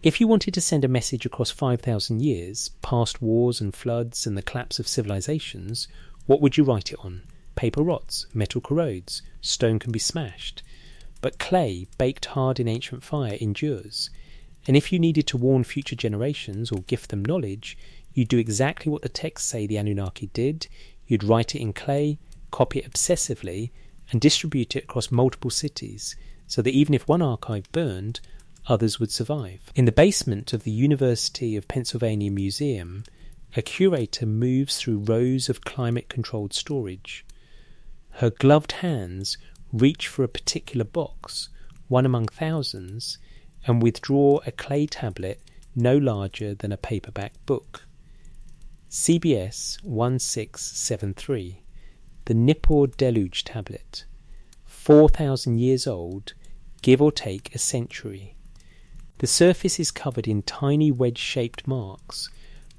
If you wanted to send a message across 5,000 years, past wars and floods and the collapse of civilizations, what would you write it on? Paper rots, metal corrodes, stone can be smashed. But clay, baked hard in ancient fire, endures. And if you needed to warn future generations or gift them knowledge, you'd do exactly what the texts say the Anunnaki did. You'd write it in clay, copy it obsessively, and distribute it across multiple cities, so that even if one archive burned, others would survive. In the basement of the University of Pennsylvania Museum, a curator moves through rows of climate-controlled storage. Her gloved hands reach for a particular box, one among thousands, and withdraw a clay tablet no larger than a paperback book. CBS 1673, the Nippur Deluge tablet, 4,000 years old, give or take a century. The surface is covered in tiny wedge-shaped marks,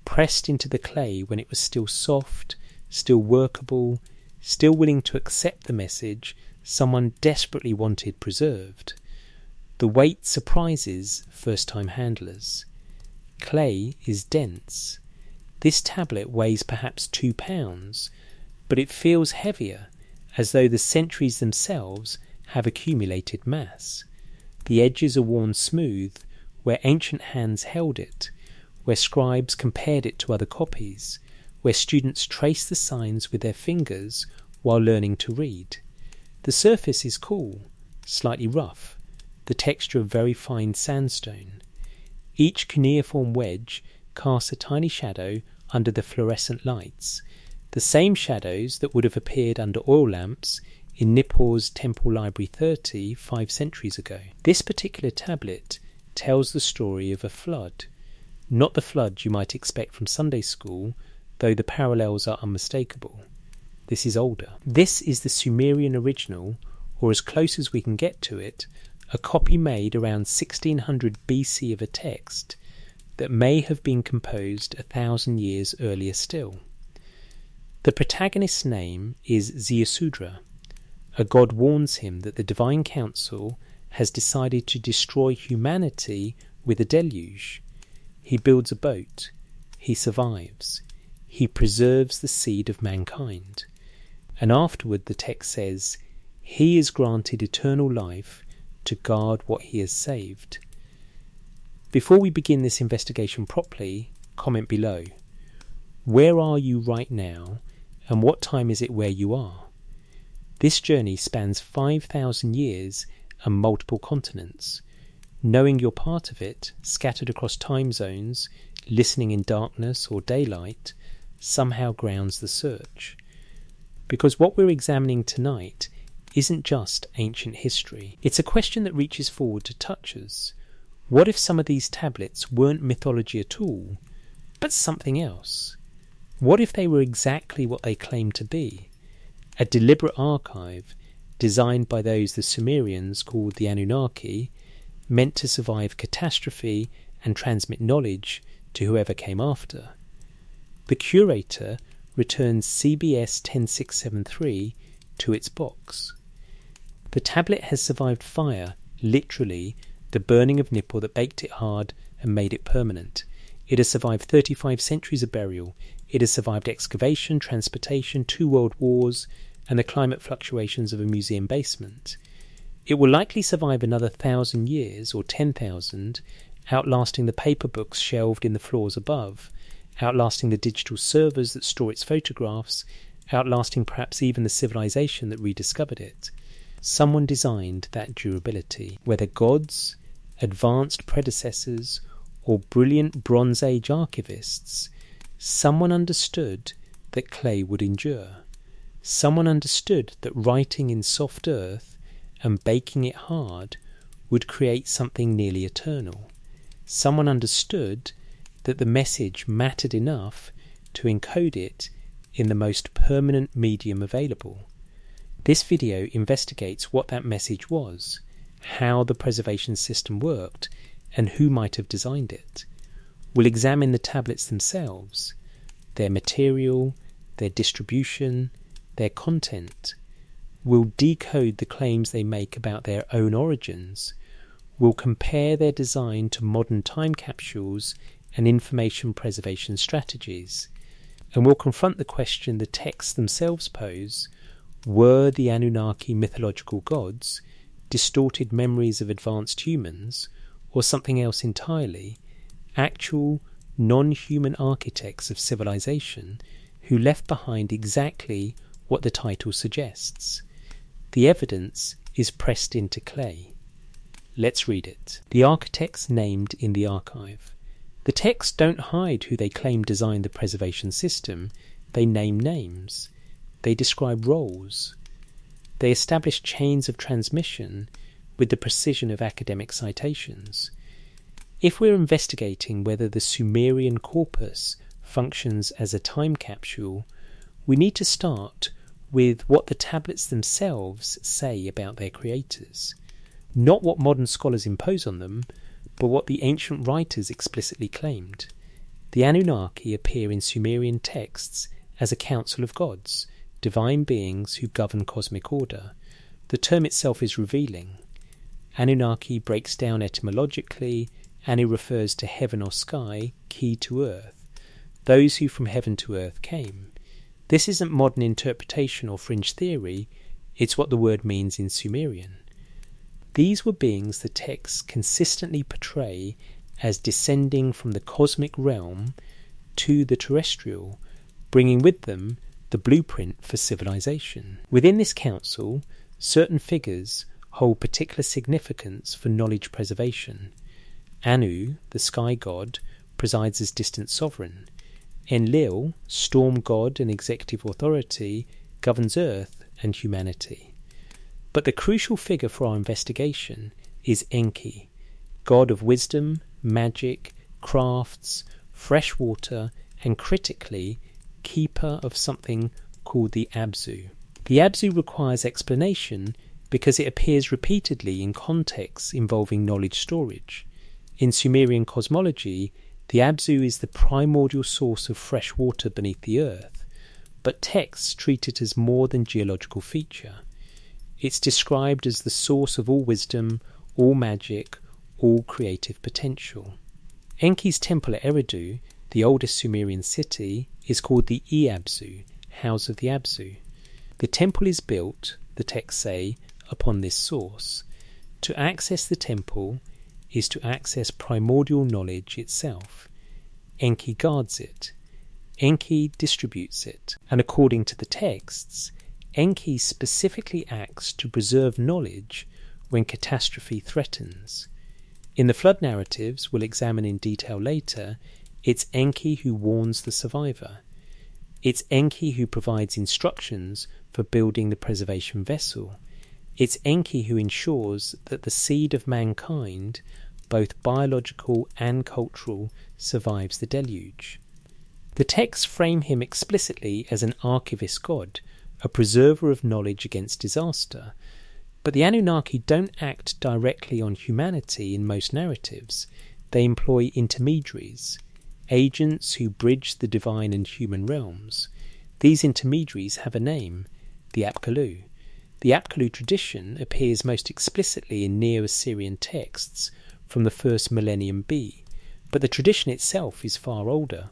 pressed into the clay when it was still soft, still workable, still willing to accept the message someone desperately wanted preserved. The weight surprises first-time handlers. Clay is dense. This tablet weighs perhaps 2 pounds, but it feels heavier, as though the centuries themselves have accumulated mass. The edges are worn smooth, where ancient hands held it, where scribes compared it to other copies, where students traced the signs with their fingers while learning to read. The surface is cool, slightly rough, the texture of very fine sandstone. Each cuneiform wedge casts a tiny shadow under the fluorescent lights, the same shadows that would have appeared under oil lamps in Nippur's Temple Library 30 5 centuries ago. This particular tablet tells the story of a flood, not the flood you might expect from Sunday school, though the parallels are unmistakable. This is older. This is the Sumerian original, or as close as we can get to it, a copy made around 1600 BC of a text that may have been composed 1,000 years earlier still. The protagonist's name is Ziusudra. A god warns him that the Divine Council has decided to destroy humanity with a deluge. He builds a boat. He survives. He preserves the seed of mankind. And afterward the text says, he is granted eternal life to guard what he has saved. Before we begin this investigation properly, comment below. Where are you right now, and what time is it where you are? This journey spans 5,000 years and multiple continents. Knowing you're part of it, scattered across time zones, listening in darkness or daylight, somehow grounds the search. Because what we're examining tonight isn't just ancient history. It's a question that reaches forward to touch us. What if some of these tablets weren't mythology at all, but something else? What if they were exactly what they claim to be? A deliberate archive designed by those the Sumerians called the Anunnaki, meant to survive catastrophe and transmit knowledge to whoever came after. The curator returns CBS 10673 to its box. The tablet has survived fire, literally, the burning of Nippur that baked it hard and made it permanent. It has survived 35 centuries of burial. It has survived excavation, transportation, 2 world wars, and the climate fluctuations of a museum basement. It will likely survive another 1,000 years, or 10,000, outlasting the paper books shelved in the floors above, outlasting the digital servers that store its photographs, outlasting perhaps even the civilization that rediscovered it. Someone designed that durability. Whether gods, advanced predecessors, or brilliant Bronze Age archivists, someone understood that clay would endure. Someone understood that writing in soft earth and baking it hard would create something nearly eternal. Someone understood that the message mattered enough to encode it in the most permanent medium available. This video investigates what that message was, how the preservation system worked, and who might have designed it. We'll examine the tablets themselves, their material, their distribution, their content. We'll decode the claims they make about their own origins. we'll compare their design to modern time capsules and information preservation strategies, and we'll confront the question the texts themselves pose: were the Anunnaki mythological gods distorted memories of advanced humans, or something else entirely, actual non-human architects of civilization who left behind exactly what the title suggests? The evidence is pressed into clay. Let's read it. The architects named in the archive. The texts don't hide who they claim designed the preservation system. They name names. They describe roles. They establish chains of transmission with the precision of academic citations. If we're investigating whether the Sumerian corpus functions as a time capsule, we need to start with what the tablets themselves say about their creators. Not what modern scholars impose on them, but what the ancient writers explicitly claimed. The Anunnaki appear in Sumerian texts as a council of gods, divine beings who govern cosmic order. The term itself is revealing. Anunnaki breaks down etymologically. Anu refers to heaven or sky, key to earth. Those who from heaven to earth came. This isn't modern interpretation or fringe theory, it's what the word means in Sumerian. These were beings the texts consistently portray as descending from the cosmic realm to the terrestrial, bringing with them the blueprint for civilization. Within this council, certain figures hold particular significance for knowledge preservation. Anu, the sky god, presides as distant sovereign. Enlil, storm god and executive authority, governs earth and humanity. But the crucial figure for our investigation is Enki, god of wisdom, magic, crafts, fresh water, and critically, keeper of something called the Abzu. The Abzu requires explanation because it appears repeatedly in contexts involving knowledge storage. In Sumerian cosmology, the Abzu is the primordial source of fresh water beneath the earth, but texts treat it as more than geological feature. It's described as the source of all wisdom, all magic, all creative potential. Enki's temple at Eridu, the oldest Sumerian city, is called the Abzu, House of the Abzu. The temple is built, the texts say, upon this source. To access the temple is to access primordial knowledge itself. Enki guards it. Enki distributes it. And according to the texts, Enki specifically acts to preserve knowledge when catastrophe threatens. In the flood narratives, we'll examine in detail later, it's Enki who warns the survivor. It's Enki who provides instructions for building the preservation vessel. It's Enki who ensures that the seed of mankind, both biological and cultural, survives the deluge. The texts frame him explicitly as an archivist god, a preserver of knowledge against disaster. But the Anunnaki don't act directly on humanity in most narratives. They employ intermediaries, agents who bridge the divine and human realms. These intermediaries have a name, the Apkallu. The Apkallu tradition appears most explicitly in Neo-Assyrian texts from the first millennium B, but the tradition itself is far older.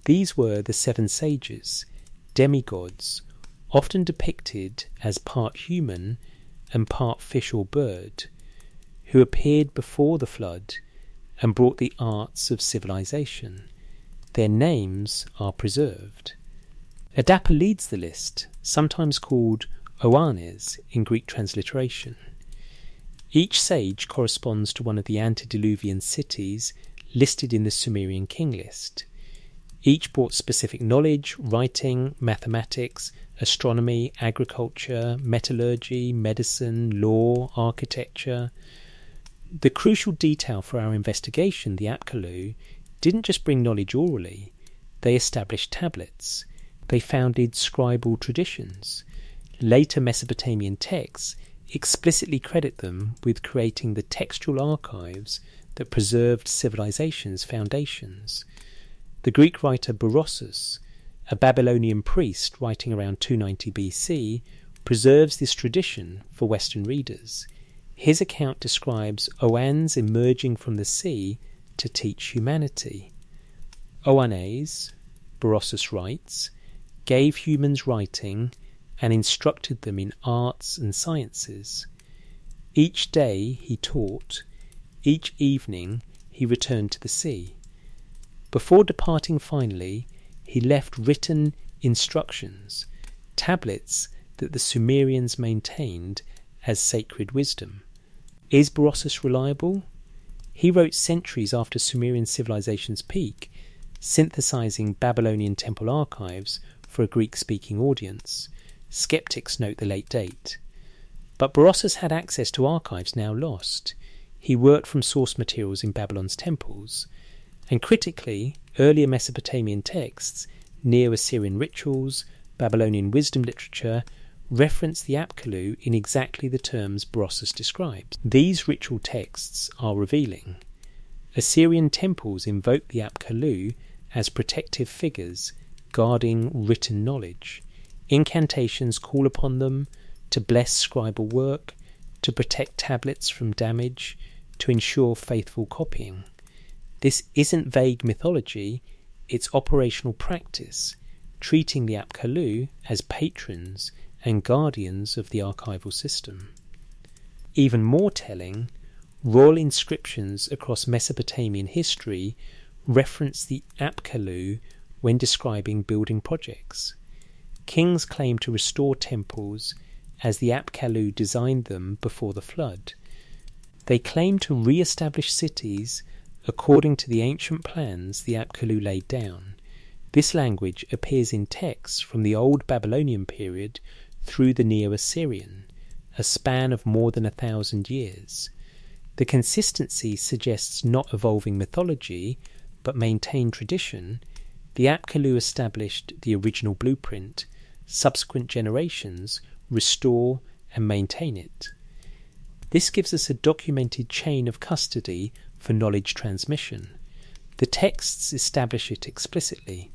These were the seven sages, demigods, often depicted as part human and part fish or bird, who appeared before the flood and brought the arts of civilization. Their names are preserved. Adapa leads the list, sometimes called Oannes in Greek transliteration. Each sage corresponds to one of the antediluvian cities listed in the Sumerian king list. Each brought specific knowledge, writing, mathematics, astronomy, agriculture, metallurgy, medicine, law, architecture. The crucial detail for our investigation, the Apkallu, didn't just bring knowledge orally, they established tablets. They founded scribal traditions. Later Mesopotamian texts explicitly credit them with creating the textual archives that preserved civilization's foundations. The Greek writer Berosus, a Babylonian priest writing around 290 BC, preserves this tradition for Western readers. His account describes Oannes emerging from the sea to teach humanity. Oannes, Berossus writes, gave humans writing and instructed them in arts and sciences. Each day he taught, each evening he returned to the sea. Before departing finally, he left written instructions, tablets that the Sumerians maintained as sacred wisdom. Is Berossus reliable? He wrote centuries after Sumerian civilization's peak, synthesizing Babylonian temple archives for a Greek-speaking audience. Skeptics note the late date. But Berossus had access to archives now lost. He worked from source materials in Babylon's temples. And critically, earlier Mesopotamian texts, Neo-Assyrian rituals, Babylonian wisdom literature, reference the Apkallu in exactly the terms Berossus describes. These ritual texts are revealing. Assyrian temples invoke the Apkallu as protective figures guarding written knowledge. Incantations call upon them to bless scribal work, to protect tablets from damage, to ensure faithful copying. This isn't vague mythology, it's operational practice, treating the Apkallu as patrons and guardians of the archival system. Even more telling, royal inscriptions across Mesopotamian history reference the Apkallu when describing building projects. Kings claim to restore temples as the Apkallu designed them before the flood. They claim to re-establish cities according to the ancient plans the Apkallu laid down. This language appears in texts from the Old Babylonian period through the Neo-Assyrian, a span of more than 1,000 years. The consistency suggests not evolving mythology, but maintained tradition. The Apkallu established the original blueprint. Subsequent generations restore and maintain it. This gives us a documented chain of custody for knowledge transmission. The texts establish it explicitly.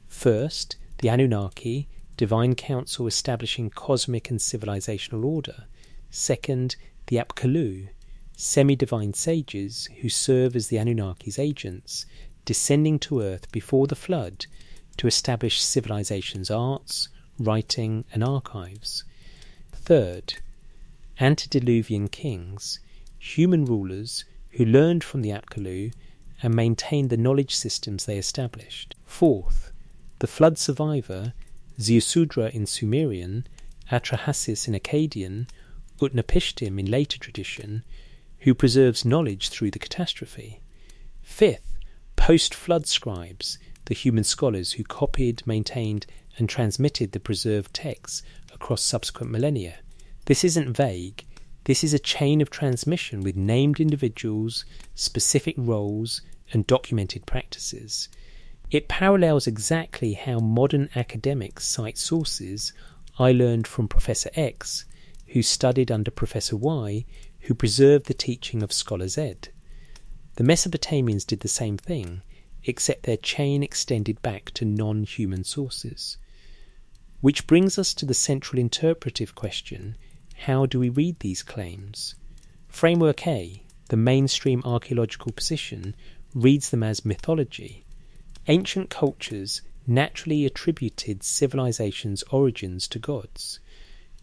First, the Anunnaki, divine council establishing cosmic and civilizational order. Second, the Apkallu, semi-divine sages who serve as the Anunnaki's agents, descending to earth before the flood to establish civilization's arts, writing and archives. Third, antediluvian kings, human rulers who learned from the Apkallu and maintained the knowledge systems they established. Fourth, the flood survivor, Ziusudra in Sumerian, Atrahasis in Akkadian, Utnapishtim in later tradition, who preserves knowledge through the catastrophe. Fifth, post-flood scribes, the human scholars who copied, maintained and transmitted the preserved texts across subsequent millennia. This isn't vague. This is a chain of transmission with named individuals, specific roles and documented practices. It parallels exactly how modern academics cite sources I learned from Professor X, who studied under Professor Y, who preserved the teaching of Scholar Z. The Mesopotamians did the same thing, except their chain extended back to non-human sources. Which brings us to the central interpretive question: how do we read these claims? Framework A, the mainstream archaeological position, reads them as mythology. Ancient cultures naturally attributed civilization's origins to gods.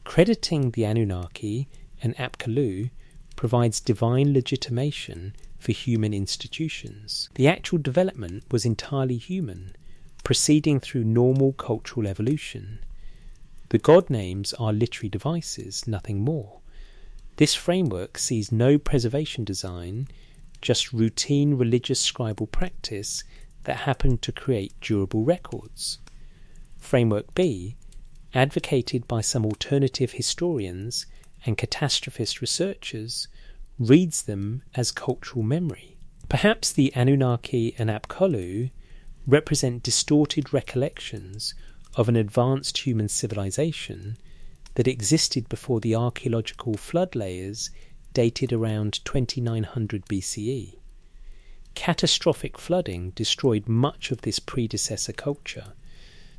Crediting the Anunnaki and Apkallu provides divine legitimation for human institutions. The actual development was entirely human, proceeding through normal cultural evolution. The god names are literary devices, nothing more. This framework sees no preservation design, just routine religious scribal practice that happened to create durable records. Framework B, advocated by some alternative historians and catastrophist researchers, reads them as cultural memory. Perhaps the Anunnaki and Apkallu represent distorted recollections of an advanced human civilization that existed before the archaeological flood layers dated around 2900 BCE. Catastrophic flooding destroyed much of this predecessor culture.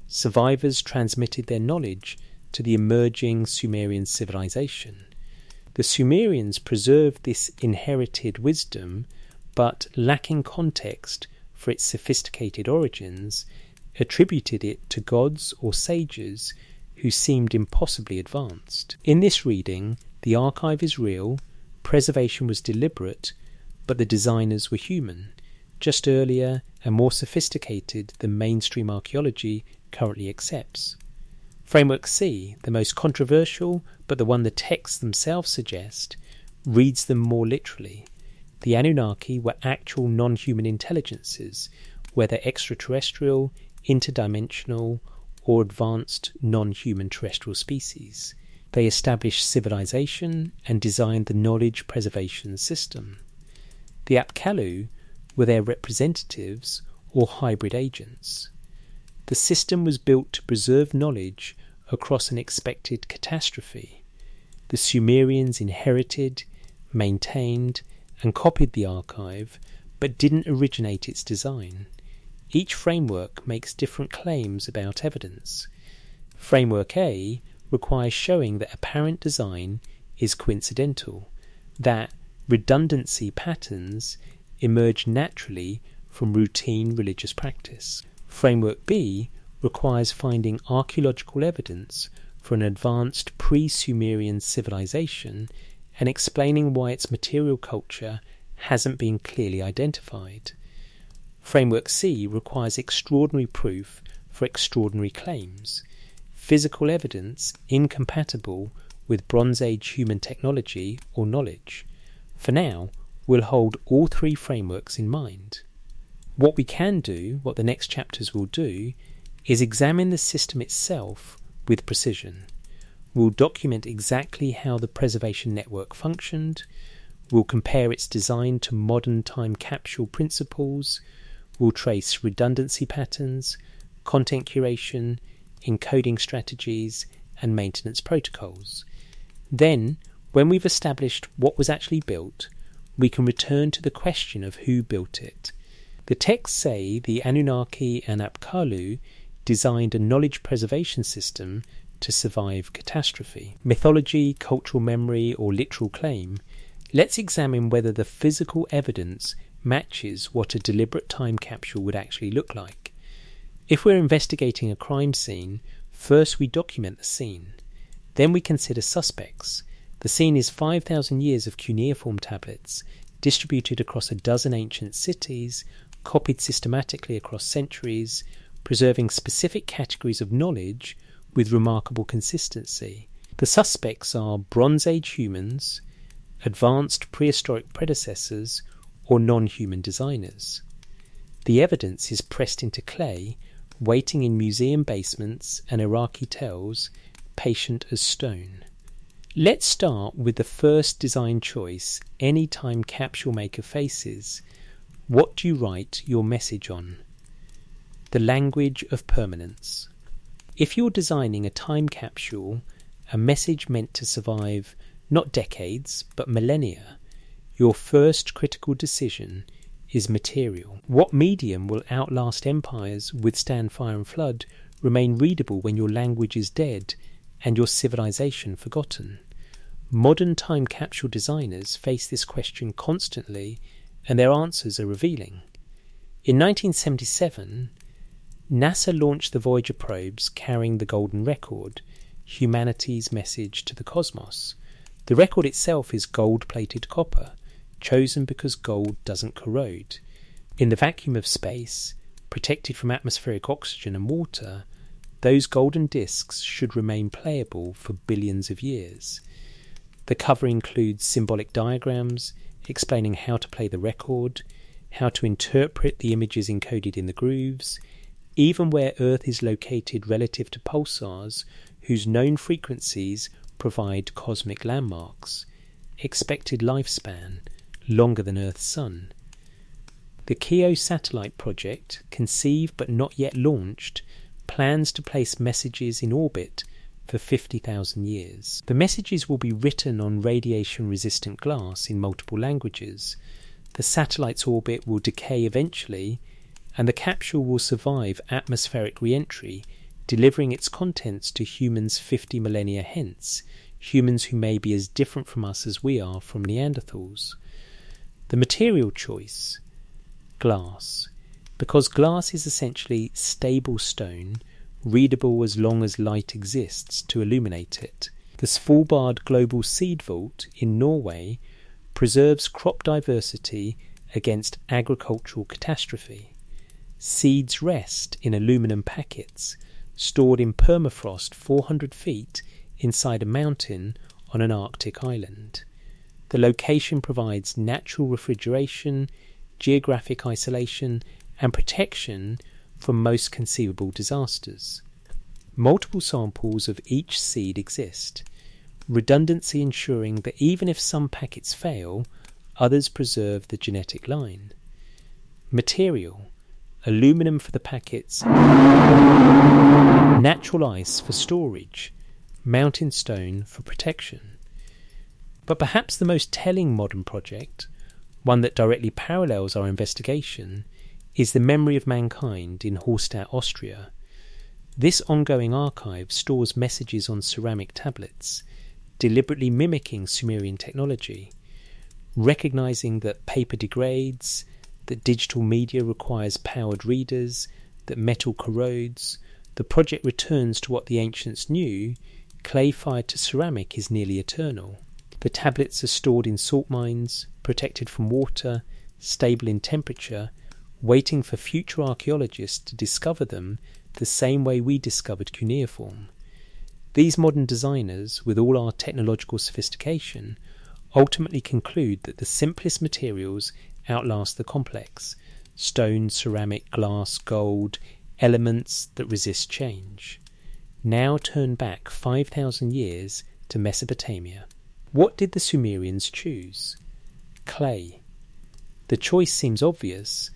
Survivors transmitted their knowledge to the emerging Sumerian civilization. The Sumerians preserved this inherited wisdom, but lacking context for its sophisticated origins, attributed it to gods or sages who seemed impossibly advanced. In this reading, the archive is real, preservation was deliberate, but the designers were human, just earlier and more sophisticated than mainstream archaeology currently accepts. Framework C, the most controversial, but the one the texts themselves suggest, reads them more literally. The Anunnaki were actual non-human intelligences, whether extraterrestrial, interdimensional, or advanced non-human terrestrial species. They established civilization and designed the knowledge preservation system. The Apkallu were their representatives or hybrid agents. The system was built to preserve knowledge across an expected catastrophe. The Sumerians inherited, maintained, and copied the archive, but didn't originate its design. Each framework makes different claims about evidence. Framework A requires showing that apparent design is coincidental, that redundancy patterns emerge naturally from routine religious practice. Framework B requires finding archaeological evidence for an advanced pre-Sumerian civilization and explaining why its material culture hasn't been clearly identified. Framework C requires extraordinary proof for extraordinary claims, physical evidence incompatible with Bronze Age human technology or knowledge. For now, we'll hold all three frameworks in mind. What we can do, what the next chapters will do, is examine the system itself with precision. We'll document exactly how the preservation network functioned. We'll compare its design to modern time capsule principles. We'll trace redundancy patterns, content curation, encoding strategies, and maintenance protocols. Then, when we've established what was actually built, we can return to the question of who built it. The texts say the Anunnaki and Apkallu designed a knowledge preservation system to survive catastrophe. Mythology, cultural memory, or literal claim, let's examine whether the physical evidence matches what a deliberate time capsule would actually look like. If we're investigating a crime scene, first we document the scene. Then we consider suspects. The scene is 5,000 years of cuneiform tablets, distributed across a dozen ancient cities, copied systematically across centuries, preserving specific categories of knowledge with remarkable consistency. The suspects are Bronze Age humans, advanced prehistoric predecessors, or non-human designers. The evidence is pressed into clay, waiting in museum basements and Iraqi tells, patient as stone. Let's start with the first design choice any time capsule maker faces. What do you write your message on? The language of permanence. If you're designing a time capsule, a message meant to survive not decades, but millennia, your first critical decision is material. What medium will outlast empires, withstand fire and flood, remain readable when your language is dead and your civilization forgotten? Modern time capsule designers face this question constantly, and their answers are revealing. In 1977, NASA launched the Voyager probes carrying the Golden Record, humanity's message to the cosmos. The record itself is gold-plated copper, chosen because gold doesn't corrode. In the vacuum of space, protected from atmospheric oxygen and water, those golden discs should remain playable for billions of years. The cover includes symbolic diagrams explaining how to play the record, how to interpret the images encoded in the grooves, even where Earth is located relative to pulsars whose known frequencies provide cosmic landmarks, expected lifespan, longer than Earth's sun. The Keo satellite project, conceived but not yet launched, plans to place messages in orbit for 50,000 years. The messages will be written on radiation-resistant glass in multiple languages. The satellite's orbit will decay eventually, and the capsule will survive atmospheric re-entry, delivering its contents to humans 50 millennia hence, humans who may be as different from us as we are from Neanderthals. The material choice: glass. Because glass is essentially stable stone, readable as long as light exists to illuminate it. The Svalbard Global Seed Vault in Norway preserves crop diversity against agricultural catastrophe. Seeds rest in aluminum packets stored in permafrost 400 feet inside a mountain on an Arctic island. The location provides natural refrigeration, geographic isolation, and protection from most conceivable disasters. Multiple samples of each seed exist, redundancy ensuring that even if some packets fail, others preserve the genetic line. Material: aluminum for the packets, natural ice for storage, mountain stone for protection. But perhaps the most telling modern project, one that directly parallels our investigation, is the Memory of Mankind in Hallstatt, Austria. This ongoing archive stores messages on ceramic tablets, deliberately mimicking Sumerian technology. Recognizing that paper degrades, that digital media requires powered readers, that metal corrodes, the project returns to what the ancients knew: clay fired to ceramic is nearly eternal. The tablets are stored in salt mines, protected from water, stable in temperature, waiting for future archaeologists to discover them the same way we discovered cuneiform. These modern designers, with all our technological sophistication, ultimately conclude that the simplest materials outlast the complex: stone, ceramic, glass, gold, elements that resist change. Now turn back 5,000 years to Mesopotamia. What did the Sumerians choose? Clay. The choice seems obvious.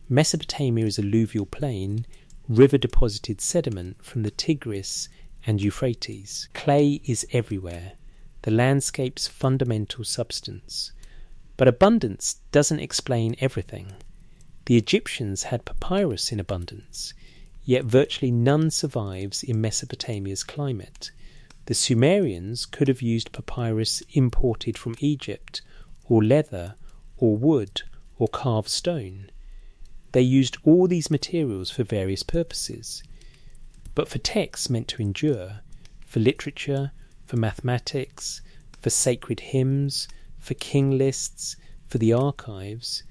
Mesopotamia is alluvial plain, river-deposited sediment from the Tigris and Euphrates. Clay is everywhere, the landscape's fundamental substance. But abundance doesn't explain everything. The Egyptians had papyrus in abundance, yet virtually none survives in Mesopotamia's climate. The Sumerians could have used papyrus imported from Egypt, or leather, or wood, or carved stone. They used all these materials for various purposes. But for texts meant to endure, for literature, for mathematics, for sacred hymns, for king lists, for the archives,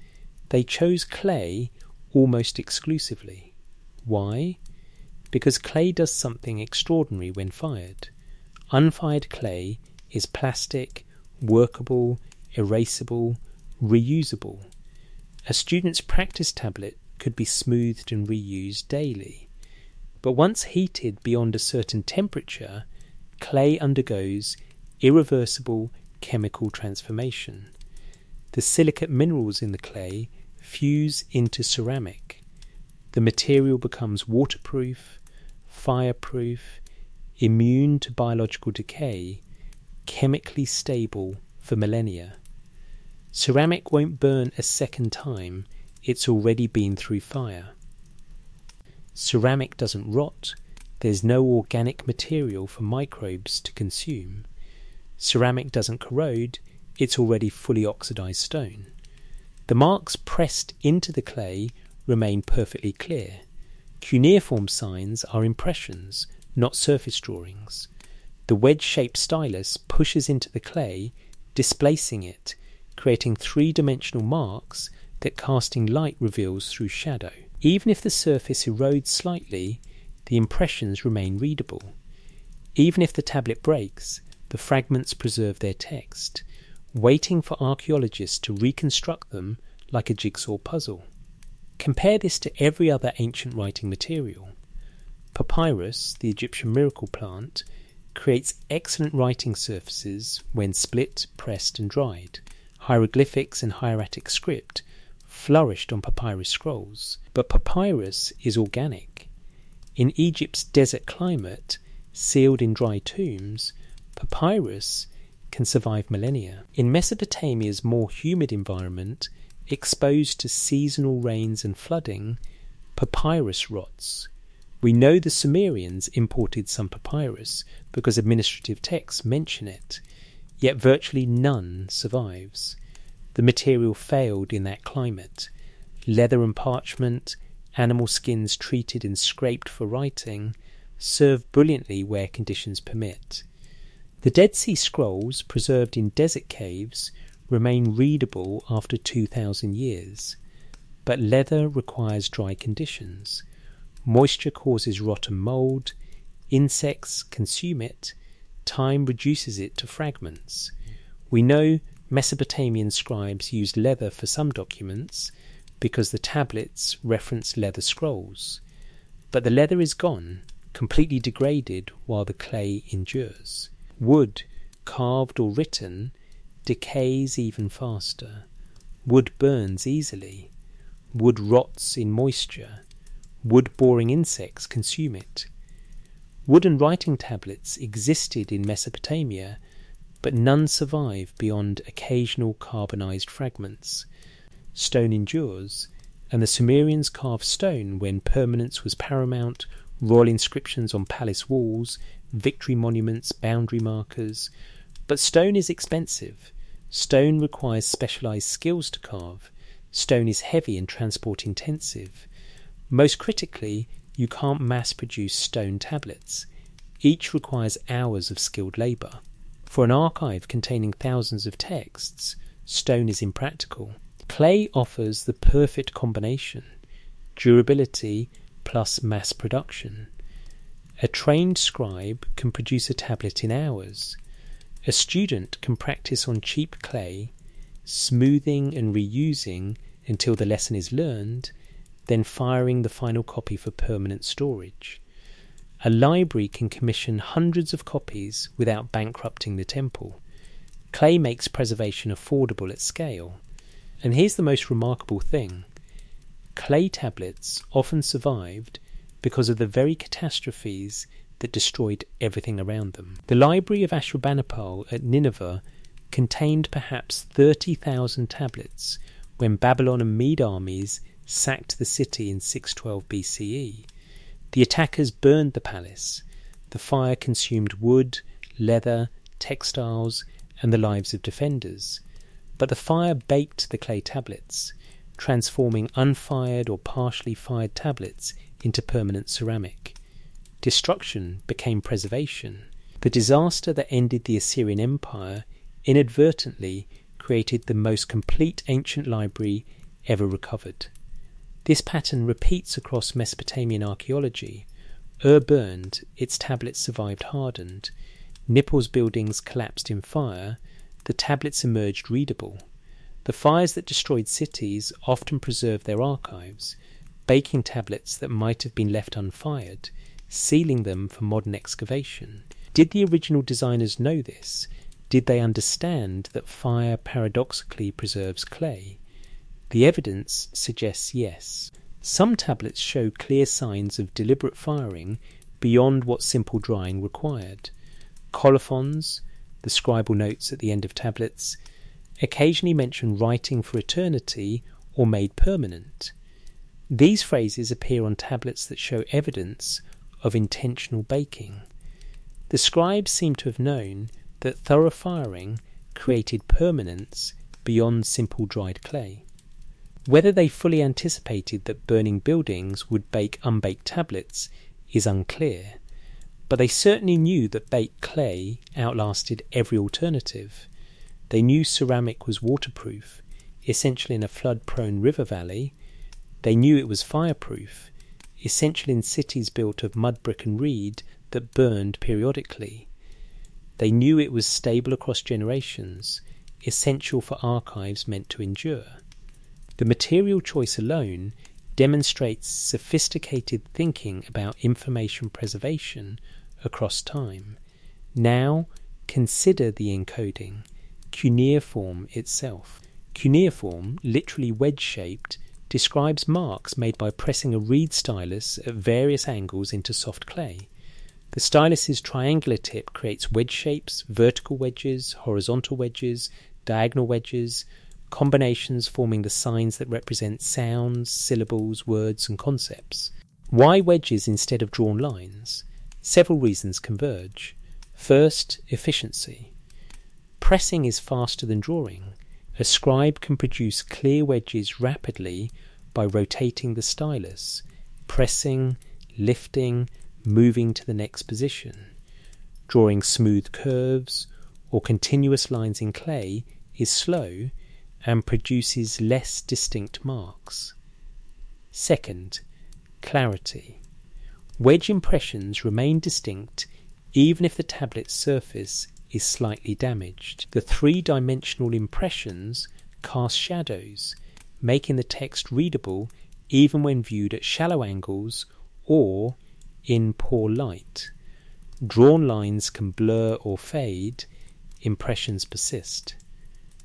they chose clay almost exclusively. Why? Because clay does something extraordinary when fired. Unfired clay is plastic, workable, erasable, reusable. A student's practice tablet could be smoothed and reused daily. But once heated beyond a certain temperature, clay undergoes irreversible chemical transformation. The silicate minerals in the clay fuse into ceramic. The material becomes waterproof, fireproof, immune to biological decay, chemically stable for millennia. Ceramic won't burn a second time, it's already been through fire. Ceramic doesn't rot, there's no organic material for microbes to consume. Ceramic doesn't corrode, it's already fully oxidized stone. The marks pressed into the clay remain perfectly clear. Cuneiform signs are impressions, not surface drawings. The wedge-shaped stylus pushes into the clay, displacing it, creating three-dimensional marks that casting light reveals through shadow. Even if the surface erodes slightly, the impressions remain readable. Even if the tablet breaks, the fragments preserve their text, waiting for archaeologists to reconstruct them like a jigsaw puzzle. Compare this to every other ancient writing material. Papyrus, the Egyptian miracle plant, creates excellent writing surfaces when split, pressed and dried. Hieroglyphics and hieratic script flourished on papyrus scrolls, but papyrus is organic. In Egypt's desert climate, sealed in dry tombs, papyrus can survive millennia. In Mesopotamia's more humid environment, exposed to seasonal rains and flooding, papyrus rots. We know the Sumerians imported some papyrus because administrative texts mention it, yet virtually none survives. The material failed in that climate. Leather and parchment, animal skins treated and scraped for writing, serve brilliantly where conditions permit. The Dead Sea Scrolls, preserved in desert caves, remain readable after 2,000 years. But leather requires dry conditions. Moisture causes rot and mould. Insects consume it. Time reduces it to fragments. We know Mesopotamian scribes used leather for some documents because the tablets reference leather scrolls. But the leather is gone, completely degraded while the clay endures. Wood, carved or written, decays even faster. Wood burns easily. Wood rots in moisture. Wood-boring insects consume it. Wooden writing tablets existed in Mesopotamia, but none survive beyond occasional carbonized fragments. Stone endures, and the Sumerians carved stone when permanence was paramount, royal inscriptions on palace walls, victory monuments, boundary markers. But stone is expensive. Stone requires specialized skills to carve. Stone is heavy and transport intensive. Most critically, you can't mass produce stone tablets. Each requires hours of skilled labour. For an archive containing thousands of texts, stone is impractical. Clay offers the perfect combination: durability plus mass production. A trained scribe can produce a tablet in hours. A student can practice on cheap clay, smoothing and reusing until the lesson is learned, then firing the final copy for permanent storage. A library can commission hundreds of copies without bankrupting the temple. Clay makes preservation affordable at scale. And here's the most remarkable thing. Clay tablets often survived because of the very catastrophes that destroyed everything around them. The library of Ashurbanipal at Nineveh contained perhaps 30,000 tablets when Babylon and Mede armies sacked the city in 612 BCE. The attackers burned the palace. The fire consumed wood, leather, textiles, and the lives of defenders. But the fire baked the clay tablets, transforming unfired or partially fired tablets into permanent ceramic. Destruction became preservation. The disaster that ended the Assyrian Empire inadvertently created the most complete ancient library ever recovered. This pattern repeats across Mesopotamian archaeology. Burned, its tablets survived hardened. Nippur's buildings collapsed in fire, the tablets emerged readable. The fires that destroyed cities often preserved their archives, baking tablets that might have been left unfired, sealing them for modern excavation. Did the original designers know this? Did they understand that fire paradoxically preserves clay? The evidence suggests yes. Some tablets show clear signs of deliberate firing beyond what simple drying required. Colophons, the scribal notes at the end of tablets, occasionally mention writing for eternity or made permanent. These phrases appear on tablets that show evidence of intentional baking. The scribes seem to have known that thorough firing created permanence beyond simple dried clay. Whether they fully anticipated that burning buildings would bake unbaked tablets is unclear, but they certainly knew that baked clay outlasted every alternative. They knew ceramic was waterproof, essential in a flood-prone river valley. They knew it was fireproof, essential in cities built of mud, brick and reed that burned periodically. They knew it was stable across generations, essential for archives meant to endure. The material choice alone demonstrates sophisticated thinking about information preservation across time. Now, consider the encoding, cuneiform itself. Cuneiform, literally wedge-shaped, describes marks made by pressing a reed stylus at various angles into soft clay. The stylus's triangular tip creates wedge shapes, vertical wedges, horizontal wedges, diagonal wedges, combinations forming the signs that represent sounds, syllables, words, and concepts. Why wedges instead of drawn lines? Several reasons converge. First, efficiency. Pressing is faster than drawing. A scribe can produce clear wedges rapidly by rotating the stylus, pressing, lifting, moving to the next position. Drawing smooth curves or continuous lines in clay is slow and produces less distinct marks. Second, clarity. Wedge impressions remain distinct even if the tablet's surface is slightly damaged. The three-dimensional impressions cast shadows, making the text readable even when viewed at shallow angles or in poor light. Drawn lines can blur or fade, impressions persist.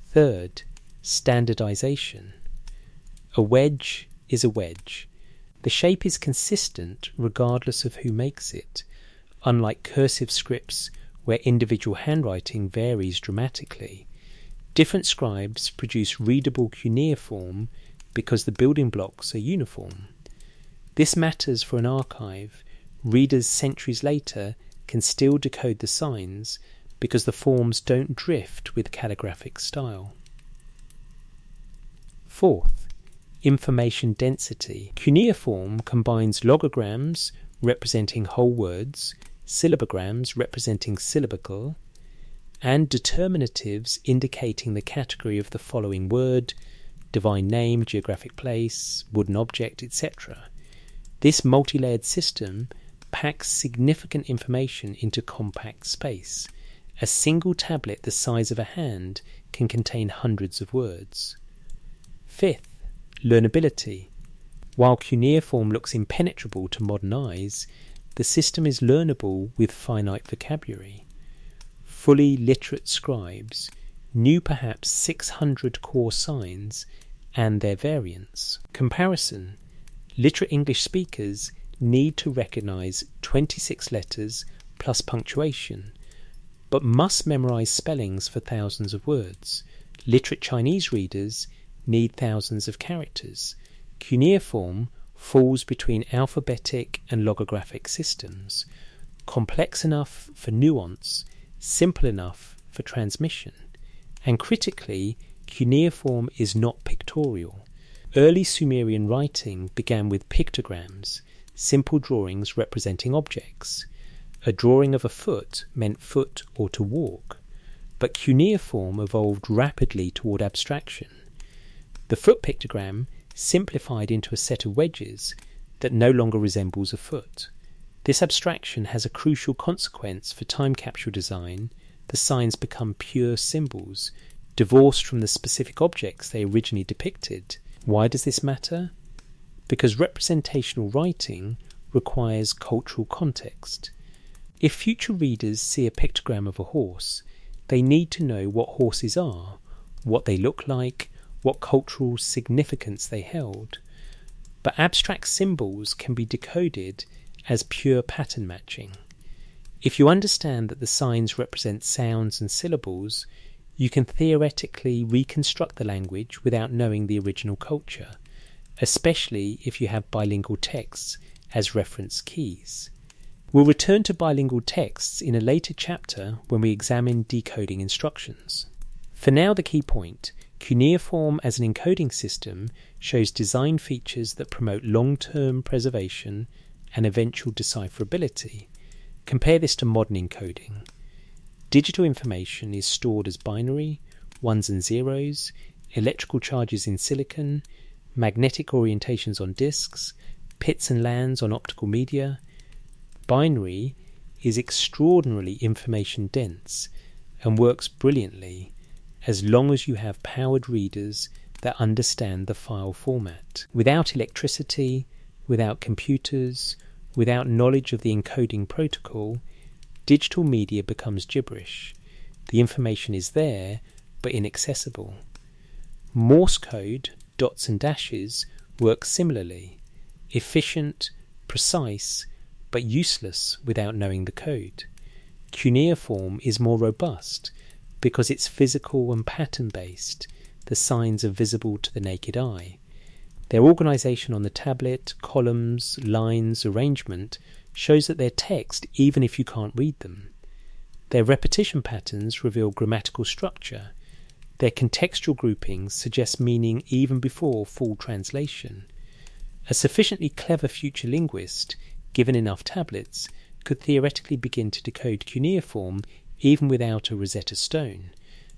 Third, standardization. A wedge is a wedge. The shape is consistent regardless of who makes it, unlike cursive scripts where individual handwriting varies dramatically. Different scribes produce readable cuneiform because the building blocks are uniform. This matters for an archive. Readers centuries later can still decode the signs because the forms don't drift with calligraphic style. Fourth, information density. Cuneiform combines logograms representing whole words, syllabograms representing syllabical, and determinatives indicating the category of the following word, divine name, geographic place, wooden object, etc. This multi-layered system packs significant information into compact space. A single tablet the size of a hand can contain hundreds of words. Fifth, learnability. While cuneiform looks impenetrable to modern eyes, the system is learnable with finite vocabulary. Fully literate scribes knew perhaps 600 core signs and their variants. Comparison. Literate English speakers need to recognise 26 letters plus punctuation, but must memorise spellings for thousands of words. Literate Chinese readers need thousands of characters. Cuneiform falls between alphabetic and logographic systems, complex enough for nuance, simple enough for transmission. And critically, cuneiform is not pictorial. Early Sumerian writing began with pictograms, simple drawings representing objects. A drawing of a foot meant foot or to walk, but cuneiform evolved rapidly toward abstraction. The foot pictogram simplified into a set of wedges that no longer resembles a foot. This abstraction has a crucial consequence for time capsule design. The signs become pure symbols, divorced from the specific objects they originally depicted. Why does this matter? Because representational writing requires cultural context. If future readers see a pictogram of a horse, they need to know what horses are, what they look like, what cultural significance they held. But abstract symbols can be decoded as pure pattern matching. If you understand that the signs represent sounds and syllables, you can theoretically reconstruct the language without knowing the original culture, especially if you have bilingual texts as reference keys. We'll return to bilingual texts in a later chapter when we examine decoding instructions. For now, the key point: cuneiform as an encoding system shows design features that promote long-term preservation and eventual decipherability. Compare this to modern encoding. Digital information is stored as binary, ones and zeros, electrical charges in silicon, magnetic orientations on disks, pits and lands on optical media. Binary is extraordinarily information dense and works brilliantly as long as you have powered readers that understand the file format. Without electricity, without computers, without knowledge of the encoding protocol, digital media becomes gibberish. The information is there, but inaccessible. Morse code, dots and dashes, works similarly. Efficient, precise, but useless without knowing the code. Cuneiform is more robust because it's physical and pattern-based. The signs are visible to the naked eye. Their organisation on the tablet, columns, lines, arrangement shows that they're text even if you can't read them. Their repetition patterns reveal grammatical structure. Their contextual groupings suggest meaning even before full translation. A sufficiently clever future linguist, given enough tablets, could theoretically begin to decode cuneiform even without a Rosetta Stone,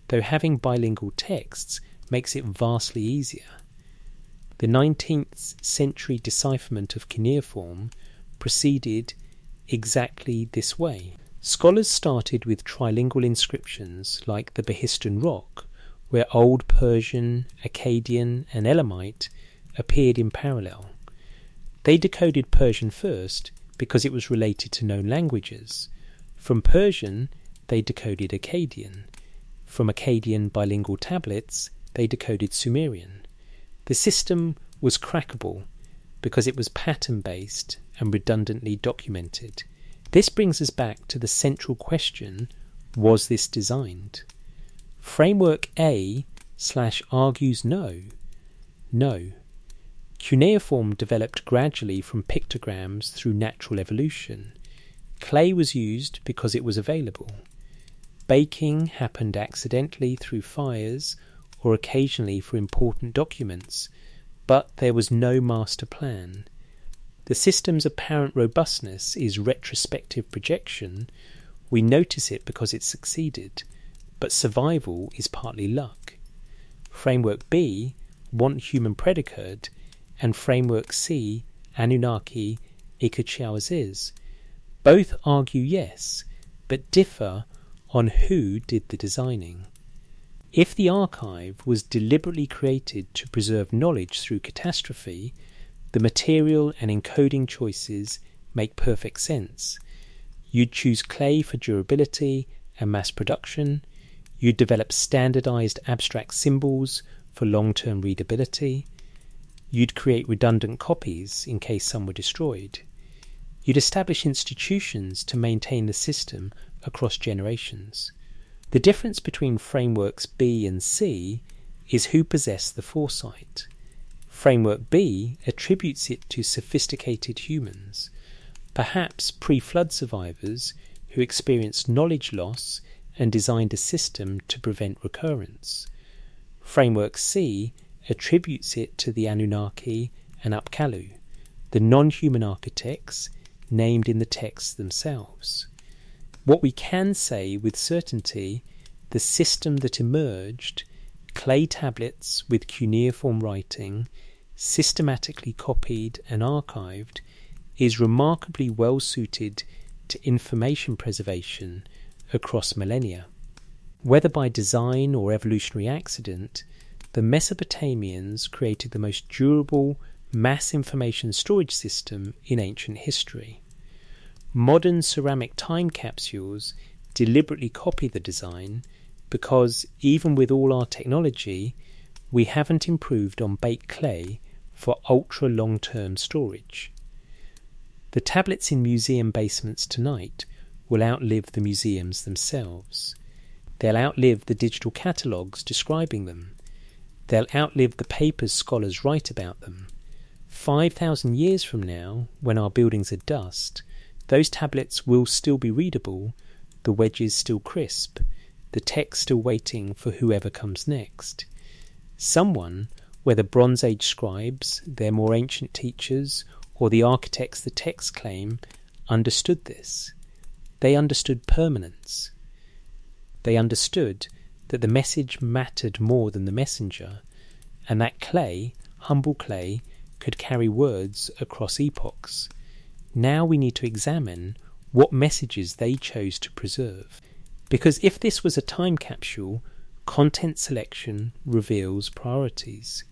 though having bilingual texts makes it vastly easier. The 19th century decipherment of cuneiform proceeded exactly this way. Scholars started with trilingual inscriptions like the Behistun rock, where Old Persian, Akkadian and Elamite appeared in parallel. They decoded Persian first because it was related to known languages. From Persian, they decoded Akkadian. From Akkadian bilingual tablets, they decoded Sumerian. The system was crackable because it was pattern-based and redundantly documented. This brings us back to the central question, was this designed? Framework A/argues no. No. Cuneiform developed gradually from pictograms through natural evolution. Clay was used because it was available. Baking happened accidentally through fires or occasionally for important documents, but there was no master plan. The system's apparent robustness is retrospective projection. We notice it because it succeeded, but survival is partly luck. Framework B, want human predicate, and Framework C, Anunnaki, Ikachiawazis, both argue yes, but differ on who did the designing. If the archive was deliberately created to preserve knowledge through catastrophe, the material and encoding choices make perfect sense. You'd choose clay for durability and mass production. You'd develop standardized abstract symbols for long-term readability. You'd create redundant copies in case some were destroyed. You'd establish institutions to maintain the system across generations. The difference between frameworks B and C is who possessed the foresight. Framework B attributes it to sophisticated humans, perhaps pre-flood survivors who experienced knowledge loss and designed a system to prevent recurrence. Framework C attributes it to the Anunnaki and Apkallu, the non-human architects named in the texts themselves. What we can say with certainty, the system that emerged, clay tablets with cuneiform writing, systematically copied and archived, is remarkably well suited to information preservation across millennia. Whether by design or evolutionary accident, the Mesopotamians created the most durable mass information storage system in ancient history. Modern ceramic time capsules deliberately copy the design because, even with all our technology, we haven't improved on baked clay for ultra long-term storage. The tablets in museum basements tonight will outlive the museums themselves. They'll outlive the digital catalogues describing them. They'll outlive the papers scholars write about them. 5,000 years from now, when our buildings are dust, those tablets will still be readable, the wedges still crisp, the text still waiting for whoever comes next. Someone, whether Bronze Age scribes, their more ancient teachers, or the architects the texts claim, understood this. They understood permanence. They understood that the message mattered more than the messenger, and that clay, humble clay, could carry words across epochs. Now we need to examine what messages they chose to preserve. Because if this was a time capsule, content selection reveals priorities.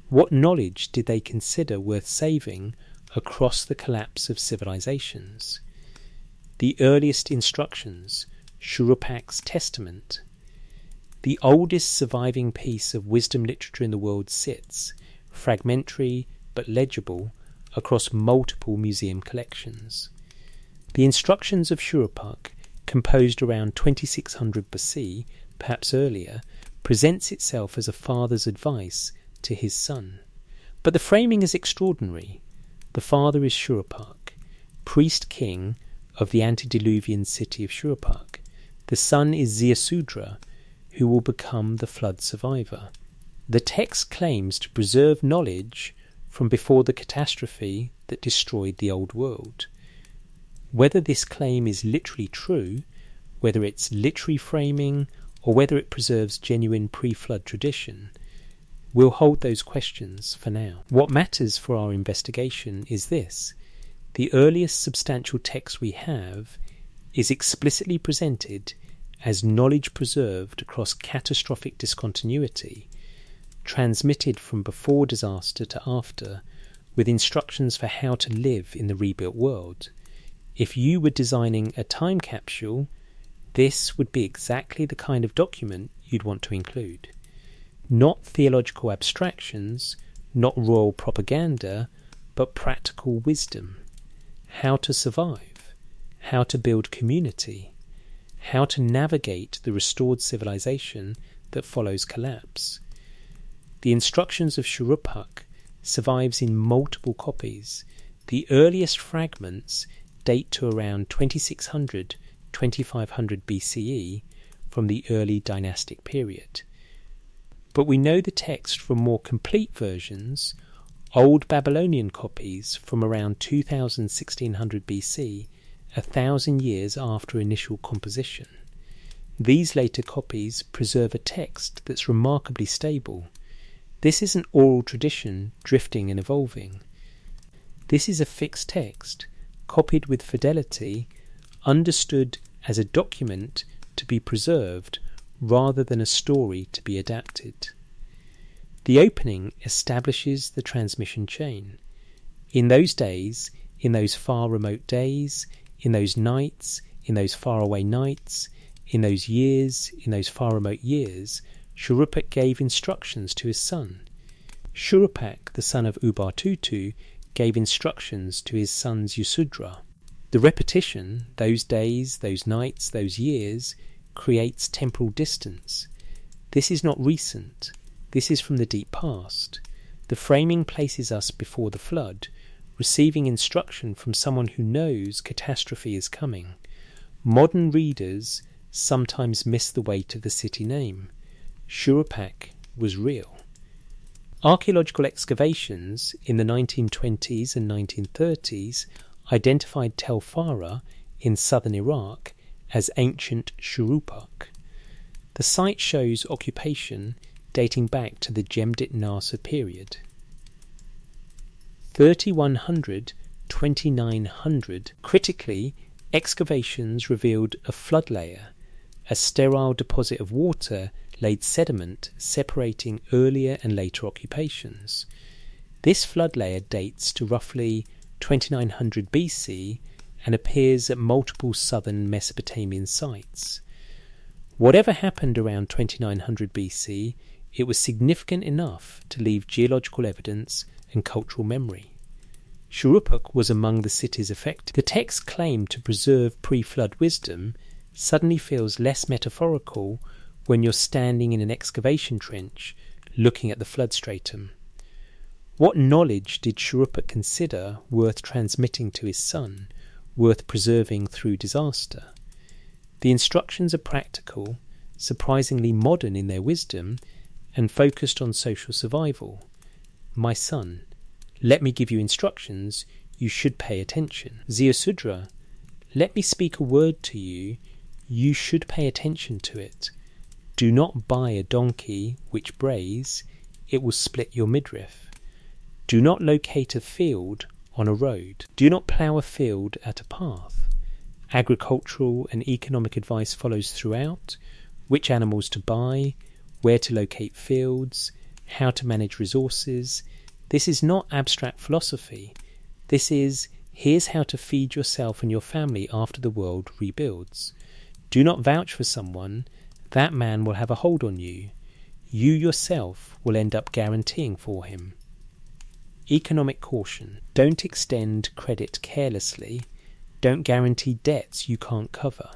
What knowledge did they consider worth saving across the collapse of civilizations? The earliest instructions, Shurupak's Testament. The oldest surviving piece of wisdom literature in the world sits, fragmentary but legible, across multiple museum collections. The instructions of Shurupak, composed around 2600 BC, perhaps earlier, presents itself as a father's advice to his son. But the framing is extraordinary. The father is Shuruppak, priest-king of the antediluvian city of Shuruppak. The son is Ziusudra, who will become the flood survivor. The text claims to preserve knowledge from before the catastrophe that destroyed the old world. Whether this claim is literally true, whether it's literary framing, or whether it preserves genuine pre-flood tradition, we'll hold those questions for now. What matters for our investigation is this: the earliest substantial text we have is explicitly presented as knowledge preserved across catastrophic discontinuity, transmitted from before disaster to after, with instructions for how to live in the rebuilt world. If you were designing a time capsule, this would be exactly the kind of document you'd want to include. Not theological abstractions, not royal propaganda, but practical wisdom. How to survive, how to build community, how to navigate the restored civilization that follows collapse. The instructions of Shuruppak survives in multiple copies. The earliest fragments date to around 2600, 2500 BCE from the early dynastic period. But we know the text from more complete versions, Old Babylonian copies from around 1600 BC, 1,000 years after initial composition. These later copies preserve a text that's remarkably stable. This isn't oral tradition drifting and evolving. This is a fixed text, copied with fidelity, understood as a document to be preserved rather than a story to be adapted. The opening establishes the transmission chain. In those days, in those far remote days, in those nights, in those faraway nights, in those years, in those far remote years, Shuruppak gave instructions to his son. Shuruppak, the son of Ubartutu, gave instructions to his son Ziusudra. The repetition, those days, those nights, those years, creates temporal distance. This is not recent. This is from the deep past. The framing places us before the flood, receiving instruction from someone who knows catastrophe is coming. Modern readers sometimes miss the weight of the city name. Shuruppak was real. Archaeological excavations in the 1920s and 1930s identified Tel Farah in southern Iraq as ancient Shuruppak. The site shows occupation dating back to the Jemdet Nasr period. 3100, 2900. Critically, excavations revealed a flood layer, a sterile deposit of water laid sediment separating earlier and later occupations. This flood layer dates to roughly 2900 BC and appears at multiple southern Mesopotamian sites. Whatever happened around 2900 BC, it was significant enough to leave geological evidence and cultural memory. Shuruppak was among the cities affected. The text claimed to preserve pre-flood wisdom suddenly feels less metaphorical when you're standing in an excavation trench looking at the flood stratum. What knowledge did Shuruppak consider worth transmitting to his son, worth preserving through disaster? The instructions are practical, surprisingly modern in their wisdom, and focused on social survival. My son, let me give you instructions, you should pay attention. Ziusudra, let me speak a word to you, you should pay attention to it. Do not buy a donkey which brays, it will split your midriff. Do not locate a field on a road. Do not plough a field at a path. Agricultural and economic advice follows throughout, which animals to buy, where to locate fields, how to manage resources. This is not abstract philosophy. This is, here's how to feed yourself and your family after the world rebuilds. Do not vouch for someone, that man will have a hold on you. You yourself will end up guaranteeing for him. Economic caution. Don't extend credit carelessly. Don't guarantee debts you can't cover.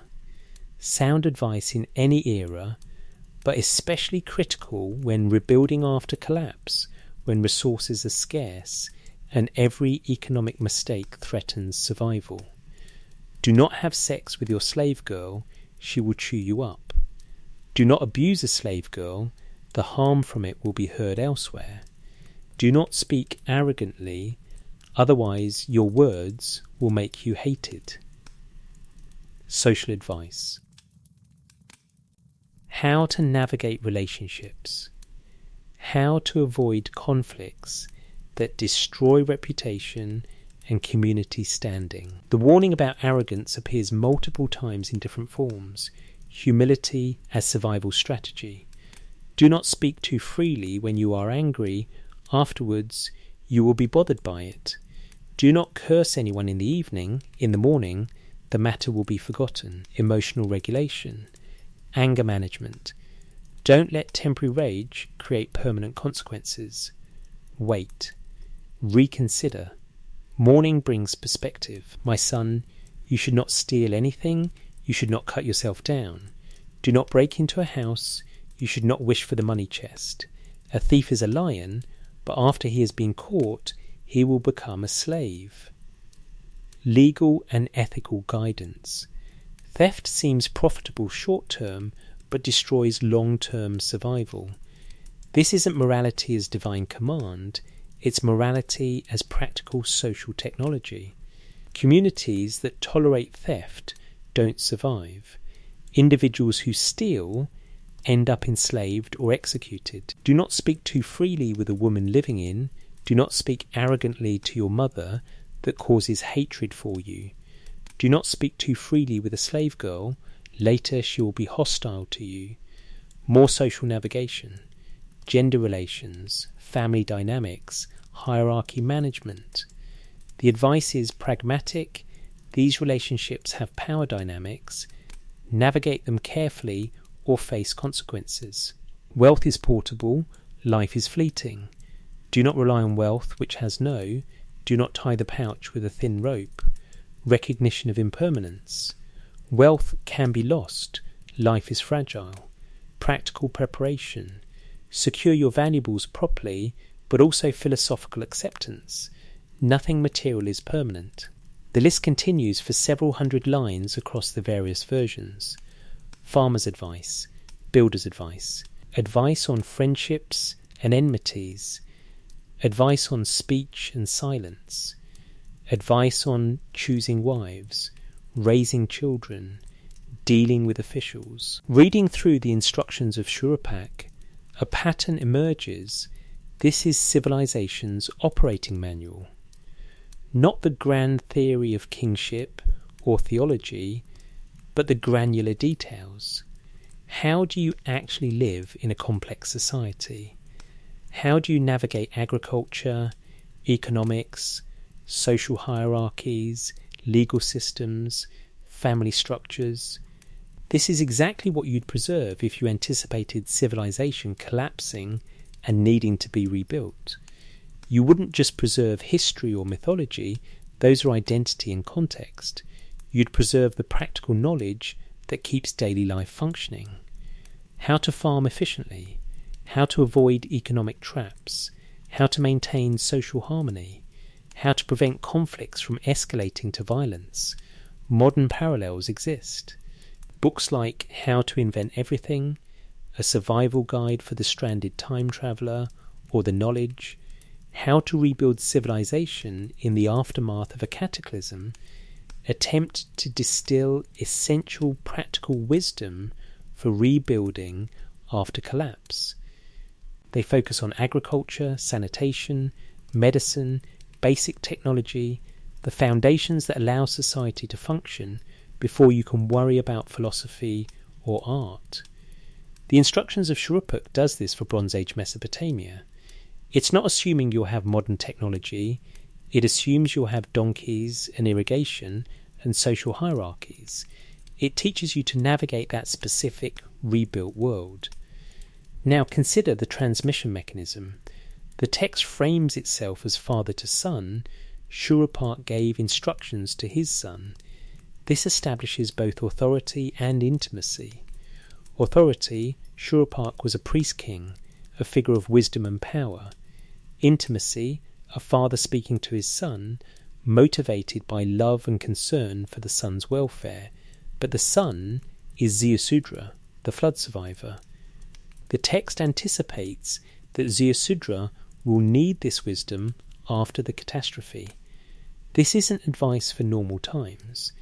Sound advice in any era, but especially critical when rebuilding after collapse, when resources are scarce and every economic mistake threatens survival. Do not have sex with your slave girl, she will chew you up. Do not abuse a slave girl, the harm from it will be heard elsewhere. Do not speak arrogantly, otherwise your words will make you hated. Social advice. How to navigate relationships. How to avoid conflicts that destroy reputation and community standing. The warning about arrogance appears multiple times in different forms. Humility as survival strategy. Do not speak too freely when you are angry. Afterwards, you will be bothered by it. Do not curse anyone in the evening. In the morning, the matter will be forgotten. Emotional regulation. Anger management. Don't let temporary rage create permanent consequences. Wait. Reconsider. Mourning brings perspective. My son, you should not steal anything. You should not cut yourself down. Do not break into a house. You should not wish for the money chest. A thief is a lion, but after he has been caught, he will become a slave. Legal and ethical guidance. Theft seems profitable short-term, but destroys long-term survival. This isn't morality as divine command, it's morality as practical social technology. Communities that tolerate theft don't survive. Individuals who steal end up enslaved or executed. Do not speak too freely with a woman living in. Do not speak arrogantly to your mother that causes hatred for you. Do not speak too freely with a slave girl. Later she will be hostile to you. More social navigation. Gender relations, family dynamics, hierarchy management. The advice is pragmatic. These relationships have power dynamics. Navigate them carefully or face consequences. Wealth is portable, life is fleeting. Do not rely on wealth which has no. Do not tie the pouch with a thin rope. Recognition of impermanence. Wealth can be lost. Life is fragile. Practical preparation. Secure your valuables properly, but also philosophical acceptance. Nothing material is permanent. The list continues for several hundred lines across the various versions. Farmer's advice. Builder's advice. Advice on friendships and enmities. Advice on speech and silence. Advice on choosing wives, raising children, dealing with officials. Reading through the instructions of Shurupak, a pattern emerges. This is civilization's operating manual. Not the grand theory of kingship or theology, but the granular details. How do you actually live in a complex society? How do you navigate agriculture, economics, social hierarchies, legal systems, family structures? This is exactly what you'd preserve if you anticipated civilization collapsing and needing to be rebuilt. You wouldn't just preserve history or mythology, those are identity and context. You'd preserve the practical knowledge that keeps daily life functioning. How to farm efficiently, how to avoid economic traps, how to maintain social harmony, how to prevent conflicts from escalating to violence. Modern parallels exist. Books like How to Invent Everything, A Survival Guide for the Stranded Time Traveller, or The Knowledge, How to Rebuild Civilization in the Aftermath of a Cataclysm, attempt to distill essential practical wisdom for rebuilding after collapse. They focus on agriculture, sanitation, medicine, basic technology, the foundations that allow society to function before you can worry about philosophy or art. The instructions of Shurupak does this for Bronze Age Mesopotamia. It's not assuming you'll have modern technology, it assumes you'll have donkeys and irrigation and social hierarchies. It teaches you to navigate that specific rebuilt world. Now consider the transmission mechanism. The text frames itself as father to son. Shurupak gave instructions to his son. This establishes both authority and intimacy. Authority, Shurupak was a priest-king, a figure of wisdom and power. Intimacy, a father speaking to his son, motivated by love and concern for the son's welfare, but the son is Ziusudra, the flood survivor. The text anticipates that Ziusudra will need this wisdom after the catastrophe. This isn't advice for normal times.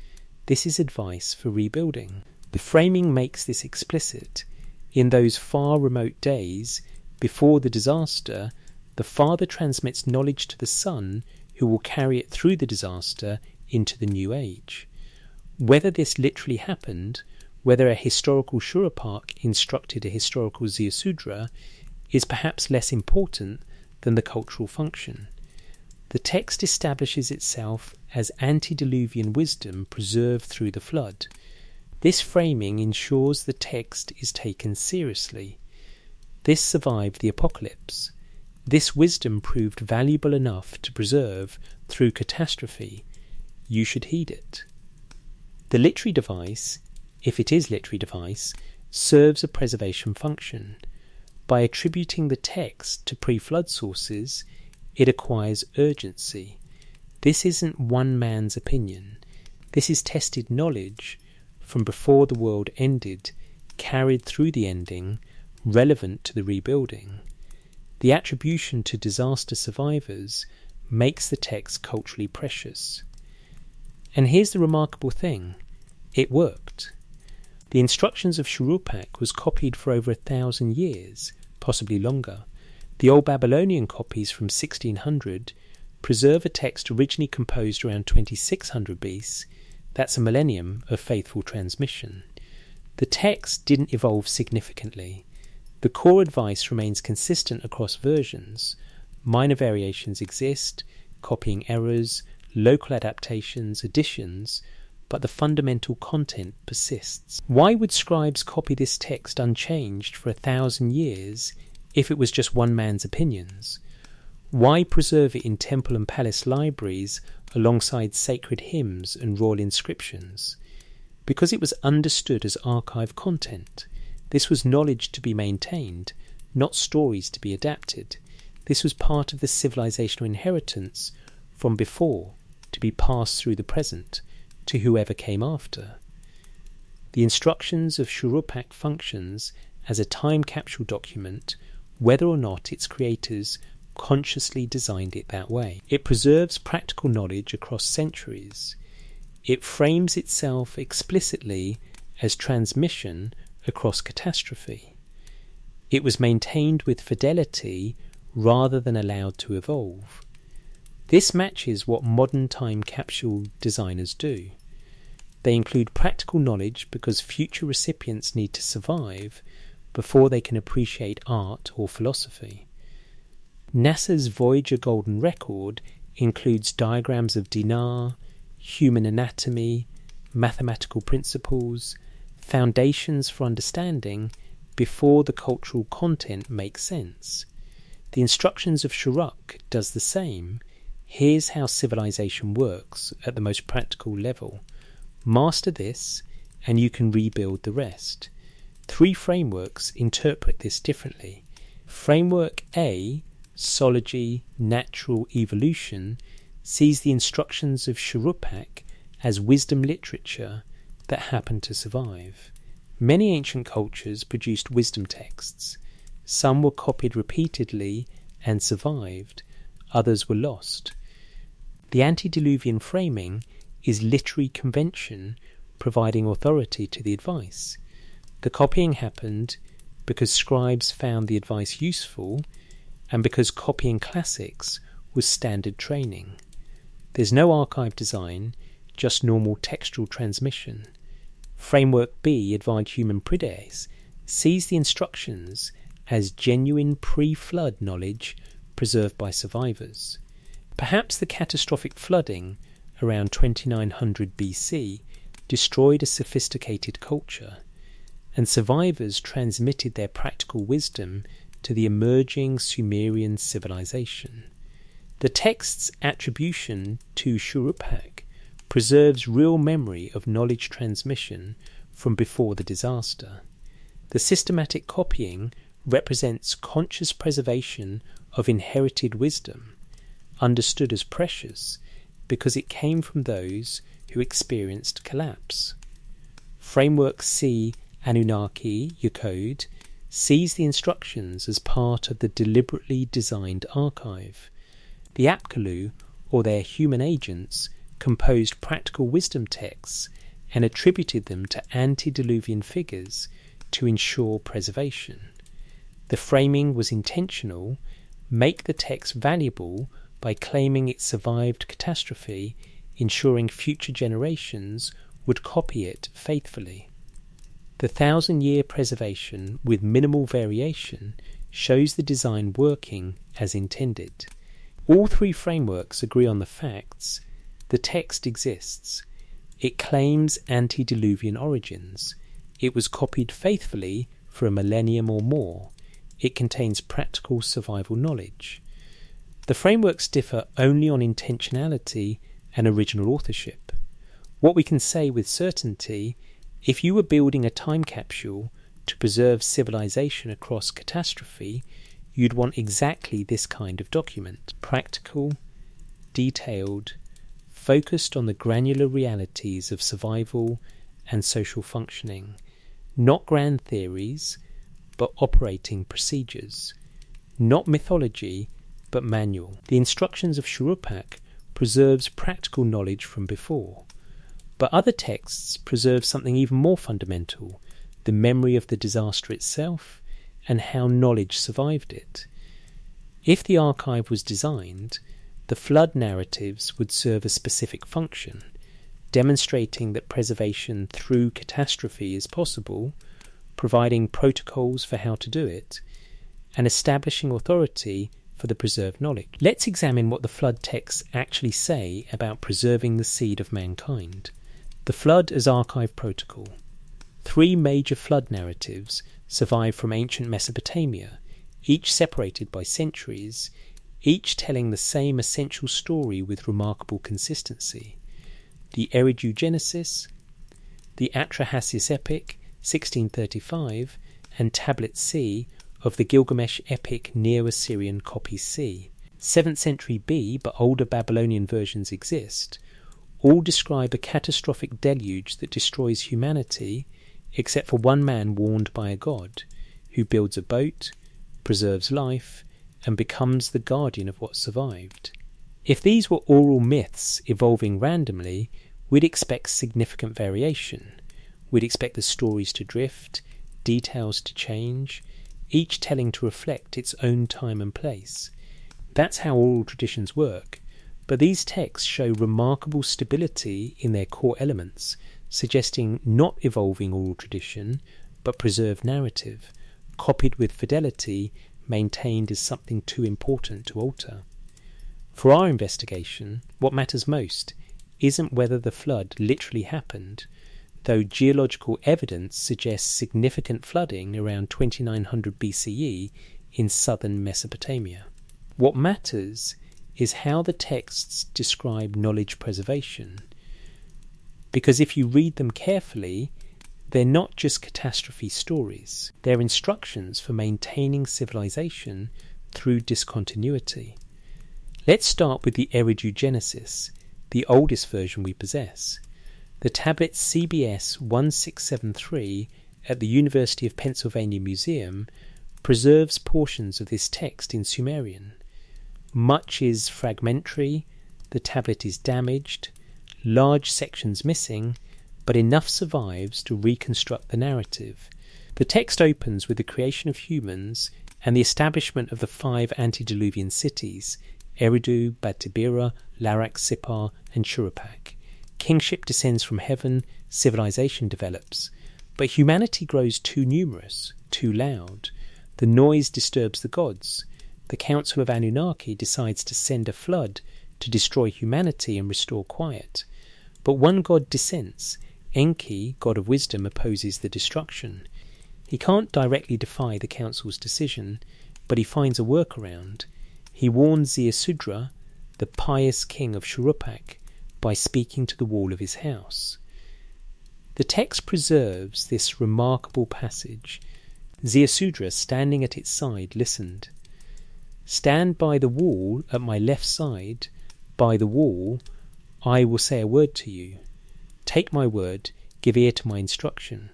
This is advice for rebuilding. The framing makes this explicit. In those far remote days before the disaster, the father transmits knowledge to the son who will carry it through the disaster into the new age. Whether this literally happened, whether a historical Shurupak instructed a historical Ziusudra, is perhaps less important than the cultural function. The text establishes itself as antediluvian wisdom preserved through the flood. This framing ensures the text is taken seriously. This survived the apocalypse. This wisdom proved valuable enough to preserve through catastrophe. You should heed it. The literary device, if it is literary device, serves a preservation function. By attributing the text to pre-flood sources, it acquires urgency. This isn't one man's opinion. This is tested knowledge from before the world ended, carried through the ending, relevant to the rebuilding. The attribution to disaster survivors makes the text culturally precious. And here's the remarkable thing. It worked. The instructions of Shurupak was copied for over 1,000 years, possibly longer. The Old Babylonian copies from 1600 preserve a text originally composed around 2600 BC. That's a millennium of faithful transmission. The text didn't evolve significantly. The core advice remains consistent across versions. Minor variations exist, copying errors, local adaptations, additions, but the fundamental content persists. Why would scribes copy this text unchanged for 1,000 years if it was just one man's opinions? Why preserve it in temple and palace libraries alongside sacred hymns and royal inscriptions? Because it was understood as archive content. This was knowledge to be maintained, not stories to be adapted. This was part of the civilizational inheritance from before to be passed through the present to whoever came after. The instructions of Shurupak functions as a time capsule document, whether or not its creators consciously designed it that way. It preserves practical knowledge across centuries. It frames itself explicitly as transmission across catastrophe. It was maintained with fidelity rather than allowed to evolve. This matches what modern time capsule designers do. They include practical knowledge because future recipients need to survive before they can appreciate art or philosophy. NASA's Voyager Golden Record includes diagrams of dinar, human anatomy, mathematical principles, foundations for understanding before the cultural content makes sense. The instructions of Shuruk does the same. Here's how civilization works at the most practical level. Master this and you can rebuild the rest. 3 frameworks interpret this differently. Framework A, Zoology, Natural Evolution, sees the instructions of Shurupak as wisdom literature that happened to survive. Many ancient cultures produced wisdom texts. Some were copied repeatedly and survived, others were lost. The antediluvian framing is literary convention providing authority to the advice. The copying happened because scribes found the advice useful and because copying classics was standard training. There's no archive design, just normal textual transmission. Framework B, Advanced Human Prides, sees the instructions as genuine pre-flood knowledge preserved by survivors. Perhaps the catastrophic flooding around 2900 BC destroyed a sophisticated culture, and survivors transmitted their practical wisdom to the emerging Sumerian civilization. The text's attribution to Shurupak preserves real memory of knowledge transmission from before the disaster. The systematic copying represents conscious preservation of inherited wisdom, understood as precious because it came from those who experienced collapse. Framework C Anunnaki, your code, sees the instructions as part of the deliberately designed archive. The Apkallu, or their human agents, composed practical wisdom texts and attributed them to antediluvian figures to ensure preservation. The framing was intentional, make the text valuable by claiming it survived catastrophe, ensuring future generations would copy it faithfully. The 1,000-year preservation with minimal variation shows the design working as intended. All three frameworks agree on the facts. The text exists. It claims antediluvian origins. It was copied faithfully for a millennium or more. It contains practical survival knowledge. The frameworks differ only on intentionality and original authorship. What we can say with certainty, if you were building a time capsule to preserve civilization across catastrophe, you'd want exactly this kind of document. Practical, detailed, focused on the granular realities of survival and social functioning. Not grand theories, but operating procedures. Not mythology, but manual. The instructions of Shurupak preserves practical knowledge from before. But other texts preserve something even more fundamental, the memory of the disaster itself and how knowledge survived it. If the archive was designed, the flood narratives would serve a specific function, demonstrating that preservation through catastrophe is possible, providing protocols for how to do it, and establishing authority for the preserved knowledge. Let's examine what the flood texts actually say about preserving the seed of mankind. The flood as archive protocol. 3 major flood narratives survive from ancient Mesopotamia, each separated by centuries, each telling the same essential story with remarkable consistency. The Eridu Genesis, the Atrahasis Epic, 1635, and Tablet C of the Gilgamesh Epic Neo-Assyrian Copy C. 7th century B, but older Babylonian versions exist. All describe a catastrophic deluge that destroys humanity, except for one man warned by a god, who builds a boat, preserves life, and becomes the guardian of what survived. If these were oral myths evolving randomly, we'd expect significant variation. We'd expect the stories to drift, details to change, each telling to reflect its own time and place. That's how oral traditions work, but these texts show remarkable stability in their core elements, suggesting not evolving oral tradition, but preserved narrative, copied with fidelity, maintained as something too important to alter. For our investigation, what matters most isn't whether the flood literally happened, though geological evidence suggests significant flooding around 2900 BCE in southern Mesopotamia. What matters is how the texts describe knowledge preservation, because if you read them carefully, they're not just catastrophe stories, they're instructions for maintaining civilization through discontinuity. Let's start with the Eridu Genesis, the oldest version we possess. The tablet CBS 1673 at the University of Pennsylvania Museum preserves portions of this text in Sumerian. Much is fragmentary, the tablet is damaged, large sections missing, but enough survives to reconstruct the narrative. The text opens with the creation of humans and the establishment of the 5 antediluvian cities, Eridu, Badtibira, Larak, Sippar, and Shurupak. Kingship descends from heaven, civilization develops, but humanity grows too numerous, too loud. The noise disturbs the gods. The Council of Anunnaki decides to send a flood to destroy humanity and restore quiet. But one god dissents. Enki, god of wisdom, opposes the destruction. He can't directly defy the council's decision, but he finds a workaround. He warns Ziusudra, the pious king of Shurupak, by speaking to the wall of his house. The text preserves this remarkable passage. Ziusudra, standing at its side, listened. Stand by the wall at my left side, by the wall, I will say a word to you. Take my word, give ear to my instruction.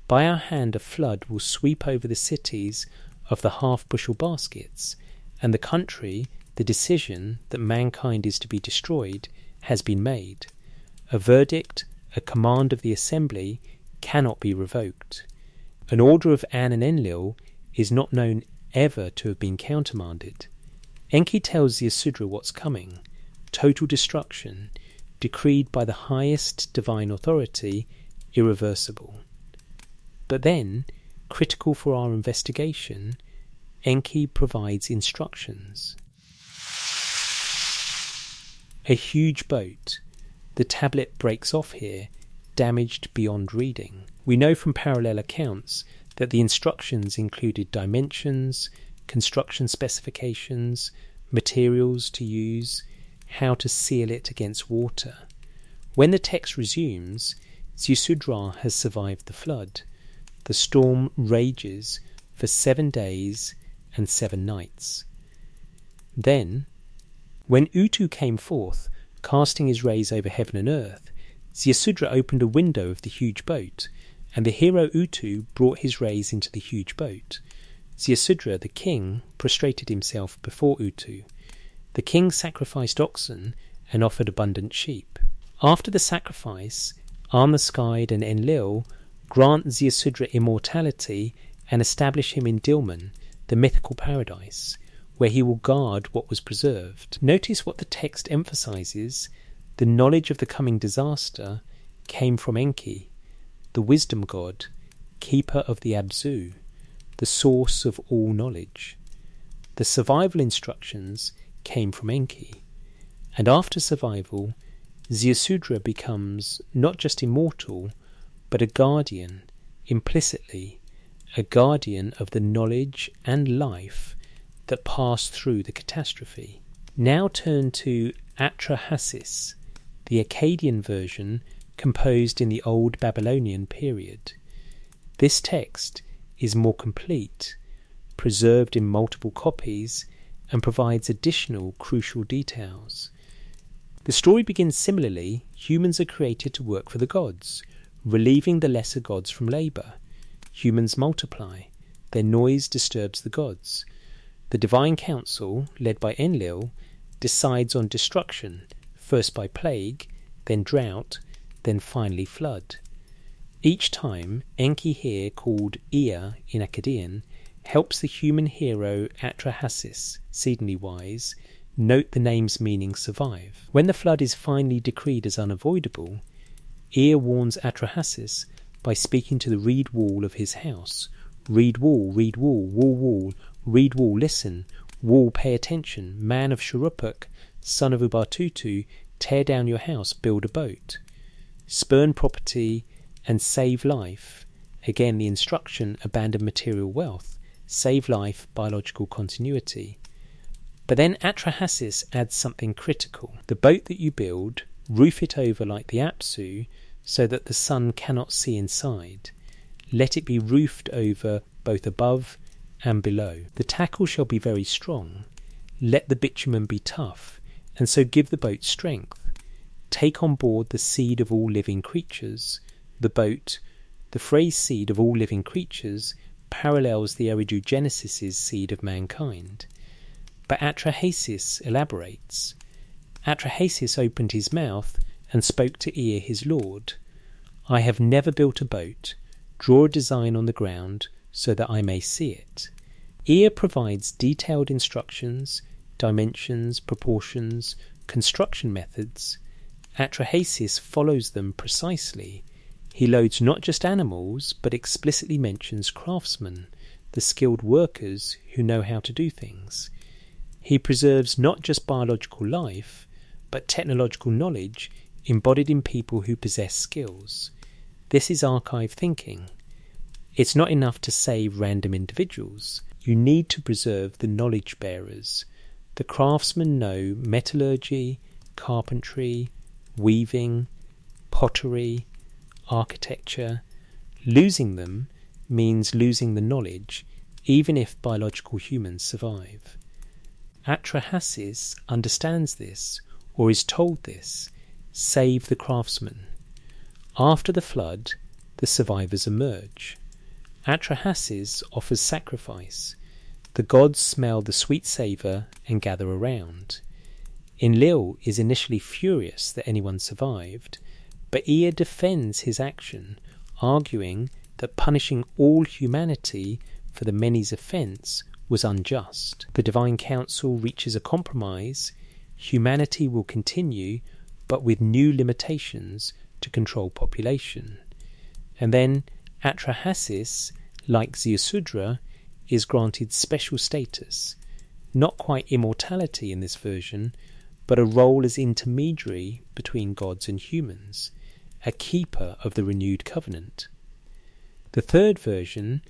By our hand a flood will sweep over the cities of the half-bushel baskets, and the country, the decision that mankind is to be destroyed, has been made. A verdict, a command of the assembly, cannot be revoked. An order of An and Enlil is not known ever to have been countermanded. Enki tells the Asudra what's coming: total destruction, decreed by the highest divine authority, irreversible. But then, critical for our investigation, Enki provides instructions. A huge boat. The tablet breaks off here, damaged beyond reading. We know from parallel accounts that the instructions included dimensions, construction specifications, materials to use, how to seal it against water. When the text resumes, Ziusudra has survived the flood. The storm rages for 7 days and 7 nights. Then, when Utu came forth, casting his rays over heaven and earth, Ziusudra opened a window of the huge boat, and the hero Utu brought his rays into the huge boat. Ziusudra, the king, prostrated himself before Utu. The king sacrificed oxen and offered abundant sheep. After the sacrifice, Armaskide and Enlil grant Ziusudra immortality and establish him in Dilmun, the mythical paradise, where he will guard what was preserved. Notice what the text emphasizes: the knowledge of the coming disaster came from Enki, the wisdom god, keeper of the Abzu, the source of all knowledge. The survival instructions came from Enki, and after survival, Ziusudra becomes not just immortal, but a guardian, implicitly, a guardian of the knowledge and life that passed through the catastrophe. Now turn to Atrahasis, the Akkadian version composed in the Old Babylonian period. This text is more complete, preserved in multiple copies, and provides additional crucial details. The story begins similarly. Humans are created to work for the gods, relieving the lesser gods from labour. Humans multiply. Their noise disturbs the gods. The divine council, led by Enlil, decides on destruction, first by plague, then drought, then finally flood. Each time, Enki here, called Ea in Akkadian, helps the human hero Atrahasis, seasonally wise, note the name's meaning survive. When the flood is finally decreed as unavoidable, Ea warns Atrahasis by speaking to the reed wall of his house. Reed wall, wall, wall, reed wall, listen, wall, pay attention, man of Shuruppak, son of Ubatutu, tear down your house, build a boat. Spurn property and save life. Again, the instruction, abandon material wealth, save life, biological continuity. But then Atrahasis adds something critical. The boat that you build, roof it over like the Apsu, so that the sun cannot see inside. Let it be roofed over both above and below. The tackle shall be very strong. Let the bitumen be tough, and so give the boat strength. Take on board the seed of all living creatures. The boat, the phrase seed of all living creatures, parallels the Eridugenesis' seed of mankind. But Atrahasis elaborates. Atrahasis opened his mouth and spoke to Ea his lord. I have never built a boat. Draw a design on the ground so that I may see it. Ea provides detailed instructions, dimensions, proportions, construction methods. Atrahasis follows them precisely. He loads not just animals, but explicitly mentions craftsmen, the skilled workers who know how to do things. He preserves not just biological life, but technological knowledge embodied in people who possess skills. This is archive thinking. It's not enough to save random individuals. You need to preserve the knowledge bearers. The craftsmen know metallurgy, carpentry, weaving, pottery, architecture. Losing them means losing the knowledge, even if biological humans survive. Atrahasis understands this, or is told this: save the craftsman. After the flood, the survivors emerge. Atrahasis offers sacrifice. The gods smell the sweet savour and gather around. Enlil is initially furious that anyone survived, but Ea defends his action, arguing that punishing all humanity for the many's offence was unjust. The Divine Council reaches a compromise. Humanity will continue, but with new limitations to control population. And then Atrahasis, like Ziusudra, is granted special status, not quite immortality in this version, but a role as intermediary between gods and humans, a keeper of the renewed covenant. The third version,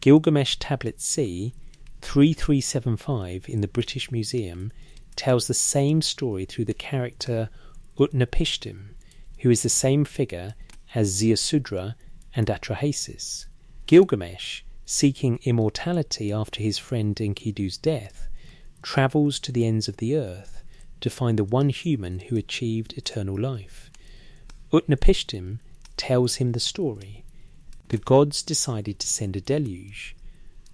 Gilgamesh Tablet C, 3375 in the British Museum, tells the same story through the character Utnapishtim, who is the same figure as Ziusudra and Atrahasis. Gilgamesh, seeking immortality after his friend Enkidu's death, travels to the ends of the earth to find the one human who achieved eternal life. Utnapishtim tells him the story. The gods decided to send a deluge,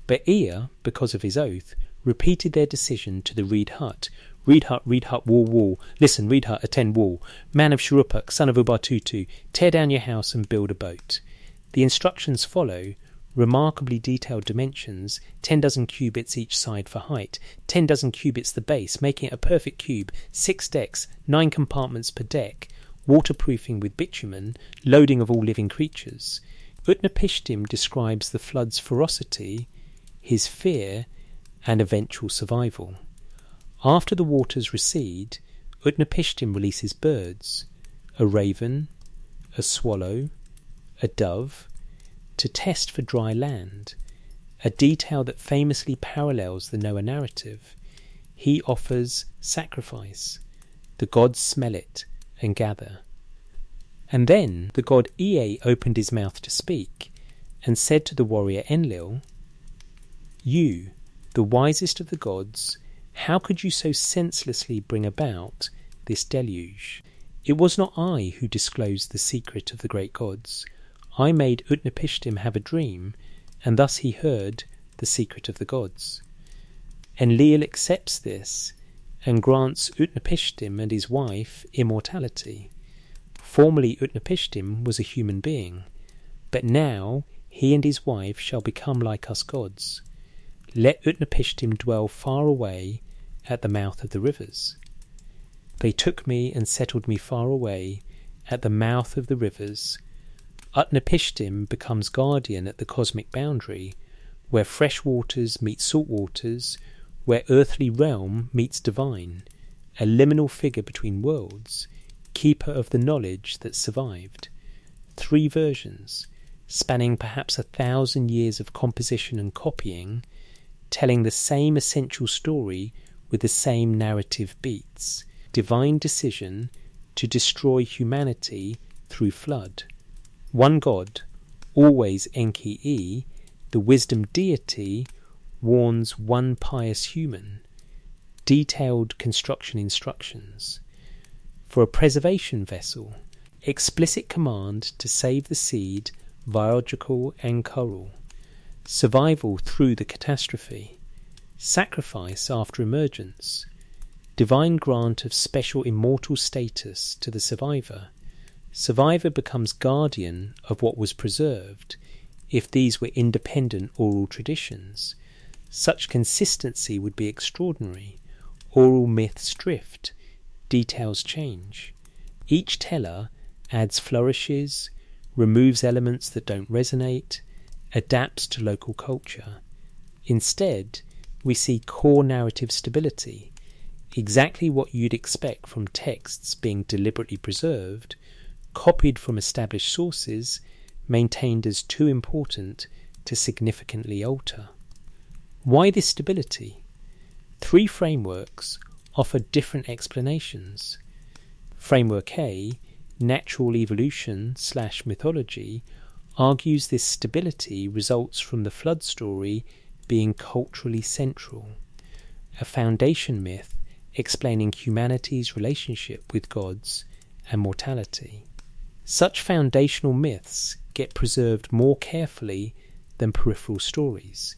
but Ea, because of his oath, repeated their decision to the Reed Hut. Reed Hut, wall, wall. Listen, Reed Hut, attend wall. Man of Shuruppak, son of Ubatutu, tear down your house and build a boat. The instructions follow: remarkably detailed dimensions, 10 dozen cubits each side for height, 10 dozen cubits the base, making it a perfect cube, 6 decks, 9 compartments per deck, waterproofing with bitumen, loading of all living creatures. Utnapishtim describes the flood's ferocity, his fear, and eventual survival. After the waters recede, Utnapishtim releases birds, a raven, a swallow, a dove, to test for dry land, a detail that famously parallels the Noah narrative. He offers sacrifice. The gods smell it and gather. And then the god Ea opened his mouth to speak, and said to the warrior Enlil, "You, the wisest of the gods, how could you so senselessly bring about this deluge? It was not I who disclosed the secret of the great gods. I made Utnapishtim have a dream, and thus he heard the secret of the gods." Enlil accepts this and grants Utnapishtim and his wife immortality. Formerly Utnapishtim was a human being, but now he and his wife shall become like us gods. Let Utnapishtim dwell far away at the mouth of the rivers. They took me and settled me far away at the mouth of the rivers. Utnapishtim becomes guardian at the cosmic boundary, where fresh waters meet salt waters, where earthly realm meets divine, a liminal figure between worlds, keeper of the knowledge that survived. 3 versions, spanning perhaps 1,000 years of composition and copying, telling the same essential story with the same narrative beats. Divine decision to destroy humanity through flood. One god, always Enki-E, the wisdom deity, warns one pious human. Detailed construction instructions. For a preservation vessel, explicit command to save the seed, biological and coral. Survival through the catastrophe. Sacrifice after emergence. Divine grant of special immortal status to the survivor. Survivor becomes guardian of what was preserved, if these were independent oral traditions. Such consistency would be extraordinary. Oral myths drift, details change. Each teller adds flourishes, removes elements that don't resonate, adapts to local culture. Instead, we see core narrative stability, exactly what you'd expect from texts being deliberately preserved, copied from established sources, maintained as too important to significantly alter. Why this stability? 3 frameworks offer different explanations. Framework A, natural evolution / mythology, argues this stability results from the flood story being culturally central. a foundation myth explaining humanity's relationship with gods and mortality. Such foundational myths get preserved more carefully than peripheral stories.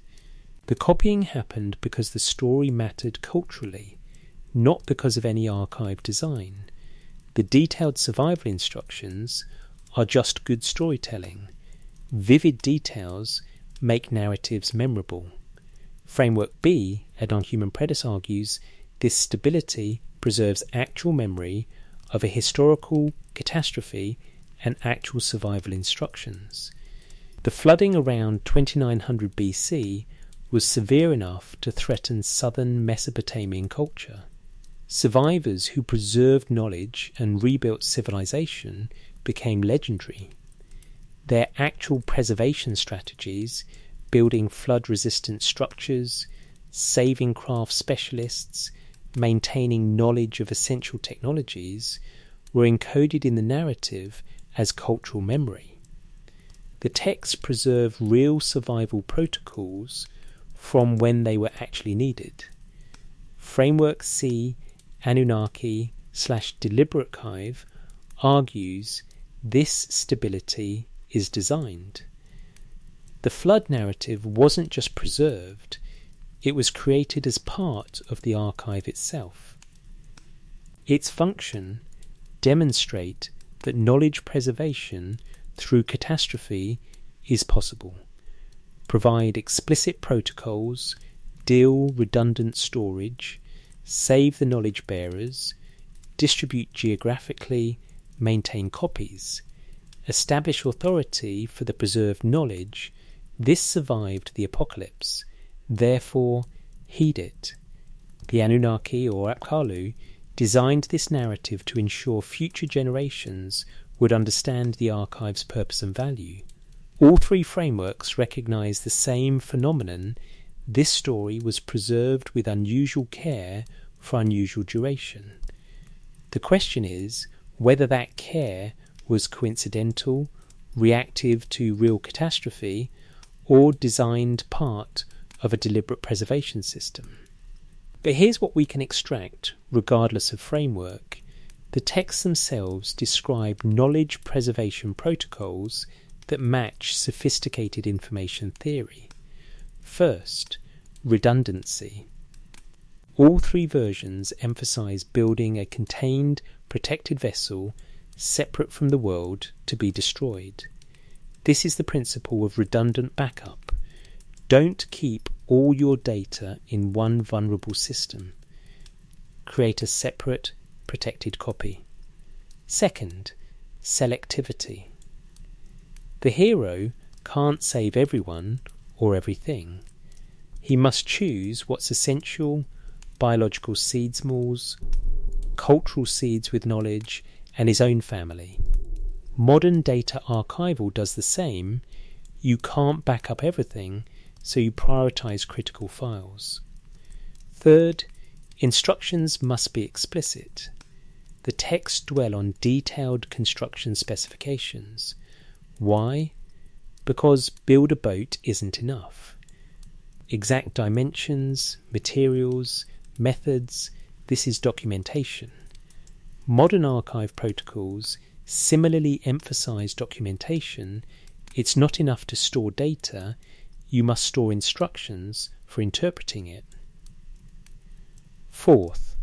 The copying happened because the story mattered culturally, not because of any archive design. The detailed survival instructions are just good storytelling. Vivid details make narratives memorable. Framework B at Non-Human Predator argues this stability preserves actual memory of a historical catastrophe and actual survival instructions. The flooding around 2900 BC was severe enough to threaten southern Mesopotamian culture. Survivors who preserved knowledge and rebuilt civilization became legendary. Their actual preservation strategies, building flood-resistant structures, saving craft specialists, maintaining knowledge of essential technologies, were encoded in the narrative as cultural memory. The texts preserve real survival protocols from when they were actually needed. Framework C Anunnaki/Deliberate Archive argues this stability is designed. The flood narrative wasn't just preserved, it was created as part of the archive itself. Its function demonstrate that knowledge preservation through catastrophe is possible. Provide explicit protocols, deal redundant storage, save the knowledge bearers, distribute geographically, maintain copies, establish authority for the preserved knowledge. This survived the apocalypse, therefore heed it. The Anunnaki or Apkallu designed this narrative to ensure future generations would understand the archive's purpose and value. All three frameworks recognize the same phenomenon. This story was preserved with unusual care for unusual duration. The question is whether that care was coincidental, reactive to real catastrophe, or designed part of a deliberate preservation system. But here's what we can extract, regardless of framework. The texts themselves describe knowledge preservation protocols that match sophisticated information theory. First, redundancy. All three versions emphasize building a contained, protected vessel separate from the world to be destroyed. This is the principle of redundant backup. Don't keep all your data in one vulnerable system. Create a separate, protected copy. Second, selectivity. The hero can't save everyone or everything. He must choose what's essential: biological seeds malls, cultural seeds with knowledge, and his own family. Modern data archival does the same. You can't back up everything, so you prioritize critical files. Third, instructions must be explicit. The texts dwell on detailed construction specifications. Why? Because build a boat isn't enough. Exact dimensions, materials, methods, this is documentation. Modern archive protocols similarly emphasize documentation. It's not enough to store data, you must store instructions for interpreting it. Fourth,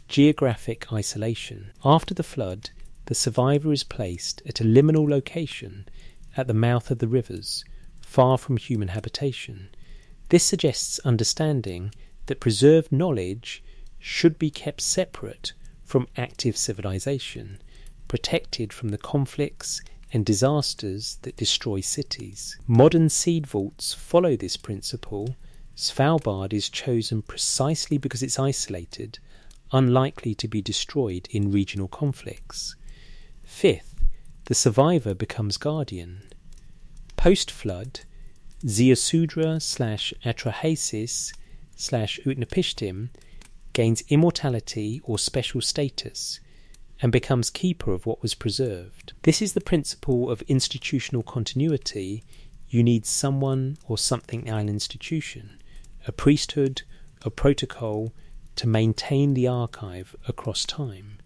geographic isolation. After the flood, the survivor is placed at a liminal location at the mouth of the rivers, far from human habitation. This suggests understanding that preserved knowledge should be kept separate from active civilization, protected from the conflicts and disasters that destroy cities. Modern seed vaults follow this principle. Svalbard is chosen precisely because it's isolated, unlikely to be destroyed in regional conflicts. Fifth, the survivor becomes guardian. Post-flood, Ziusudra/Atrahasis/Utnapishtim gains immortality or special status and becomes keeper of what was preserved. This is the principle of institutional continuity. You need someone or something in an institution, a priesthood a protocol to maintain the archive across time.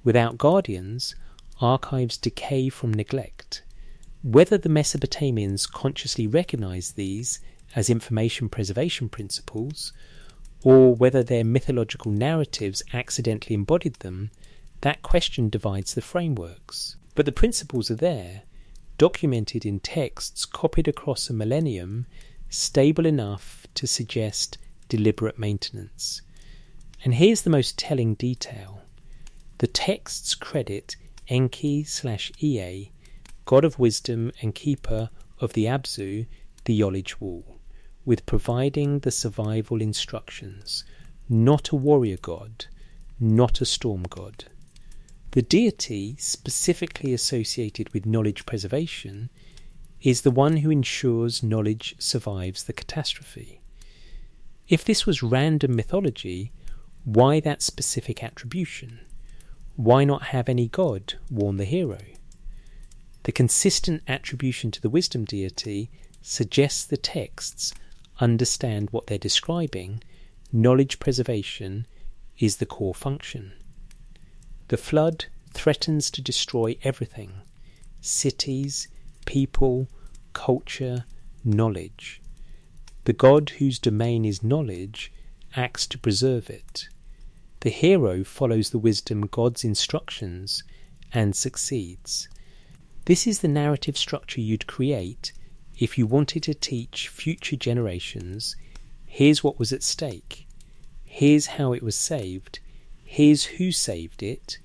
Without guardians, archives decay from neglect. Whether the Mesopotamians consciously recognized these as information preservation principles, or whether their mythological narratives accidentally embodied them, that question divides the frameworks. But the principles are there, documented in texts copied across a millennium, stable enough to suggest deliberate maintenance. And here's the most telling detail. The texts credit Enki/Ea, god of wisdom and keeper of the Abzu, the Yolage Wall, with providing the survival instructions, not a warrior god, not a storm god. The deity specifically associated with knowledge preservation is the one who ensures knowledge survives the catastrophe. If this was random mythology, why that specific attribution? Why not have any god warn the hero? The consistent attribution to the wisdom deity suggests the texts understand what they're describing. Knowledge preservation is the core function. The flood threatens to destroy everything: cities, people, culture, knowledge. The god whose domain is knowledge acts to preserve it. The hero follows the wisdom god's instructions and succeeds. This is the narrative structure you'd create if you wanted to teach future generations, here's what was at stake, here's how it was saved, here's who saved it,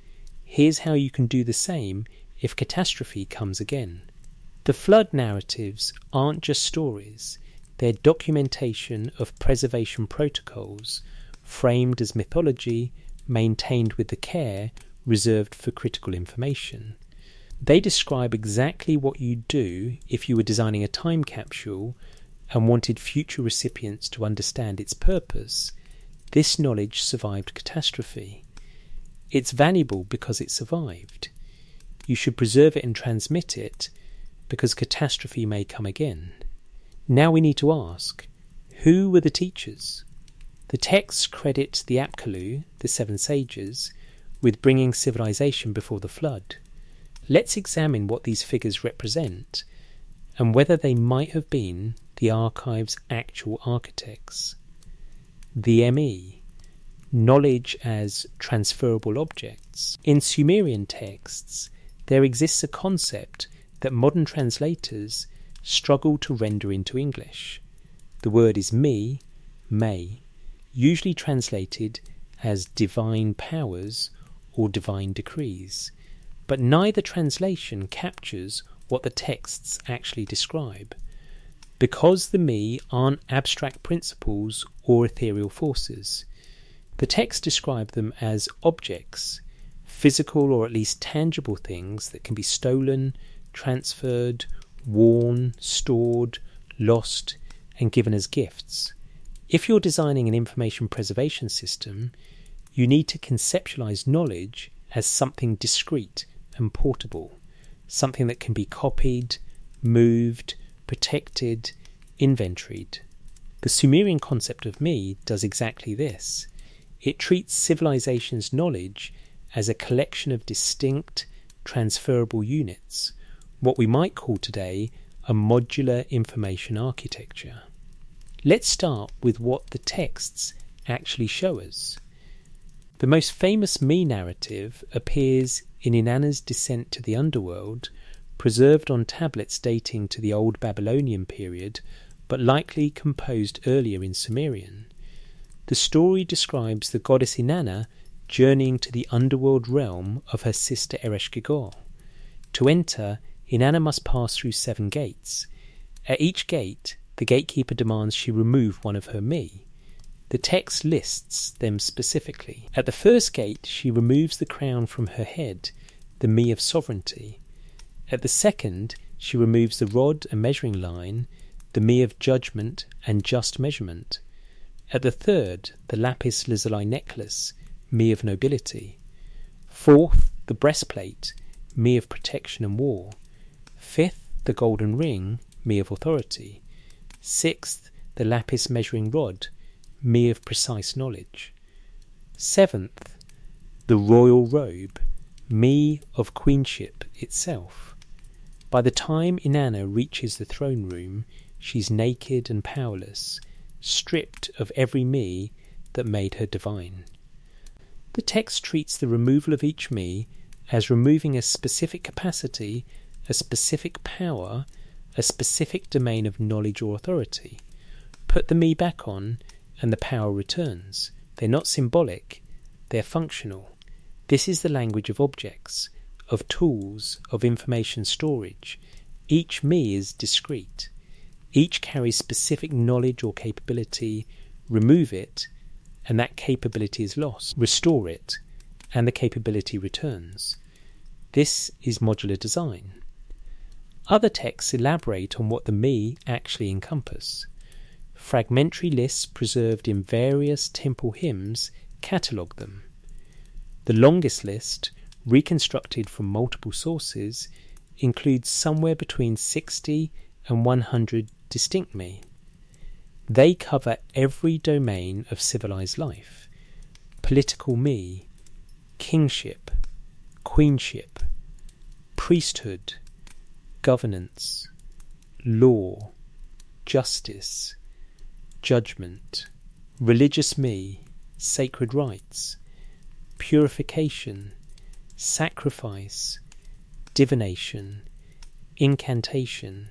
here's how you can do the same if catastrophe comes again. The flood narratives aren't just stories, they're documentation of preservation protocols, framed as mythology, maintained with the care reserved for critical information. They describe exactly what you'd do if you were designing a time capsule and wanted future recipients to understand its purpose. This knowledge survived catastrophe. It's valuable because it survived. You should preserve it and transmit it because catastrophe may come again. Now we need to ask, who were the teachers? The texts credit the Apkallu, the seven sages, with bringing civilization before the flood. Let's examine what these figures represent and whether they might have been the archive's actual architects. The ME, knowledge as transferable objects. In Sumerian texts, there exists a concept that modern translators struggle to render into English. The word is me, may, usually translated as divine powers or divine decrees, but neither translation captures what the texts actually describe. Because the me aren't abstract principles or ethereal forces, the texts describe them as objects, physical or at least tangible things that can be stolen, transferred, worn, stored, lost, and given as gifts. If you're designing an information preservation system, you need to conceptualize knowledge as something discrete and portable, something that can be copied, moved, protected, inventoried. The Sumerian concept of me does exactly this. It treats civilization's knowledge as a collection of distinct, transferable units, what we might call today a modular information architecture. Let's start with what the texts actually show us. The most famous me narrative appears in Inanna's Descent to the Underworld, preserved on tablets dating to the Old Babylonian period, but likely composed earlier in Sumerian. The story describes the goddess Inanna journeying to the underworld realm of her sister Ereshkigal. To enter, Inanna must pass through 7 gates. At each gate, the gatekeeper demands she remove one of her me. The text lists them specifically. At the first gate, she removes the crown from her head, the me of sovereignty. At the second, she removes the rod and measuring line, the me of judgment and just measurement. At the third, the lapis lazuli necklace, me of nobility. Fourth, the breastplate, me of protection and war. Fifth, the golden ring, me of authority. Sixth, the lapis measuring rod, me of precise knowledge. 7th, the royal robe, me of queenship itself. By the time Inanna reaches the throne room, she's naked and powerless, stripped of every me that made her divine. The text treats the removal of each me as removing a specific capacity, a specific power, a specific domain of knowledge or authority. Put the me back on, and the power returns. They're not symbolic, they're functional. This is the language of objects, of tools, of information storage. Each me is discrete. Each carries specific knowledge or capability. Remove it, and that capability is lost. Restore it, and the capability returns. This is modular design. Other texts elaborate on what the me actually encompass. Fragmentary lists preserved in various temple hymns catalogue them. The longest list, reconstructed from multiple sources, includes somewhere between 60 and 100 distinct me. They cover every domain of civilized life: political me, kingship, queenship, priesthood, governance, law, justice, judgment, religious me, sacred rites, purification, sacrifice, divination, incantation,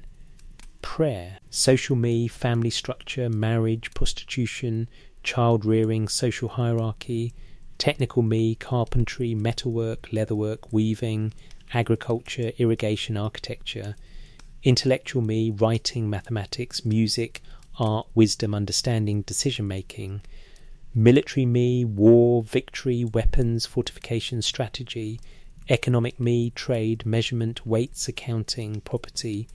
prayer, social me, family structure, marriage, prostitution, child rearing, social hierarchy, technical me, carpentry, metalwork, leatherwork, weaving, agriculture, irrigation, architecture, intellectual me, writing, mathematics, music, art, wisdom, understanding, decision-making, military me, war, victory, weapons, fortification, strategy, economic me, trade, measurement, weights, accounting, property.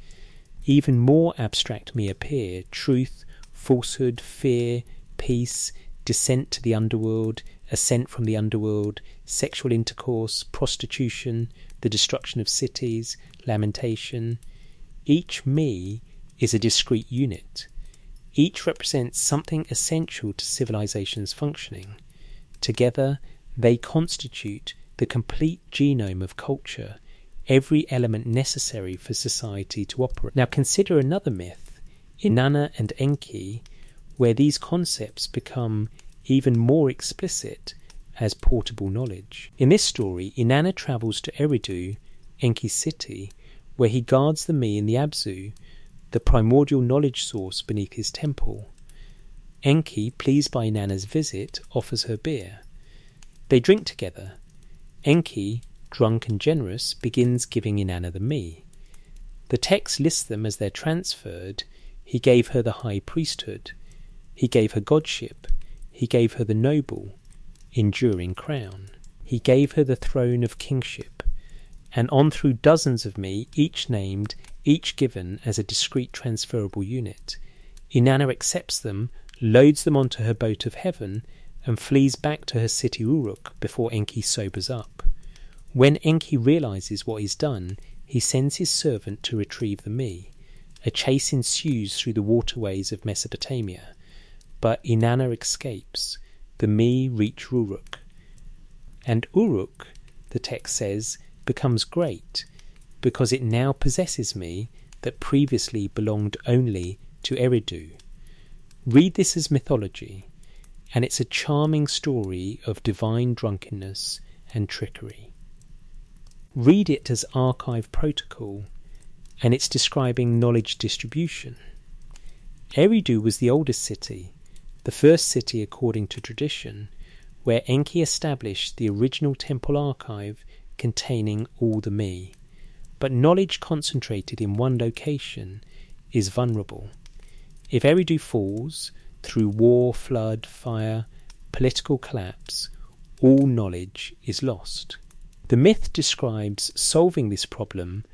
Even more abstract me appear: truth, falsehood, fear, peace, descent to the underworld, ascent from the underworld, sexual intercourse, prostitution, the destruction of cities, lamentation. Each me is a discrete unit. Each represents something essential to civilization's functioning. Together, they constitute the complete genome of culture, every element necessary for society to operate. Now consider another myth, Inanna and Enki, where these concepts become even more explicit as portable knowledge. In this story, Inanna travels to Eridu, Enki's city, where he guards the me in the Abzu, the primordial knowledge source beneath his temple. Enki, pleased by Inanna's visit, offers her beer. They drink together. Enki, drunk and generous, begins giving Inanna the me. The text lists them as they're transferred. He gave her the high priesthood. He gave her godship. He gave her the noble, enduring crown. He gave her the throne of kingship. And on through dozens of me, each named, each given as a discrete transferable unit. Inanna accepts them, loads them onto her boat of heaven, and flees back to her city Uruk before Enki sobers up. When Enki realizes what he's done, he sends his servant to retrieve the me. A chase ensues through the waterways of Mesopotamia, but Inanna escapes. The me reach Uruk. And Uruk, the text says, becomes great, because it now possesses me that previously belonged only to Eridu. Read this as mythology, and it's a charming story of divine drunkenness and trickery. Read it as archive protocol, and it's describing knowledge distribution. Eridu was the oldest city, the first city according to tradition, where Enki established the original temple archive containing all the me. But knowledge concentrated in one location is vulnerable. If Eridu falls, through war, flood, fire, political collapse, all knowledge is lost. The myth describes solving this problem.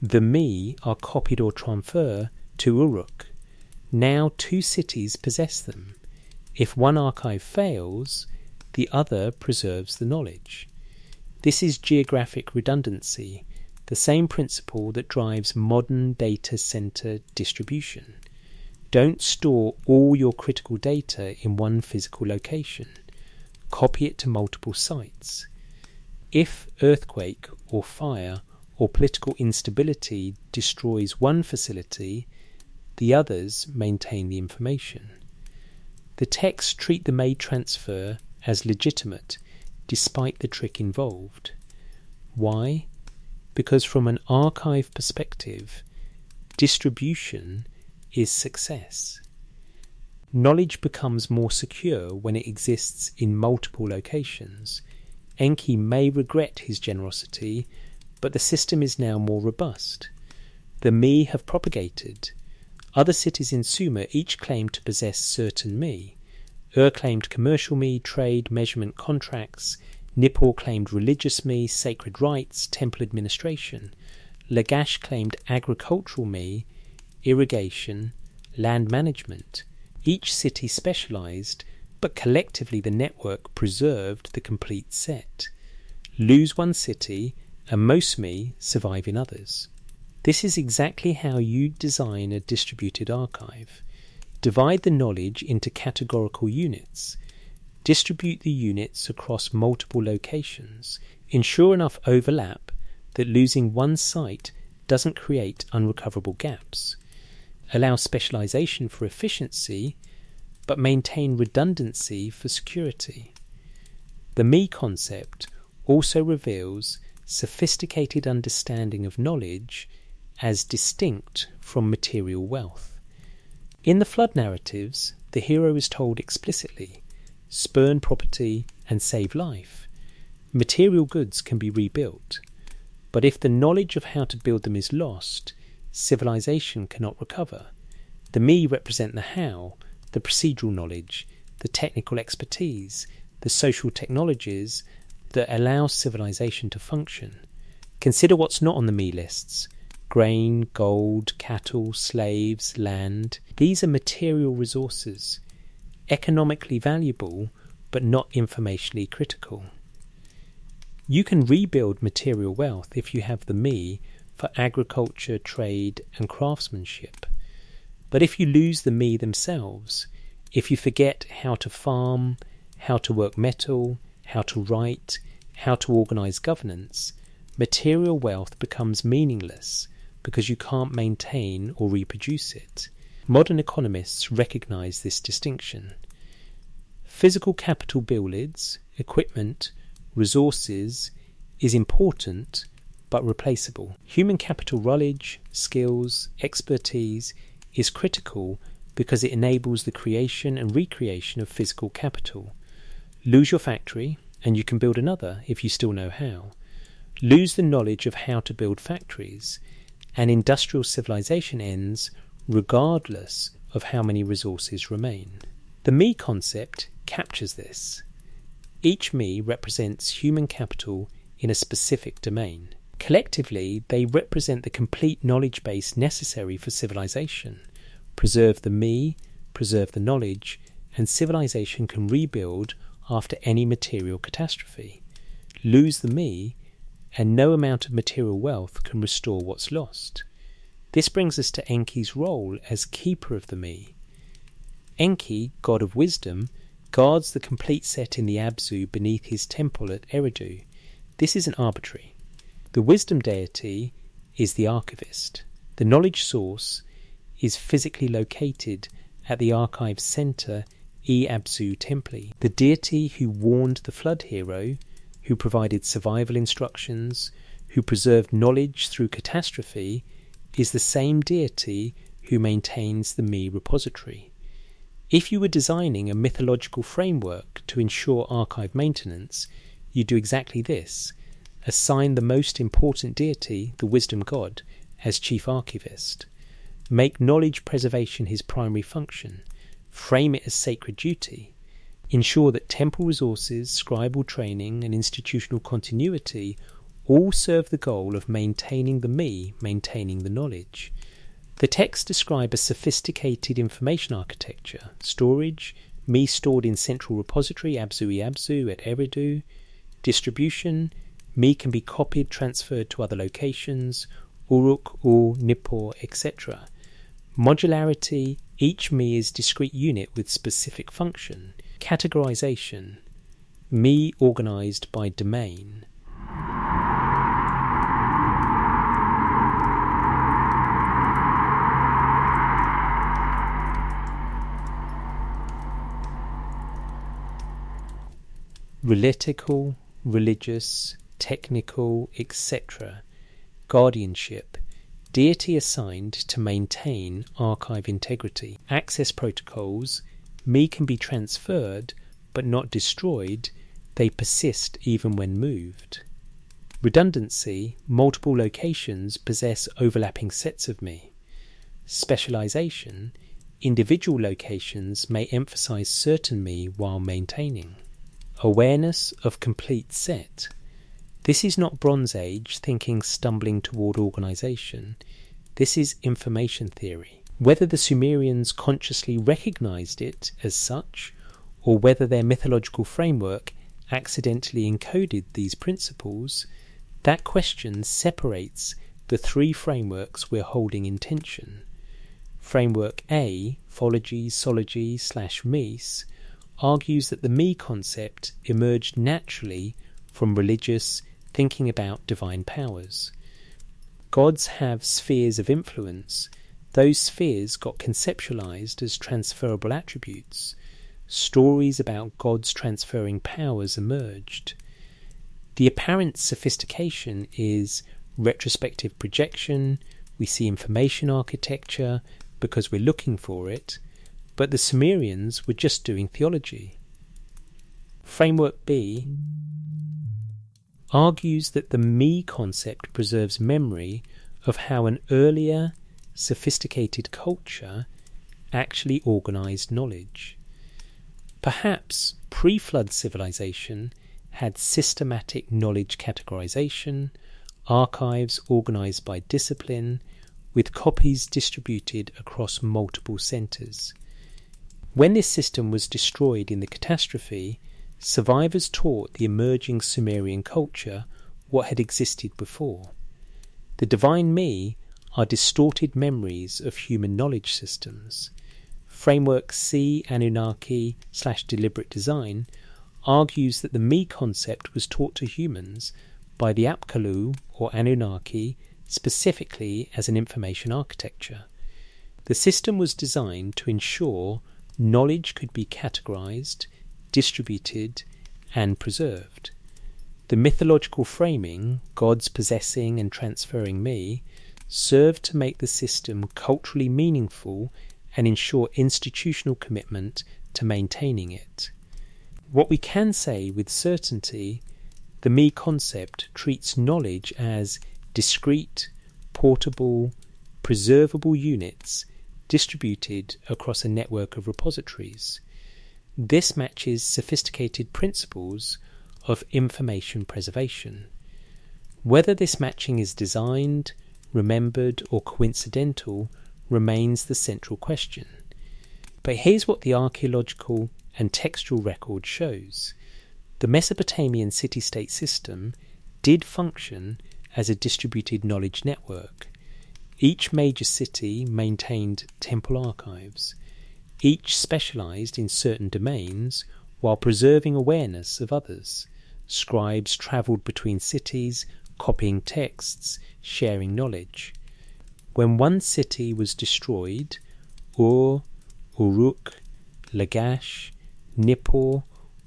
The me are copied or transferred to Uruk. Now 2 cities possess them. If one archive fails, the other preserves the knowledge. This is geographic redundancy, the same principle that drives modern data center distribution. Don't store all your critical data in one physical location. Copy it to multiple sites. If earthquake or fire or political instability destroys one facility, the others maintain the information. The texts treat the made transfer as legitimate, despite the trick involved. Why? Because from an archive perspective, distribution is success. Knowledge becomes more secure when it exists in multiple locations. Enki may regret his generosity, but the system is now more robust. The Mi have propagated. Other cities in Sumer each claimed to possess certain Mi. Claimed commercial Mi, trade, measurement contracts. Nippur claimed religious Mi, sacred rites, temple administration. Lagash claimed agricultural Mi, irrigation, land management. Each city specialised, but collectively the network preserved the complete set. Lose one city, and most Mi survive in others. This is exactly how you design a distributed archive. Divide the knowledge into categorical units. Distribute the units across multiple locations. Ensure enough overlap that losing one site doesn't create unrecoverable gaps. Allow specialization for efficiency, but maintain redundancy for security. The Me concept also reveals sophisticated understanding of knowledge as distinct from material wealth. In the flood narratives, the hero is told explicitly, spurn property and save life. Material goods can be rebuilt, but if the knowledge of how to build them is lost, civilization cannot recover. The Me represent the how, the procedural knowledge, the technical expertise, the social technologies that allow civilization to function. Consider what's not on the Me lists. Grain, gold, cattle, slaves, land. These are material resources, economically valuable, but not informationally critical. You can rebuild material wealth if you have the Me for agriculture, trade, and craftsmanship. But if you lose the Me themselves, if you forget how to farm, how to work metal, how to write, how to organize governance, material wealth becomes meaningless because you can't maintain or reproduce it. Modern economists recognize this distinction. Physical capital builds, equipment, resources is important but replaceable. Human capital knowledge, skills, expertise is critical because it enables the creation and recreation of physical capital. Lose your factory and you can build another if you still know how. Lose the knowledge of how to build factories and industrial civilization ends regardless of how many resources remain. The Me concept captures this. Each Me represents human capital in a specific domain. Collectively, they represent the complete knowledge base necessary for civilization. Preserve the Me, preserve the knowledge, and civilization can rebuild after any material catastrophe. Lose the Me, and no amount of material wealth can restore what's lost. This brings us to Enki's role as keeper of the Me. Enki, god of wisdom, guards the complete set in the Abzu beneath his temple at Eridu. This isn't arbitrary. The wisdom deity is the archivist. The knowledge source is physically located at the archive's center, Abzu Templi. The deity who warned the flood hero, who provided survival instructions, who preserved knowledge through catastrophe, is the same deity who maintains the Me repository. If you were designing a mythological framework to ensure archive maintenance, you do exactly this. Assign the most important deity, the wisdom god, as chief archivist. Make knowledge preservation his primary function. Frame it as sacred duty. Ensure that temple resources, scribal training, and institutional continuity all serve the goal of maintaining the Me, maintaining the knowledge. The texts describe a sophisticated information architecture. Storage, Me stored in central repository, Abzu at Eridu. Distribution, Me can be copied, transferred to other locations, Uruk, Nippur, etc. Modularity, each me is discrete unit with specific function. Categorization, me organized by domain. Relitical, religious, technical, etc. Guardianship, deity assigned to maintain archive integrity. Access protocols, me can be transferred but not destroyed, they persist even when moved. Redundancy, multiple locations possess overlapping sets of me. Specialization, individual locations may emphasize certain me while maintaining. Awareness of complete set. This is not Bronze Age thinking stumbling toward organization. This is information theory. Whether the Sumerians consciously recognized it as such, or whether their mythological framework accidentally encoded these principles, that question separates the three frameworks we're holding in tension. Framework A, phology, zoology / Mies, argues that the me concept emerged naturally from religious thinking about divine powers. Gods have spheres of influence. Those spheres got conceptualized as transferable attributes. Stories about gods transferring powers emerged. The apparent sophistication is retrospective projection. We see information architecture because we're looking for it, but the Sumerians were just doing theology. Framework B argues that the me concept preserves memory of how an earlier, sophisticated culture actually organized knowledge. Perhaps pre-flood civilization had systematic knowledge categorization, archives organized by discipline, with copies distributed across multiple centers. When this system was destroyed in the catastrophe, survivors taught the emerging Sumerian culture what had existed before. The divine me are distorted memories of human knowledge systems. Framework C, Anunnaki / deliberate design, argues that the me concept was taught to humans by the Apkallu or Anunnaki specifically as an information architecture. The system was designed to ensure knowledge could be categorized, distributed, and preserved. The mythological framing, gods possessing and transferring me, served to make the system culturally meaningful and ensure institutional commitment to maintaining it. What we can say with certainty, the me concept treats knowledge as discrete, portable, preservable units distributed across a network of repositories. This matches sophisticated principles of information preservation. Whether this matching is designed, remembered, or coincidental remains the central question. But here's what the archaeological and textual record shows. The Mesopotamian city-state system did function as a distributed knowledge network. Each major city maintained temple archives. Each specialized in certain domains while preserving awareness of others. Scribes traveled between cities, copying texts, sharing knowledge. When one city was destroyed, Ur, Uruk, Lagash, Nippur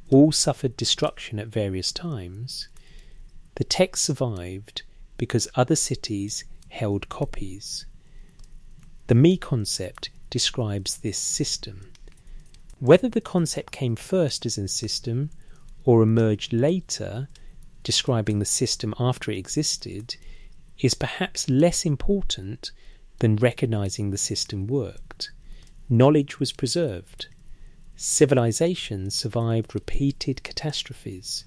all suffered destruction at various times. The text survived because other cities held copies. The me concept describes this system. Whether the concept came first as a system or emerged later, describing the system after it existed, is perhaps less important than recognizing the system worked. Knowledge was preserved. Civilization survived repeated catastrophes.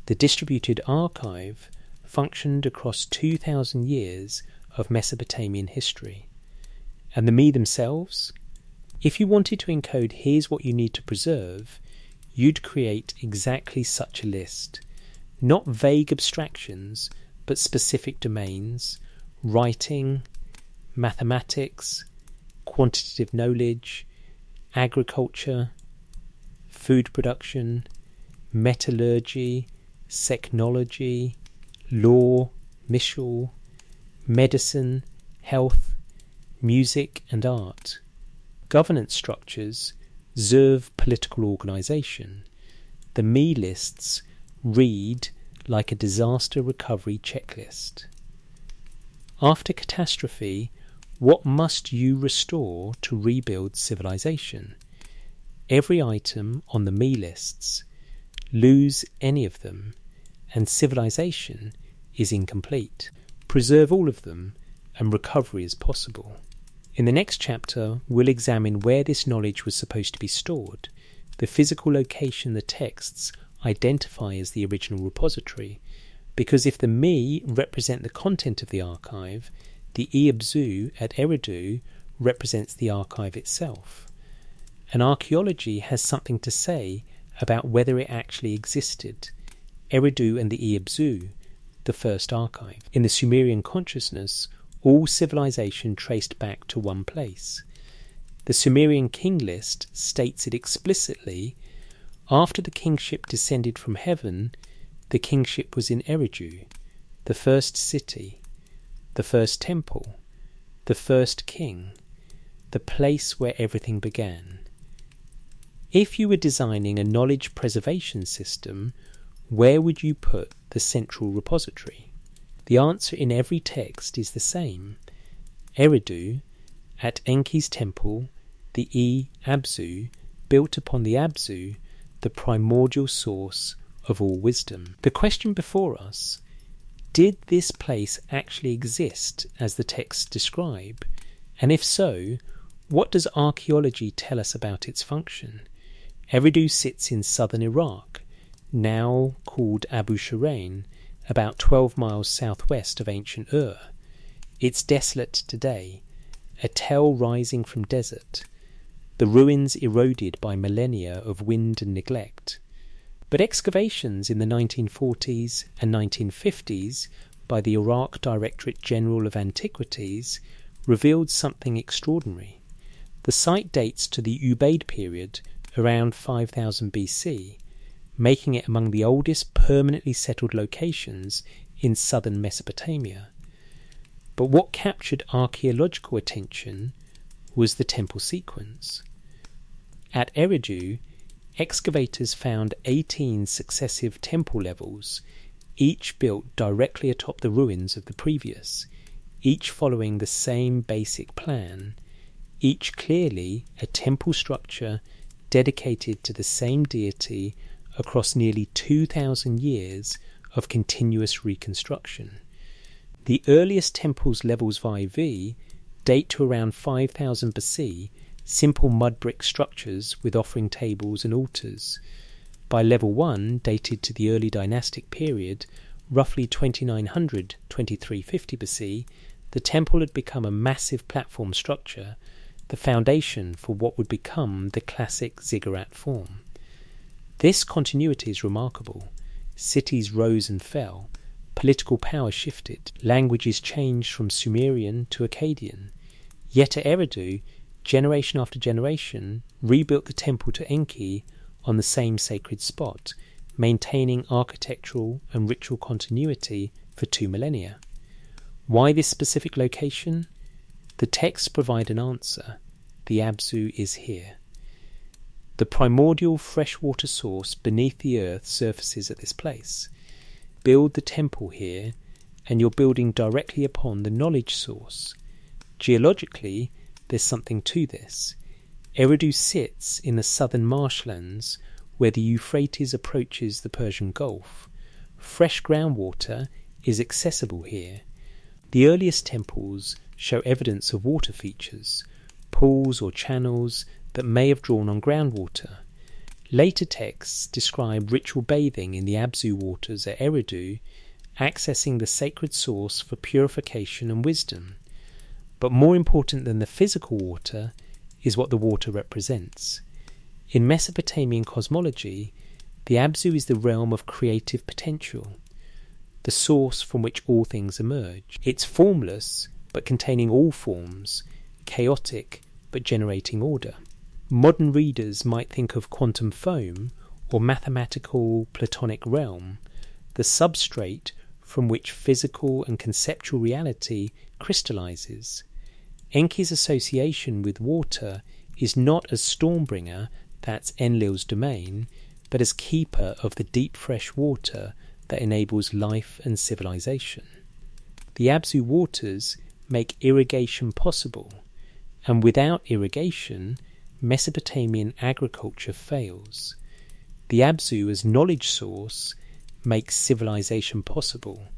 The distributed archive functioned across 2,000 years of Mesopotamian history. And the me themselves? If you wanted to encode here's what you need to preserve, you'd create exactly such a list. Not vague abstractions, but specific domains, writing, mathematics, quantitative knowledge, agriculture, food production, metallurgy, technology, law, mishal, medicine, health, music and art. Governance structures serve political organisation. The me lists read like a disaster recovery checklist. After catastrophe, what must you restore to rebuild civilization? Every item on the me lists. Lose any of them, and civilization is incomplete. Preserve all of them, and recovery is possible. In the next chapter, we'll examine where this knowledge was supposed to be stored, the physical location the texts identify as the original repository, because if the me represent the content of the archive, the Iabzu at Eridu represents the archive itself. And archaeology has something to say about whether it actually existed. Eridu and the Iabzu, the first archive. In the Sumerian consciousness, all civilization traced back to one place. The Sumerian king list states it explicitly. After the kingship descended from heaven, the kingship was in Eridu, the first city, the first temple, the first king, the place where everything began. If you were designing a knowledge preservation system, where would you put the central repository? The answer in every text is the same. Eridu, at Enki's temple, the Abzu, built upon the Abzu, the primordial source of all wisdom. The question before us, did this place actually exist as the texts describe? And if so, what does archaeology tell us about its function? Eridu sits in southern Iraq, now called Abu Shurain, about 12 miles southwest of ancient Ur. It's desolate today, a tell rising from desert, the ruins eroded by millennia of wind and neglect. But excavations in the 1940s and 1950s by the Iraq Directorate General of Antiquities revealed something extraordinary. The site dates to the Ubaid period, around 5000 BC, making it among the oldest permanently settled locations in southern Mesopotamia. But what captured archaeological attention was the temple sequence. At Eridu, excavators found 18 successive temple levels, each built directly atop the ruins of the previous, each following the same basic plan, each clearly a temple structure dedicated to the same deity across nearly 2,000 years of continuous reconstruction. The earliest temples levels IV date to around 5000 BC, simple mud brick structures with offering tables and altars. By level 1, dated to the early dynastic period, roughly 2900-2350 BC, the temple had become a massive platform structure, the foundation for what would become the classic ziggurat form. This continuity is remarkable. Cities rose and fell, political power shifted, languages changed from Sumerian to Akkadian. Yet at Eridu, generation after generation rebuilt the temple to Enki on the same sacred spot, maintaining architectural and ritual continuity for 2 millennia. Why this specific location? The texts provide an answer. The Abzu is here. The primordial freshwater source beneath the earth surfaces at this place. Build the temple here, and you're building directly upon the knowledge source. Geologically, there's something to this. Eridu sits in the southern marshlands where the Euphrates approaches the Persian Gulf. Fresh groundwater is accessible here. The earliest temples show evidence of water features, pools or channels that may have drawn on groundwater. Later texts describe ritual bathing in the Abzu waters at Eridu, accessing the sacred source for purification and wisdom. But more important than the physical water is what the water represents. In Mesopotamian cosmology, the Abzu is the realm of creative potential, the source from which all things emerge. It's formless, but containing all forms, chaotic, but generating order. Modern readers might think of quantum foam or mathematical Platonic realm, the substrate from which physical and conceptual reality crystallizes. Enki's association with water is not as Stormbringer, that's Enlil's domain, but as keeper of the deep fresh water that enables life and civilization. The Abzu waters make irrigation possible, and without irrigation, Mesopotamian agriculture fails. The Abzu as knowledge source makes civilization possible,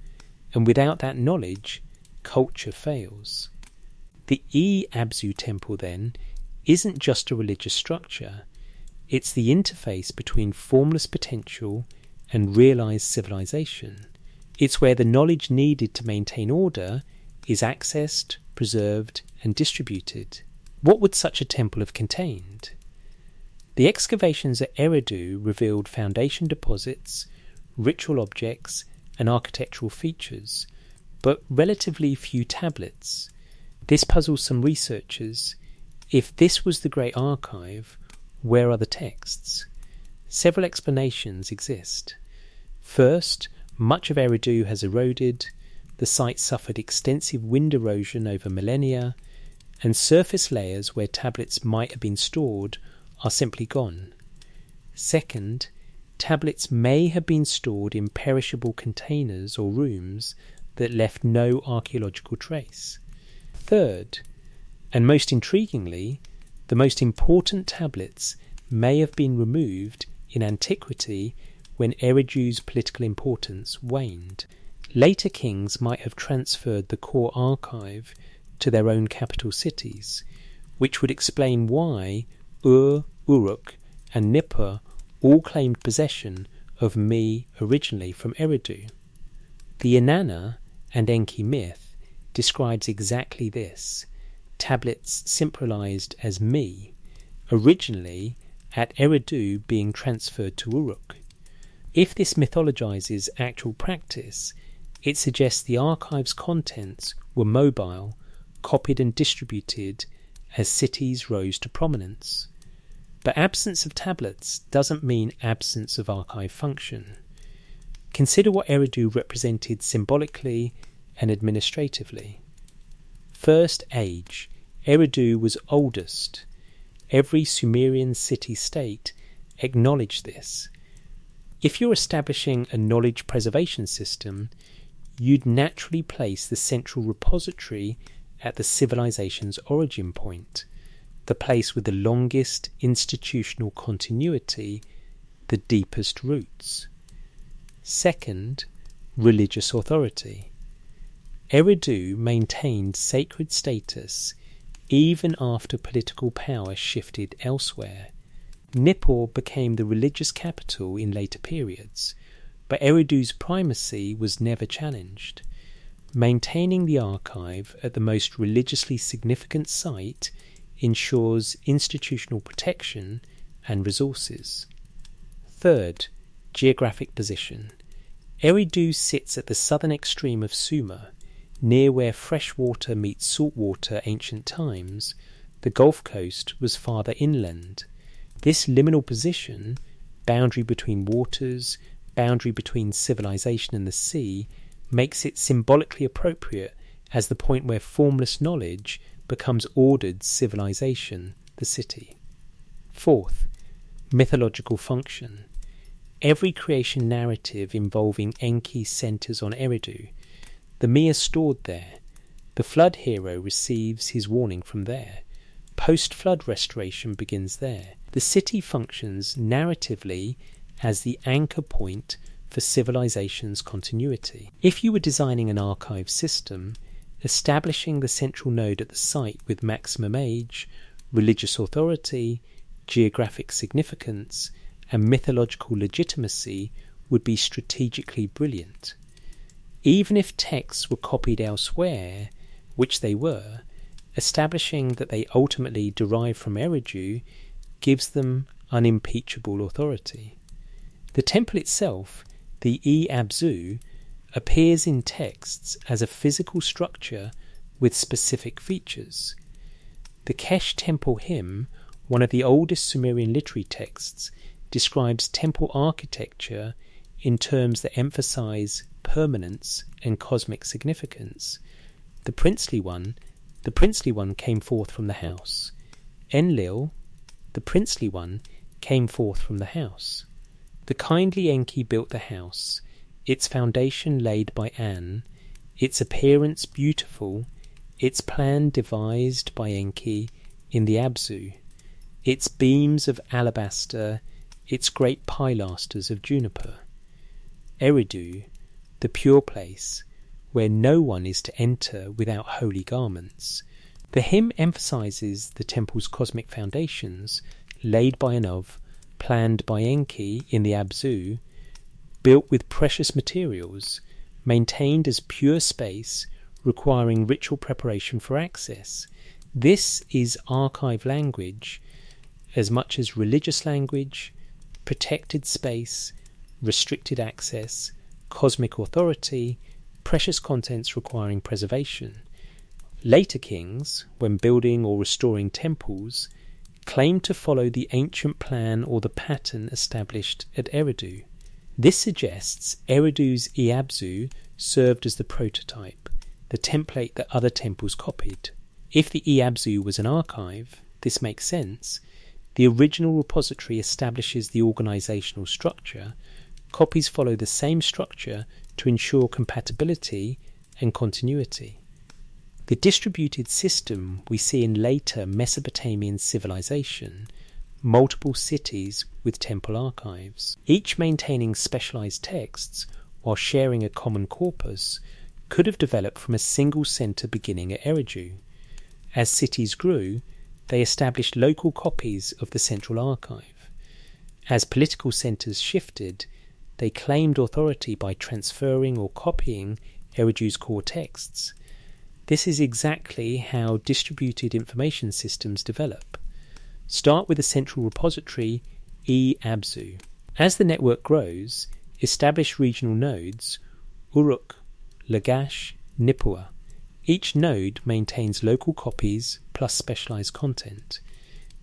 and without that knowledge, culture fails. The Abzu temple, then, isn't just a religious structure, it's the interface between formless potential and realized civilization. It's where the knowledge needed to maintain order is accessed, preserved, and distributed. What would such a temple have contained? The excavations at Eridu revealed foundation deposits, ritual objects, and architectural features, but relatively few tablets. This puzzles some researchers. If this was the Great Archive, where are the texts? Several explanations exist. First, much of Eridu has eroded, the site suffered extensive wind erosion over millennia, and surface layers where tablets might have been stored are simply gone. Second, tablets may have been stored in perishable containers or rooms that left no archaeological trace. Third, and most intriguingly, the most important tablets may have been removed in antiquity when Eridu's political importance waned. Later kings might have transferred the core archive to their own capital cities, which would explain why Uruk, and Nippur all claimed possession of Mi originally from Eridu. The Inanna and Enki myth describes exactly this, tablets symbolized as Mi, originally at Eridu being transferred to Uruk. If this mythologizes actual practice, it suggests the archive's contents were mobile, copied and distributed as cities rose to prominence. But absence of tablets doesn't mean absence of archive function. Consider what Eridu represented symbolically and administratively. First age, Eridu was oldest. Every Sumerian city-state acknowledged this. If you're establishing a knowledge preservation system, you'd naturally place the central repository at the civilization's origin point, the place with the longest institutional continuity, the deepest roots. Second, religious authority. Eridu maintained sacred status even after political power shifted elsewhere. Nippur became the religious capital in later periods, but Eridu's primacy was never challenged. Maintaining the archive at the most religiously significant site ensures institutional protection and resources. Third, geographic position. Eridu sits at the southern extreme of Sumer, near where fresh water meets salt water ancient times. The Gulf Coast was farther inland. This liminal position, boundary between waters, boundary between civilization and the sea, makes it symbolically appropriate as the point where formless knowledge becomes ordered civilization, the city. Fourth, mythological function. Every creation narrative involving Enki centers on Eridu. The Mi are stored there. The flood hero receives his warning from there. Post-flood restoration begins there. The city functions narratively as the anchor point for civilization's continuity. If you were designing an archive system, establishing the central node at the site with maximum age, religious authority, geographic significance, and mythological legitimacy would be strategically brilliant. Even if texts were copied elsewhere, which they were, establishing that they ultimately derive from Eridu gives them unimpeachable authority. The temple itself, the Abzu, appears in texts as a physical structure with specific features. The Kesh Temple Hymn, one of the oldest Sumerian literary texts, describes temple architecture in terms that emphasize permanence and cosmic significance. The princely one came forth from the house. Enlil, the princely one, came forth from the house. The kindly Enki built the house, its foundation laid by An, its appearance beautiful, its plan devised by Enki in the Abzu, its beams of alabaster, its great pilasters of juniper. Eridu, the pure place, where no one is to enter without holy garments. The hymn emphasizes the temple's cosmic foundations, laid by Anu, planned by Enki in the Abzu, built with precious materials, maintained as pure space, requiring ritual preparation for access. This is archive language as much as religious language, protected space, restricted access, cosmic authority, precious contents requiring preservation. Later kings, when building or restoring temples, claimed to follow the ancient plan or the pattern established at Eridu. This suggests Eridu's Iabzu served as the prototype, the template that other temples copied. If the Iabzu was an archive, this makes sense. The original repository establishes the organizational structure. Copies follow the same structure to ensure compatibility and continuity. The distributed system we see in later Mesopotamian civilization, multiple cities with temple archives, each maintaining specialized texts while sharing a common corpus, could have developed from a single center beginning at Eridu. As cities grew, they established local copies of the central archive. As political centers shifted, they claimed authority by transferring or copying Eridu's core texts. This is exactly how distributed information systems develop. Start with a central repository, Abzu. As the network grows, establish regional nodes, Uruk, Lagash, Nippur. Each node maintains local copies plus specialized content.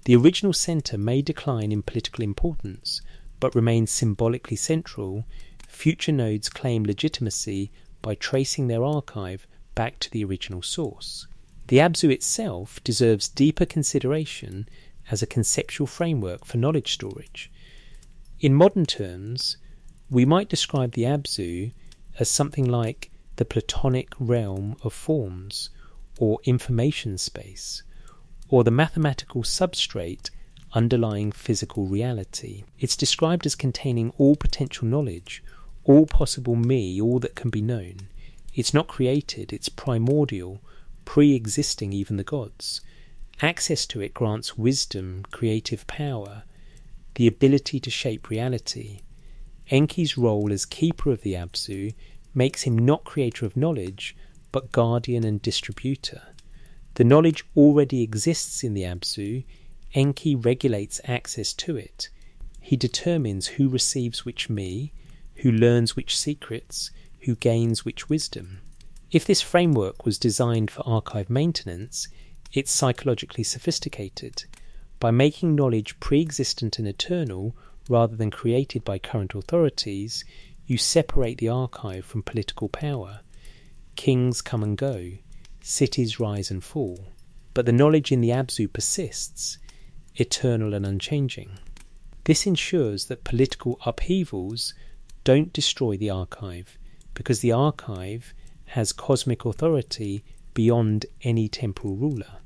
The original center may decline in political importance, but remain symbolically central. Future nodes claim legitimacy by tracing their archive back to the original source. The Abzu itself deserves deeper consideration as a conceptual framework for knowledge storage. In modern terms, we might describe the Abzu as something like the Platonic realm of forms, or information space, or the mathematical substrate underlying physical reality. It's described as containing all potential knowledge, all possible me, all that can be known. It's not created, it's primordial, pre-existing even the gods. Access to it grants wisdom, creative power, the ability to shape reality. Enki's role as keeper of the Abzu makes him not creator of knowledge, but guardian and distributor. The knowledge already exists in the Abzu. Enki regulates access to it. He determines who receives which me, who learns which secrets, who gains which wisdom. If this framework was designed for archive maintenance, it's psychologically sophisticated. By making knowledge pre-existent and eternal, rather than created by current authorities, you separate the archive from political power. Kings come and go, cities rise and fall, but the knowledge in the Abzu persists, eternal and unchanging. This ensures that political upheavals don't destroy the archive, because the archive has cosmic authority beyond any temporal ruler.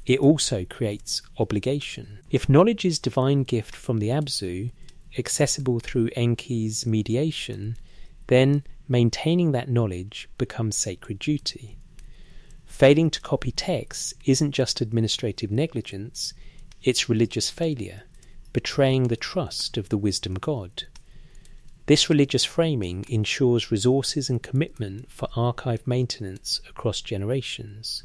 It also creates obligation. If knowledge is divine gift from the Abzu, accessible through Enki's mediation, then maintaining that knowledge becomes sacred duty. Failing to copy texts isn't just administrative negligence, it's religious failure, betraying the trust of the wisdom god. This religious framing ensures resources and commitment for archive maintenance across generations.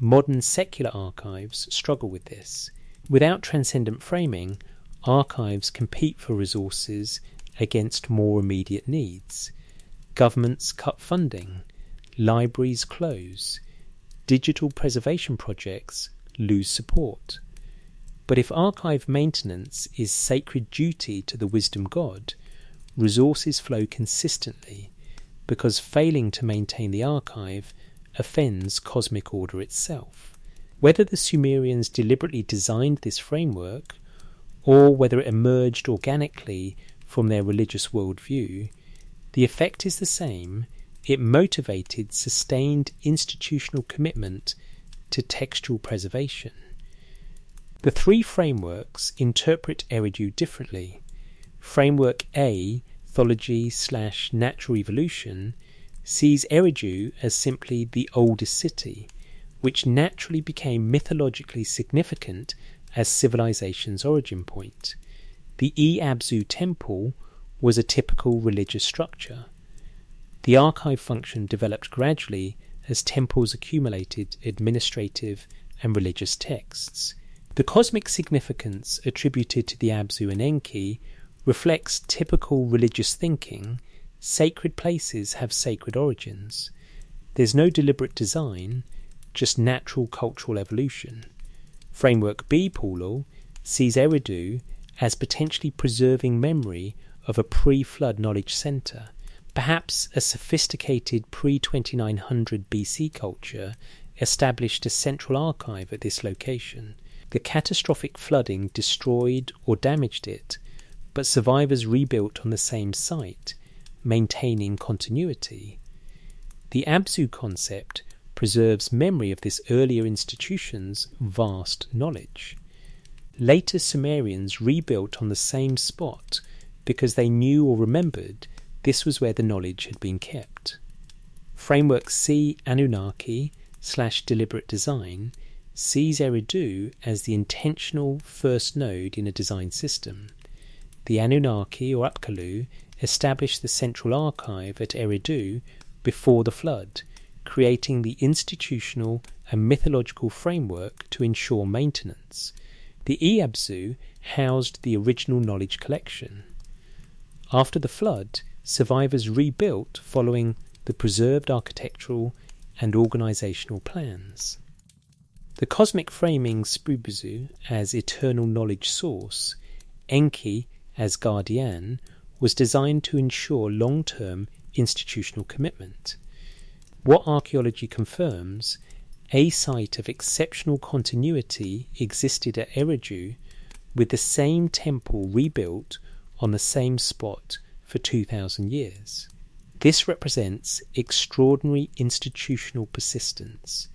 Modern secular archives struggle with this. Without transcendent framing, archives compete for resources against more immediate needs. Governments cut funding, libraries close, digital preservation projects lose support. But if archive maintenance is sacred duty to the wisdom god, resources flow consistently, because failing to maintain the archive offends cosmic order itself. Whether the Sumerians deliberately designed this framework, or whether it emerged organically from their religious worldview, the effect is the same. It motivated sustained institutional commitment to textual preservation. The three frameworks interpret Eridu differently. Framework A, Mythology/natural evolution, sees Eridu as simply the oldest city, which naturally became mythologically significant as civilization's origin point. The Abzu temple was a typical religious structure. The archive function developed gradually as temples accumulated administrative and religious texts. The cosmic significance attributed to the Abzu and Enki reflects typical religious thinking. Sacred places have sacred origins. There's no deliberate design, just natural cultural evolution. Framework B, Paulal, sees Eridu as potentially preserving memory of a pre-flood knowledge centre. Perhaps a sophisticated pre-2900 BC culture established a central archive at this location. The catastrophic flooding destroyed or damaged it, but survivors rebuilt on the same site, maintaining continuity. The Abzu concept preserves memory of this earlier institution's vast knowledge. Later Sumerians rebuilt on the same spot because they knew or remembered this was where the knowledge had been kept. Framework C, Anunnaki/deliberate design, sees Eridu as the intentional first node in a design system. The Anunnaki or Apkallu established the central archive at Eridu before the flood, creating the institutional and mythological framework to ensure maintenance. The Abzu housed the original knowledge collection. After the flood, survivors rebuilt following the preserved architectural and organisational plans. The cosmic framing Spubuzu as eternal knowledge source, Enki as guardian, was designed to ensure long-term institutional commitment. What archaeology confirms, a site of exceptional continuity existed at Eridu, with the same temple rebuilt on the same spot for 2,000 years. This represents extraordinary institutional persistence.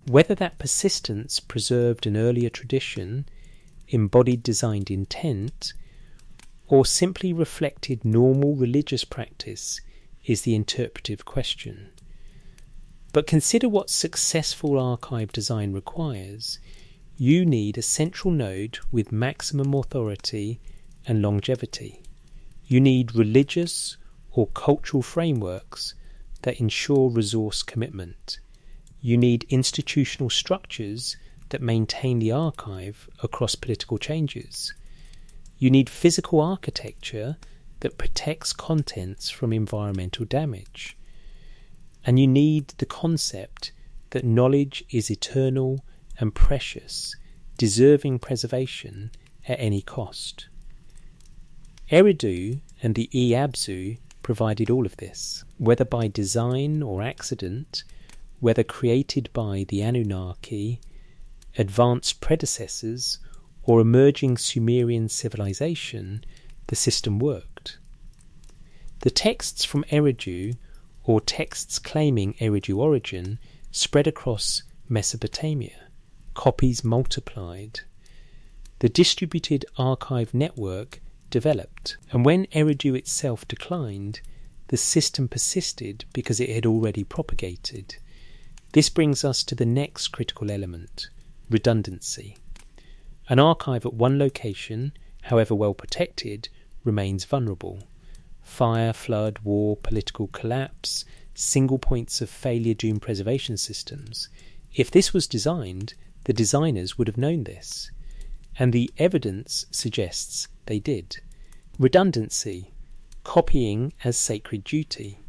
Whether that persistence preserved an earlier tradition, embodied designed intent, or simply reflected normal religious practice is the interpretive question. But consider what successful archive design requires. You need a central node with maximum authority and longevity. You need religious or cultural frameworks that ensure resource commitment. You need institutional structures that maintain the archive across political changes. You need physical architecture that protects contents from environmental damage. And you need the concept that knowledge is eternal and precious, deserving preservation at any cost. Eridu and the Abzu provided all of this, whether by design or accident, whether created by the Anunnaki, advanced predecessors, or emerging Sumerian civilization, the system worked. The texts from Eridu, or texts claiming Eridu origin, spread across Mesopotamia. Copies multiplied. The distributed archive network developed, and when Eridu itself declined, the system persisted because it had already propagated. This brings us to the next critical element, redundancy. An archive at one location, however well protected, remains vulnerable. Fire, flood, war, political collapse, single points of failure doom preservation systems. If this was designed, the designers would have known this. And the evidence suggests they did. Redundancy, copying as sacred duty.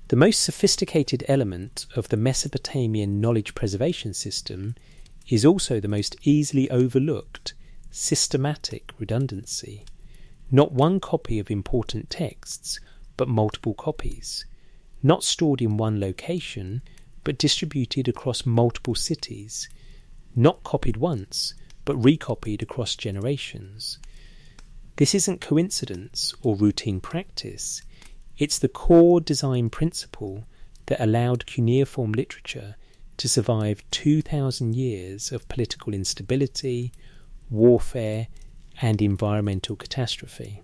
The most sophisticated element of the Mesopotamian knowledge preservation system is also the most easily overlooked systematic redundancy. Not one copy of important texts, but multiple copies. Not stored in one location, but distributed across multiple cities. Not copied once, but recopied across generations. This isn't coincidence or routine practice. It's the core design principle that allowed cuneiform literature to survive 2,000 years of political instability, warfare, and environmental catastrophe.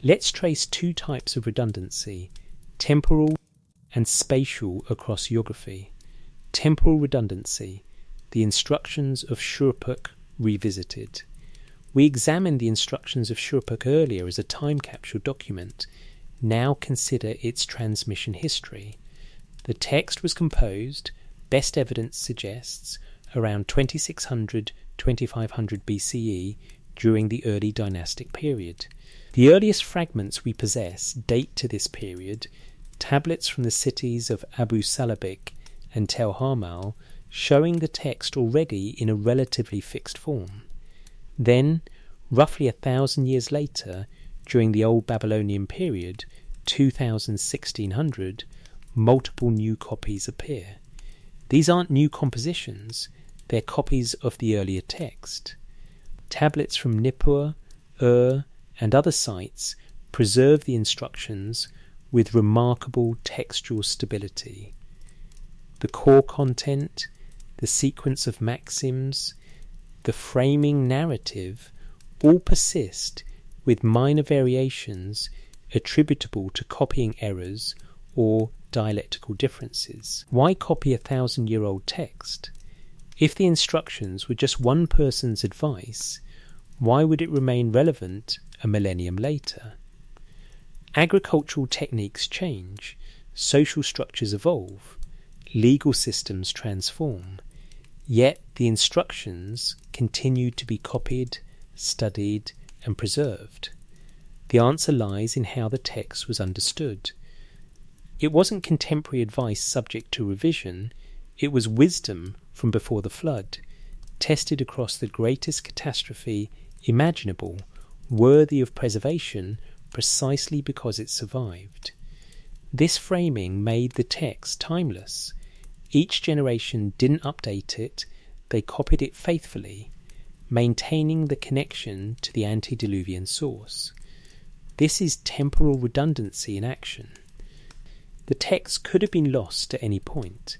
Let's trace two types of redundancy, temporal and spatial across geography. Temporal redundancy, the instructions of Shuruppak revisited. We examined the instructions of Shuruppak earlier as a time capsule document. Now consider its transmission history. The text was composed, best evidence suggests, around 2600-2500 BCE during the early dynastic period. The earliest fragments we possess date to this period, tablets from the cities of Abu Salabik and Tel Hamal showing the text already in a relatively fixed form. Then, roughly 1,000 years later, during the Old Babylonian period, 1600, multiple new copies appear. These aren't new compositions, they're copies of the earlier text. Tablets from Nippur, and other sites preserve the instructions with remarkable textual stability. The core content, the sequence of maxims, the framing narrative all persist with minor variations attributable to copying errors or dialectical differences. Why copy 1,000-year-old text? If the instructions were just one person's advice, why would it remain relevant a millennium later? Agricultural techniques change, social structures evolve, legal systems transform, yet the instructions continue to be copied, studied, and preserved. The answer lies in how the text was understood. It wasn't contemporary advice subject to revision, it was wisdom from before the flood, tested across the greatest catastrophe imaginable, worthy of preservation precisely because it survived. This framing made the text timeless. Each generation didn't update it, they copied it faithfully, maintaining the connection to the antediluvian source. This is temporal redundancy in action. The text could have been lost at any point.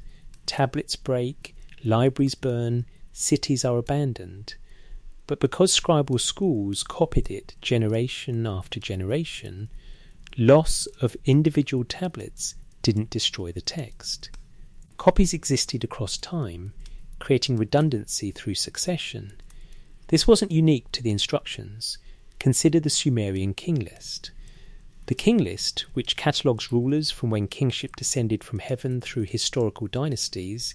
Tablets break, libraries burn, cities are abandoned. But because scribal schools copied it generation after generation, loss of individual tablets didn't destroy the text. Copies existed across time, creating redundancy through succession. This wasn't unique to the instructions. Consider the Sumerian king list. The king list, which catalogues rulers from when kingship descended from heaven through historical dynasties,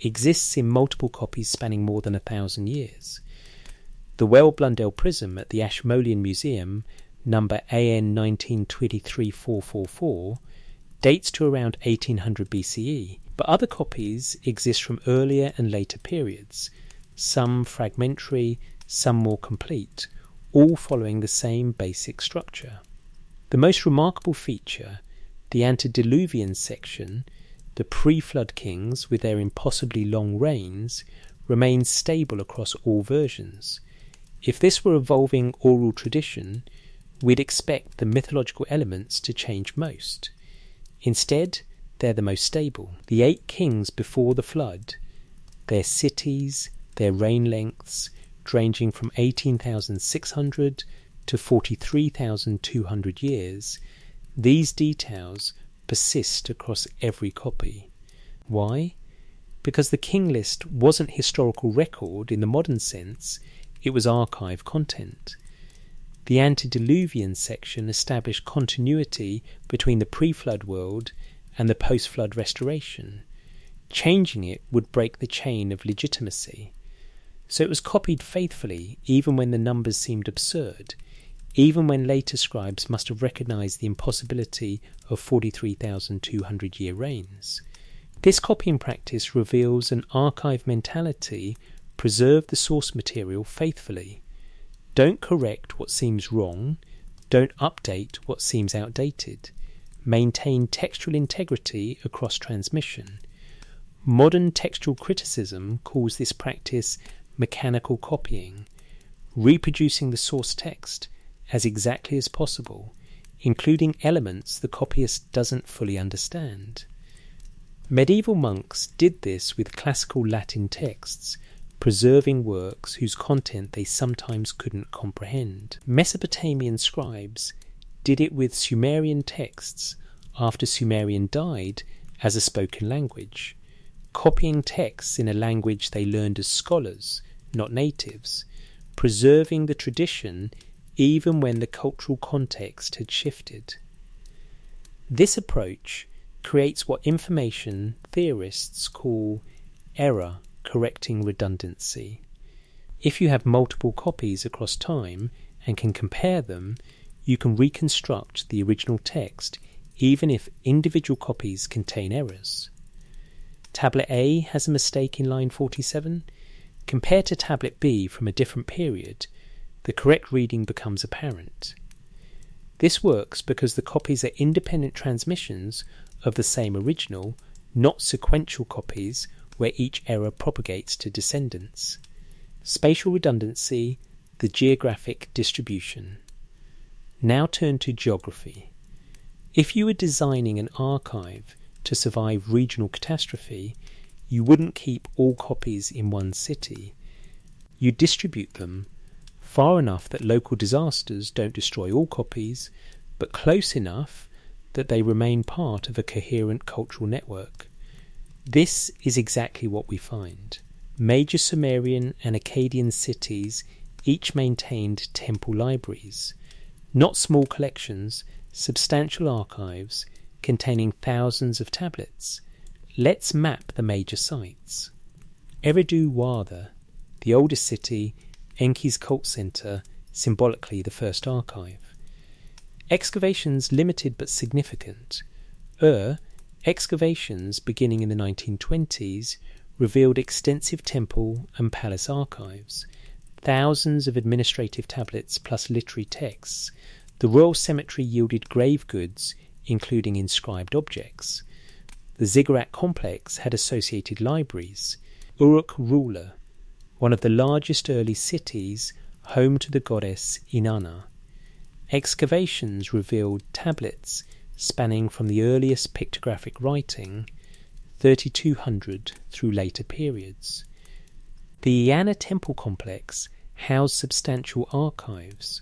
exists in multiple copies spanning more than 1,000 years. The Well-Blundell Prism at the Ashmolean Museum, number AN 1923444, dates to around 1800 BCE, but other copies exist from earlier and later periods, some fragmentary, some more complete, all following the same basic structure. The most remarkable feature, the antediluvian section, the pre-flood kings with their impossibly long reigns, remains stable across all versions. If this were evolving oral tradition, we'd expect the mythological elements to change most. Instead, they're the most stable. The 8 kings before the flood, their cities, their reign lengths, ranging from 18,600 to 43,200 years, these details persist across every copy. Why? Because the king list wasn't historical record in the modern sense, it was archive content. The antediluvian section established continuity between the pre-flood world and the post-flood restoration. Changing it would break the chain of legitimacy. So it was copied faithfully even when the numbers seemed absurd, even when later scribes must have recognised the impossibility of 43,200-year reigns. This copying practice reveals an archive mentality: preserve the source material faithfully. Don't correct what seems wrong. Don't update what seems outdated. Maintain textual integrity across transmission. Modern textual criticism calls this practice mechanical copying, reproducing the source text as exactly as possible, including elements the copyist doesn't fully understand. Medieval monks did this with classical Latin texts, preserving works whose content they sometimes couldn't comprehend. Mesopotamian scribes did it with Sumerian texts after Sumerian died as a spoken language, copying texts in a language they learned as scholars, not natives, preserving the tradition even when the cultural context had shifted. This approach creates what information theorists call error correcting redundancy. If you have multiple copies across time and can compare them, you can reconstruct the original text even if individual copies contain errors. Tablet A has a mistake in line 47. Compared to Tablet B from a different period, the correct reading becomes apparent. This works because the copies are independent transmissions of the same original, not sequential copies where each error propagates to descendants. Spatial redundancy, the geographic distribution. Now turn to geography. If you were designing an archive to survive regional catastrophe, you wouldn't keep all copies in one city. You distribute them far enough that local disasters don't destroy all copies, but close enough that they remain part of a coherent cultural network. This is exactly what we find. Major Sumerian and Akkadian cities each maintained temple libraries, not small collections, substantial archives containing thousands of tablets. Let's map the major sites. Eridu Wada, the oldest city, Enki's cult centre, symbolically the first archive. Excavations limited but significant. Excavations beginning in the 1920s revealed extensive temple and palace archives, thousands of administrative tablets plus literary texts. The royal cemetery yielded grave goods, including inscribed objects. The ziggurat complex had associated libraries. Uruk-Rula, one of the largest early cities, home to the goddess Inanna. Excavations revealed tablets spanning from the earliest pictographic writing, 3200, through later periods. The Eanna temple complex housed substantial archives.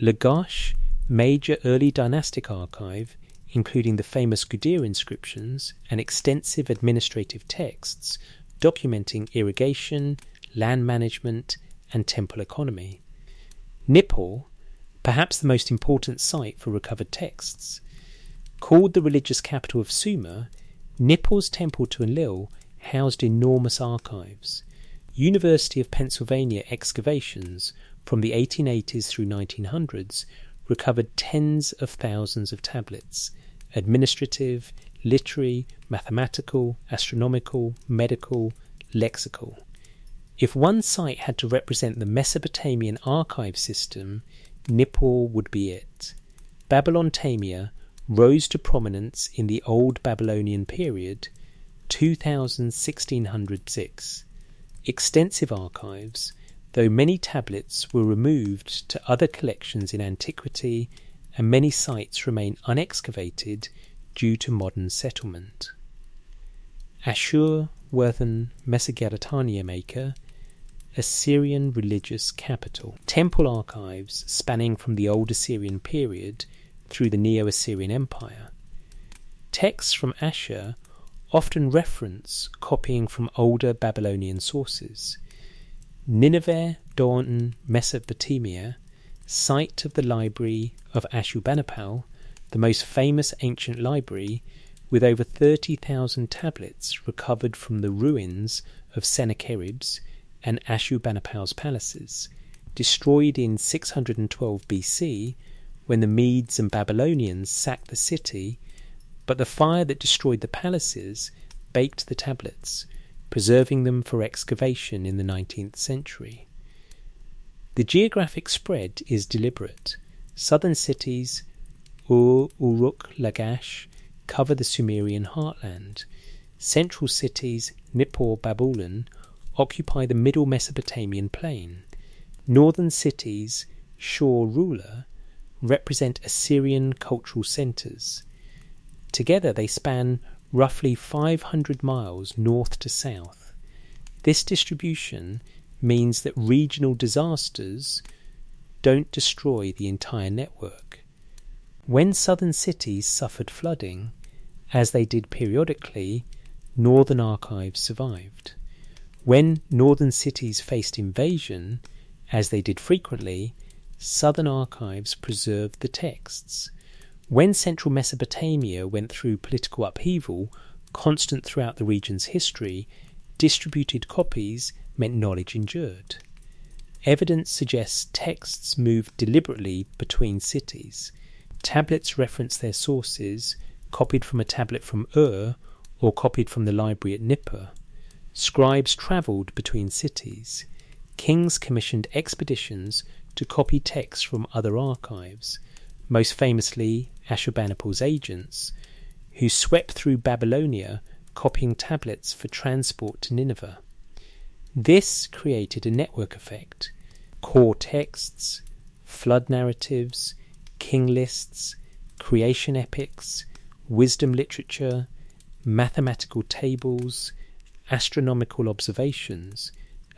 Lagash, major early dynastic archive, including the famous Gudea inscriptions and extensive administrative texts documenting irrigation, land management, and temple economy. Nippur, perhaps the most important site for recovered texts. Called the religious capital of Sumer, Nippur's temple to Enlil housed enormous archives. University of Pennsylvania excavations from the 1880s through 1900s recovered tens of thousands of tablets, administrative, literary, mathematical, astronomical, medical, lexical. If one site had to represent the Mesopotamian archive system, Nippur would be it. Babylon-Tamia rose to prominence in the Old Babylonian period, 1606. Extensive archives, though many tablets were removed to other collections in antiquity, and many sites remain unexcavated due to modern settlement. Ashur-Werthen Mesopotamia Maker, Assyrian religious capital. Temple archives spanning from the Old Assyrian period through the Neo-Assyrian Empire. Texts from Ashur often reference copying from older Babylonian sources. Nineveh, Dawn, Mesopotamia, site of the library of Ashurbanipal, the most famous ancient library, with over 30,000 tablets recovered from the ruins of Sennacherib's and Ashurbanipal's palaces, destroyed in 612 BC when the Medes and Babylonians sacked the city, but the fire that destroyed the palaces baked the tablets, preserving them for excavation in the 19th century. The geographic spread is deliberate. Southern cities, Uruk, Lagash, cover the Sumerian heartland. Central cities, Nippur, Babylon, occupy the middle Mesopotamian plain. Northern cities, Shur, Rula, represent Assyrian cultural centres. Together they span roughly 500 miles north to south. This distribution means that regional disasters don't destroy the entire network. When southern cities suffered flooding, as they did periodically, northern archives survived. When northern cities faced invasion, as they did frequently, southern archives preserved the texts. When central Mesopotamia went through political upheaval, constant throughout the region's history, distributed copies meant knowledge endured. Evidence suggests texts moved deliberately between cities. Tablets reference their sources, copied from a tablet from Ur or copied from the library at Nippur. Scribes travelled between cities. Kings commissioned expeditions to copy texts from other archives, most famously Ashurbanipal's agents, who swept through Babylonia copying tablets for transport to Nineveh. This created a network effect. Core texts, flood narratives, king lists, creation epics, wisdom literature, mathematical tables, astronomical observations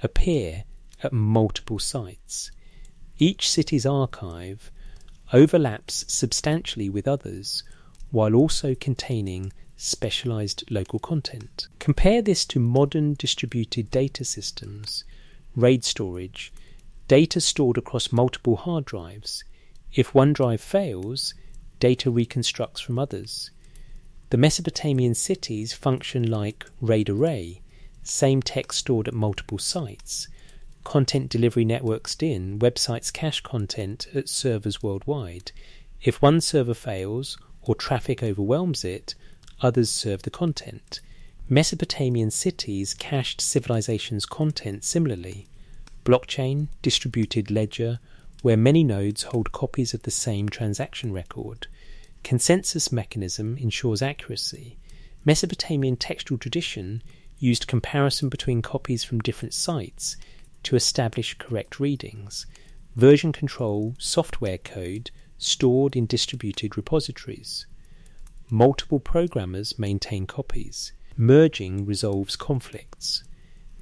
appear at multiple sites. Each city's archive overlaps substantially with others, while also containing specialized local content. Compare this to modern distributed data systems, RAID storage, data stored across multiple hard drives. If one drive fails, data reconstructs from others. The Mesopotamian cities function like RAID array, same text stored at multiple sites. Content delivery networks DIN, websites cache content at servers worldwide. If one server fails or traffic overwhelms it, others serve the content. Mesopotamian cities cached civilizations' content similarly. Blockchain, distributed ledger, where many nodes hold copies of the same transaction record. Consensus mechanism ensures accuracy. Mesopotamian textual tradition used comparison between copies from different sites to establish correct readings. Version control software code stored in distributed repositories. Multiple programmers maintain copies. Merging resolves conflicts.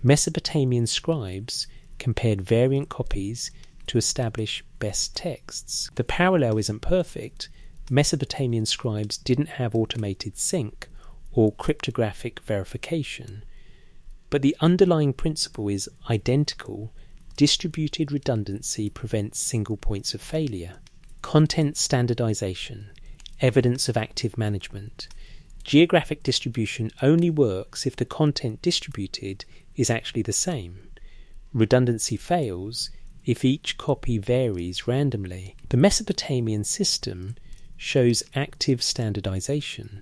Mesopotamian scribes compared variant copies to establish best texts. The parallel isn't perfect. Mesopotamian scribes didn't have automated sync or cryptographic verification, but the underlying principle is identical. Distributed redundancy prevents single points of failure. Content standardization, evidence of active management. Geographic distribution only works if the content distributed is actually the same. Redundancy fails if each copy varies randomly. The Mesopotamian system shows active standardization,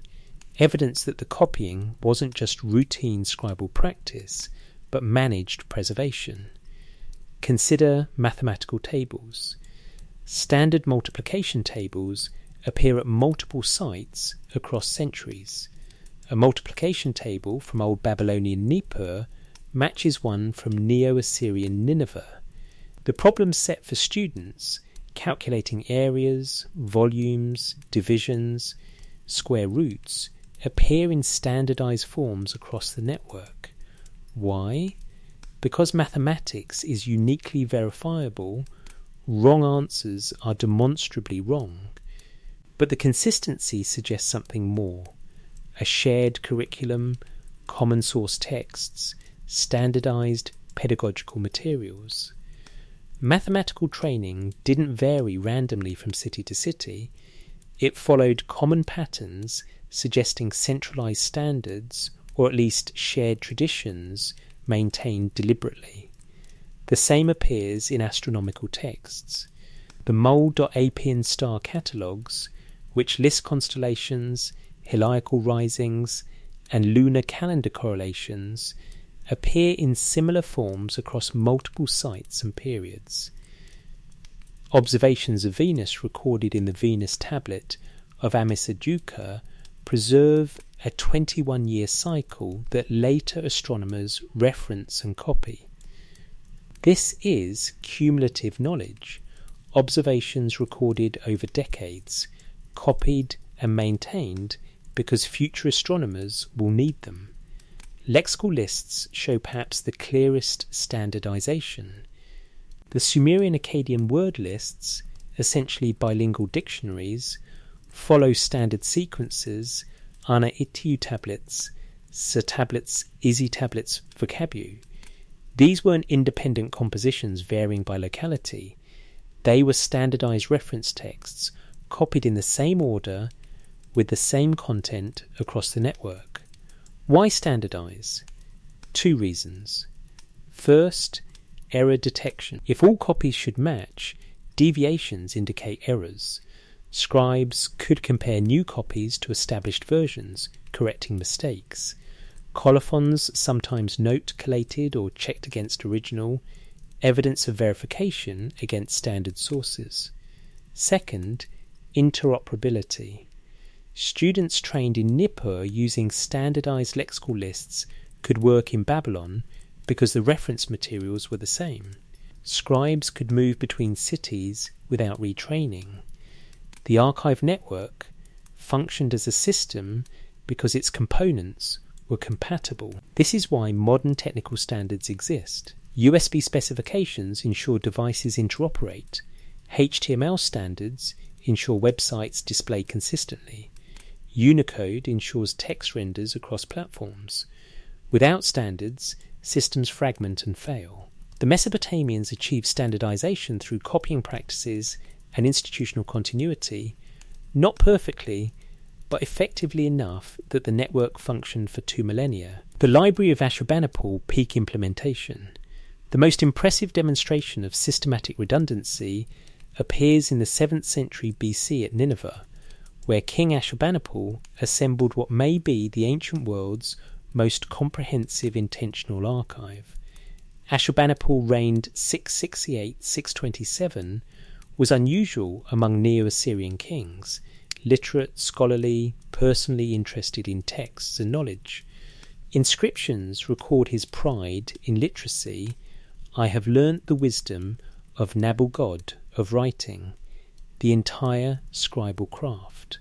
evidence that the copying wasn't just routine scribal practice, but managed preservation. Consider mathematical tables. Standard multiplication tables appear at multiple sites across centuries. A multiplication table from Old Babylonian Nippur matches one from Neo-Assyrian Nineveh. The problems set for students, calculating areas, volumes, divisions, square roots, appear in standardized forms across the network. Why? Because mathematics is uniquely verifiable, wrong answers are demonstrably wrong. But the consistency suggests something more. A shared curriculum, common source texts, standardized pedagogical materials. Mathematical training didn't vary randomly from city to city. It followed common patterns suggesting centralized standards, or at least shared traditions, maintained deliberately. The same appears in astronomical texts. The mole.apian star catalogues, which list constellations, heliacal risings, and lunar calendar correlations appear in similar forms across multiple sites and periods. Observations of Venus recorded in the Venus tablet of Amisaduqa preserve a 21-year cycle that later astronomers reference and copy. This is cumulative knowledge, observations recorded over decades, copied and maintained because future astronomers will need them. Lexical lists show perhaps the clearest standardization. The Sumerian Akkadian word lists, essentially bilingual dictionaries, follow standard sequences, Ana Itu tablets, Sa tablets, Izi tablets vocabulary. These weren't independent compositions varying by locality. They were standardized reference texts, copied in the same order, with the same content across the network. Why standardize? 2 reasons. First, error detection. If all copies should match, deviations indicate errors. Scribes could compare new copies to established versions, correcting mistakes. Colophons sometimes note collated or checked against original, evidence of verification against standard sources. Second, interoperability. Students trained in Nippur using standardized lexical lists could work in Babylon because the reference materials were the same. Scribes could move between cities without retraining. The archive network functioned as a system because its components were compatible. This is why modern technical standards exist. USB specifications ensure devices interoperate. HTML standards ensure websites display consistently. Unicode ensures text renders across platforms. Without standards, systems fragment and fail. The Mesopotamians achieved standardization through copying practices and institutional continuity, not perfectly, but effectively enough that the network functioned for 2 millennia. The Library of Ashurbanipal peak implementation. The most impressive demonstration of systematic redundancy appears in the 7th century BC at Nineveh, where King Ashurbanipal assembled what may be the ancient world's most comprehensive intentional archive. Ashurbanipal reigned 668-627, was unusual among Neo-Assyrian kings, literate, scholarly, personally interested in texts and knowledge. Inscriptions record his pride in literacy. I have learnt the wisdom of Nabu-God of writing, the entire scribal craft.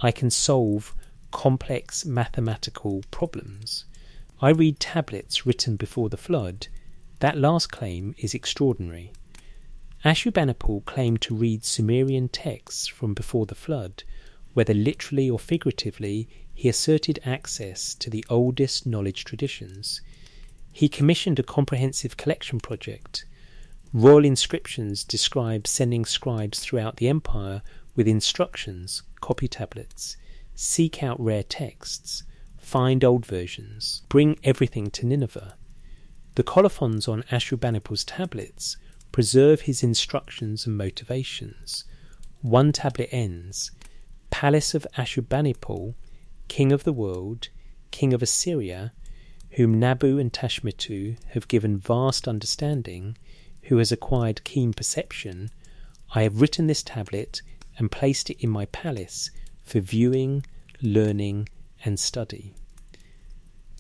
I can solve complex mathematical problems. I read tablets written before the flood. That last claim is extraordinary. Ashurbanipal claimed to read Sumerian texts from before the flood. Whether literally or figuratively, he asserted access to the oldest knowledge traditions. He commissioned a comprehensive collection project. Royal inscriptions describe sending scribes throughout the empire with instructions, copy tablets, seek out rare texts, find old versions, bring everything to Nineveh. The colophons on Ashurbanipal's tablets preserve his instructions and motivations. One tablet ends, Palace of Ashurbanipal, King of the World, King of Assyria, whom Nabu and Tashmitu have given vast understanding, who has acquired keen perception, I have written this tablet and placed it in my palace for viewing, learning, and study.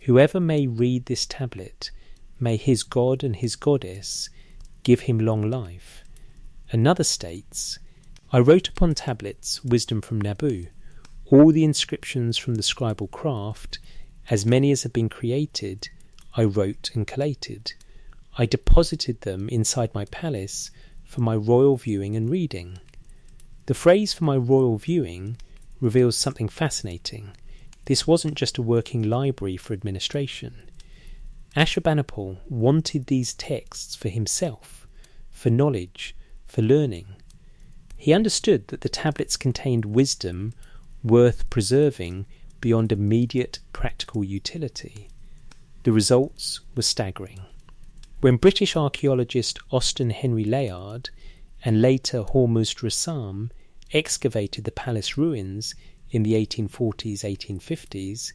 Whoever may read this tablet, may his god and his goddess give him long life. Another states, I wrote upon tablets wisdom from Nabu, all the inscriptions from the scribal craft, as many as have been created, I wrote and collated. I deposited them inside my palace for my royal viewing and reading. The phrase for my royal viewing reveals something fascinating. This wasn't just a working library for administration. Ashurbanipal wanted these texts for himself, for knowledge, for learning. He understood that the tablets contained wisdom worth preserving beyond immediate practical utility. The results were staggering. When British archaeologist Austen Henry Layard and later Hormuzd Rassam excavated the palace ruins in the 1840s-1850s,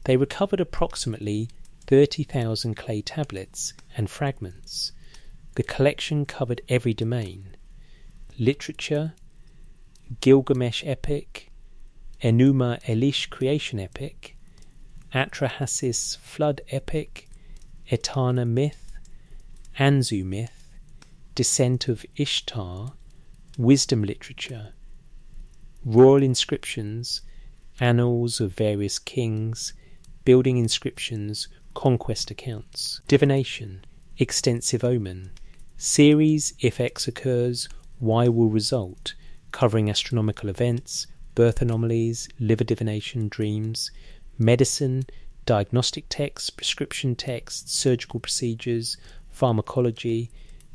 They recovered approximately 30,000 clay tablets and fragments. The collection covered every domain: literature, Gilgamesh epic, Enuma Elish creation epic, Atrahasis flood epic, Etana myth, Anzu myth, descent of Ishtar, wisdom literature, royal inscriptions, annals of various kings, building inscriptions, conquest accounts, divination, extensive omen, series if X occurs, Y will result, covering astronomical events, birth anomalies, liver divination, dreams, medicine, diagnostic texts, prescription texts, surgical procedures, pharmacology,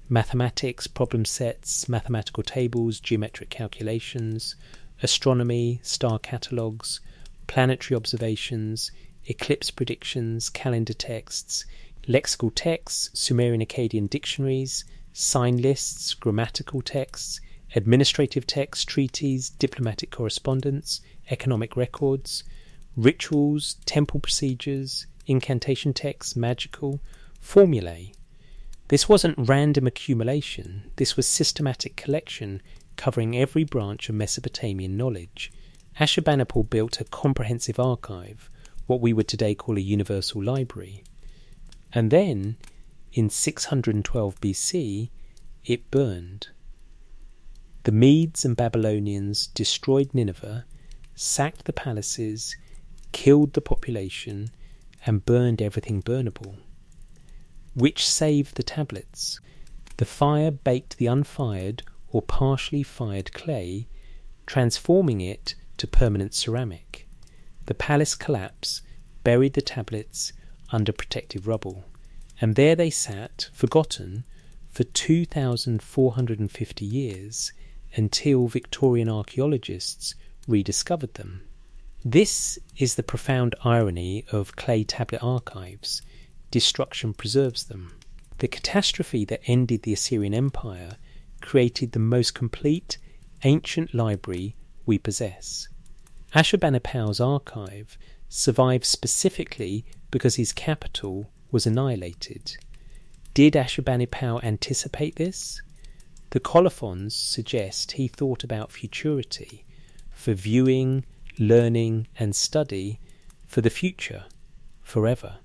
mathematics, problem sets, mathematical tables, geometric calculations, astronomy, star catalogues, planetary observations, eclipse predictions, calendar texts, lexical texts, Sumerian Akkadian dictionaries, sign lists, grammatical texts, administrative texts, treaties, diplomatic correspondence, economic records, rituals, temple procedures, incantation texts, magical, formulae. This wasn't random accumulation, this was systematic collection covering every branch of Mesopotamian knowledge. Ashurbanipal built a comprehensive archive, what we would today call a universal library. And then, in 612 BC, it burned. The Medes and Babylonians destroyed Nineveh, sacked the palaces, killed the population, and burned everything burnable. Which saved the tablets? The fire baked the unfired or partially fired clay, transforming it to permanent ceramic. The palace collapse buried the tablets under protective rubble, and there they sat, forgotten, for 2,450 years, until Victorian archaeologists rediscovered them. This is the profound irony of clay tablet archives. Destruction preserves them. The catastrophe that ended the Assyrian Empire created the most complete ancient library we possess. Ashurbanipal's archive survived specifically because his capital was annihilated. Did Ashurbanipal anticipate this? The colophons suggest he thought about futurity, for viewing, learning and study, for the future, forever.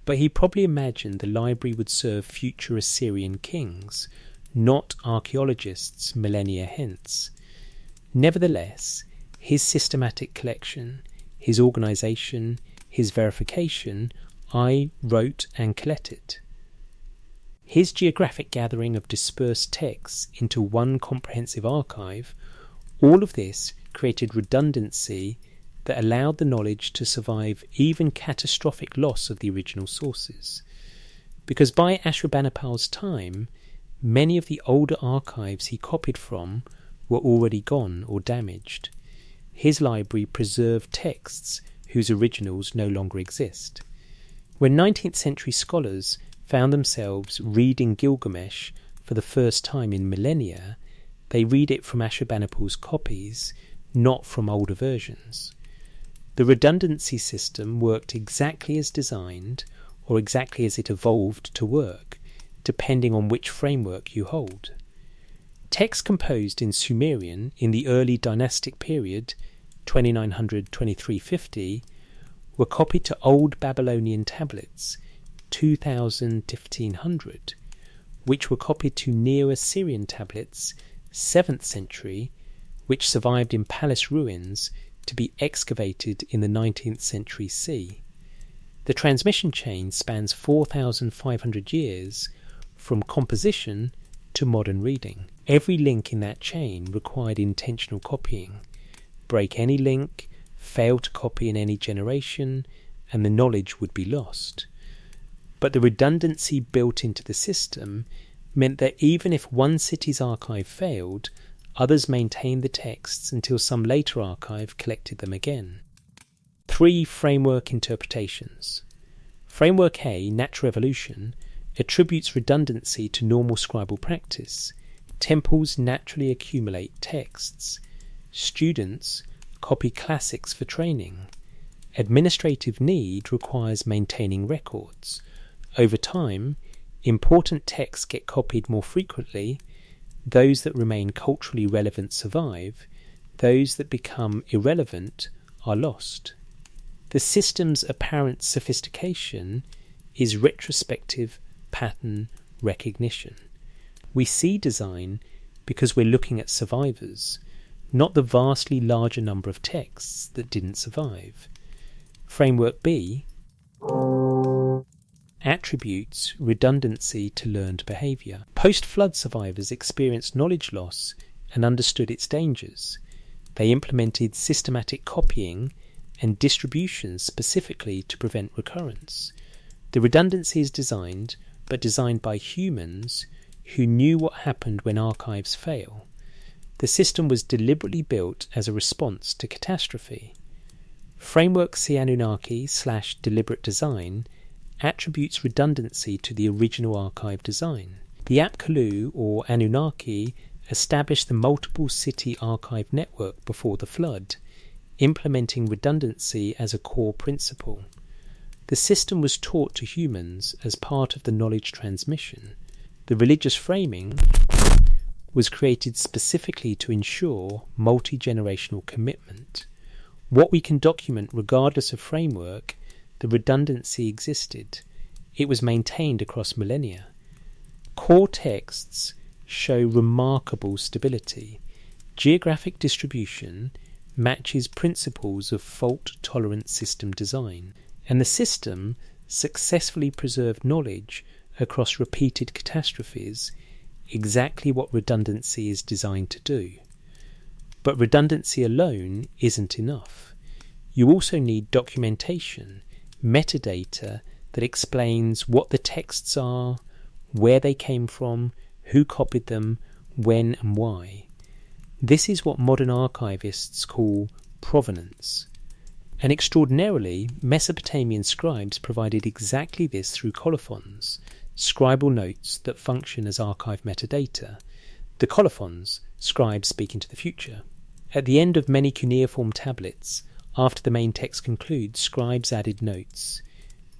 But he probably imagined the library would serve future Assyrian kings, not archaeologists millennia hence. Nevertheless, his systematic collection, his organisation, his verification, I wrote and collected. His geographic gathering of dispersed texts into one comprehensive archive, all of this created redundancy that allowed the knowledge to survive even catastrophic loss of the original sources. Because by Ashurbanipal's time, many of the older archives he copied from were already gone or damaged. His library preserved texts whose originals no longer exist. When 19th century scholars found themselves reading Gilgamesh for the first time in millennia, they read it from Ashurbanipal's copies, not from older versions. The redundancy system worked exactly as designed, or exactly as it evolved to work, depending on which framework you hold. Texts composed in Sumerian in the early dynastic period, 2900-2350, were copied to Old Babylonian tablets, 2000-1500, which were copied to Neo-Assyrian tablets, 7th century, which survived in palace ruins to be excavated in the 19th century C. The transmission chain spans 4,500 years from composition to modern reading. Every link in that chain required intentional copying. Break any link, fail to copy in any generation, and the knowledge would be lost. But the redundancy built into the system meant that even if one city's archive failed, others maintained the texts until some later archive collected them again. 3 framework interpretations. Framework A, natural evolution, attributes redundancy to normal scribal practice. Temples naturally accumulate texts. Students copy classics for training. Administrative need requires maintaining records. Over time, important texts get copied more frequently. Those that remain culturally relevant survive. Those that become irrelevant are lost. The system's apparent sophistication is retrospective pattern recognition. We see design because we're looking at survivors, not the vastly larger number of texts that didn't survive. Framework B attributes redundancy to learned behaviour. Post-flood survivors experienced knowledge loss and understood its dangers. They implemented systematic copying and distribution specifically to prevent recurrence. The redundancy is designed by humans who knew what happened when archives fail. The system was deliberately built as a response to catastrophe. Framework C Anunnaki/deliberate design attributes redundancy to the original archive design. The Apkallu or Anunnaki established the multiple city archive network before the flood, implementing redundancy as a core principle. The system was taught to humans as part of the knowledge transmission. The religious framing was created specifically to ensure multi-generational commitment. What we can document regardless of framework, the redundancy existed. It was maintained across millennia. Core texts show remarkable stability. Geographic distribution matches principles of fault-tolerant system design, and the system successfully preserved knowledge across repeated catastrophes, exactly what redundancy is designed to do. But redundancy alone isn't enough. You also need documentation, metadata that explains what the texts are, where they came from, who copied them, when and why. This is what modern archivists call provenance. And extraordinarily, Mesopotamian scribes provided exactly this through colophons, scribal notes that function as archive metadata. The colophons, scribes speaking to the future. At the end of many cuneiform tablets, after the main text concludes, scribes added notes.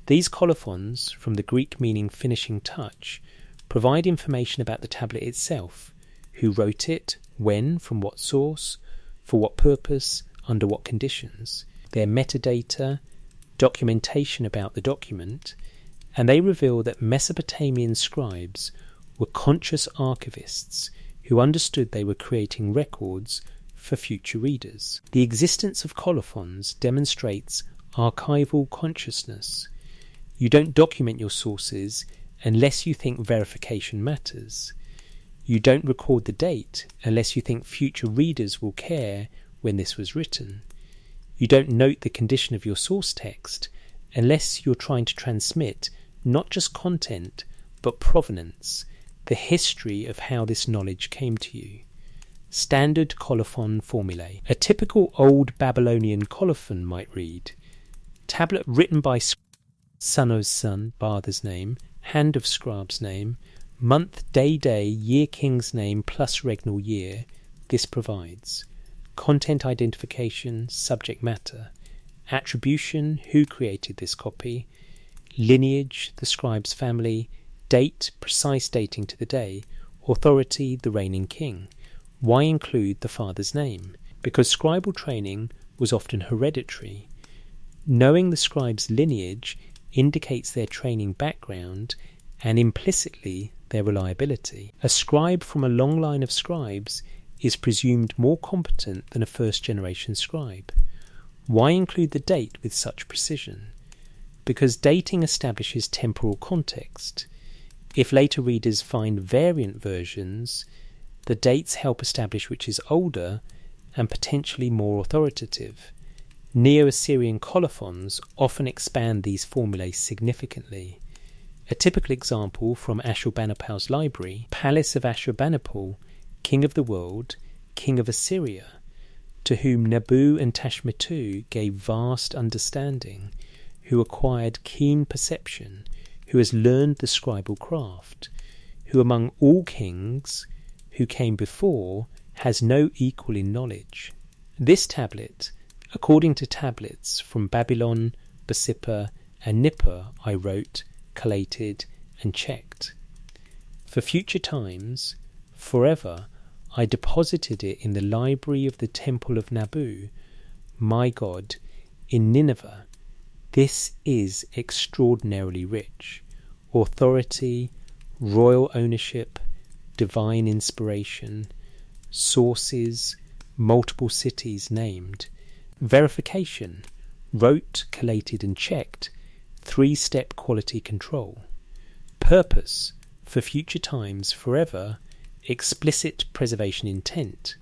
These colophons, from the Greek meaning finishing touch, provide information about the tablet itself, who wrote it, when, from what source, for what purpose, under what conditions, their metadata, documentation about the document, and they reveal that Mesopotamian scribes were conscious archivists who understood they were creating records for future readers. The existence of colophons demonstrates archival consciousness. You don't document your sources unless you think verification matters. You don't record the date unless you think future readers will care when this was written. You don't note the condition of your source text unless you're trying to transmit not just content, but provenance, the history of how this knowledge came to you. Standard colophon formulae. A typical old Babylonian colophon might read, tablet written by Suno's son, father's name, hand of scribe's name, month, day, year, king's name, plus regnal year. This provides content identification, subject matter, attribution, who created this copy, lineage, the scribe's family, date, precise dating to the day, authority, the reigning king. Why include the father's name? Because scribal training was often hereditary. Knowing the scribe's lineage indicates their training background and implicitly their reliability. A scribe from a long line of scribes is presumed more competent than a first-generation scribe. Why include the date with such precision? Because dating establishes temporal context. If later readers find variant versions, the dates help establish which is older and potentially more authoritative. Neo-Assyrian colophons often expand these formulae significantly. A typical example from Ashurbanipal's library, Palace of Ashurbanipal, King of the World, King of Assyria, to whom Nabu and Tashmitu gave vast understanding, who acquired keen perception, who has learned the scribal craft, who among all kings who came before has no equal in knowledge. This tablet, According to tablets from Babylon, Borsippa, and Nippur, I wrote, collated, and checked. For future times, forever, I deposited it in the library of the Temple of Nabu, my god, in Nineveh. This is extraordinarily rich. Authority, royal ownership, divine inspiration, sources, multiple cities named, verification, wrote, collated and checked, 3-step quality control, purpose, for future times, forever, explicit preservation intent,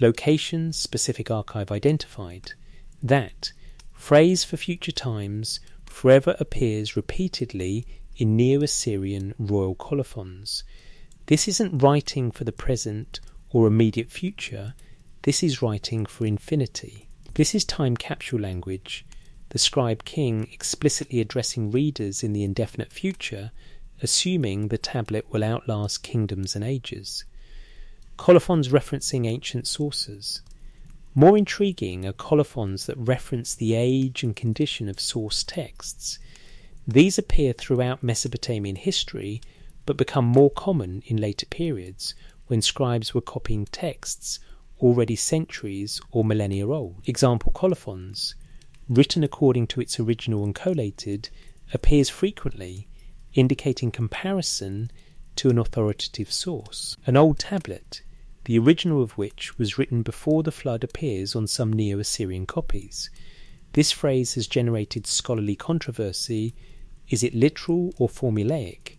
location, specific archive identified, that phrase for future times forever appears repeatedly in Neo-Assyrian royal colophons. This isn't writing for the present or immediate future, this is writing for infinity. This is time capsule language, the scribe king explicitly addressing readers in the indefinite future, assuming the tablet will outlast kingdoms and ages. Colophons referencing ancient sources. More intriguing are colophons that reference the age and condition of source texts. These appear throughout Mesopotamian history, but become more common in later periods, when scribes were copying texts already centuries or millennia old. Example colophons, written according to its original and collated, appears frequently, indicating comparison to an authoritative source. An old tablet, the original of which was written before the flood, appears on some Neo-Assyrian copies. This phrase has generated scholarly controversy. Is it literal or formulaic?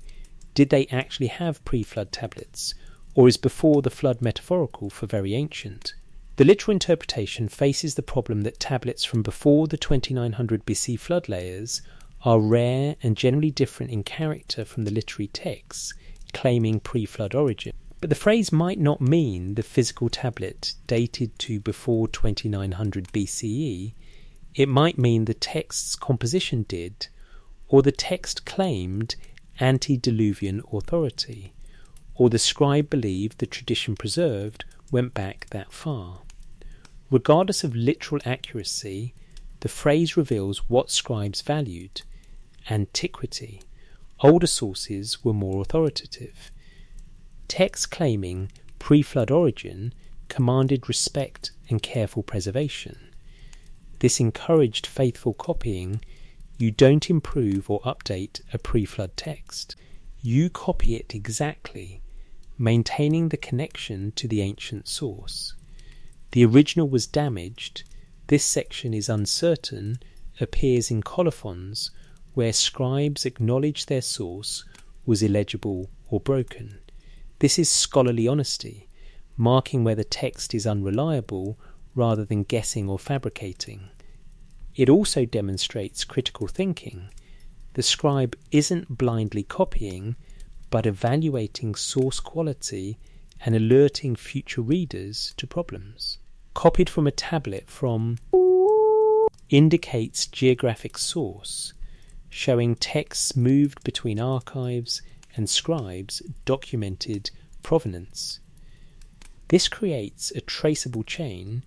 Did they actually have pre-flood tablets? Or is before the flood metaphorical for very ancient? The literal interpretation faces the problem that tablets from before the 2900 BC flood layers are rare and generally different in character from the literary texts claiming pre-flood origin. But the phrase might not mean the physical tablet dated to before 2900 BCE. It might mean the text's composition did, or the text claimed antediluvian authority, or the scribe believed the tradition preserved went back that far. Regardless of literal accuracy, the phrase reveals what scribes valued: antiquity. Older sources were more authoritative. Texts claiming pre-flood origin commanded respect and careful preservation. This encouraged faithful copying. You don't improve or update a pre-flood text. You copy it exactly, maintaining the connection to the ancient source. The original was damaged. This section is uncertain, appears in colophons where scribes acknowledge their source was illegible or broken. This is scholarly honesty, marking where the text is unreliable rather than guessing or fabricating. It also demonstrates critical thinking. The scribe isn't blindly copying, but evaluating source quality and alerting future readers to problems. Copied from a tablet from indicates geographic source, showing texts moved between archives and scribes documented provenance. This creates a traceable chain.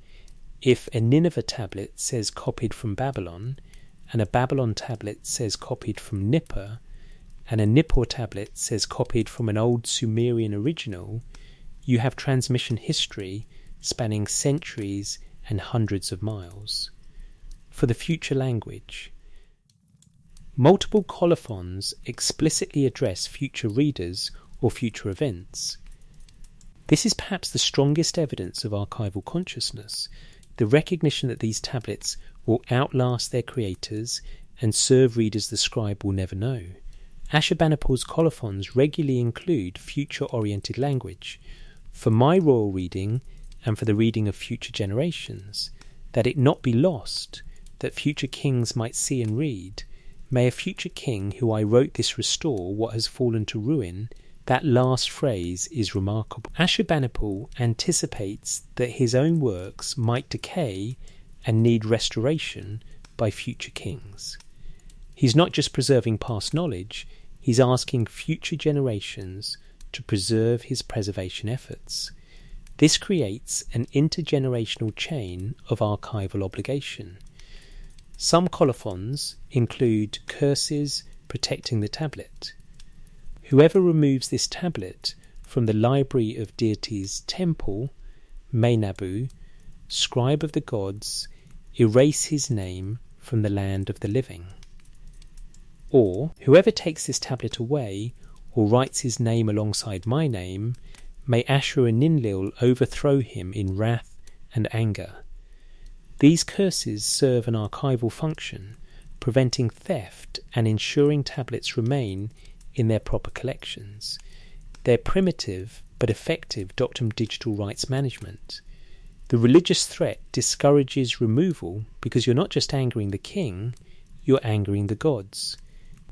If a Nineveh tablet says copied from Babylon, and a Babylon tablet says copied from Nippur, and a Nippur tablet says copied from an old Sumerian original, you have transmission history spanning centuries and hundreds of miles. For the future language, multiple colophons explicitly address future readers or future events. This is perhaps the strongest evidence of archival consciousness, the recognition that these tablets will outlast their creators and serve readers the scribe will never know. Ashurbanipal's colophons regularly include future-oriented language. For my royal reading, and for the reading of future generations, that it not be lost, that future kings might see and read, may a future king who I wrote this restore what has fallen to ruin. That last phrase is remarkable. Ashurbanipal anticipates that his own works might decay and need restoration by future kings. He's not just preserving past knowledge, he's asking future generations to preserve his preservation efforts. This creates an intergenerational chain of archival obligation. Some colophons include curses protecting the tablet. Whoever removes this tablet from the library of deity's temple, Menabu, scribe of the gods, erase his name from the land of the living. Or, whoever takes this tablet away or writes his name alongside my name, may Ashur-Ninlil overthrow him in wrath and anger. These curses serve an archival function, preventing theft and ensuring tablets remain in their proper collections. They're primitive but effective Doctum digital rights management. The religious threat discourages removal because you're not just angering the king, you're angering the gods.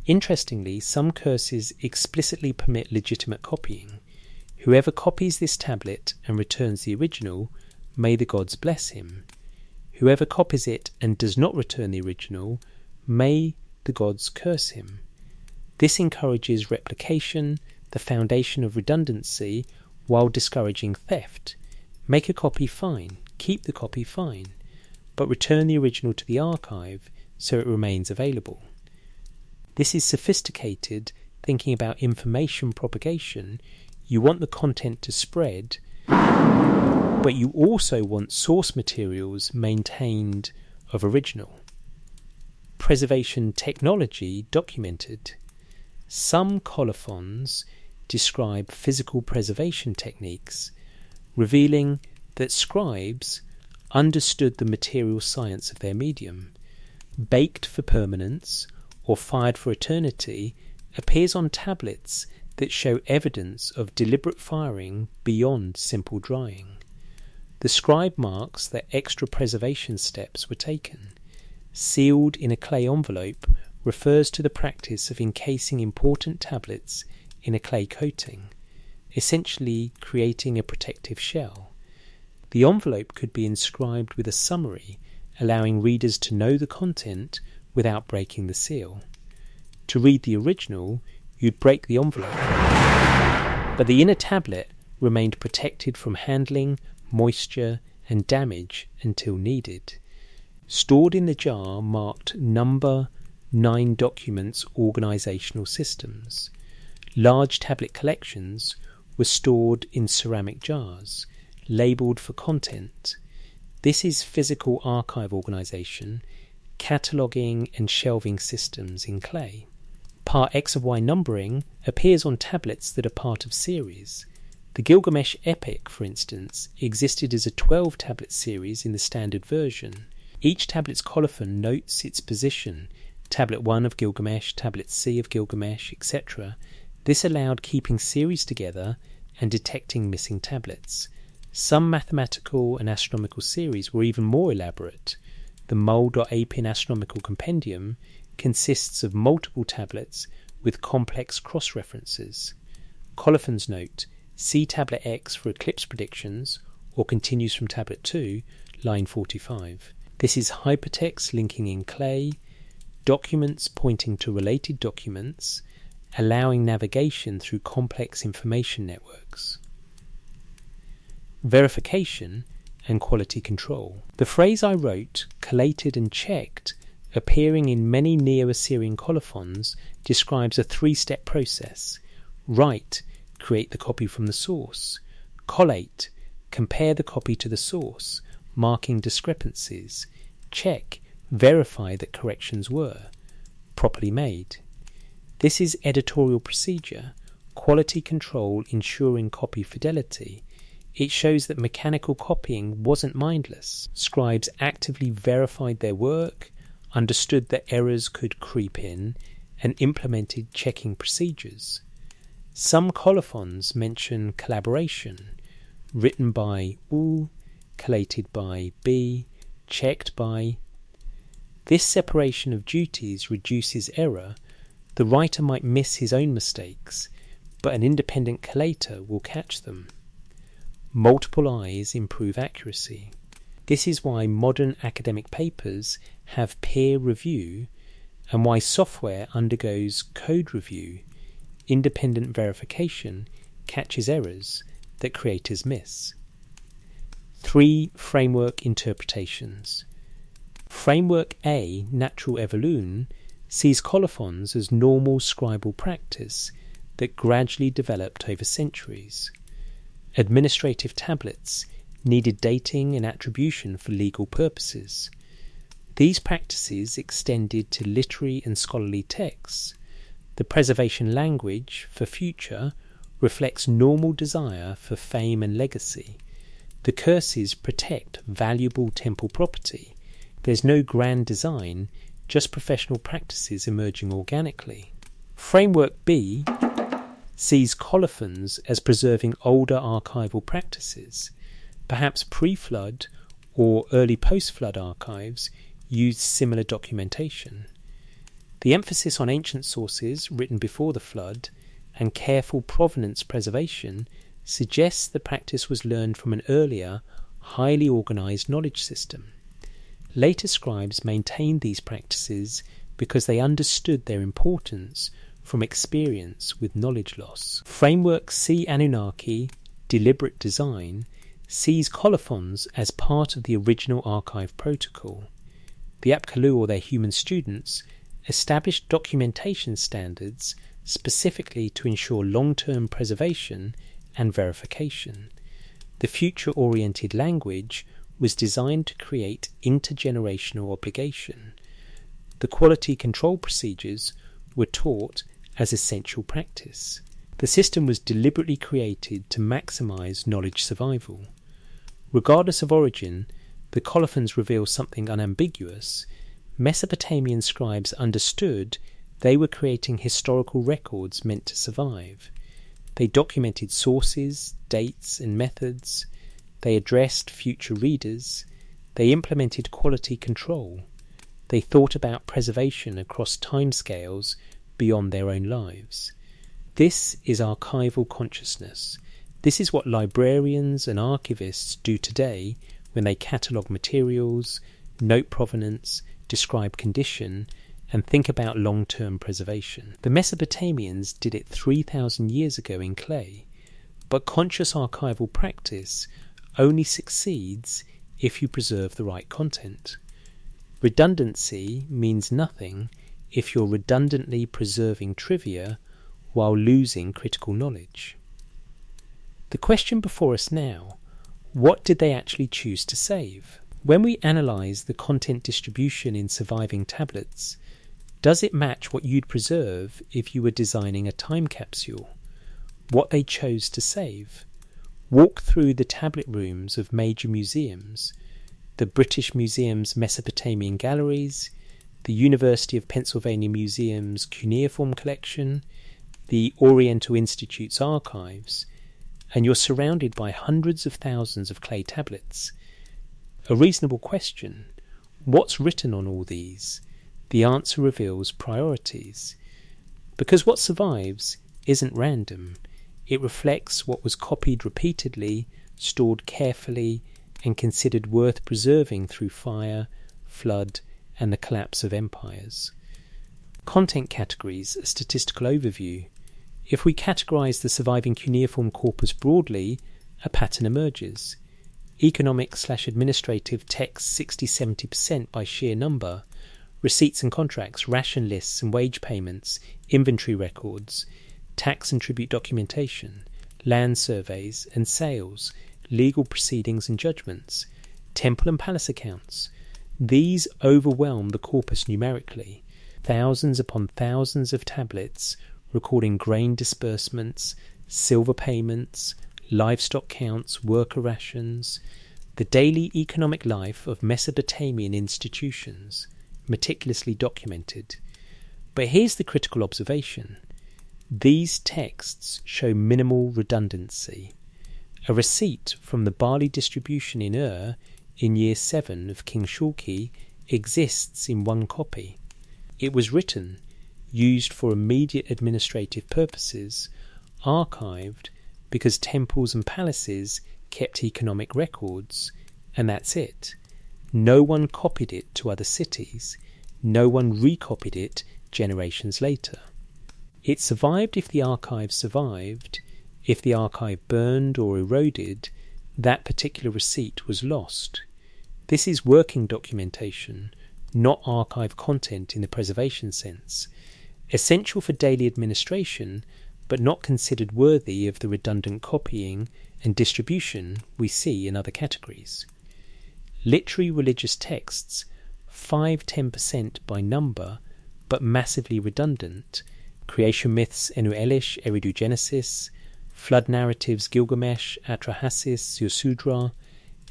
Interestingly, some curses explicitly permit legitimate copying. Whoever copies this tablet and returns the original, may the gods bless him. Whoever copies it and does not return the original, may the gods curse him. This encourages replication, the foundation of redundancy, while discouraging theft. Make a copy fine, keep the copy fine, but return the original to the archive so it remains available. This is sophisticated thinking about information propagation. You want the content to spread, but you also want source materials maintained of original. Preservation technology documented. Some colophons describe physical preservation techniques, revealing that scribes understood the material science of their medium. Baked for permanence or fired for eternity appears on tablets that show evidence of deliberate firing beyond simple drying. The scribe marks that extra preservation steps were taken. Sealed in a clay envelope refers to the practice of encasing important tablets in a clay coating, essentially creating a protective shell. The envelope could be inscribed with a summary, allowing readers to know the content without breaking the seal. To read the original, you'd break the envelope, but the inner tablet remained protected from handling, moisture, and damage until needed. Stored in the jar marked number 9 documents organizational systems. Large tablet collections were stored in ceramic jars, labelled for content. This is physical archive organization, cataloguing and shelving systems in clay. Part X of Y numbering appears on tablets that are part of series. The Gilgamesh Epic, for instance, existed as a 12-tablet series in the standard version. Each tablet's colophon notes its position, tablet 1 of Gilgamesh, tablet C of Gilgamesh, etc. This allowed keeping series together and detecting missing tablets. Some mathematical and astronomical series were even more elaborate. The mol.apin astronomical compendium consists of multiple tablets with complex cross-references. Colophons note, see tablet X for eclipse predictions, or continues from tablet 2, line 45. This is hypertext linking in clay, documents pointing to related documents, allowing navigation through complex information networks. Verification and quality control. The phrase I wrote, collated and checked, appearing in many Neo-Assyrian colophons, describes a 3-step process. Write, create the copy from the source. Collate, compare the copy to the source, marking discrepancies. Check, verify that corrections were properly made. This is editorial procedure, quality control ensuring copy fidelity. It shows that mechanical copying wasn't mindless. Scribes actively verified their work, understood that errors could creep in, and implemented checking procedures. Some colophons mention collaboration, written by U, collated by B, checked by. This separation of duties reduces error. The writer might miss his own mistakes, but an independent collator will catch them. Multiple eyes improve accuracy. This is why modern academic papers have peer review and why software undergoes code review. Independent verification catches errors that creators miss. 3 framework interpretations. Framework A, natural evolution, sees colophons as normal scribal practice that gradually developed over centuries. Administrative tablets needed dating and attribution for legal purposes. These practices extended to literary and scholarly texts. The preservation language for future reflects normal desire for fame and legacy. The curses protect valuable temple property. There's no grand design, just professional practices emerging organically. Framework B sees colophons as preserving older archival practices. Perhaps pre-flood or early post-flood archives used similar documentation. The emphasis on ancient sources written before the flood and careful provenance preservation suggests the practice was learned from an earlier, highly organised knowledge system. Later scribes maintained these practices because they understood their importance from experience with knowledge loss. Framework C, Anunnaki, deliberate design, sees colophons as part of the original archive protocol. The Apkallu, or their human students, established documentation standards specifically to ensure long-term preservation and verification. The future-oriented language was designed to create intergenerational obligation. The quality control procedures were taught as essential practice. The system was deliberately created to maximize knowledge survival. Regardless of origin, the colophons reveal something unambiguous. Mesopotamian scribes understood they were creating historical records meant to survive. They documented sources, dates, and methods. They addressed future readers. They implemented quality control. They thought about preservation across timescales beyond their own lives. This is archival consciousness. This is what librarians and archivists do today when they catalogue materials, note provenance, describe condition, and think about long-term preservation. The Mesopotamians did it 3,000 years ago in clay, but conscious archival practice only succeeds if you preserve the right content. Redundancy means nothing if you're redundantly preserving trivia while losing critical knowledge. The question before us now, what did they actually choose to save? When we analyse the content distribution in surviving tablets, does it match what you'd preserve if you were designing a time capsule? What they chose to save? Walk through the tablet rooms of major museums, the British Museum's Mesopotamian galleries, the University of Pennsylvania Museum's cuneiform collection, the Oriental Institute's archives, and you're surrounded by hundreds of thousands of clay tablets. A reasonable question: what's written on all these? The answer reveals priorities. Because what survives isn't random. It reflects what was copied repeatedly, stored carefully, and considered worth preserving through fire, flood, and the collapse of empires. Content categories, a statistical overview. If we categorise the surviving cuneiform corpus broadly, a pattern emerges. Economic/administrative text 60-70% by sheer number. Receipts and contracts, ration lists and wage payments, inventory records, tax and tribute documentation, land surveys and sales, legal proceedings and judgments, temple and palace accounts. These overwhelm the corpus numerically. Thousands upon thousands of tablets recording grain disbursements, silver payments, livestock counts, worker rations, the daily economic life of Mesopotamian institutions, meticulously documented. But here's the critical observation. These texts show minimal redundancy. A receipt from the barley distribution in in year 7 of King Shulki exists in one copy. It was written, used for immediate administrative purposes, archived because temples and palaces kept economic records, and that's it. No one copied it to other cities. No one recopied it generations later. It survived if the archive survived. If the archive burned or eroded, that particular receipt was lost. This is working documentation, not archive content in the preservation sense, essential for daily administration, but not considered worthy of the redundant copying and distribution we see in other categories. Literary religious texts, 5-10% by number, but massively redundant, creation myths Enu Elish, Eridu Genesis, flood narratives Gilgamesh, Atrahasis, Yosudra,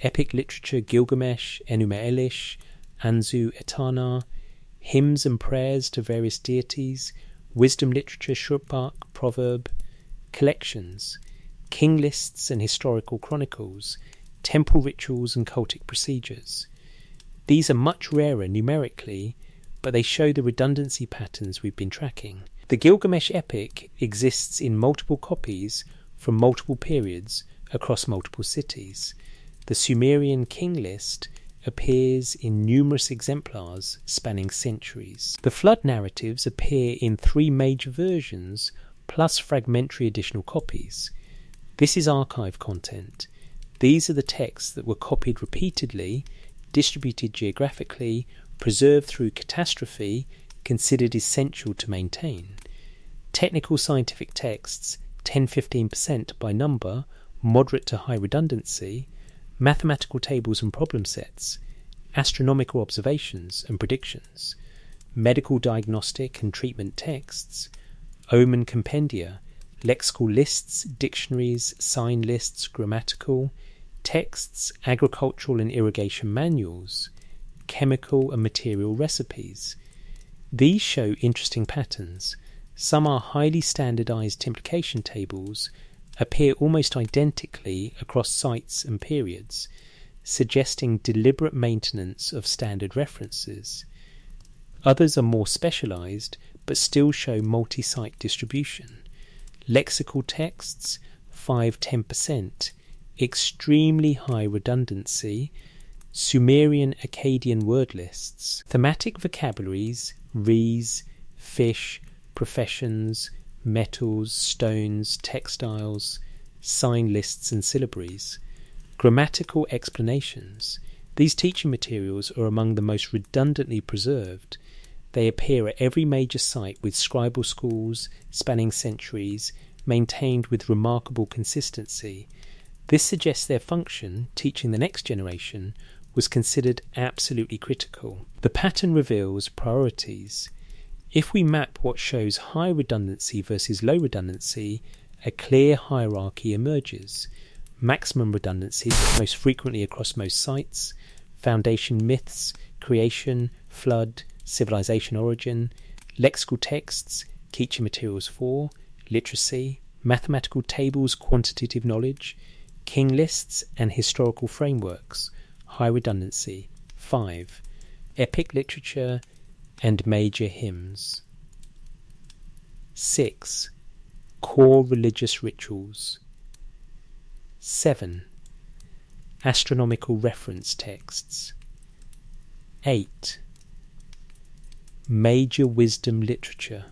epic literature Gilgamesh, Enuma Elish, Anzu Etana, hymns and prayers to various deities, wisdom literature Shurpak, proverb, collections, king lists and historical chronicles, temple rituals and cultic procedures. These are much rarer numerically, but they show the redundancy patterns we've been tracking. The Gilgamesh epic exists in multiple copies from multiple periods across multiple cities. The Sumerian king list appears in numerous exemplars spanning centuries. The flood narratives appear in 3 major versions plus fragmentary additional copies. This is archive content. These are the texts that were copied repeatedly, distributed geographically, preserved through catastrophe, considered essential to maintain. Technical scientific texts, 10-15% by number, moderate to high redundancy, mathematical tables and problem sets, astronomical observations and predictions, medical diagnostic and treatment texts, omen compendia, lexical lists, dictionaries, sign lists, grammatical, texts, agricultural and irrigation manuals, chemical and material recipes. These show interesting patterns. Some are highly standardized implication tables, appear almost identically across sites and periods, suggesting deliberate maintenance of standard references. Others are more specialized, but still show multi-site distribution. Lexical texts, 5-10%, extremely high redundancy, Sumerian Akkadian word lists, thematic vocabularies, rees, fish, professions, metals, stones, textiles, sign lists and syllabaries, grammatical explanations. These teaching materials are among the most redundantly preserved. They appear at every major site with scribal schools spanning centuries, maintained with remarkable consistency. This suggests their function, teaching the next generation, was considered absolutely critical. The pattern reveals priorities. If we map what shows high redundancy versus low redundancy, a clear hierarchy emerges. Maximum redundancy, most frequently across most sites, foundation myths, creation, flood, civilization origin, lexical texts, teaching materials for, literacy, mathematical tables, quantitative knowledge, king lists and historical frameworks, high redundancy. 5. Epic literature and major hymns. 6. Core religious rituals. 7. Astronomical reference texts. 8. Major wisdom literature.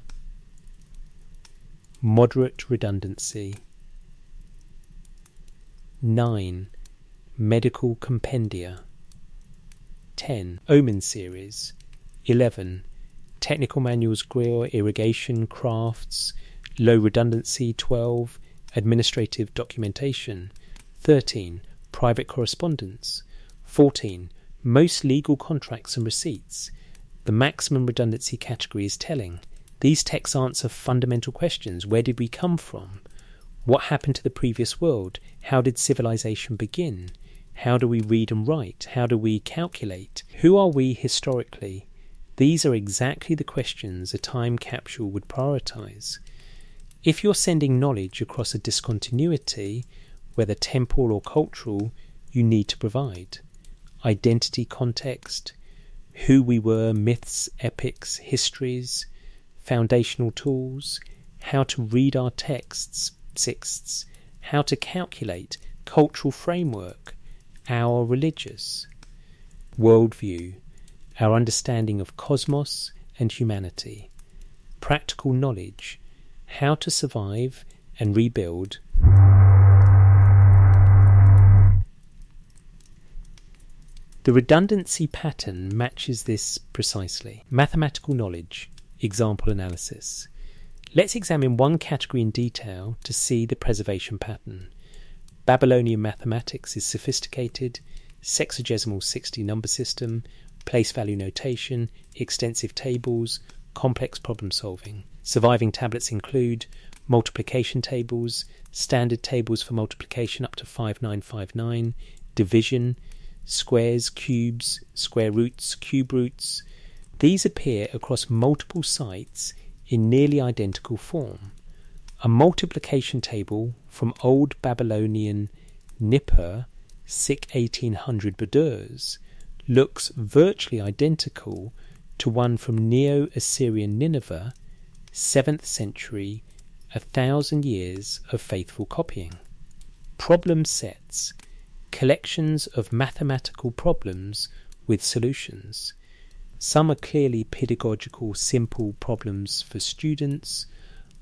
Moderate redundancy. 9. Medical compendia. 10. Omen series. 11. Technical manuals, grill, irrigation, crafts, low redundancy. 12. Administrative documentation. 13. Private correspondence. 14. Most legal contracts and receipts. The maximum redundancy category is telling. These texts answer fundamental questions. Where did we come from? What happened to the previous world? How did civilization begin? How do we read and write? How do we calculate? Who are we historically? These are exactly the questions a time capsule would prioritize. If you're sending knowledge across a discontinuity, whether temporal or cultural, you need to provide identity context, who we were, myths, epics, histories, foundational tools, how to read our texts, sixths, how to calculate, cultural framework, our religious worldview, our understanding of cosmos and humanity, practical knowledge, how to survive and rebuild, The redundancy pattern matches this precisely. Mathematical knowledge, example analysis. Let's examine one category in detail to see the preservation pattern. Babylonian mathematics is sophisticated, sexagesimal 60 number system, place value notation, extensive tables, complex problem solving. Surviving tablets include multiplication tables, standard tables for multiplication up to 5959, division, squares, cubes, square roots, cube roots. These appear across multiple sites in nearly identical form. A multiplication table from Old Babylonian Nippur, circa 1800 Burdurs, looks virtually identical to one from Neo-Assyrian Nineveh, 7th century, 1,000 years of faithful copying. Problem sets, collections of mathematical problems with solutions. Some are clearly pedagogical, simple problems for students.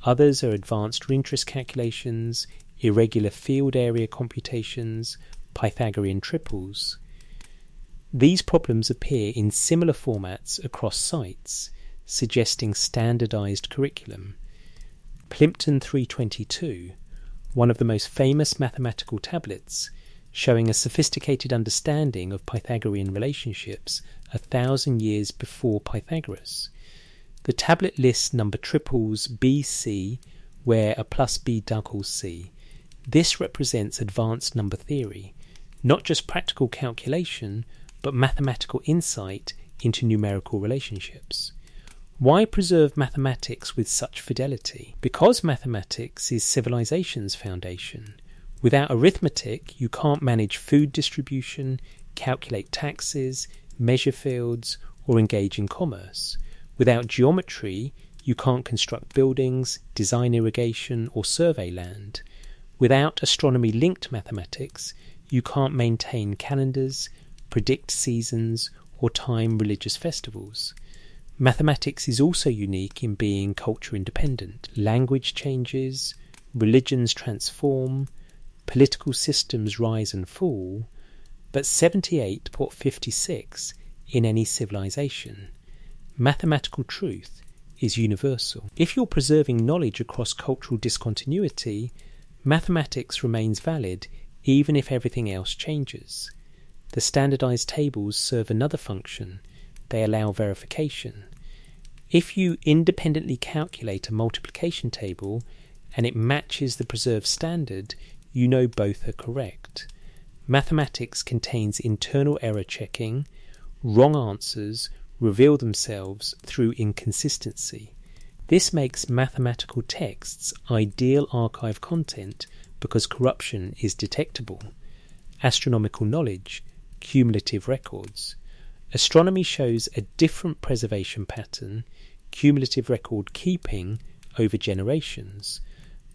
Others are advanced interest calculations, irregular field area computations, Pythagorean triples. These problems appear in similar formats across sites, suggesting standardized curriculum. Plimpton 322, one of the most famous mathematical tablets, showing a sophisticated understanding of Pythagorean relationships 1,000 years before Pythagoras. The tablet lists number triples BC, where a plus B equals C. This represents advanced number theory, not just practical calculation, but mathematical insight into numerical relationships. Why preserve mathematics with such fidelity? Because mathematics is civilization's foundation. Without arithmetic, you can't manage food distribution, calculate taxes, measure fields, or engage in commerce. Without geometry, you can't construct buildings, design irrigation, or survey land. Without astronomy-linked mathematics, you can't maintain calendars, predict seasons, or time religious festivals. Mathematics is also unique in being culture independent. Language changes, religions transform, political systems rise and fall, but 78 put 56 in any civilization. Mathematical truth is universal. If you're preserving knowledge across cultural discontinuity, mathematics remains valid even if everything else changes. The standardized tables serve another function. They allow verification. If you independently calculate a multiplication table and it matches the preserved standard, you know both are correct. Mathematics contains internal error checking. Wrong answers reveal themselves through inconsistency. This makes mathematical texts ideal archive content because corruption is detectable. Astronomical knowledge, cumulative records. Astronomy shows a different preservation pattern, cumulative record keeping over generations.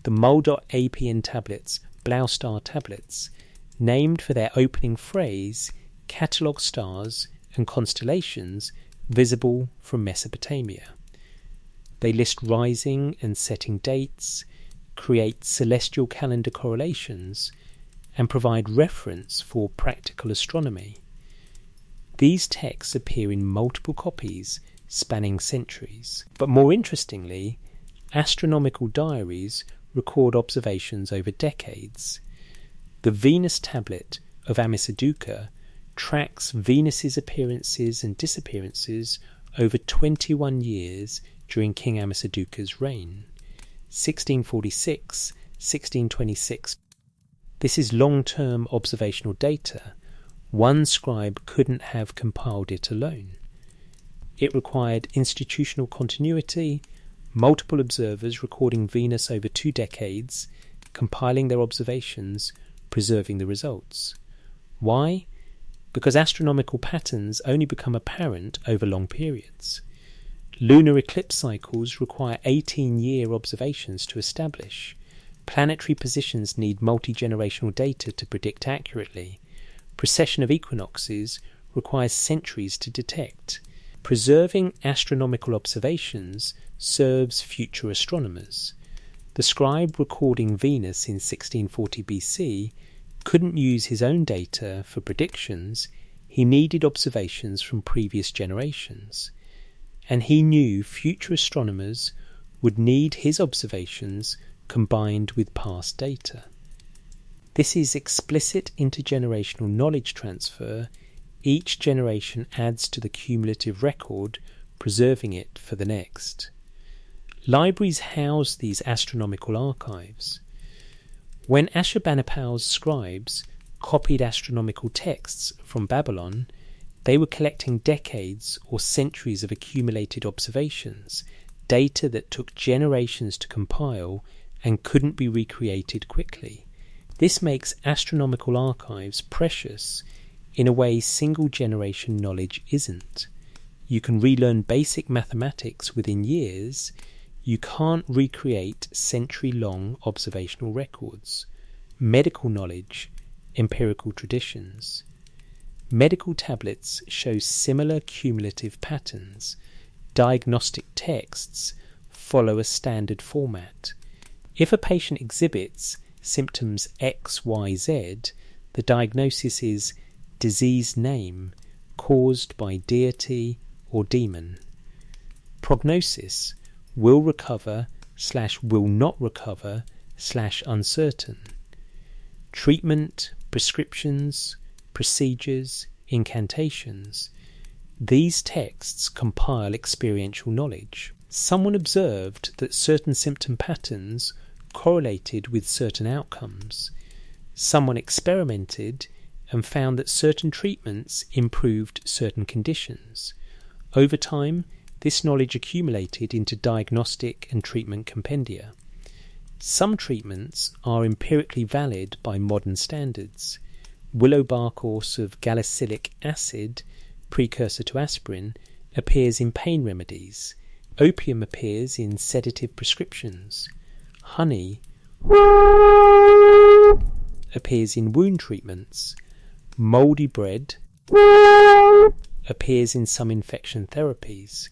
The Mul.apn tablets, Blaustar tablets, named for their opening phrase, catalogue stars and constellations visible from Mesopotamia. They list rising and setting dates, create celestial calendar correlations, and provide reference for practical astronomy. These texts appear in multiple copies spanning centuries. But more interestingly, astronomical diaries record observations over decades. The Venus tablet of Amisaduqa tracks Venus's appearances and disappearances over 21 years during King Amisaduqa's reign, 1646, 1626. This is long-term observational data. One scribe couldn't have compiled it alone. It required institutional continuity, multiple observers recording Venus over 2 decades, compiling their observations, preserving the results. Why? Because astronomical patterns only become apparent over long periods. Lunar eclipse cycles require 18-year observations to establish. Planetary positions need multi-generational data to predict accurately. Precession of equinoxes requires centuries to detect. Preserving astronomical observations serves future astronomers. The scribe recording Venus in 1640 BC couldn't use his own data for predictions. he needed observations from previous generations, and he knew future astronomers would need his observations combined with past data. This is explicit intergenerational knowledge transfer. Each generation adds to the cumulative record, preserving it for the next. Libraries house these astronomical archives. When Ashurbanipal's scribes copied astronomical texts from Babylon, they were collecting decades or centuries of accumulated observations, data that took generations to compile and couldn't be recreated quickly. This makes astronomical archives precious in a way single-generation knowledge isn't. You can relearn basic mathematics within years. You can't recreate century-long observational records. Medical knowledge, empirical traditions. Medical tablets show similar cumulative patterns. Diagnostic texts follow a standard format. If a patient exhibits symptoms X, Y, Z, the diagnosis is disease name caused by deity or demon. Prognosis will recover / will not recover / uncertain. Treatment, prescriptions, procedures, incantations. These texts compile experiential knowledge. Someone observed that certain symptom patterns correlated with certain outcomes. Someone experimented and found that certain treatments improved certain conditions. Over time, this knowledge accumulated into diagnostic and treatment compendia. Some treatments are empirically valid by modern standards. Willow bark oil of galicylic acid, precursor to aspirin, appears in pain remedies. Opium appears in sedative prescriptions. Honey appears in wound treatments. Mouldy bread appears in some infection therapies.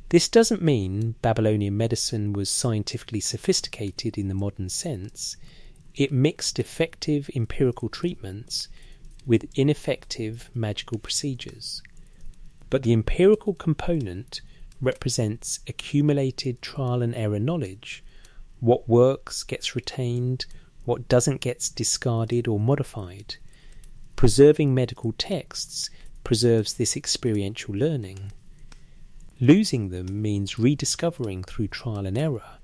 This doesn't mean Babylonian medicine was scientifically sophisticated in the modern sense. It mixed effective empirical treatments with ineffective magical procedures. But the empirical component represents accumulated trial and error knowledge. What works gets retained, what doesn't gets discarded or modified. Preserving medical texts preserves this experiential learning. Losing them means rediscovering through trial and error,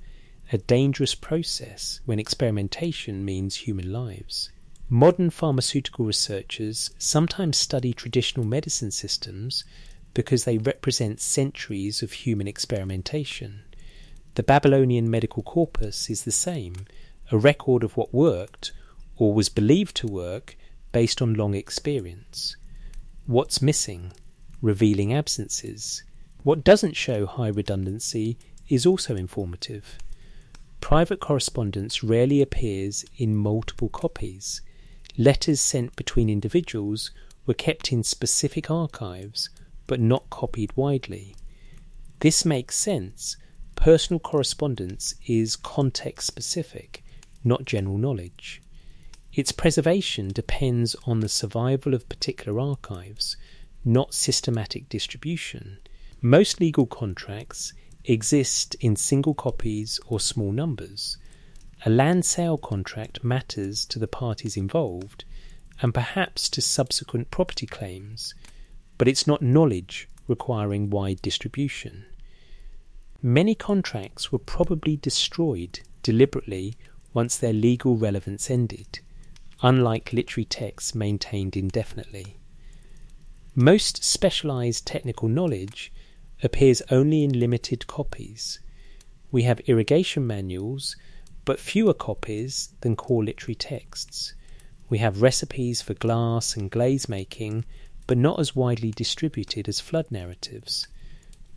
a dangerous process when experimentation means human lives. Modern pharmaceutical researchers sometimes study traditional medicine systems because they represent centuries of human experimentation. The Babylonian medical corpus is the same, a record of what worked or was believed to work based on long experience. What's missing? Revealing absences. What doesn't show high redundancy is also informative. Private correspondence rarely appears in multiple copies. Letters sent between individuals were kept in specific archives, but not copied widely. This makes sense. Personal correspondence is context-specific, not general knowledge. Its preservation depends on the survival of particular archives, not systematic distribution. Most legal contracts exist in single copies or small numbers. A land sale contract matters to the parties involved and perhaps to subsequent property claims, but it's not knowledge requiring wide distribution. Many contracts were probably destroyed deliberately once their legal relevance ended, unlike literary texts maintained indefinitely. Most specialized technical knowledge appears only in limited copies. We have irrigation manuals, but fewer copies than core literary texts. We have recipes for glass and glaze making, but not as widely distributed as flood narratives.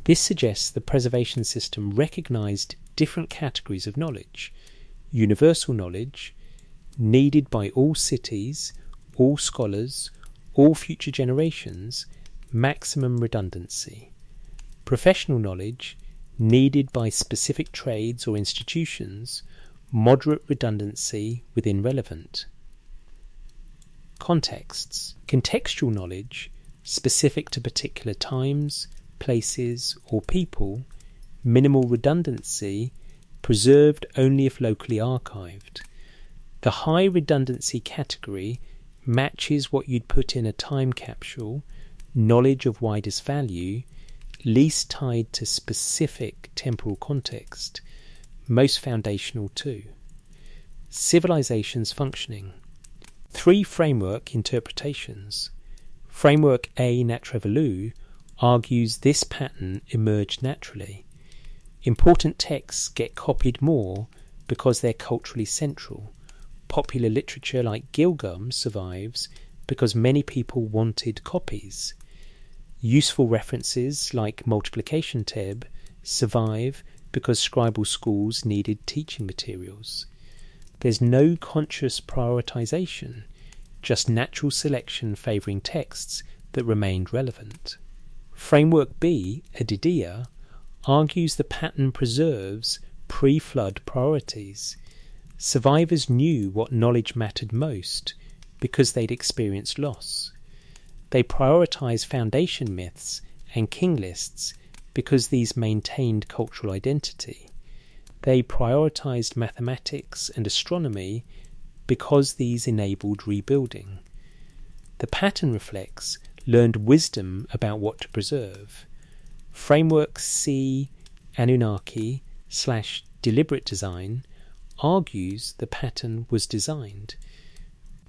This suggests the preservation system recognized different categories of knowledge: universal knowledge, needed by all cities, all scholars, all future generations, maximum redundancy. Professional knowledge, needed by specific trades or institutions, moderate redundancy within relevant. Contexts. Contextual knowledge, specific to particular times, places, or people. Minimal redundancy, preserved only if locally archived. The high redundancy category matches what you'd put in a time capsule, knowledge of widest value, least tied to specific temporal context, most foundational too. Civilizations functioning. 3 framework interpretations. Framework A Nat Revolu argues this pattern emerged naturally. Important texts get copied more because they're culturally central. Popular literature like Gilgamesh survives because many people wanted copies. Useful references like multiplication table survive because scribal schools needed teaching materials. There's no conscious prioritization, just natural selection favouring texts that remained relevant. Framework B, Adidia, argues the pattern preserves pre-flood priorities. Survivors knew what knowledge mattered most because they'd experienced loss. They prioritised foundation myths and king lists because these maintained cultural identity. They prioritised mathematics and astronomy because these enabled rebuilding. The pattern reflects learned wisdom about what to preserve. Framework C Anunnaki / deliberate design argues the pattern was designed.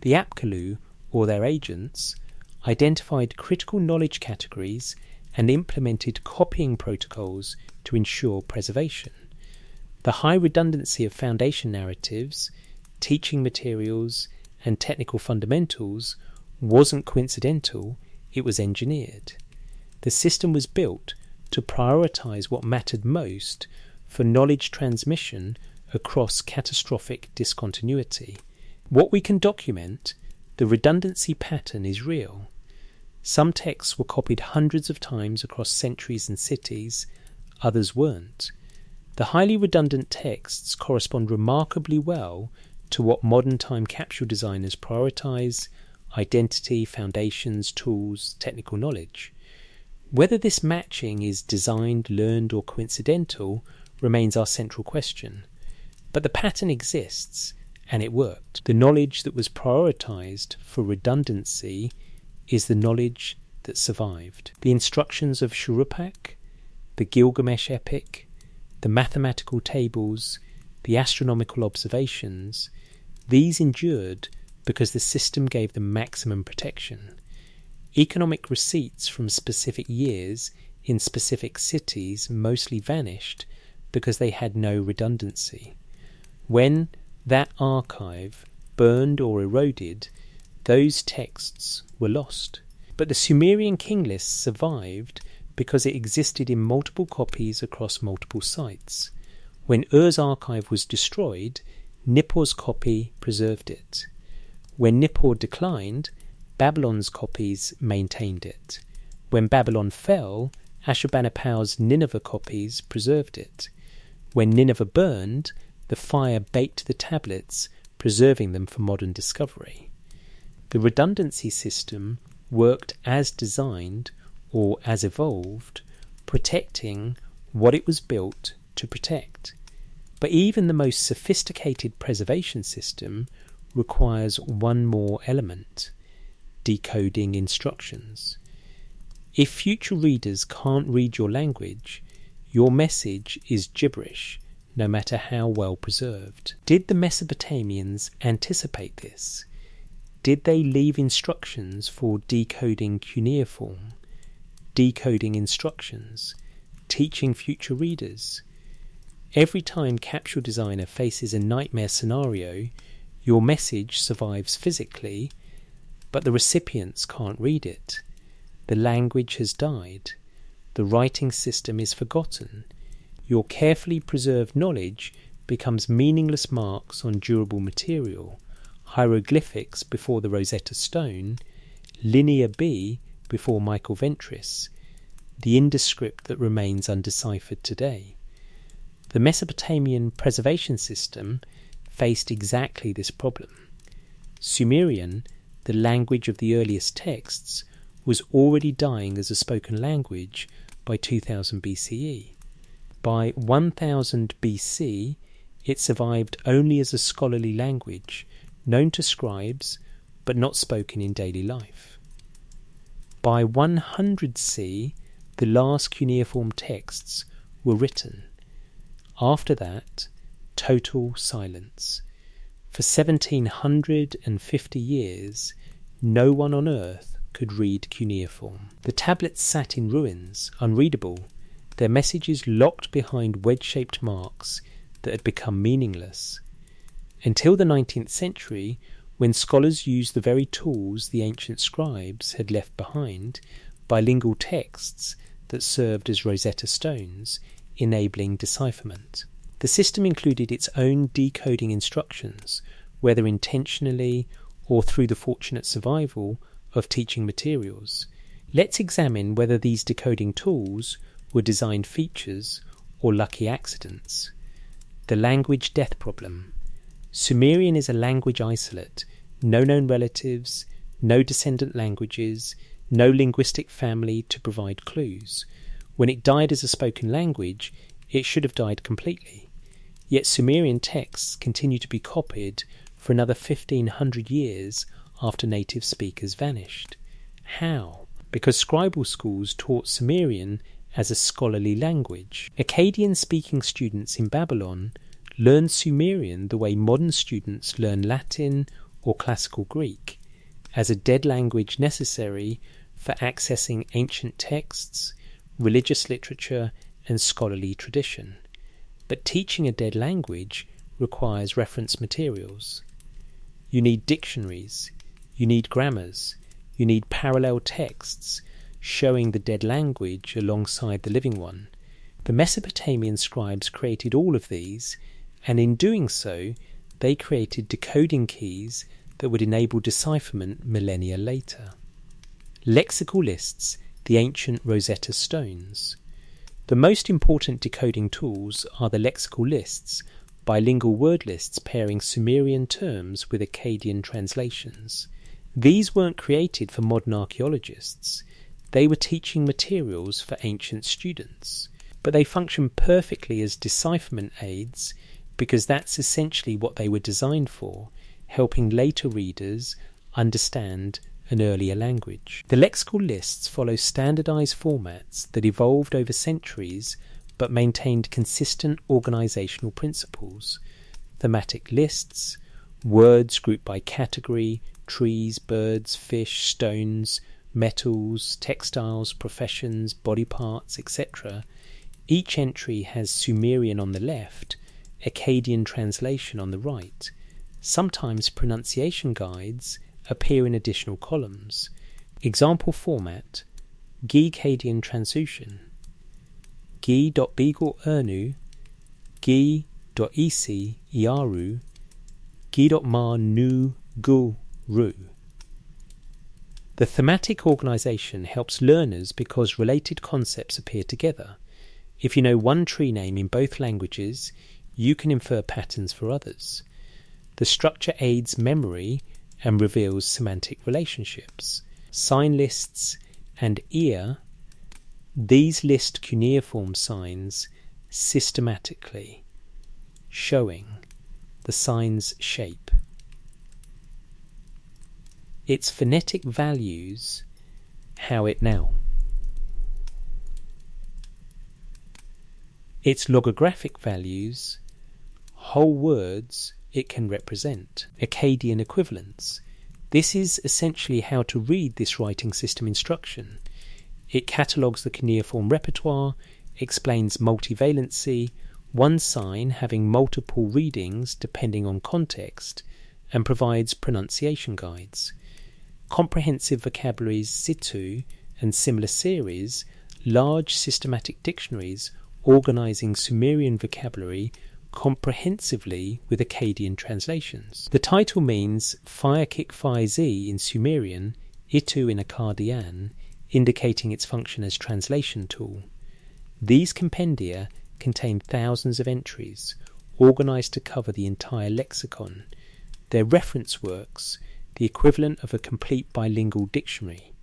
The Apkallu, or their agents, identified critical knowledge categories and implemented copying protocols to ensure preservation. The high redundancy of foundation narratives, teaching materials, and technical fundamentals wasn't coincidental, it was engineered. The system was built to prioritise what mattered most for knowledge transmission across catastrophic discontinuity. What we can document, the redundancy pattern is real. Some texts were copied hundreds of times across centuries and cities, others weren't. The highly redundant texts correspond remarkably well to what modern time capsule designers prioritise: identity, foundations, tools, technical knowledge. Whether this matching is designed, learned, or coincidental remains our central question. But the pattern exists, and it worked. The knowledge that was prioritised for redundancy is the knowledge that survived. The instructions of Shurupak, the Gilgamesh epic, the mathematical tables, the astronomical observations, these endured because the system gave them maximum protection. Economic receipts from specific years in specific cities mostly vanished because they had no redundancy. When that archive burned or eroded, those texts were lost. But the Sumerian king list survived because it existed in multiple copies across multiple sites. When Ur's archive was destroyed, Nippur's copy preserved it. When Nippur declined, Babylon's copies maintained it. When Babylon fell, Ashurbanipal's Nineveh copies preserved it. When Nineveh burned, the fire baked the tablets, preserving them for modern discovery. The redundancy system worked as designed or as evolved, protecting what it was built to protect. But even the most sophisticated preservation system requires one more element: decoding instructions. If future readers can't read your language, your message is gibberish, no matter how well preserved. Did the Mesopotamians anticipate this? Did they leave instructions for decoding cuneiform, decoding instructions, teaching future readers? Every time capsule designer faces a nightmare scenario, your message survives physically, but the recipients can't read it. The language has died. The writing system is forgotten. Your carefully preserved knowledge becomes meaningless marks on durable material, hieroglyphics before the Rosetta Stone, Linear B before Michael Ventris, the indescript that remains undeciphered today. The Mesopotamian preservation system faced exactly this problem. Sumerian the language of the earliest texts, was already dying as a spoken language by 2000 BCE. By 1000 BC, it survived only as a scholarly language, known to scribes, but not spoken in daily life. By 100 C, the last cuneiform texts were written. After that, total silence. For 1750 years, no one on earth could read cuneiform. The tablets sat in ruins, unreadable, their messages locked behind wedge-shaped marks that had become meaningless. Until the 19th century, when scholars used the very tools the ancient scribes had left behind, bilingual texts that served as Rosetta Stones, enabling decipherment. The system included its own decoding instructions, whether intentionally or through the fortunate survival of teaching materials. Let's examine whether these decoding tools were design features or lucky accidents. The language death problem. Sumerian is a language isolate, no known relatives, no descendant languages, no linguistic family to provide clues. When it died as a spoken language, it should have died completely. Yet Sumerian texts continue to be copied for another 1500 years after native speakers vanished. How? Because scribal schools taught Sumerian as a scholarly language. Akkadian-speaking students in Babylon learned Sumerian the way modern students learn Latin or classical Greek, as a dead language necessary for accessing ancient texts, religious literature, and scholarly tradition. But teaching a dead language requires reference materials. You need dictionaries, you need grammars, you need parallel texts showing the dead language alongside the living one. The Mesopotamian scribes created all of these, and in doing so, they created decoding keys that would enable decipherment millennia later. Lexical lists, the ancient Rosetta Stones. The most important decoding tools are the lexical lists, bilingual word lists pairing Sumerian terms with Akkadian translations. These weren't created for modern archaeologists. They were teaching materials for ancient students. But they function perfectly as decipherment aids because that's essentially what they were designed for, helping later readers understand an earlier language. The lexical lists follow standardized formats that evolved over centuries but maintained consistent organizational principles. Thematic lists, words grouped by category, trees, birds, fish, stones, metals, textiles, professions, body parts, etc. Each entry has Sumerian on the left, Akkadian translation on the right. Sometimes pronunciation guides appear in additional columns. Example format: Gi-Akkadian translation. Gi.Beagle Ernu, Gi.Isi Iaru, Gi.Ma Nu Gu Ru. The thematic organization helps learners because related concepts appear together. If you know one tree name in both languages, you can infer patterns for others. The structure aids memory and reveals semantic relationships. Sign lists and ear. These list cuneiform signs systematically, showing the sign's shape. Its phonetic values, how it now. Its logographic values, whole words it can represent. Akkadian equivalents. This is essentially how to read this writing system instruction. It catalogues the cuneiform repertoire, explains multivalency, one sign having multiple readings depending on context, and provides pronunciation guides. Comprehensive vocabularies situ and similar series, large systematic dictionaries organising Sumerian vocabulary comprehensively with Akkadian translations. The title means Fire Kick Fire Z in Sumerian, Itu in Akkadian, indicating its function as translation tool. These compendia contain thousands of entries, organised to cover the entire lexicon. Their reference works the equivalent of a complete bilingual dictionary.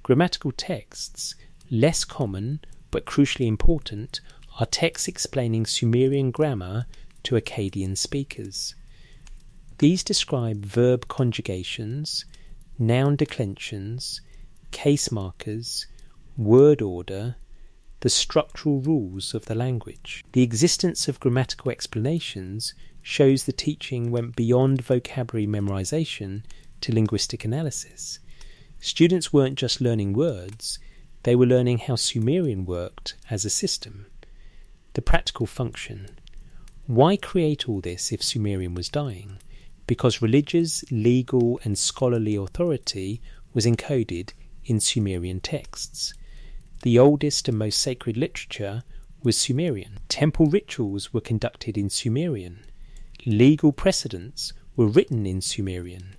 Grammatical texts, less common but crucially important, are texts explaining Sumerian grammar to Akkadian speakers. These describe verb conjugations, noun declensions, case markers, word order, the structural rules of the language. The existence of grammatical explanations shows the teaching went beyond vocabulary memorization to linguistic analysis. Students weren't just learning words, they were learning how Sumerian worked as a system. The practical function. Why create all this if Sumerian was dying? Because religious, legal and scholarly authority was encoded in Sumerian texts. The oldest and most sacred literature was Sumerian. Temple rituals were conducted in Sumerian. Legal precedents were written in Sumerian.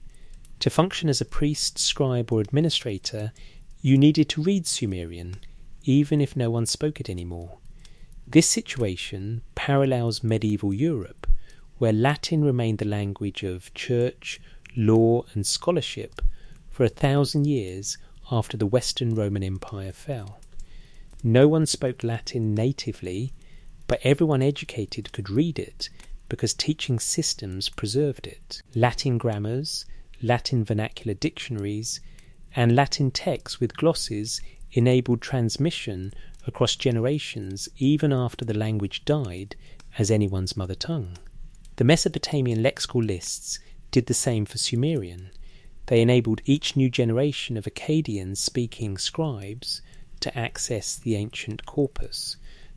To function as a priest, scribe or administrator, you needed to read Sumerian, even if no one spoke it anymore. This situation parallels medieval Europe, where Latin remained the language of church, law and scholarship for 1,000 years after the Western Roman Empire fell. No one spoke Latin natively, but everyone educated could read it because teaching systems preserved it. Latin grammars, Latin vernacular dictionaries, and Latin texts with glosses enabled transmission across generations even after the language died as anyone's mother tongue. The Mesopotamian lexical lists did the same for Sumerian. They enabled each new generation of Akkadian-speaking scribes to access the ancient corpus.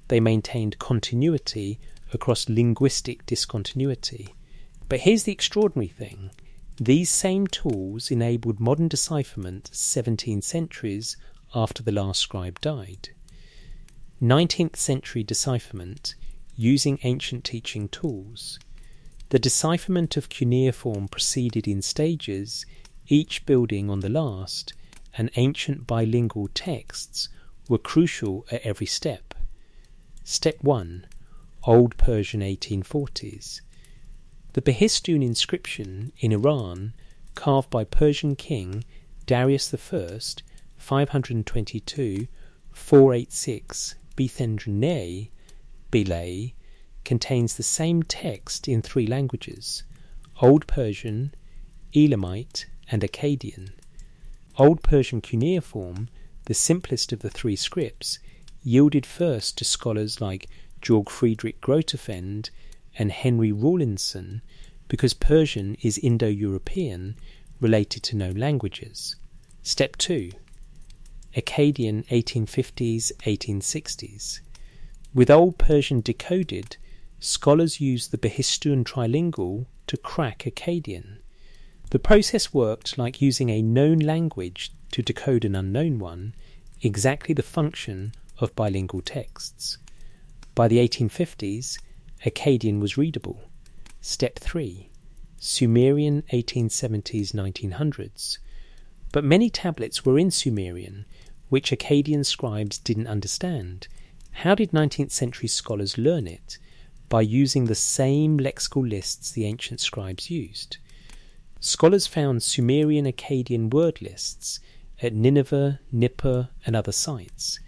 They maintained continuity across linguistic discontinuity. But here's the extraordinary thing. These same tools enabled modern decipherment 17 centuries after the last scribe died. 19th century decipherment using ancient teaching tools. The decipherment of cuneiform proceeded in stages, each building on the last, and ancient bilingual texts were crucial at every step. Step 1. Old Persian 1840s. The Behistun inscription in Iran, carved by Persian king Darius I, 522-486 Bithendrine, Bilay, contains the same text in 3 languages: Old Persian, Elamite, and Akkadian. Old Persian cuneiform, the simplest of the 3 scripts, yielded first to scholars like Georg Friedrich Grotefend and Henry Rawlinson because Persian is Indo-European, related to known languages. Step 2. Akkadian 1850s-1860s. With Old Persian decoded, scholars used the Behistun trilingual to crack Akkadian. The process worked like using a known language to decode an unknown one, exactly the function of bilingual texts. By the 1850s, Akkadian was readable. Step 3. Sumerian 1870s-1900s. But many tablets were in Sumerian, which Akkadian scribes didn't understand. How did 19th century scholars learn it? By using the same lexical lists the ancient scribes used. Scholars found Sumerian Akkadian word lists at Nineveh, Nippur, and other sites.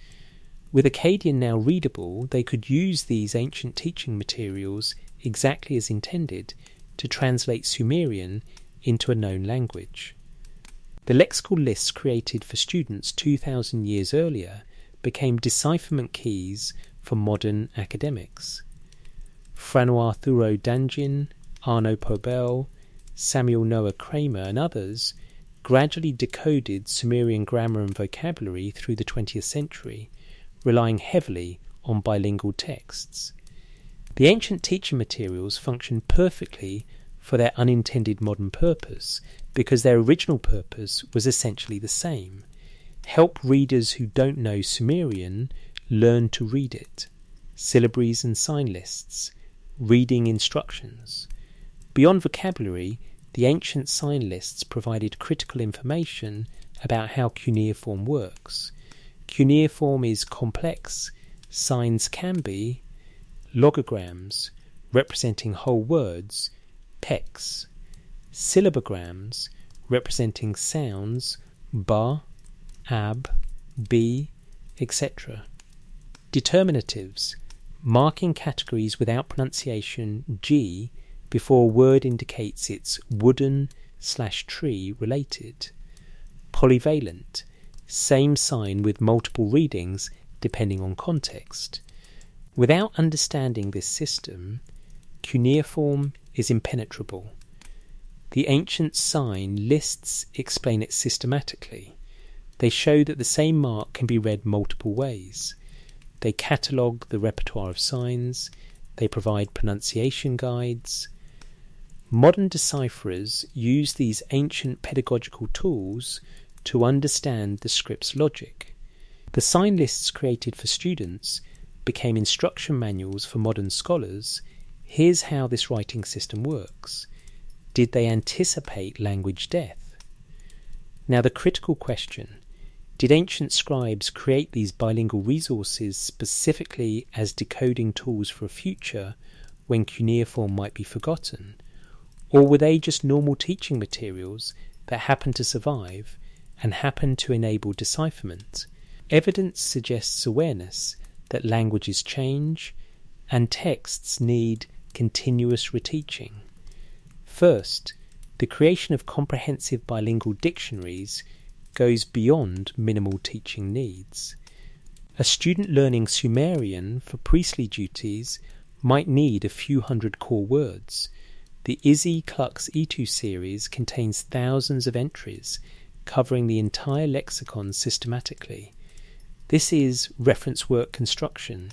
With Akkadian now readable, they could use these ancient teaching materials exactly as intended to translate Sumerian into a known language. The lexical lists created for students 2,000 years earlier became decipherment keys for modern academics. Franois Thureau-Dangin, Arnaud Pobel, Samuel Noah Kramer and others gradually decoded Sumerian grammar and vocabulary through the 20th century, relying heavily on bilingual texts. The ancient teaching materials functioned perfectly for their unintended modern purpose because their original purpose was essentially the same: help readers who don't know Sumerian learn to read it. Syllabaries and sign lists, reading instructions. Beyond vocabulary, the ancient sign lists provided critical information about how cuneiform works. Cuneiform is complex, signs can be, logograms, representing whole words, pecs, syllabograms, representing sounds ba, ab, b, etc. Determinatives, marking categories without pronunciation g before a word indicates it's wooden/tree related. Polyvalent, same sign with multiple readings depending on context. Without understanding this system, cuneiform is impenetrable. The ancient sign lists explain it systematically. They show that the same mark can be read multiple ways. They catalogue the repertoire of signs. They provide pronunciation guides. Modern decipherers use these ancient pedagogical tools to understand the script's logic. The sign lists created for students became instruction manuals for modern scholars. Here's how this writing system works. Did they anticipate language death? Now the critical question, did ancient scribes create these bilingual resources specifically as decoding tools for a future when cuneiform might be forgotten? Or were they just normal teaching materials that happened to survive and happened to enable decipherment? Evidence suggests awareness that languages change and texts need continuous reteaching. First, the creation of comprehensive bilingual dictionaries goes beyond minimal teaching needs. A student learning Sumerian for priestly duties might need a few hundred core words. The Izzy Klux Etu series contains thousands of entries covering the entire lexicon systematically. This is reference work construction,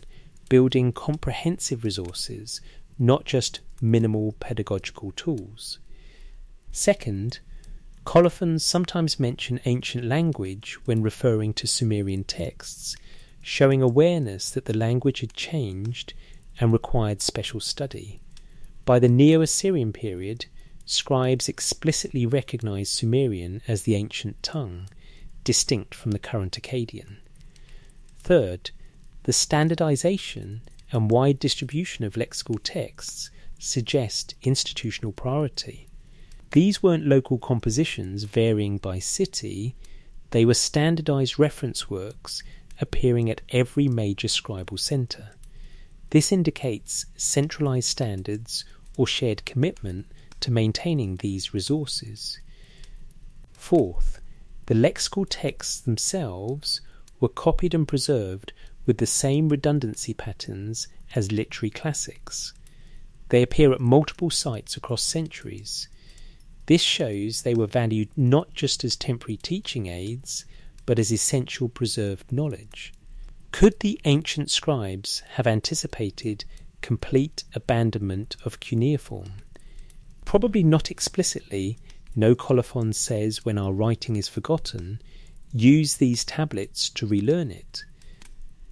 building comprehensive resources, not just minimal pedagogical tools. Second, colophons sometimes mention ancient language when referring to Sumerian texts, showing awareness that the language had changed and required special study. By the Neo-Assyrian period, scribes explicitly recognized Sumerian as the ancient tongue, distinct from the current Akkadian. Third, the standardization and wide distribution of lexical texts suggest institutional priority. These weren't local compositions varying by city, they were standardized reference works appearing at every major scribal center. This indicates centralized standards or shared commitment to maintaining these resources. Fourth, the lexical texts themselves were copied and preserved with the same redundancy patterns as literary classics. They appear at multiple sites across centuries. This shows they were valued not just as temporary teaching aids, but as essential preserved knowledge. Could the ancient scribes have anticipated complete abandonment of cuneiform? Probably not explicitly. No colophon says when our writing is forgotten, use these tablets to relearn it.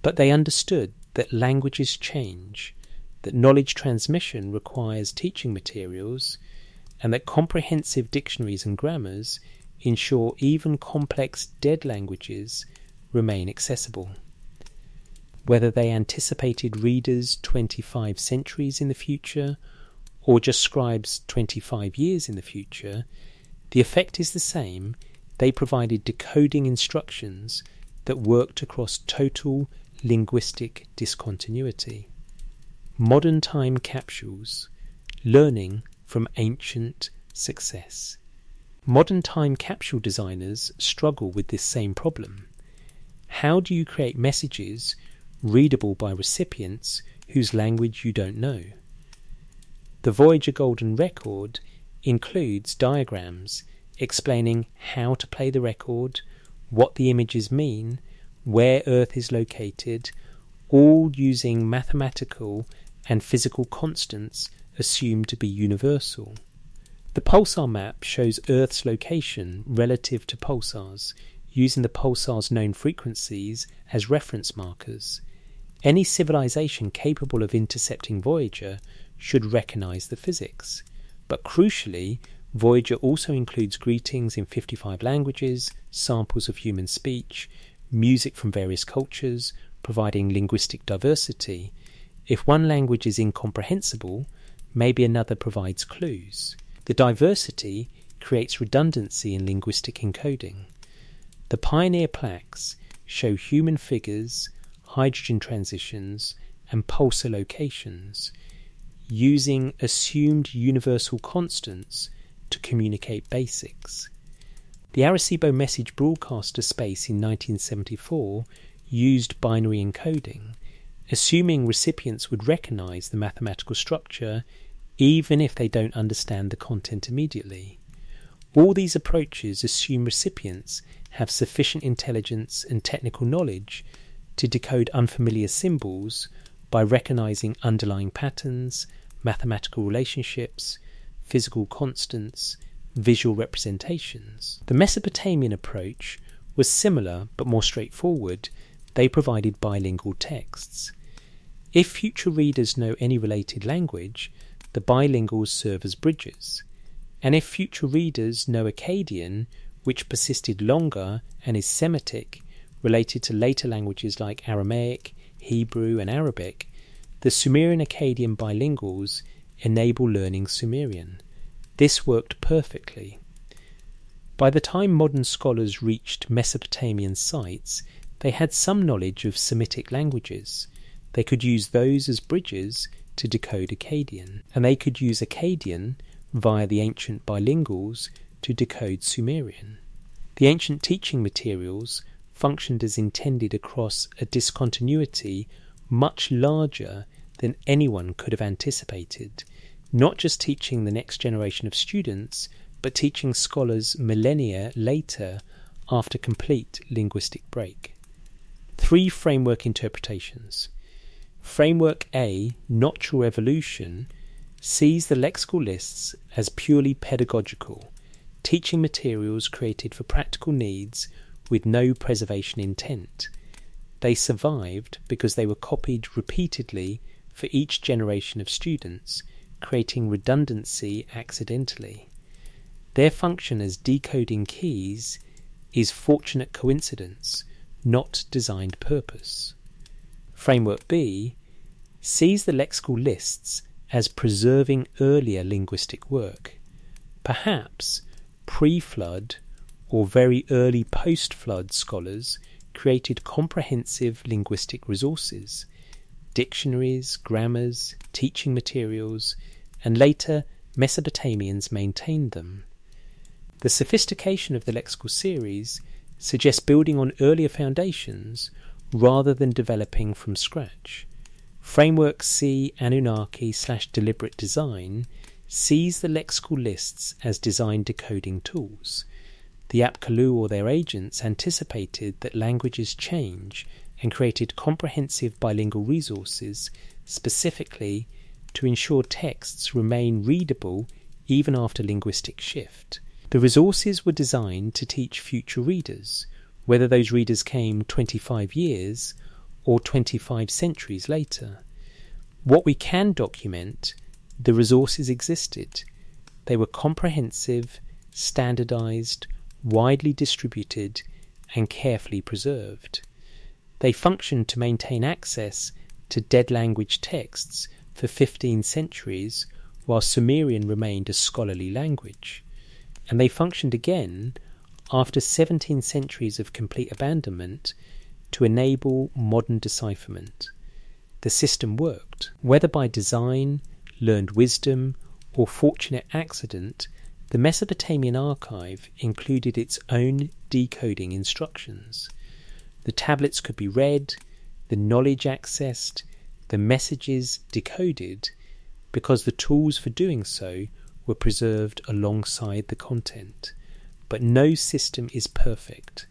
But they understood that languages change, that knowledge transmission requires teaching materials, and that comprehensive dictionaries and grammars ensure even complex dead languages remain accessible. Whether they anticipated readers 25 centuries in the future, or just scribes 25 years in the future, the effect is the same. They provided decoding instructions that worked across total linguistic discontinuity. Modern time capsules, learning from ancient success. Modern time capsule designers struggle with this same problem. How do you create messages readable by recipients whose language you don't know? The Voyager Golden Record includes diagrams explaining how to play the record, what the images mean, where Earth is located, all using mathematical and physical constants assumed to be universal. The pulsar map shows Earth's location relative to pulsars, using the pulsar's known frequencies as reference markers. Any civilization capable of intercepting Voyager should recognize the physics. But crucially, Voyager also includes greetings in 55 languages, samples of human speech, music from various cultures, providing linguistic diversity. If one language is incomprehensible, maybe another provides clues. The diversity creates redundancy in linguistic encoding. The pioneer plaques show human figures, hydrogen transitions, and pulsar locations, using assumed universal constants to communicate basics. The Arecibo message broadcaster space in 1974 used binary encoding, assuming recipients would recognize the mathematical structure even if they don't understand the content immediately. All these approaches assume recipients have sufficient intelligence and technical knowledge to decode unfamiliar symbols by recognizing underlying patterns, mathematical relationships, physical constants, visual representations. The Mesopotamian approach was similar but more straightforward. They provided bilingual texts. If future readers know any related language, the bilinguals serve as bridges. And if future readers know Akkadian, which persisted longer and is Semitic, related to later languages like Aramaic, Hebrew, and Arabic, the Sumerian Akkadian bilinguals enable learning Sumerian. This worked perfectly. By the time modern scholars reached Mesopotamian sites, they had some knowledge of Semitic languages. They could use those as bridges to decode Akkadian, and they could use Akkadian via the ancient bilinguals to decode Sumerian. The ancient teaching materials functioned as intended across a discontinuity much larger than anyone could have anticipated, not just teaching the next generation of students, but teaching scholars millennia later after complete linguistic break. 3 framework interpretations. Framework A, Natural Evolution, sees the lexical lists as purely pedagogical, teaching materials created for practical needs with no preservation intent. They survived because they were copied repeatedly for each generation of students, creating redundancy accidentally. Their function as decoding keys is fortunate coincidence, not designed purpose. Framework B sees the lexical lists as preserving earlier linguistic work. Perhaps pre-flood or very early post-flood scholars created comprehensive linguistic resources, dictionaries, grammars, teaching materials, and later Mesopotamians maintained them. The sophistication of the lexical series suggests building on earlier foundations rather than developing from scratch. Framework C, Anunnaki/deliberate design, sees the lexical lists as design decoding tools. The Apkallu or their agents anticipated that languages change and created comprehensive bilingual resources specifically to ensure texts remain readable even after linguistic shift. The resources were designed to teach future readers, whether those readers came 25 years or 25 centuries later. What we can document, the resources existed. They were comprehensive, standardized, widely distributed, and carefully preserved. They functioned to maintain access to dead language texts for 15 centuries, while Sumerian remained a scholarly language. And they functioned again after 17 centuries of complete abandonment to enable modern decipherment. The system worked. Whether by design, learned wisdom, or fortunate accident, the Mesopotamian archive included its own decoding instructions. The tablets could be read, the knowledge accessed, the messages decoded, because the tools for doing so were preserved alongside the content. But no system is perfect.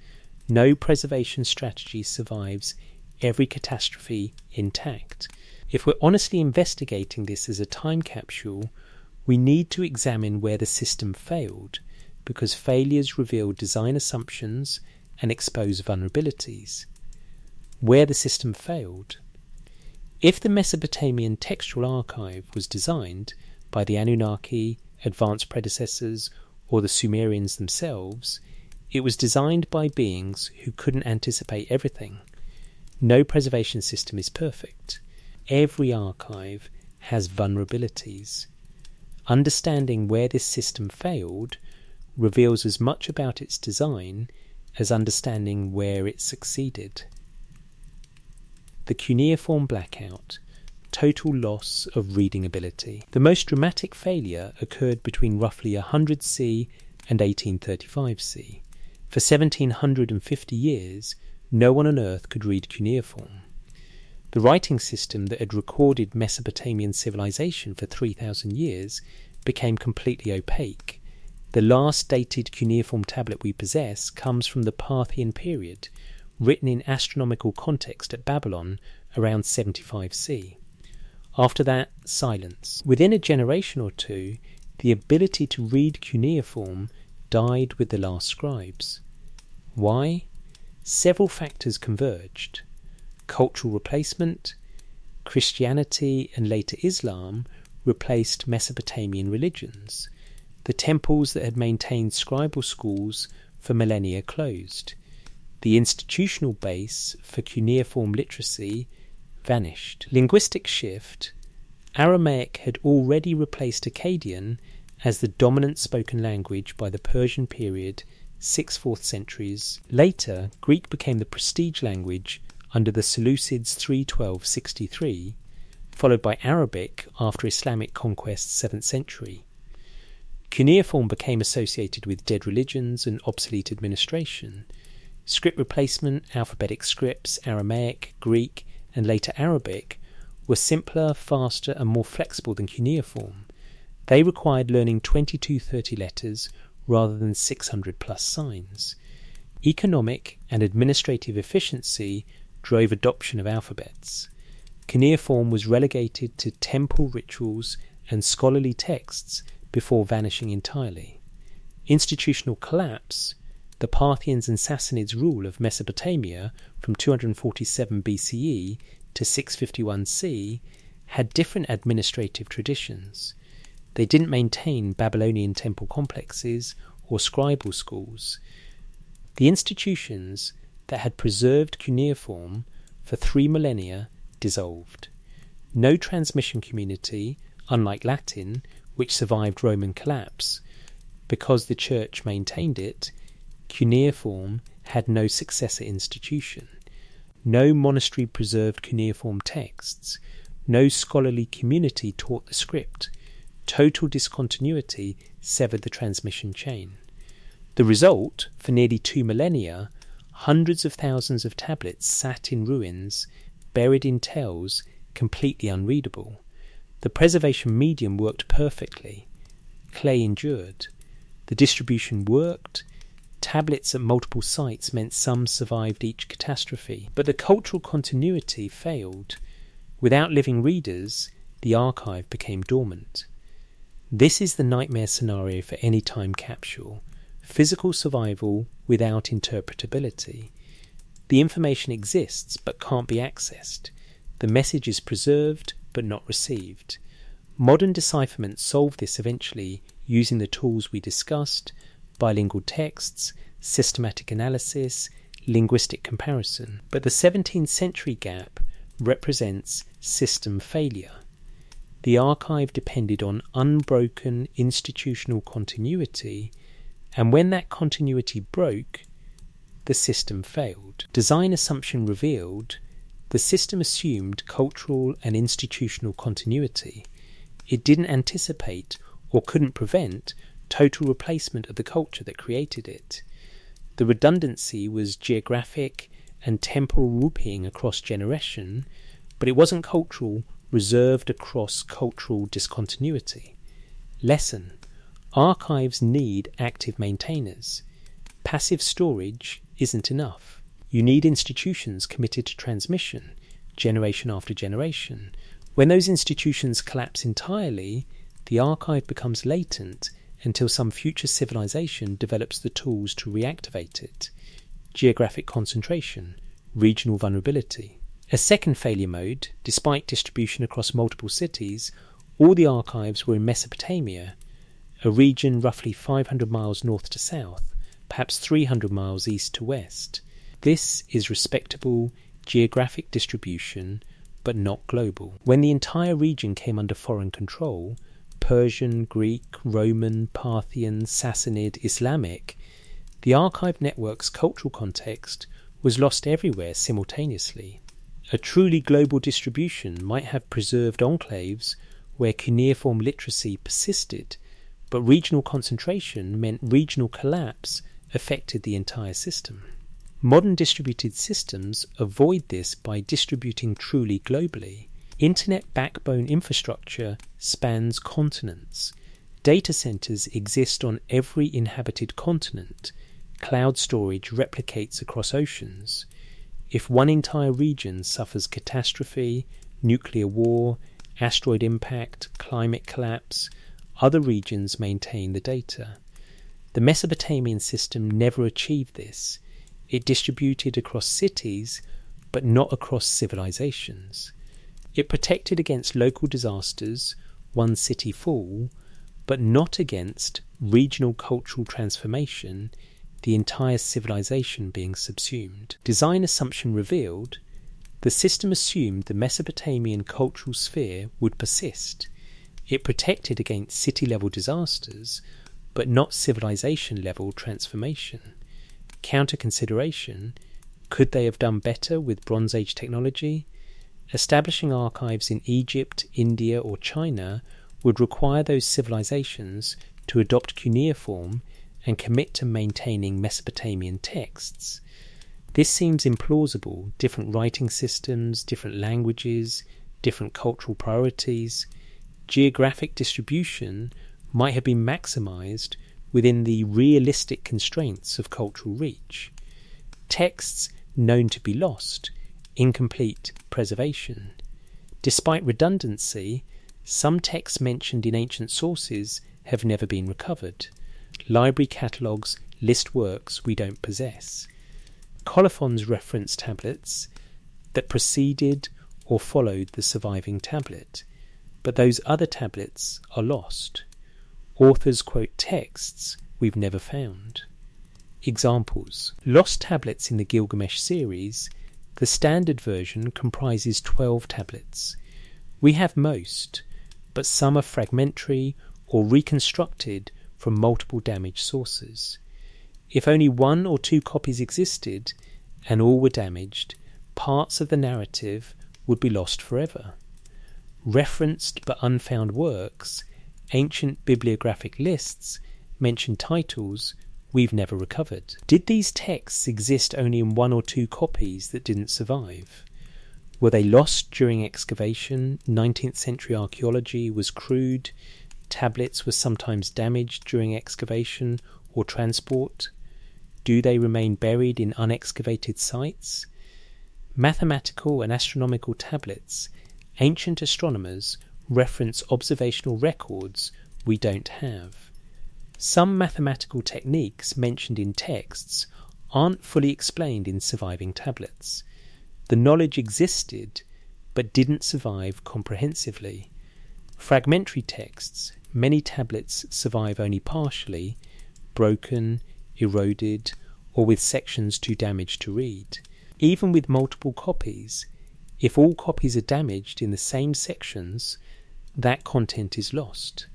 No preservation strategy survives every catastrophe intact. If we're honestly investigating this as a time capsule, we need to examine where the system failed, because failures reveal design assumptions and expose vulnerabilities. Where the system failed. If the Mesopotamian textual archive was designed by the Anunnaki, advanced predecessors, or the Sumerians themselves, it was designed by beings who couldn't anticipate everything. No preservation system is perfect. Every archive has vulnerabilities. Understanding where this system failed reveals as much about its design as understanding where it succeeded. The cuneiform blackout, total loss of reading ability. The most dramatic failure occurred between roughly 100 C and 1835 C. For 1750 years, no one on Earth could read cuneiform. The writing system that had recorded Mesopotamian civilization for 3,000 years became completely opaque. The last dated cuneiform tablet we possess comes from the Parthian period, written in astronomical context at Babylon around 75 C. After that, silence. Within a generation or two, the ability to read cuneiform died with the last scribes. Why? Several factors converged. Cultural replacement, Christianity and later Islam replaced Mesopotamian religions. The temples that had maintained scribal schools for millennia closed. The institutional base for cuneiform literacy vanished. Linguistic shift. Aramaic had already replaced Akkadian as the dominant spoken language by the Persian period, 6th-4th centuries. Later, Greek became the prestige language under the Seleucids 312-63, followed by Arabic after Islamic conquest 7th century. Cuneiform became associated with dead religions and obsolete administration. Script replacement, alphabetic scripts, Aramaic, Greek, and later Arabic were simpler, faster, and more flexible than cuneiform. They required learning 22-30 letters rather than 600 plus signs. Economic and administrative efficiency drove adoption of alphabets. Cuneiform was relegated to temple rituals and scholarly texts before vanishing entirely. Institutional collapse. The Parthians and Sassanids' rule of Mesopotamia from 247 BCE to 651 C had different administrative traditions. They didn't maintain Babylonian temple complexes or scribal schools. The institutions that had preserved cuneiform for 3 millennia dissolved. No transmission community, unlike Latin, which survived Roman collapse. Because the Church maintained it, cuneiform had no successor institution. No monastery preserved cuneiform texts. No scholarly community taught the script. Total discontinuity severed the transmission chain. The result, for nearly 2 millennia, hundreds of thousands of tablets sat in ruins, buried in tells, completely unreadable. The preservation medium worked perfectly. Clay endured. The distribution worked. Tablets at multiple sites meant some survived each catastrophe. But the cultural continuity failed. Without living readers, the archive became dormant. This is the nightmare scenario for any time capsule. Physical survival without interpretability. The information exists but can't be accessed. The message is preserved but not received. Modern decipherment solved this eventually using the tools we discussed: bilingual texts, systematic analysis, linguistic comparison. But the 17th century gap represents system failure. The archive depended on unbroken institutional continuity, and when that continuity broke, the system failed. Design assumption revealed, the system assumed cultural and institutional continuity. It didn't anticipate or couldn't prevent total replacement of the culture that created it. The redundancy was geographic and temporal looping across generation, but it wasn't cultural, reserved across cultural discontinuity. Lesson: archives need active maintainers. Passive storage isn't enough. You need institutions committed to transmission, generation after generation. When those institutions collapse entirely, the archive becomes latent until some future civilization develops the tools to reactivate it. Geographic concentration, regional vulnerability. A second failure mode: despite distribution across multiple cities, all the archives were in Mesopotamia, a region roughly 500 miles north to south, perhaps 300 miles east to west. This is respectable geographic distribution, but not global. When the entire region came under foreign control, Persian, Greek, Roman, Parthian, Sassanid, Islamic, the archive network's cultural context was lost everywhere simultaneously. A truly global distribution might have preserved enclaves where cuneiform literacy persisted, but regional concentration meant regional collapse affected the entire system. Modern distributed systems avoid this by distributing truly globally. Internet backbone infrastructure spans continents. Data centers exist on every inhabited continent. Cloud storage replicates across oceans. If one entire region suffers catastrophe, nuclear war, asteroid impact, climate collapse, other regions maintain the data. The Mesopotamian system never achieved this. It distributed across cities, but not across civilizations. It protected against local disasters, one city fall, but not against regional cultural transformation, the entire civilization being subsumed. Design assumption revealed, the system assumed the Mesopotamian cultural sphere would persist. It protected against city-level disasters, but not civilization-level transformation. Counter-consideration, could they have done better with Bronze Age technology? Establishing archives in Egypt, India or China would require those civilizations to adopt cuneiform and commit to maintaining Mesopotamian texts. This seems implausible. Different writing systems, different languages, different cultural priorities. Geographic distribution might have been maximized within the realistic constraints of cultural reach. Texts known to be lost, incomplete preservation. Despite redundancy, some texts mentioned in ancient sources have never been recovered. Library catalogues list works we don't possess. Colophons reference tablets that preceded or followed the surviving tablet, but those other tablets are lost. Authors quote texts we've never found. Examples. Lost tablets in the Gilgamesh series. The standard version comprises 12 tablets. We have most, but some are fragmentary or reconstructed from multiple damaged sources. If only 1 or 2 copies existed and all were damaged, parts of the narrative would be lost forever. Referenced but unfound works, ancient bibliographic lists, mention titles we've never recovered. Did these texts exist only in 1 or 2 copies that didn't survive? Were they lost during excavation? 19th century archaeology was crude. Tablets were sometimes damaged during excavation or transport. Do they remain buried in unexcavated sites? Mathematical and astronomical tablets. Ancient astronomers reference observational records we don't have. Some mathematical techniques mentioned in texts aren't fully explained in surviving tablets. The knowledge existed, but didn't survive comprehensively. Fragmentary texts, many tablets survive only partially, broken, eroded, or with sections too damaged to read. Even with multiple copies, if all copies are damaged in the same sections, that content is lost.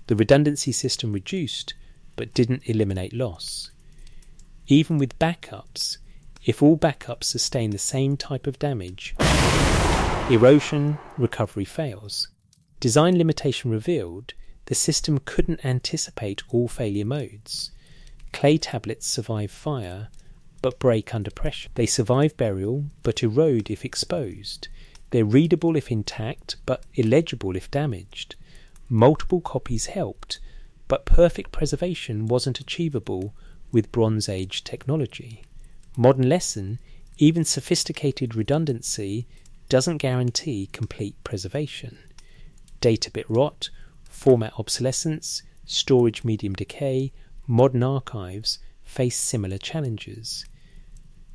The redundancy system reduced, but didn't eliminate loss. Even with backups, if all backups sustain the same type of damage, erosion recovery fails. Design limitation revealed, the system couldn't anticipate all failure modes. Clay tablets survive fire, but break under pressure. They survive burial, but erode if exposed. They're readable if intact, but illegible if damaged. Multiple copies helped, but perfect preservation wasn't achievable with Bronze Age technology. Modern lesson, even sophisticated redundancy doesn't guarantee complete preservation. Data bit rot, format obsolescence, storage medium decay, modern archives face similar challenges.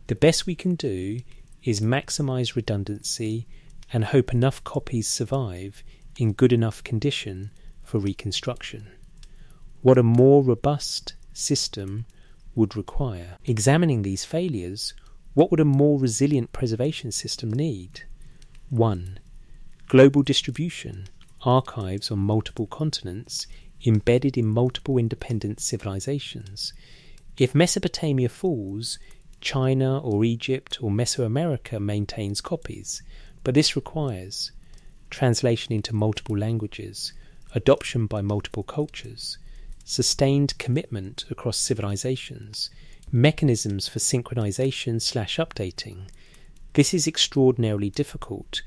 The best we can do is maximize redundancy and hope enough copies survive in good enough condition for reconstruction. What a more robust system would require. Examining these failures, what would a more resilient preservation system need? 1. Global distribution, archives on multiple continents embedded in multiple independent civilizations. If Mesopotamia falls, China or Egypt or Mesoamerica maintains copies, but this requires translation into multiple languages, adoption by multiple cultures, sustained commitment across civilizations, mechanisms for synchronization/updating. This is extraordinarily difficult.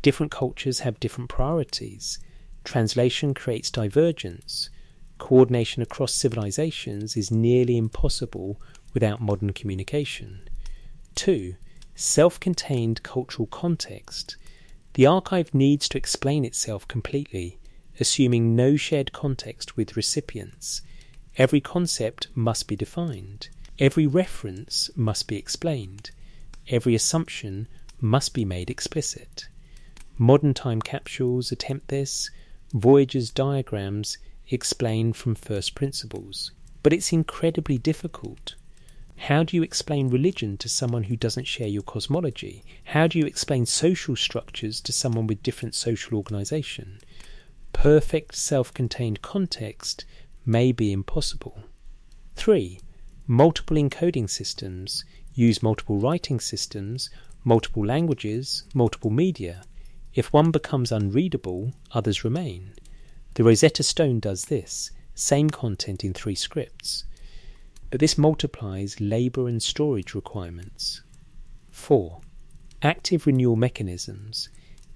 Different cultures have different priorities. Translation creates divergence. Coordination across civilizations is nearly impossible without modern communication. 2. Self-contained cultural context. The archive needs to explain itself completely, assuming no shared context with recipients. Every concept must be defined. Every reference must be explained. Every assumption must be made explicit. Modern time capsules attempt this. Voyager's diagrams explain from first principles. But it's incredibly difficult. How do you explain religion to someone who doesn't share your cosmology? How do you explain social structures to someone with different social organisation? Perfect self-contained context may be impossible. 3. Multiple encoding systems use multiple writing systems, multiple languages, multiple media. If one becomes unreadable, others remain. The Rosetta Stone does this, same content in 3 scripts. But this multiplies labour and storage requirements. 4. Active renewal mechanisms.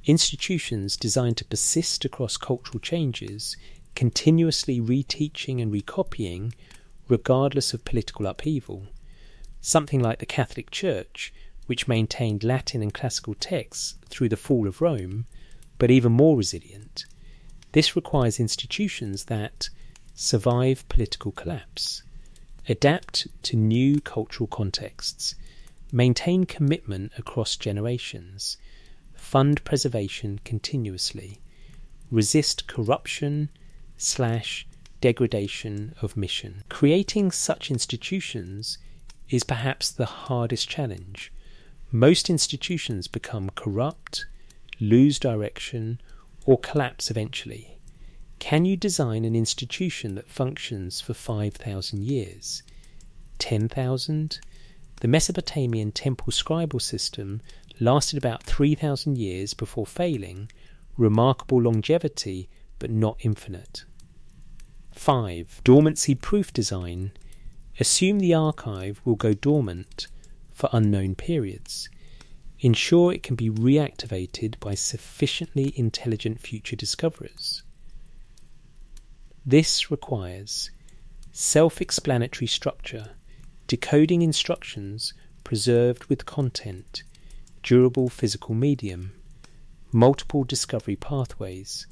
Institutions designed to persist across cultural changes, continuously reteaching and recopying, regardless of political upheaval. Something like the Catholic Church, which maintained Latin and classical texts through the fall of Rome, but even more resilient. This requires institutions that survive political collapse, adapt to new cultural contexts, maintain commitment across generations, fund preservation continuously, resist corruption/degradation of mission. Creating such institutions is perhaps the hardest challenge. Most institutions become corrupt, lose direction, or collapse eventually. Can you design an institution that functions for 5,000 years? 10,000? The Mesopotamian temple scribal system lasted about 3,000 years before failing. Remarkable longevity, but not infinite. 5. Dormancy-proof design. Assume the archive will go dormant for unknown periods. Ensure it can be reactivated by sufficiently intelligent future discoverers. This requires self-explanatory structure, decoding instructions preserved with content, durable physical medium, multiple discovery pathways.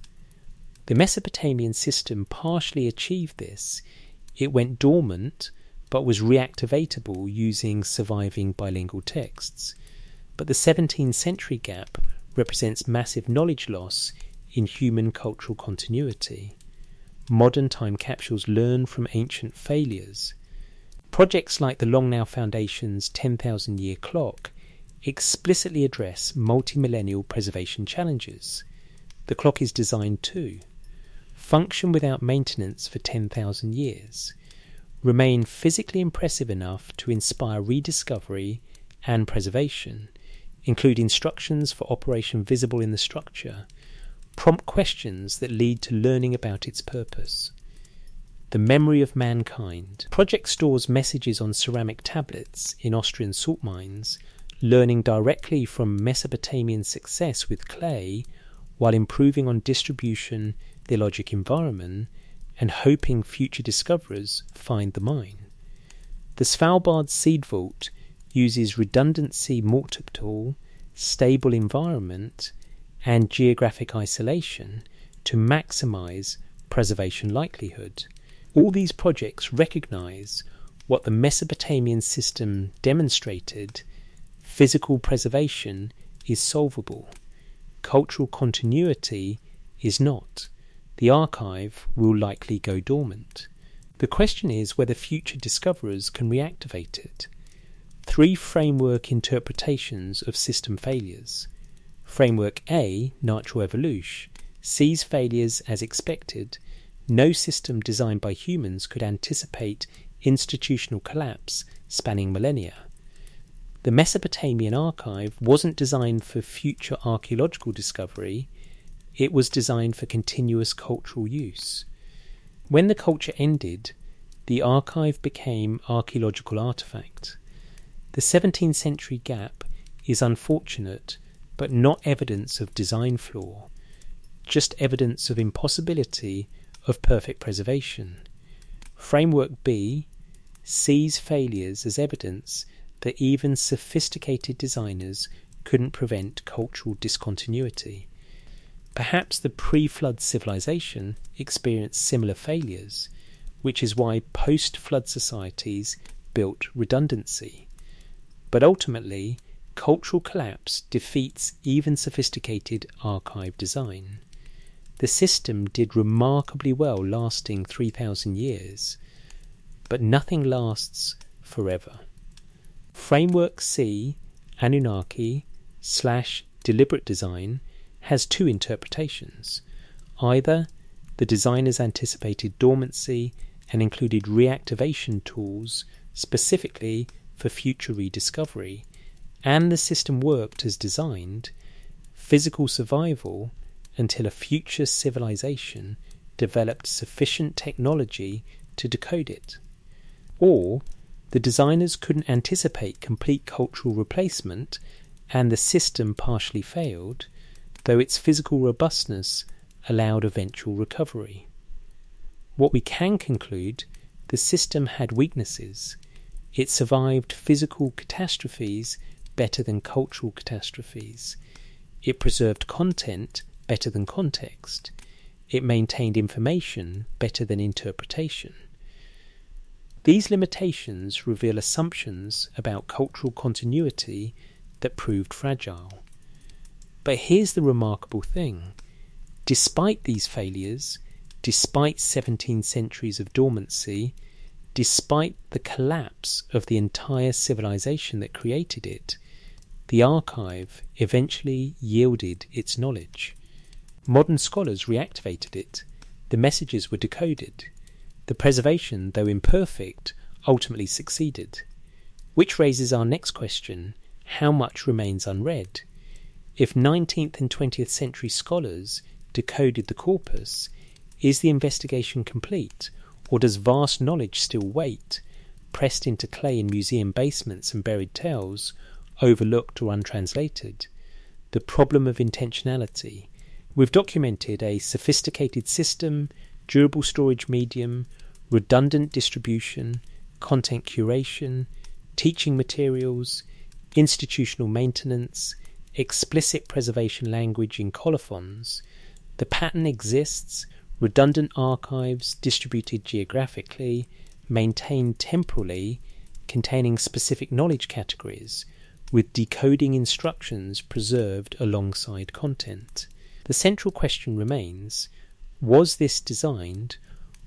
The Mesopotamian system partially achieved this. It went dormant but was reactivatable using surviving bilingual texts. But the 17th century gap represents massive knowledge loss in human cultural continuity. Modern time capsules learn from ancient failures. Projects like the Long Now Foundation's 10,000 Year Clock explicitly address multi-millennial preservation challenges. The clock is designed to function without maintenance for 10,000 years, remain physically impressive enough to inspire rediscovery and preservation, include instructions for operation visible in the structure, prompt questions that lead to learning about its purpose. The memory of mankind. Project stores messages on ceramic tablets in Austrian salt mines, learning directly from Mesopotamian success with clay while improving on distribution, the logic environment, and hoping future discoverers find the mine. The Svalbard Seed Vault uses redundancy multiple, stable environment, and geographic isolation to maximize preservation likelihood. All these projects recognize what the Mesopotamian system demonstrated: physical preservation is solvable. Cultural continuity is not. The archive will likely go dormant. The question is whether future discoverers can reactivate it. 3 framework interpretations of system failures. Framework A, natural evolution, sees failures as expected. No system designed by humans could anticipate institutional collapse spanning millennia. The Mesopotamian archive wasn't designed for future archaeological discovery, it was designed for continuous cultural use. When the culture ended, the archive became archaeological artifact. The 17th century gap is unfortunate, but not evidence of design flaw, just evidence of impossibility of perfect preservation. Framework B sees failures as evidence that even sophisticated designers couldn't prevent cultural discontinuity. Perhaps the pre-flood civilization experienced similar failures, which is why post-flood societies built redundancy. But ultimately, cultural collapse defeats even sophisticated archive design. The system did remarkably well lasting 3,000 years, but nothing lasts forever. Framework C, Anunnaki / deliberate design, has two interpretations. Either the designers anticipated dormancy and included reactivation tools specifically for future rediscovery, and the system worked as designed, physical survival, until a future civilization developed sufficient technology to decode it. Or the designers couldn't anticipate complete cultural replacement and the system partially failed, though its physical robustness allowed eventual recovery. What we can conclude, the system had weaknesses. It survived physical catastrophes better than cultural catastrophes. It preserved content better than context. It maintained information better than interpretation. These limitations reveal assumptions about cultural continuity that proved fragile. But here's the remarkable thing. Despite these failures, despite 17 centuries of dormancy, despite the collapse of the entire civilization that created it, the archive eventually yielded its knowledge. Modern scholars reactivated it. The messages were decoded. The preservation, though imperfect, ultimately succeeded. Which raises our next question: how much remains unread? If 19th and 20th century scholars decoded the corpus, is the investigation complete, or does vast knowledge still wait, pressed into clay in museum basements and buried tales, overlooked or untranslated? The problem of intentionality. We've documented a sophisticated system, durable storage medium, redundant distribution, content curation, teaching materials, institutional maintenance, explicit preservation language in colophons. The pattern exists: redundant archives distributed geographically, maintained temporally, containing specific knowledge categories, with decoding instructions preserved alongside content. The central question remains: was this designed,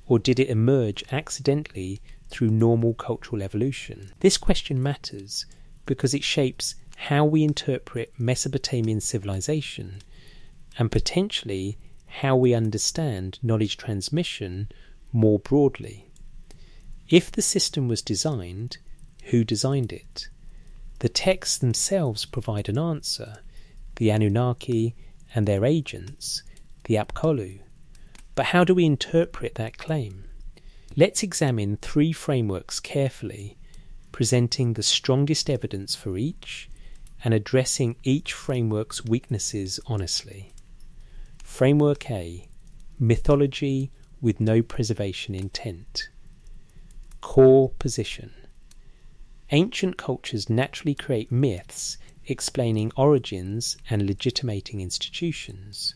or did it emerge accidentally through normal cultural evolution? This question matters because it shapes how we interpret Mesopotamian civilization, and potentially how we understand knowledge transmission more broadly. If the system was designed, who designed it? The texts themselves provide an answer: the Anunnaki and their agents, the Apkallu. But how do we interpret that claim? Let's examine three frameworks carefully, presenting the strongest evidence for each and addressing each framework's weaknesses honestly. Framework A: Mythology with no preservation intent. Core position. Ancient cultures naturally create myths explaining origins and legitimating institutions.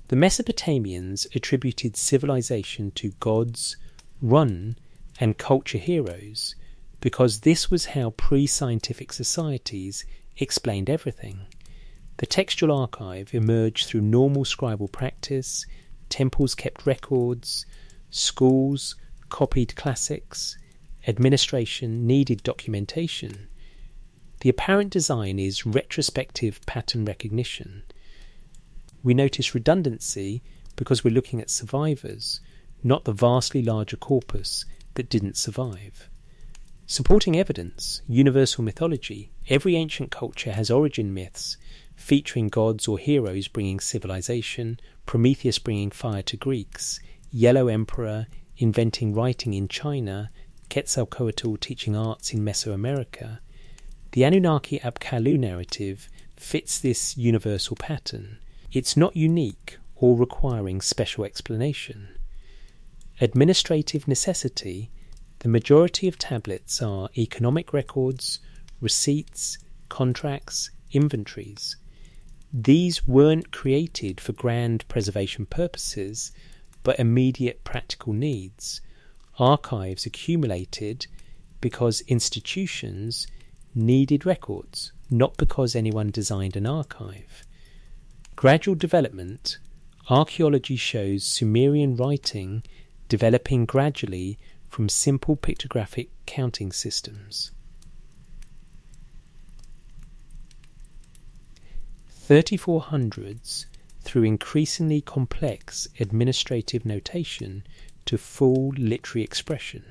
The Mesopotamians attributed civilization to gods, run, and culture heroes because this was how pre-scientific societies explained everything. The textual archive emerged through normal scribal practice, temples kept records, schools copied classics, administration needed documentation. The apparent design is retrospective pattern recognition. We notice redundancy because we're looking at survivors, not the vastly larger corpus that didn't survive. Supporting evidence, universal mythology. Every ancient culture has origin myths featuring gods or heroes bringing civilization, Prometheus bringing fire to Greeks, Yellow Emperor inventing writing in China, Quetzalcoatl teaching arts in Mesoamerica. The Anunnaki Apkallu narrative fits this universal pattern. It's not unique or requiring special explanation. Administrative necessity. The majority of tablets are economic records, receipts, contracts, inventories. These weren't created for grand preservation purposes, but immediate practical needs. Archives accumulated because institutions needed records, not because anyone designed an archive. Gradual development. Archaeology shows Sumerian writing developing gradually from simple pictographic counting systems. 3400s through increasingly complex administrative notation to full literary expression.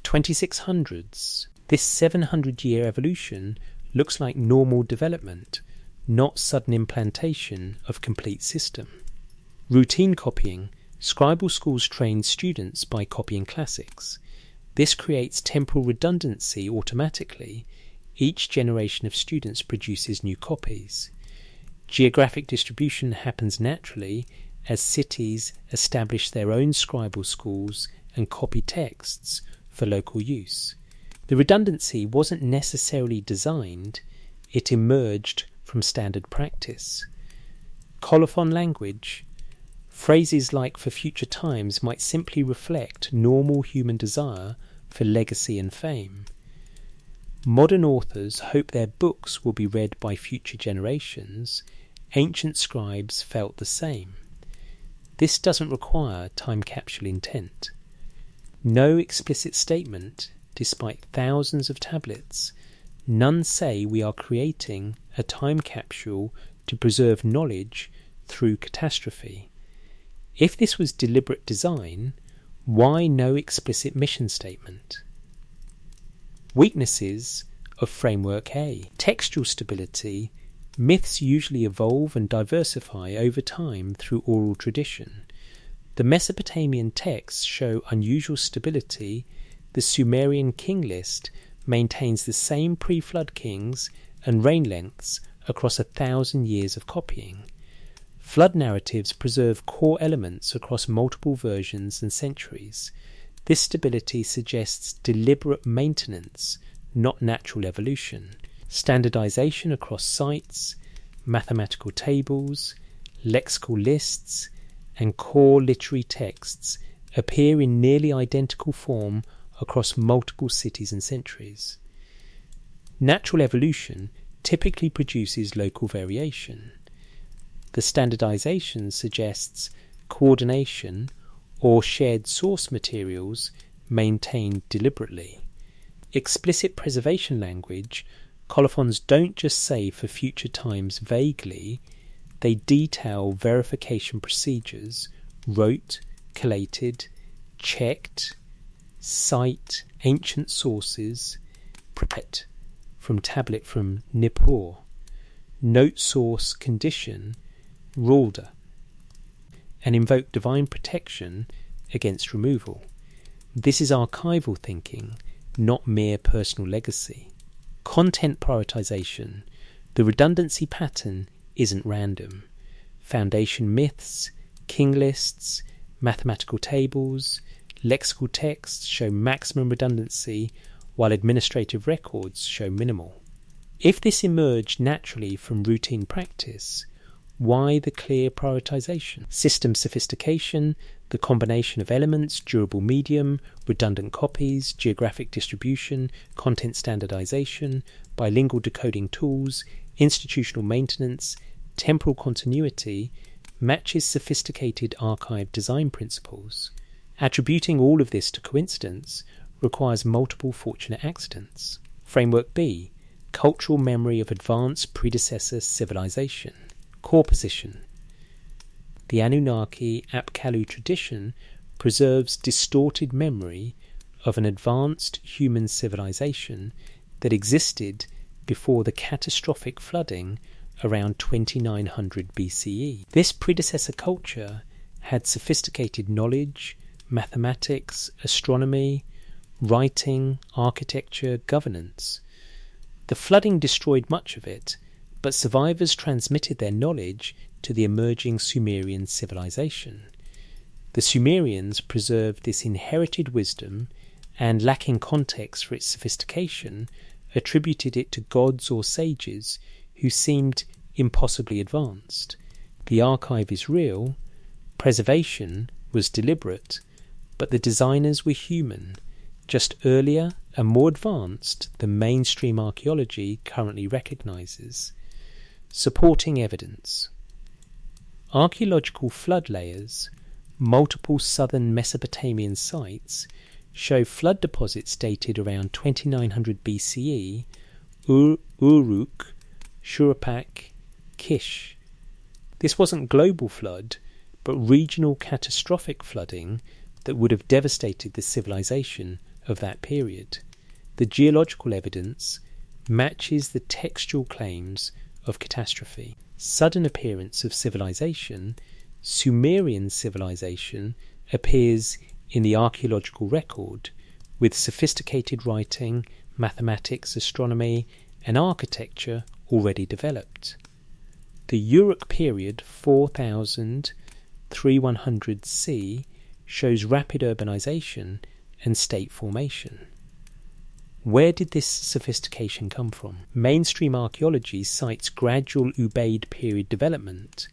2600s. This 700-year evolution looks like normal development, not sudden implantation of complete system. Routine copying. Scribal schools train students by copying classics. This creates temporal redundancy automatically. Each generation of students produces new copies. Geographic distribution happens naturally as cities establish their own scribal schools and copy texts for local use. The redundancy wasn't necessarily designed, it emerged from standard practice. Colophon language. Phrases like "for future times" might simply reflect normal human desire for legacy and fame. Modern authors hope their books will be read by future generations. Ancient scribes felt the same. This doesn't require time capsule intent. No explicit statement, despite thousands of tablets. None say we are creating a time capsule to preserve knowledge through catastrophe. If this was deliberate design, why no explicit mission statement? Weaknesses of Framework A. Textual stability. Myths usually evolve and diversify over time through oral tradition. The Mesopotamian texts show unusual stability. The Sumerian king list maintains the same pre-flood kings and reign lengths across 1,000 years of copying. Flood narratives preserve core elements across multiple versions and centuries. This stability suggests deliberate maintenance, not natural evolution. Standardization across sites, mathematical tables, lexical lists, and core literary texts appear in nearly identical form across multiple cities and centuries. Natural evolution typically produces local variation. The standardization suggests coordination or shared source materials maintained deliberately. Explicit preservation language. Colophons don't just say "for future times" vaguely, they detail verification procedures: wrote, collated, checked, cite ancient sources, prepared from tablet from Nippur, note source condition, Ralder, and invoke divine protection against removal. This is archival thinking, not mere personal legacy. Content prioritization. The redundancy pattern isn't random. Foundation myths, king lists, mathematical tables, lexical texts show maximum redundancy, while administrative records show minimal. If this emerged naturally from routine practice, why the clear prioritization? System sophistication, the combination of elements, durable medium, redundant copies, geographic distribution, content standardization, bilingual decoding tools, institutional maintenance, temporal continuity, matches sophisticated archive design principles. Attributing all of this to coincidence requires multiple fortunate accidents. Framework B. cultural memory of advanced predecessor civilization. Core position. The Anunnaki Apkallu tradition preserves distorted memory of an advanced human civilization that existed before the catastrophic flooding around 2900 BCE. This predecessor culture had sophisticated knowledge, mathematics, astronomy, writing, architecture, governance. The flooding destroyed much of it, but survivors transmitted their knowledge to the emerging Sumerian civilization. The Sumerians preserved this inherited wisdom and, lacking context for its sophistication, attributed it to gods or sages who seemed impossibly advanced. The archive is real, preservation was deliberate, but the designers were human, just earlier and more advanced than mainstream archaeology currently recognises. Supporting evidence. Archaeological flood layers, multiple southern Mesopotamian sites, show flood deposits dated around 2900 BCE, Uruk, Shuruppak, Kish. This wasn't global flood, but regional catastrophic flooding that would have devastated the civilization of that period. The geological evidence matches the textual claims of catastrophe. Sudden appearance of civilization. Sumerian civilization appears in the archaeological record with sophisticated writing, mathematics, astronomy and architecture already developed. The Uruk period 4000–3100 C shows rapid urbanization and state formation. Where did this sophistication come from? Mainstream archaeology cites gradual Ubaid period development,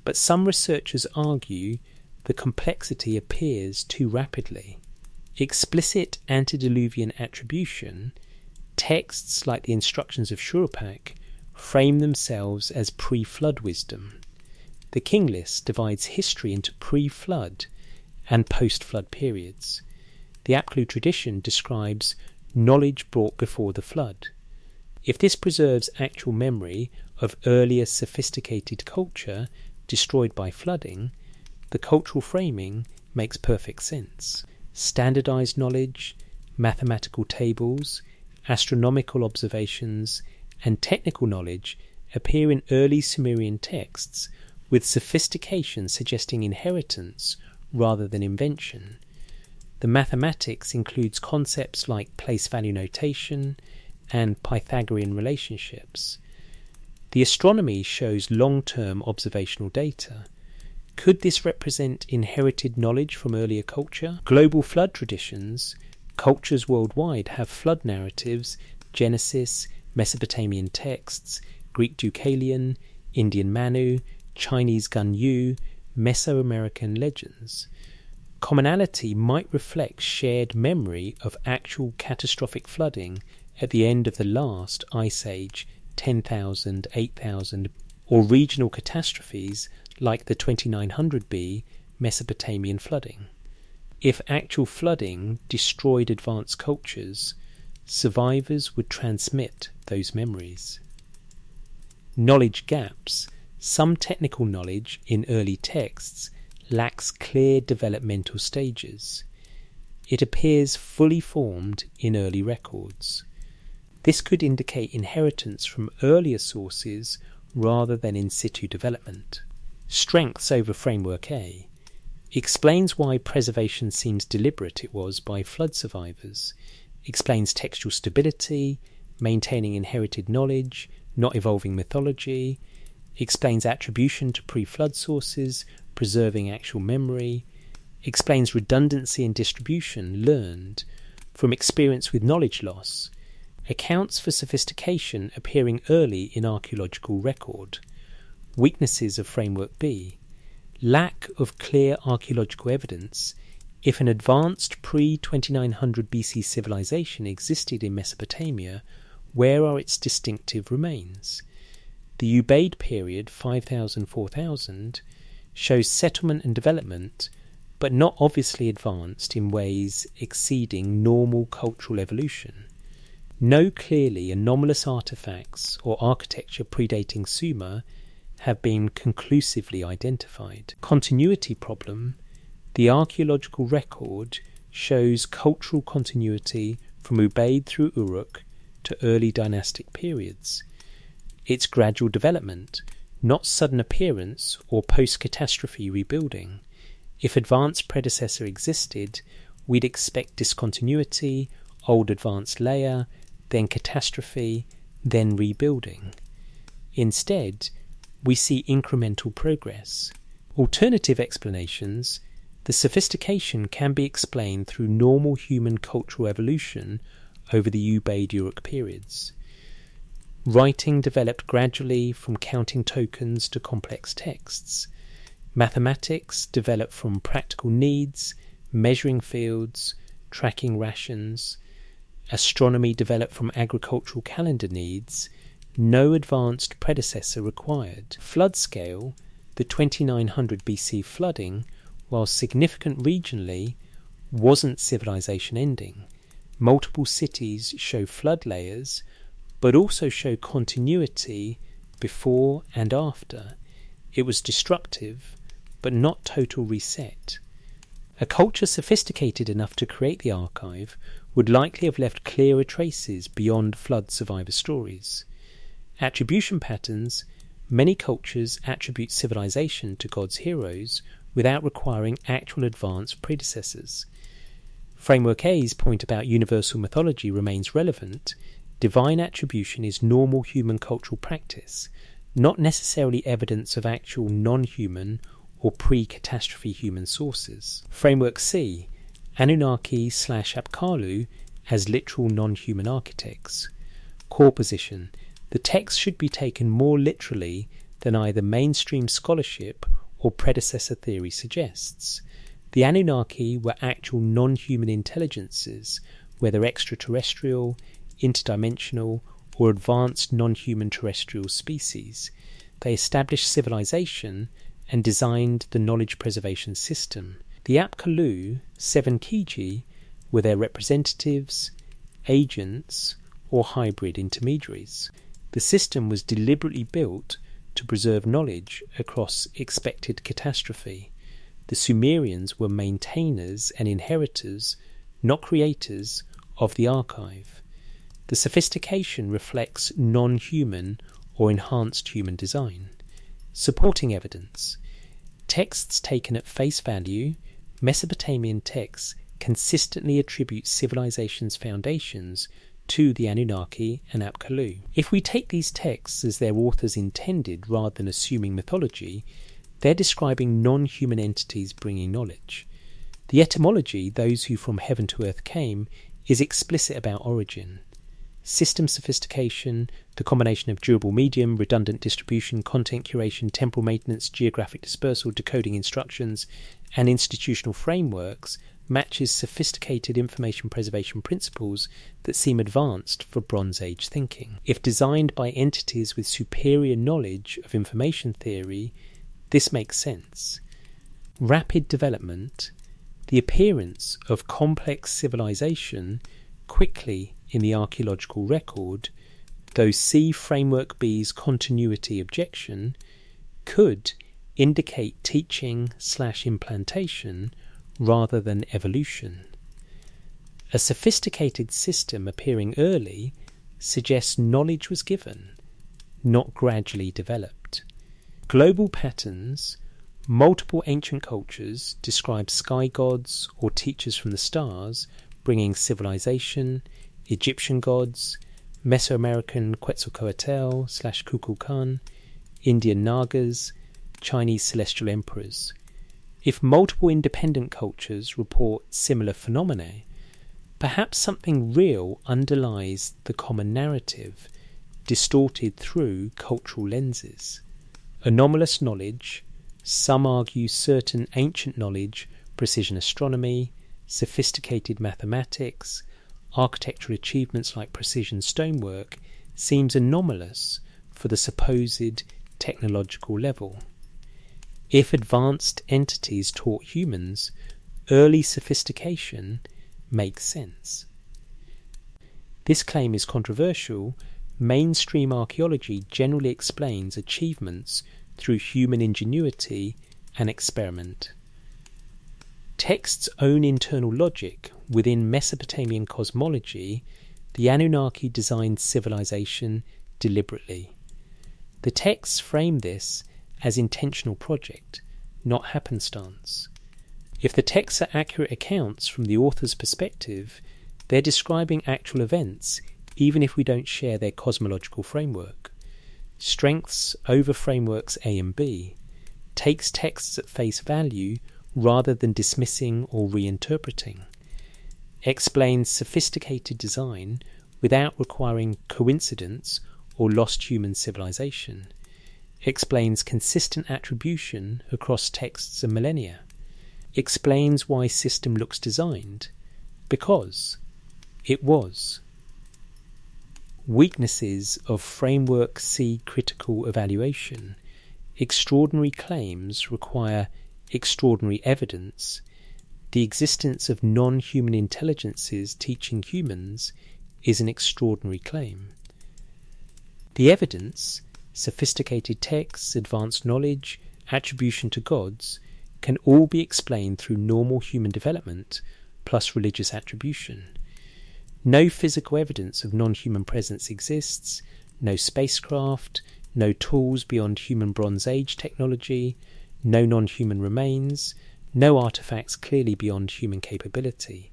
but some researchers argue the complexity appears too rapidly. Explicit antediluvian attribution, texts like the instructions of Shuruppak frame themselves as pre-flood wisdom. The King List divides history into pre-flood and post-flood periods. The Apkallu tradition describes knowledge brought before the flood. If this preserves actual memory of earlier sophisticated culture destroyed by flooding, the cultural framing makes perfect sense. Standardized knowledge, mathematical tables, astronomical observations, and technical knowledge appear in early Sumerian texts, with sophistication suggesting inheritance rather than invention. The mathematics includes concepts like place value notation and Pythagorean relationships. The astronomy shows long-term observational data. Could this represent inherited knowledge from earlier culture? Global flood traditions. Cultures worldwide have flood narratives, Genesis, Mesopotamian texts, Greek Deucalion, Indian Manu, Chinese Gunyu, Mesoamerican legends. Commonality might reflect shared memory of actual catastrophic flooding at the end of the last ice age, 10,000, 8,000, or regional catastrophes like the 2900 B Mesopotamian flooding. If actual flooding destroyed advanced cultures, survivors would transmit those memories. Knowledge gaps. Some technical knowledge in early texts lacks clear developmental stages. It appears fully formed in early records. This could indicate inheritance from earlier sources rather than in situ development. Strengths over Framework A. Explains why preservation seems deliberate it was by flood survivors. Explains textual stability, maintaining inherited knowledge, not evolving mythology. Explains attribution to pre-flood sources, preserving actual memory. Explains redundancy in distribution learned from experience with knowledge loss. Accounts for sophistication appearing early in archaeological record. Weaknesses of Framework B. Lack of clear archaeological evidence. If an advanced pre-2900 BC civilization existed in Mesopotamia, where are its distinctive remains? The Ubaid period, 5000–4000, shows settlement and development, but not obviously advanced in ways exceeding normal cultural evolution. No clearly anomalous artefacts or architecture predating Sumer have been conclusively identified. Continuity problem. The archaeological record shows cultural continuity from Ubaid through Uruk to early dynastic periods. Its gradual development, not sudden appearance or post-catastrophe rebuilding. If advanced predecessor existed, we'd expect discontinuity, old advanced layer, then catastrophe, then rebuilding. Instead, we see incremental progress. Alternative explanations. The sophistication can be explained through normal human cultural evolution over the Ubaid-Uruk periods. Writing developed gradually from counting tokens to complex texts. Mathematics developed from practical needs, measuring fields, tracking rations. Astronomy developed from agricultural calendar needs. No advanced predecessor required. Flood scale, the 2900 BC flooding, while significant regionally, wasn't civilization ending. Multiple cities show flood layers, but also show continuity before and after. It was destructive, but not total reset. A culture sophisticated enough to create the archive would likely have left clearer traces beyond flood survivor stories. Attribution patterns. Many cultures attribute civilization to God's heroes without requiring actual advanced predecessors. Framework A's point about universal mythology remains relevant. Divine attribution is normal human cultural practice, not necessarily evidence of actual non-human or pre-catastrophe human sources. Framework C. Anunnaki/Apkallu as literal non-human architects. Core position. The text should be taken more literally than either mainstream scholarship or predecessor theory suggests. The Anunnaki were actual non-human intelligences, whether extraterrestrial, interdimensional, or advanced non-human terrestrial species. They established civilization and designed the knowledge preservation system. The Apkallu, 7 Kiji, were their representatives, agents, or hybrid intermediaries. The system was deliberately built to preserve knowledge across expected catastrophe. The Sumerians were maintainers and inheritors, not creators, of the archive. The sophistication reflects non-human or enhanced human design. Supporting evidence. Texts taken at face value, Mesopotamian texts consistently attribute civilization's foundations to the Anunnaki and Apkallu. If we take these texts as their authors intended rather than assuming mythology, they're describing non-human entities bringing knowledge. The etymology, those who from heaven to earth came, is explicit about origin. System sophistication, the combination of durable medium, redundant distribution, content curation, temporal maintenance, geographic dispersal, decoding instructions, and institutional frameworks matches sophisticated information preservation principles that seem advanced for Bronze Age thinking. If designed by entities with superior knowledge of information theory, this makes sense. Rapid development, the appearance of complex civilization quickly in the archaeological record, though see Framework B's continuity objection, could indicate teaching/implantation rather than evolution. A sophisticated system appearing early suggests knowledge was given, not gradually developed. Global patterns. Multiple ancient cultures describe sky gods or teachers from the stars bringing civilization, Egyptian gods, Mesoamerican Quetzalcoatl/Kukulkan, Indian Nagas, Chinese celestial emperors. If multiple independent cultures report similar phenomena, perhaps something real underlies the common narrative, distorted through cultural lenses. Anomalous knowledge. Some argue certain ancient knowledge, precision astronomy, sophisticated mathematics, architectural achievements like precision stonework seems anomalous for the supposed technological level. If advanced entities taught humans, early sophistication makes sense. This claim is controversial. Mainstream archaeology generally explains achievements through human ingenuity and experiment. Text's own internal logic within Mesopotamian cosmology, the Anunnaki designed civilization deliberately. The texts frame this as intentional project, not happenstance. If the texts are accurate accounts from the author's perspective, they're describing actual events, even if we don't share their cosmological framework. Strengths over frameworks A and B, takes texts at face value rather than dismissing or reinterpreting, explains sophisticated design without requiring coincidence or lost human civilization, explains consistent attribution across texts and millennia, explains why system looks designed, because it was. Weaknesses of framework C critical evaluation. Extraordinary claims require extraordinary evidence. The existence of non-human intelligences teaching humans is an extraordinary claim. The evidence, sophisticated texts, advanced knowledge, attribution to gods, can all be explained through normal human development plus religious attribution. No physical evidence of non-human presence exists, no spacecraft, no tools beyond human Bronze Age technology, no non-human remains, no artefacts clearly beyond human capability.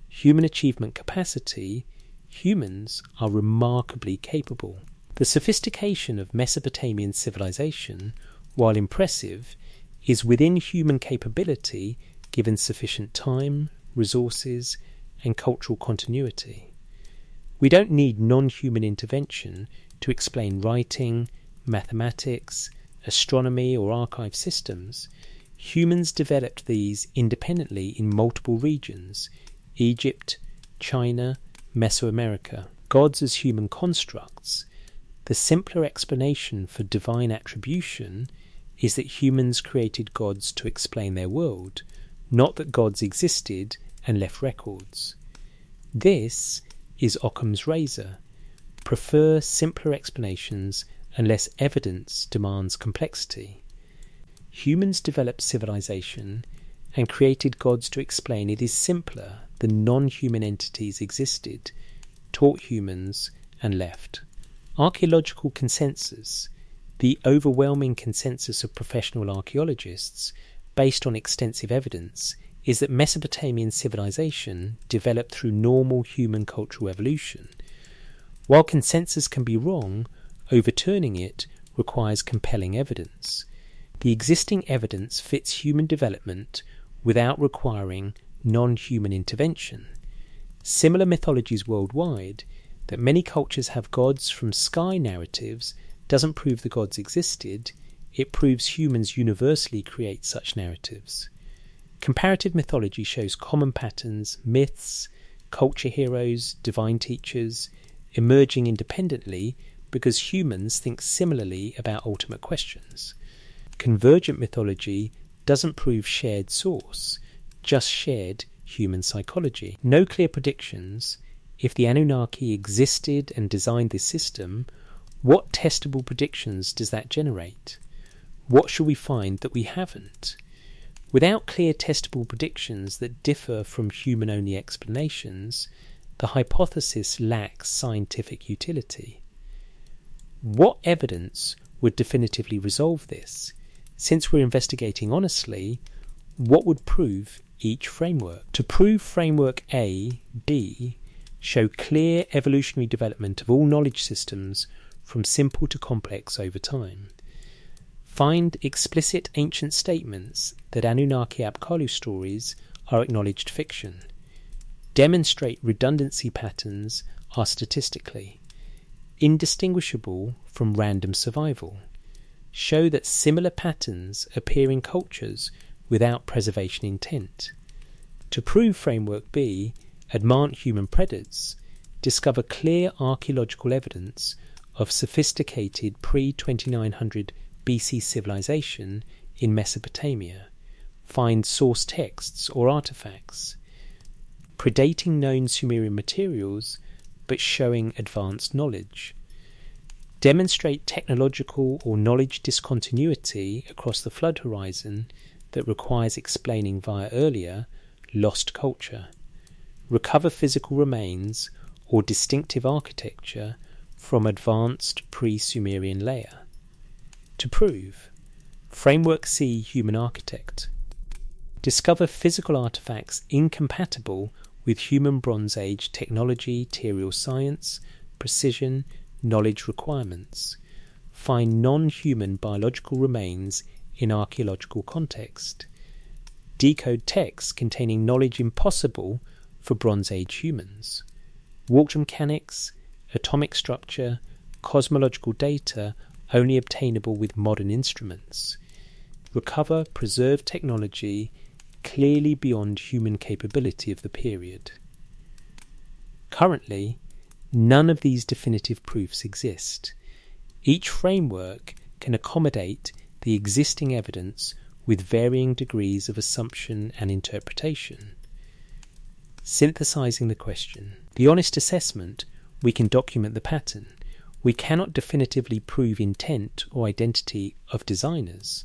Human achievement capacity, humans are remarkably capable. The sophistication of Mesopotamian civilization, while impressive, is within human capability given sufficient time, resources, and cultural continuity. We don't need non-human intervention to explain writing, mathematics, astronomy, or archive systems. Humans developed these independently in multiple regions: Egypt, China, Mesoamerica. Gods as human constructs. The simpler explanation for divine attribution is that humans created gods to explain their world, not that gods existed and left records. This is Occam's razor. Prefer simpler explanations unless evidence demands complexity. Humans developed civilization and created gods to explain it is simpler than non-human entities existed, taught humans, and left. Archaeological consensus. The overwhelming consensus of professional archaeologists, based on extensive evidence, is that Mesopotamian civilization developed through normal human cultural evolution. While consensus can be wrong, overturning it requires compelling evidence. The existing evidence fits human development without requiring non-human intervention. Similar mythologies worldwide, that many cultures have gods from sky narratives, doesn't prove the gods existed, it proves humans universally create such narratives. Comparative mythology shows common patterns, myths, culture heroes, divine teachers, emerging independently because humans think similarly about ultimate questions. Convergent mythology doesn't prove shared source, just shared human psychology. No clear predictions. If the Anunnaki existed and designed this system, what testable predictions does that generate? What shall we find that we haven't? Without clear testable predictions that differ from human-only explanations, the hypothesis lacks scientific utility. What evidence would definitively resolve this? Since we're investigating honestly, what would prove each framework? To prove framework A, B, show clear evolutionary development of all knowledge systems from simple to complex over time. Find explicit ancient statements that Anunnaki Apkallu stories are acknowledged fiction. Demonstrate redundancy patterns are statistically indistinguishable from random survival. Show that similar patterns appear in cultures without preservation intent. To prove framework B, admire human predators, discover clear archaeological evidence of sophisticated pre-2900 BC civilization in Mesopotamia. Find source texts or artifacts. Predating known Sumerian materials, but showing advanced knowledge. Demonstrate technological or knowledge discontinuity across the flood horizon that requires explaining via earlier, lost culture. Recover physical remains or distinctive architecture from advanced pre-Sumerian layer. To prove, Framework C human architect. Discover physical artifacts incompatible with human Bronze Age technology, material science, precision, knowledge requirements. Find non-human biological remains in archaeological context. Decode texts containing knowledge impossible for Bronze Age humans. Warp mechanics, atomic structure, cosmological data only obtainable with modern instruments. Recover preserved technology clearly beyond human capability of the period. Currently, none of these definitive proofs exist. Each framework can accommodate the existing evidence with varying degrees of assumption and interpretation. Synthesizing the question. The honest assessment, we can document the pattern. We cannot definitively prove intent or identity of designers.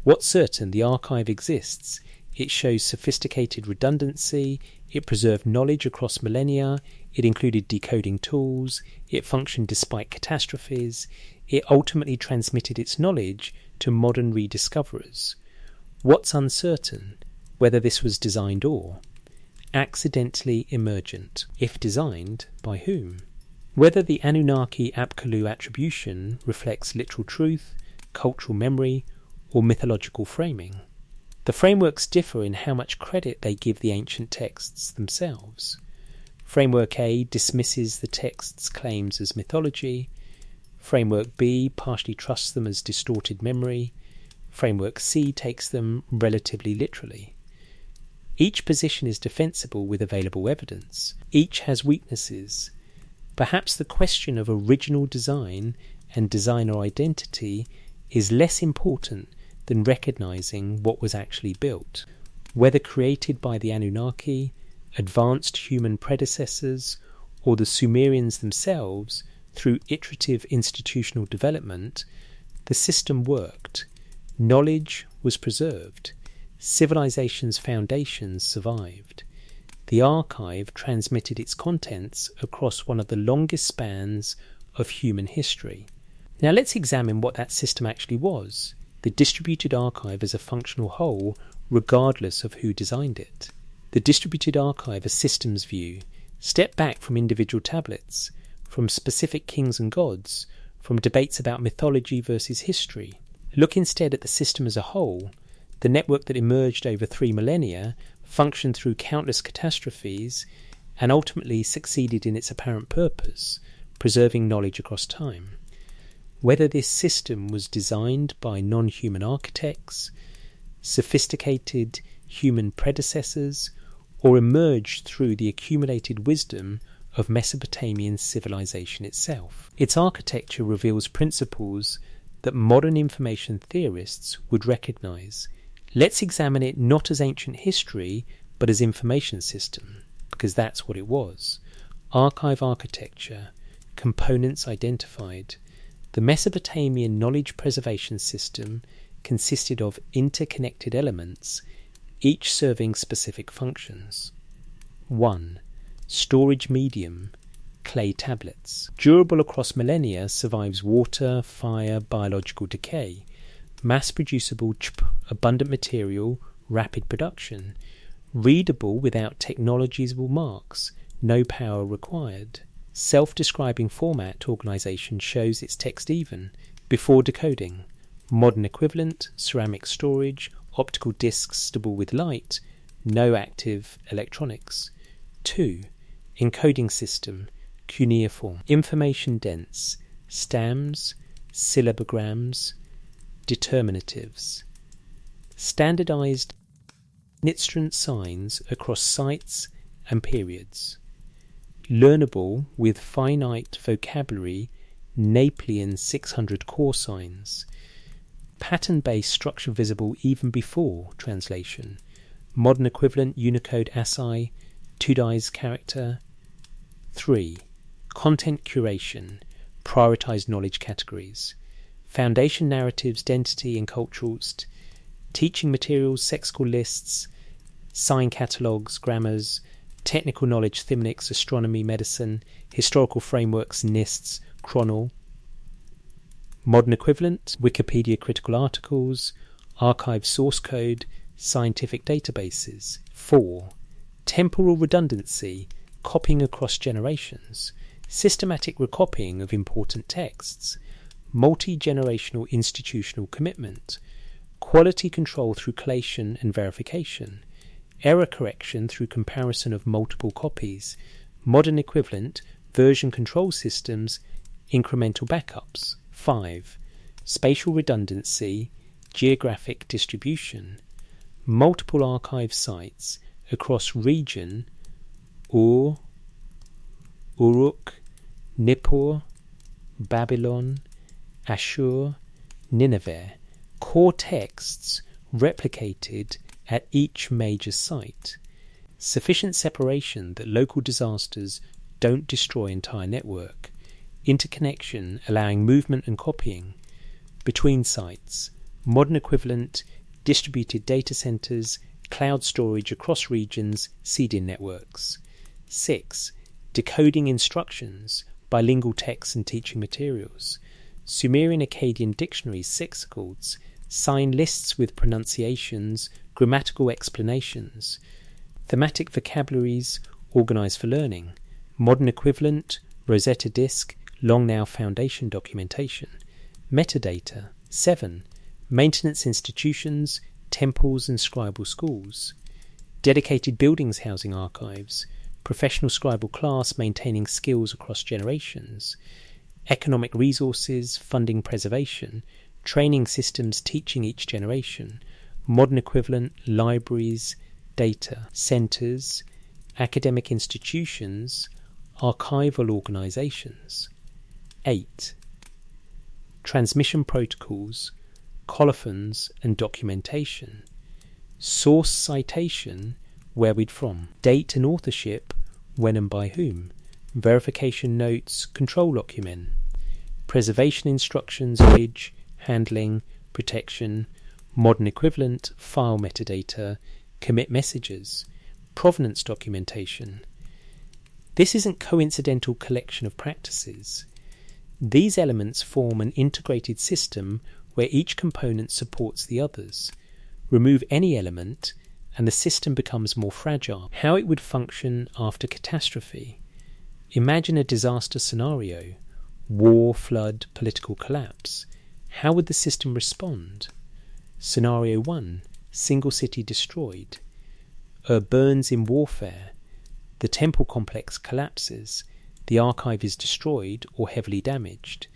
What's certain, the archive exists. It shows sophisticated redundancy, it preserved knowledge across millennia, it included decoding tools, it functioned despite catastrophes, it ultimately transmitted its knowledge to modern rediscoverers. What's uncertain, whether this was designed or accidentally emergent, if designed, by whom? Whether the Anunnaki Apkallu attribution reflects literal truth, cultural memory, or mythological framing. The frameworks differ in how much credit they give the ancient texts themselves. Framework A dismisses the text's claims as mythology. Framework B partially trusts them as distorted memory. Framework C takes them relatively literally. Each position is defensible with available evidence. Each has weaknesses. Perhaps the question of original design and designer identity is less important than recognizing what was actually built. Whether created by the Anunnaki, advanced human predecessors, or the Sumerians themselves through iterative institutional development, the system worked. Knowledge was preserved. Civilization's foundations survived. The archive transmitted its contents across one of the longest spans of human history. Now let's examine what that system actually was, the distributed archive as a functional whole, regardless of who designed it. The distributed archive, a systems view, step back from individual tablets, from specific kings and gods, from debates about mythology versus history. Look instead at the system as a whole. The network that emerged over 3 millennia functioned through countless catastrophes and ultimately succeeded in its apparent purpose, preserving knowledge across time. Whether this system was designed by non-human architects, sophisticated human predecessors, or emerged through the accumulated wisdom of Mesopotamian civilization itself, its architecture reveals principles that modern information theorists would recognize. Let's examine it not as ancient history, but as information system, because that's what it was. Archive architecture, components identified. The Mesopotamian knowledge preservation system consisted of interconnected elements, each serving specific functions. 1. Storage medium, clay tablets. Durable across millennia, survives water, fire, biological decay. Mass-producible, abundant material, rapid production. Readable without technological marks, no power required. Self-describing format organization shows its text even, before decoding. Modern equivalent, ceramic storage, optical discs stable with light, no active electronics. 2. Encoding system, cuneiform. Information dense, stems, syllabograms, determinatives. Standardized inscription signs across sites and periods. Learnable with finite vocabulary, Napoleon 600 core signs. Pattern-based structure visible even before translation. Modern equivalent Unicode ASCII, 2 dies character. 3. content curation, prioritise knowledge categories, foundation narratives, density and culturals, teaching materials, sexical lists, sign catalogues, grammars, technical knowledge, thymnics, astronomy, medicine, historical frameworks, NISTs, chronal, modern equivalent, Wikipedia critical articles, archive source code, scientific databases. 4. Temporal redundancy, copying across generations, systematic recopying of important texts, multi-generational institutional commitment, quality control through collation and verification, error correction through comparison of multiple copies, modern equivalent, version control systems, incremental backups. 5. Spatial redundancy, geographic distribution, multiple archive sites across region, Ur, Uruk, Nippur, Babylon, Ashur, Nineveh, core texts replicated at each major site, sufficient separation that local disasters don't destroy entire network, interconnection allowing movement and copying between sites, modern equivalent, distributed data centers, cloud storage across regions, CDN networks. 6. Decoding instructions, bilingual texts and teaching materials, Sumerian Akkadian dictionaries, lexicons, sign lists with pronunciations, grammatical explanations, thematic vocabularies organised for learning, modern equivalent, Rosetta Disk, long now foundation documentation, metadata. 7. Maintenance institutions, temples and scribal schools, dedicated buildings housing archives, professional scribal class maintaining skills across generations, economic resources, funding preservation, training systems teaching each generation, modern equivalent, libraries, data centers, academic institutions, archival organizations. 8. Transmission protocols, colophons and documentation, source citation, where we'd from, date and authorship, when and by whom, verification notes, control document, preservation instructions, image, handling, protection, modern equivalent, file metadata, commit messages, provenance documentation. This isn't coincidental collection of practices. These elements form an integrated system where each component supports the others. Remove any element and the system becomes more fragile. How it would function after catastrophe. Imagine a disaster scenario, war, flood, political collapse. How would the system respond? Scenario 1, single city destroyed. Burns in warfare. The temple complex collapses. The archive is destroyed or heavily damaged.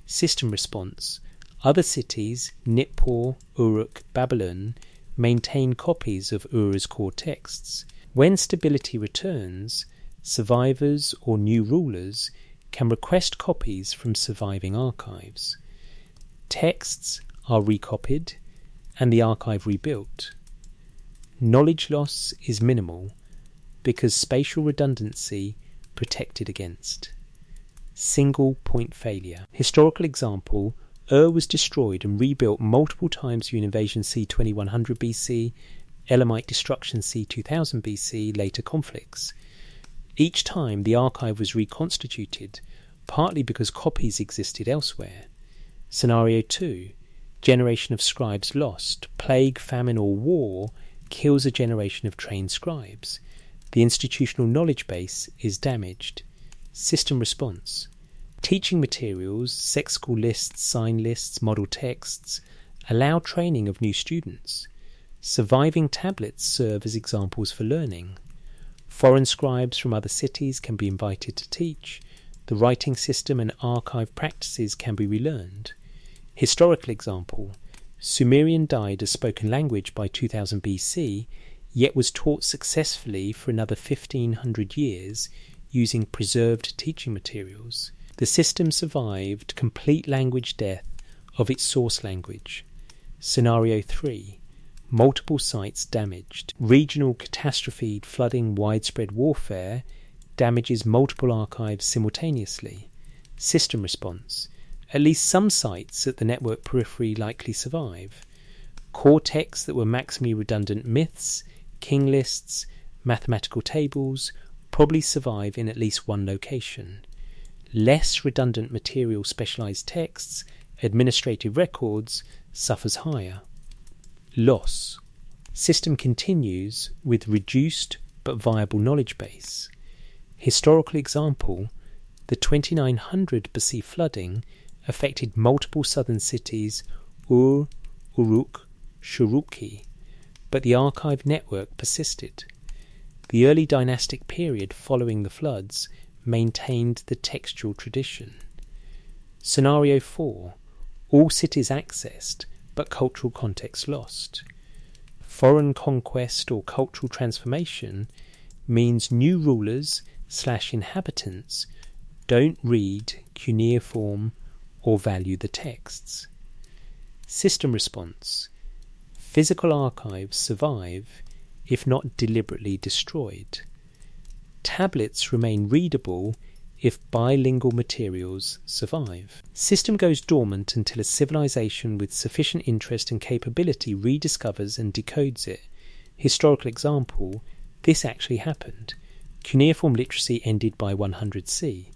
System response. Other cities, Nippur, Uruk, Babylon, maintain copies of Ur's core texts. When stability returns, survivors or new rulers can request copies from surviving archives. Texts are recopied and the archive rebuilt. Knowledge loss is minimal because spatial redundancy protected against. Single point failure. Historical example, was destroyed and rebuilt multiple times during invasion c. 2100 BC, Elamite destruction c. 2000 BC, later conflicts. Each time the archive was reconstituted, partly because copies existed elsewhere. Scenario 2. Generation of scribes lost. Plague, famine or war kills a generation of trained scribes. The institutional knowledge base is damaged. System response. Teaching materials, sexical lists, sign lists, model texts allow training of new students. Surviving tablets serve as examples for learning. Foreign scribes from other cities can be invited to teach. The writing system and archive practices can be relearned. Historical example, Sumerian died as spoken language by 2000 BC, yet was taught successfully for another 1500 years using preserved teaching materials. The system survived complete language death of its source language. Scenario 3. Multiple sites damaged. Regional catastrophe, flooding, widespread warfare damages multiple archives simultaneously. System response. At least some sites at the network periphery likely survive. Core texts that were maximally redundant myths, king lists, mathematical tables probably survive in at least one location. Less redundant material specialized texts, administrative records, suffers higher. Loss. System continues with reduced but viable knowledge base. Historical example, the 2900 BC flooding affected multiple southern cities Ur, Uruk, Shuruki, but the archive network persisted. The early dynastic period following the floods maintained the textual tradition. Scenario 4. All cities accessed, but cultural context lost. Foreign conquest or cultural transformation means new rulers/inhabitants don't read cuneiform or value the texts. System response. Physical archives survive if not deliberately destroyed. Tablets remain readable if bilingual materials survive. System goes dormant until a civilization with sufficient interest and capability rediscovers and decodes it. Historical example, this actually happened. Cuneiform literacy ended by 100 C.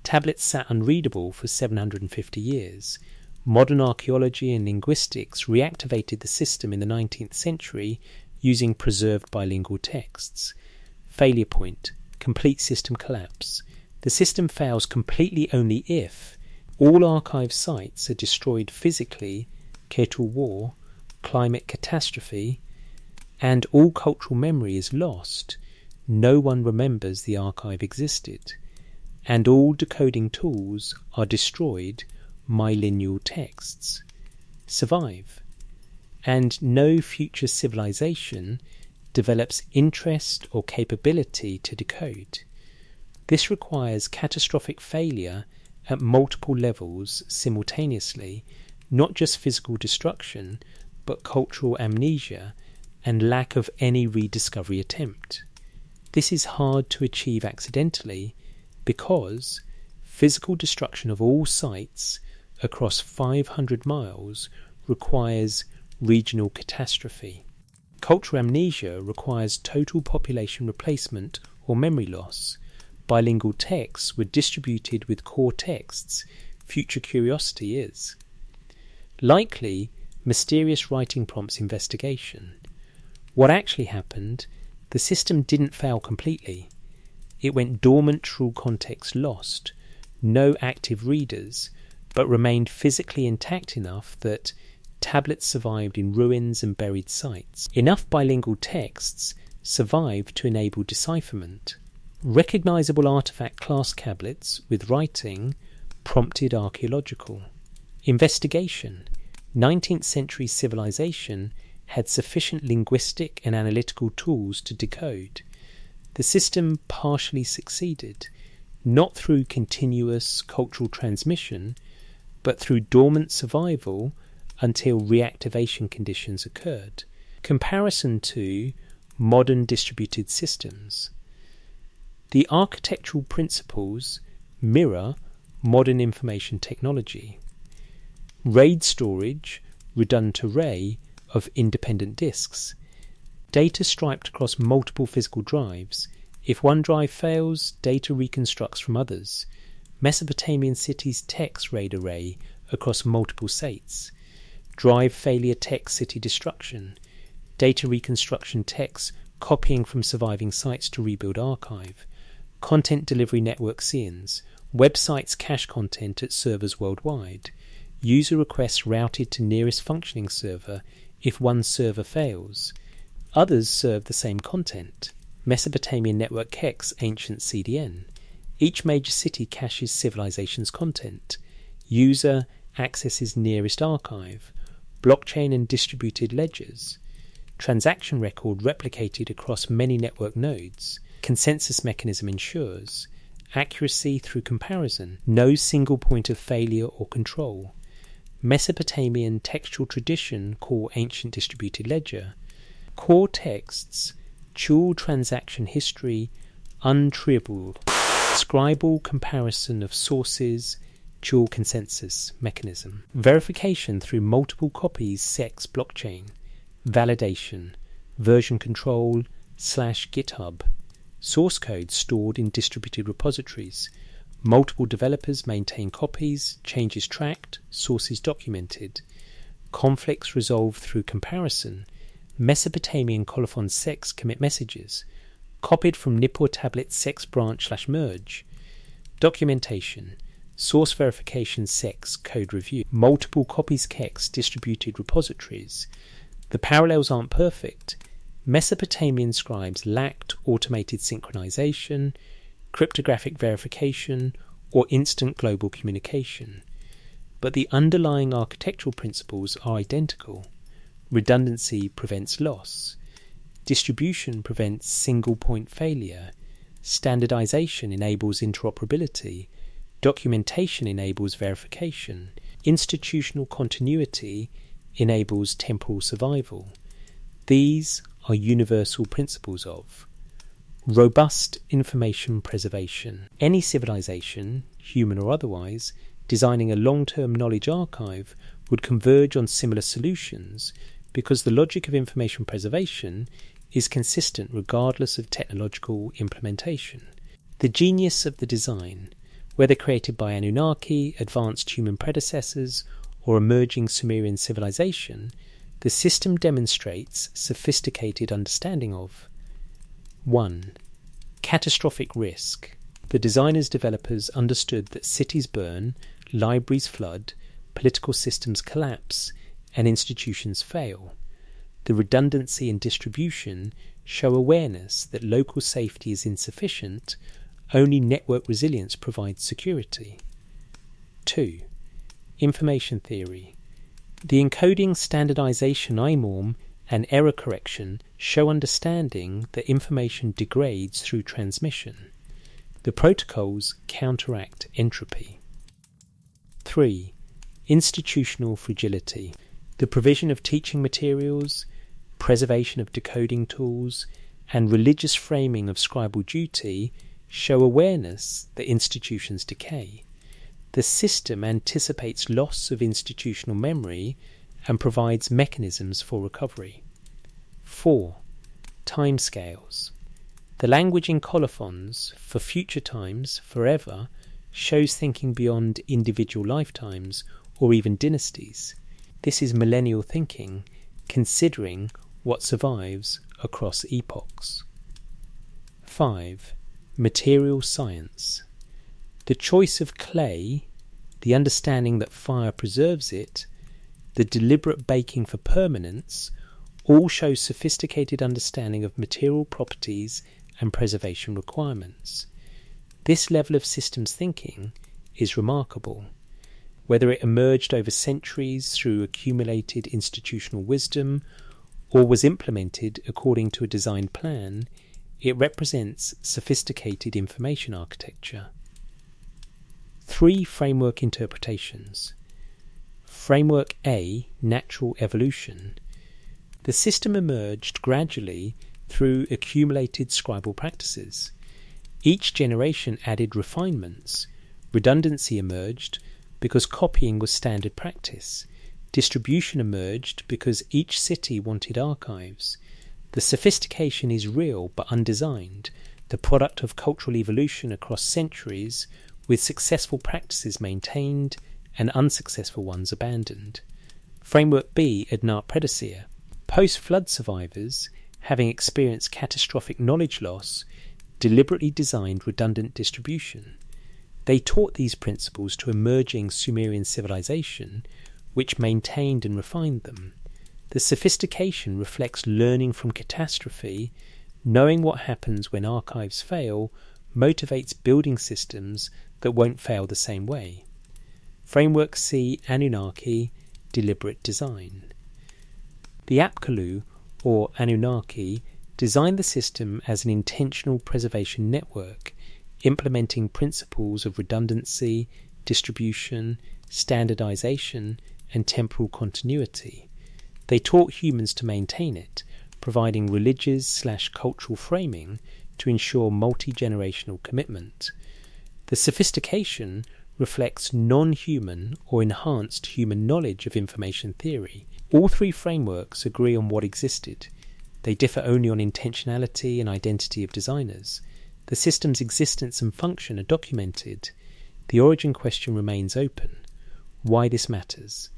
Tablets sat unreadable for 750 years. Modern archaeology and linguistics reactivated the system in the 19th century using preserved bilingual texts. Failure point, complete system collapse. The system fails completely only if all archive sites are destroyed physically, Ketul War, climate catastrophe, and all cultural memory is lost. No one remembers the archive existed, and all decoding tools are destroyed, mylineal texts survive, and no future civilization develops interest or capability to decode. This requires catastrophic failure at multiple levels simultaneously, not just physical destruction, but cultural amnesia and lack of any rediscovery attempt. This is hard to achieve accidentally because physical destruction of all sites across 500 miles requires regional catastrophe. Cultural amnesia requires total population replacement or memory loss. Bilingual texts were distributed with core texts. Future curiosity is. Likely, mysterious writing prompts investigation. What actually happened? The system didn't fail completely. It went dormant, true context lost, no active readers, but remained physically intact enough that tablets survived in ruins and buried sites. Enough bilingual texts survived to enable decipherment. Recognizable artifact class tablets with writing prompted archaeological. Investigation. 19th century civilization had sufficient linguistic and analytical tools to decode. The system partially succeeded, not through continuous cultural transmission, but through dormant survival until reactivation conditions occurred. Comparison to modern distributed systems. The architectural principles mirror modern information technology. RAID storage, redundant array of independent disks. Data striped across multiple physical drives. If one drive fails, data reconstructs from others. Mesopotamian cities text RAID array across multiple sites. Drive failure text city destruction. Data reconstruction text copying from surviving sites to rebuild archive. Content delivery network scenes. Websites cache content at servers worldwide. User requests routed to nearest functioning server if one server fails. Others serve the same content. Mesopotamian network Kex ancient CDN. Each major city caches civilization's content. User accesses nearest archive. Blockchain and distributed ledgers. Transaction record replicated across many network nodes. Consensus mechanism ensures accuracy through comparison. No single point of failure or control. Mesopotamian textual tradition core ancient distributed ledger. Core texts, dual transaction history, untriable, scribal comparison of sources, dual consensus mechanism, verification through multiple copies, SEX blockchain, validation, version control / GitHub, source code stored in distributed repositories, multiple developers maintain copies, changes tracked, sources documented, conflicts resolved through comparison, Mesopotamian colophon SEX commit messages, copied from Nippur tablet SEX branch / merge, documentation, source verification SEX code review, multiple copies KEX distributed repositories. The parallels aren't perfect. Mesopotamian scribes lacked automated synchronization, cryptographic verification, or instant global communication. But the underlying architectural principles are identical. Redundancy prevents loss. Distribution prevents single-point failure. Standardization enables interoperability. Documentation enables verification. Institutional continuity enables temporal survival. These are universal principles of robust information preservation. Any civilization, human or otherwise, designing a long-term knowledge archive would converge on similar solutions because the logic of information preservation is consistent regardless of technological implementation. The genius of the design, whether created by Anunnaki, advanced human predecessors, or emerging Sumerian civilization, the system demonstrates sophisticated understanding of 1. Catastrophic risk. The designers-developers understood that cities burn, libraries flood, political systems collapse, and institutions fail. The redundancy and distribution show awareness that local safety is insufficient, only network resilience provides security. 2. Information theory. The encoding, standardization, IMORM, and error correction show understanding that information degrades through transmission. The protocols counteract entropy. 3. Institutional fragility. The provision of teaching materials, preservation of decoding tools, and religious framing of scribal duty show awareness that institutions decay. The system anticipates loss of institutional memory and provides mechanisms for recovery. 4. Timescales. The language in colophons, for future times, forever, shows thinking beyond individual lifetimes or even dynasties. This is millennial thinking, considering what survives across epochs. 5. Material science. The choice of clay, the understanding that fire preserves it, the deliberate baking for permanence, all show sophisticated understanding of material properties and preservation requirements. This level of systems thinking is remarkable. Whether it emerged over centuries through accumulated institutional wisdom or was implemented according to a designed plan, it represents sophisticated information architecture. 3 framework interpretations. Framework A, natural evolution. The system emerged gradually through accumulated scribal practices. Each generation added refinements. Redundancy emerged because copying was standard practice. Distribution emerged because each city wanted archives. The sophistication is real but undesigned, the product of cultural evolution across centuries, with successful practices maintained and unsuccessful ones abandoned. Framework B, ad nat predicere. Post-flood survivors, having experienced catastrophic knowledge loss, deliberately designed redundant distribution. They taught these principles to emerging Sumerian civilization, which maintained and refined them. The sophistication reflects learning from catastrophe. Knowing what happens when archives fail motivates building systems that won't fail the same way. Framework C, Anunnaki, deliberate design. The Apkallu, or Anunnaki, designed the system as an intentional preservation network, implementing principles of redundancy, distribution, standardization, and temporal continuity. They taught humans to maintain it, providing religious/cultural framing to ensure multi-generational commitment. The sophistication reflects non-human or enhanced human knowledge of information theory. All three frameworks agree on what existed. They differ only on intentionality and identity of designers. The system's existence and function are documented. The origin question remains open. Why this matters?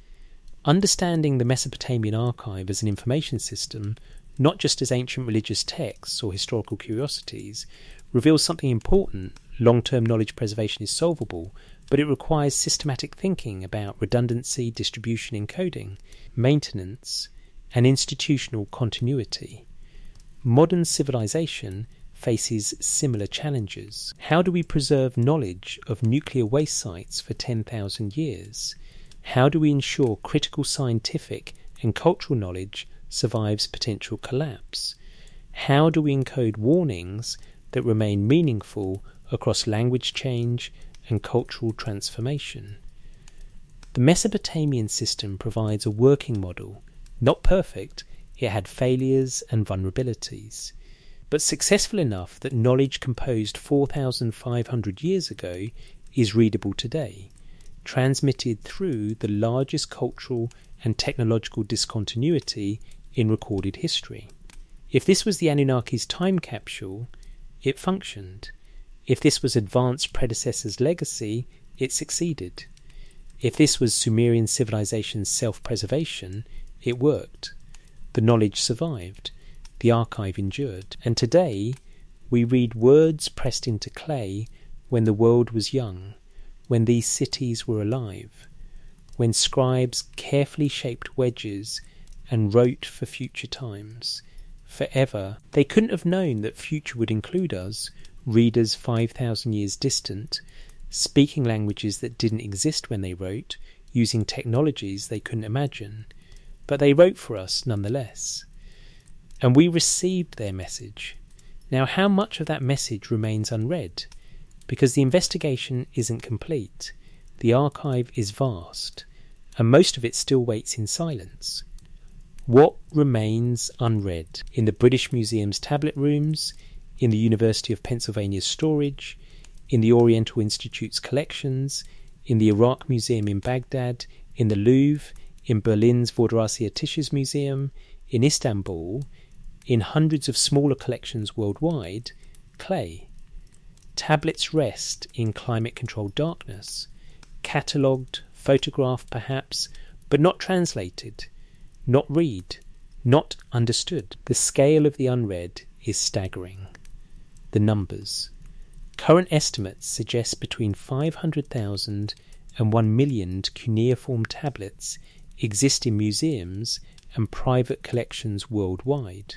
Understanding the Mesopotamian archive as an information system, not just as ancient religious texts or historical curiosities, reveals something important. Long-term knowledge preservation is solvable, but it requires systematic thinking about redundancy, distribution, encoding, maintenance, and institutional continuity. Modern civilization faces similar challenges. How do we preserve knowledge of nuclear waste sites for 10,000 years? How do we ensure critical scientific and cultural knowledge survives potential collapse? How do we encode warnings that remain meaningful across language change and cultural transformation? The Mesopotamian system provides a working model. Not perfect, it had failures and vulnerabilities, but successful enough that knowledge composed 4,500 years ago is readable today, transmitted through the largest cultural and technological discontinuity in recorded history. If this was the Anunnaki's time capsule, it functioned. If this was advanced predecessors' legacy, it succeeded. If this was Sumerian civilization's self-preservation, it worked. The knowledge survived. The archive endured. And today, we read words pressed into clay when the world was young, when these cities were alive, when scribes carefully shaped wedges and wrote for future times. Forever, they couldn't have known that future would include us, readers 5,000 years distant, speaking languages that didn't exist when they wrote, using technologies they couldn't imagine. But they wrote for us nonetheless. And we received their message. Now, how much of that message remains unread? Because the investigation isn't complete. The archive is vast, and most of it still waits in silence. What remains unread in the British Museum's tablet rooms, in the University of Pennsylvania's storage, in the Oriental Institute's collections, in the Iraq Museum in Baghdad, in the Louvre, in Berlin's Vorderasier Tisches Museum, in Istanbul, in hundreds of smaller collections worldwide, clay. Tablets rest in climate-controlled darkness, catalogued, photographed perhaps, but not translated, not read, not understood. The scale of the unread is staggering. The numbers. Current estimates suggest between 500,000 and 1 million cuneiform tablets exist in museums and private collections worldwide.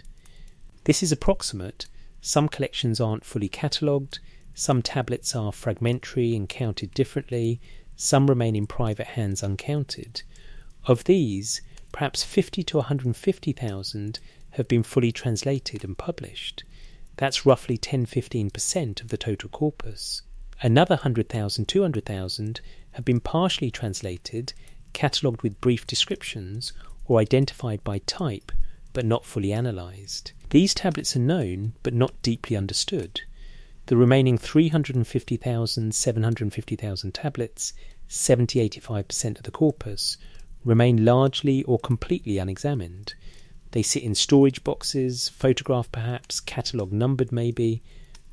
This is approximate. Some collections aren't fully catalogued, some tablets are fragmentary and counted differently, some remain in private hands uncounted. Of these, perhaps 50 to 150,000 have been fully translated and published. That's roughly 10-15% of the total corpus. Another 100,000, 200,000 have been partially translated, catalogued with brief descriptions, or identified by type, but not fully analysed. These tablets are known, but not deeply understood. The remaining 350,000, 750,000 tablets, 70-85% of the corpus, remain largely or completely unexamined. They sit in storage boxes, photographed perhaps, catalogue numbered maybe,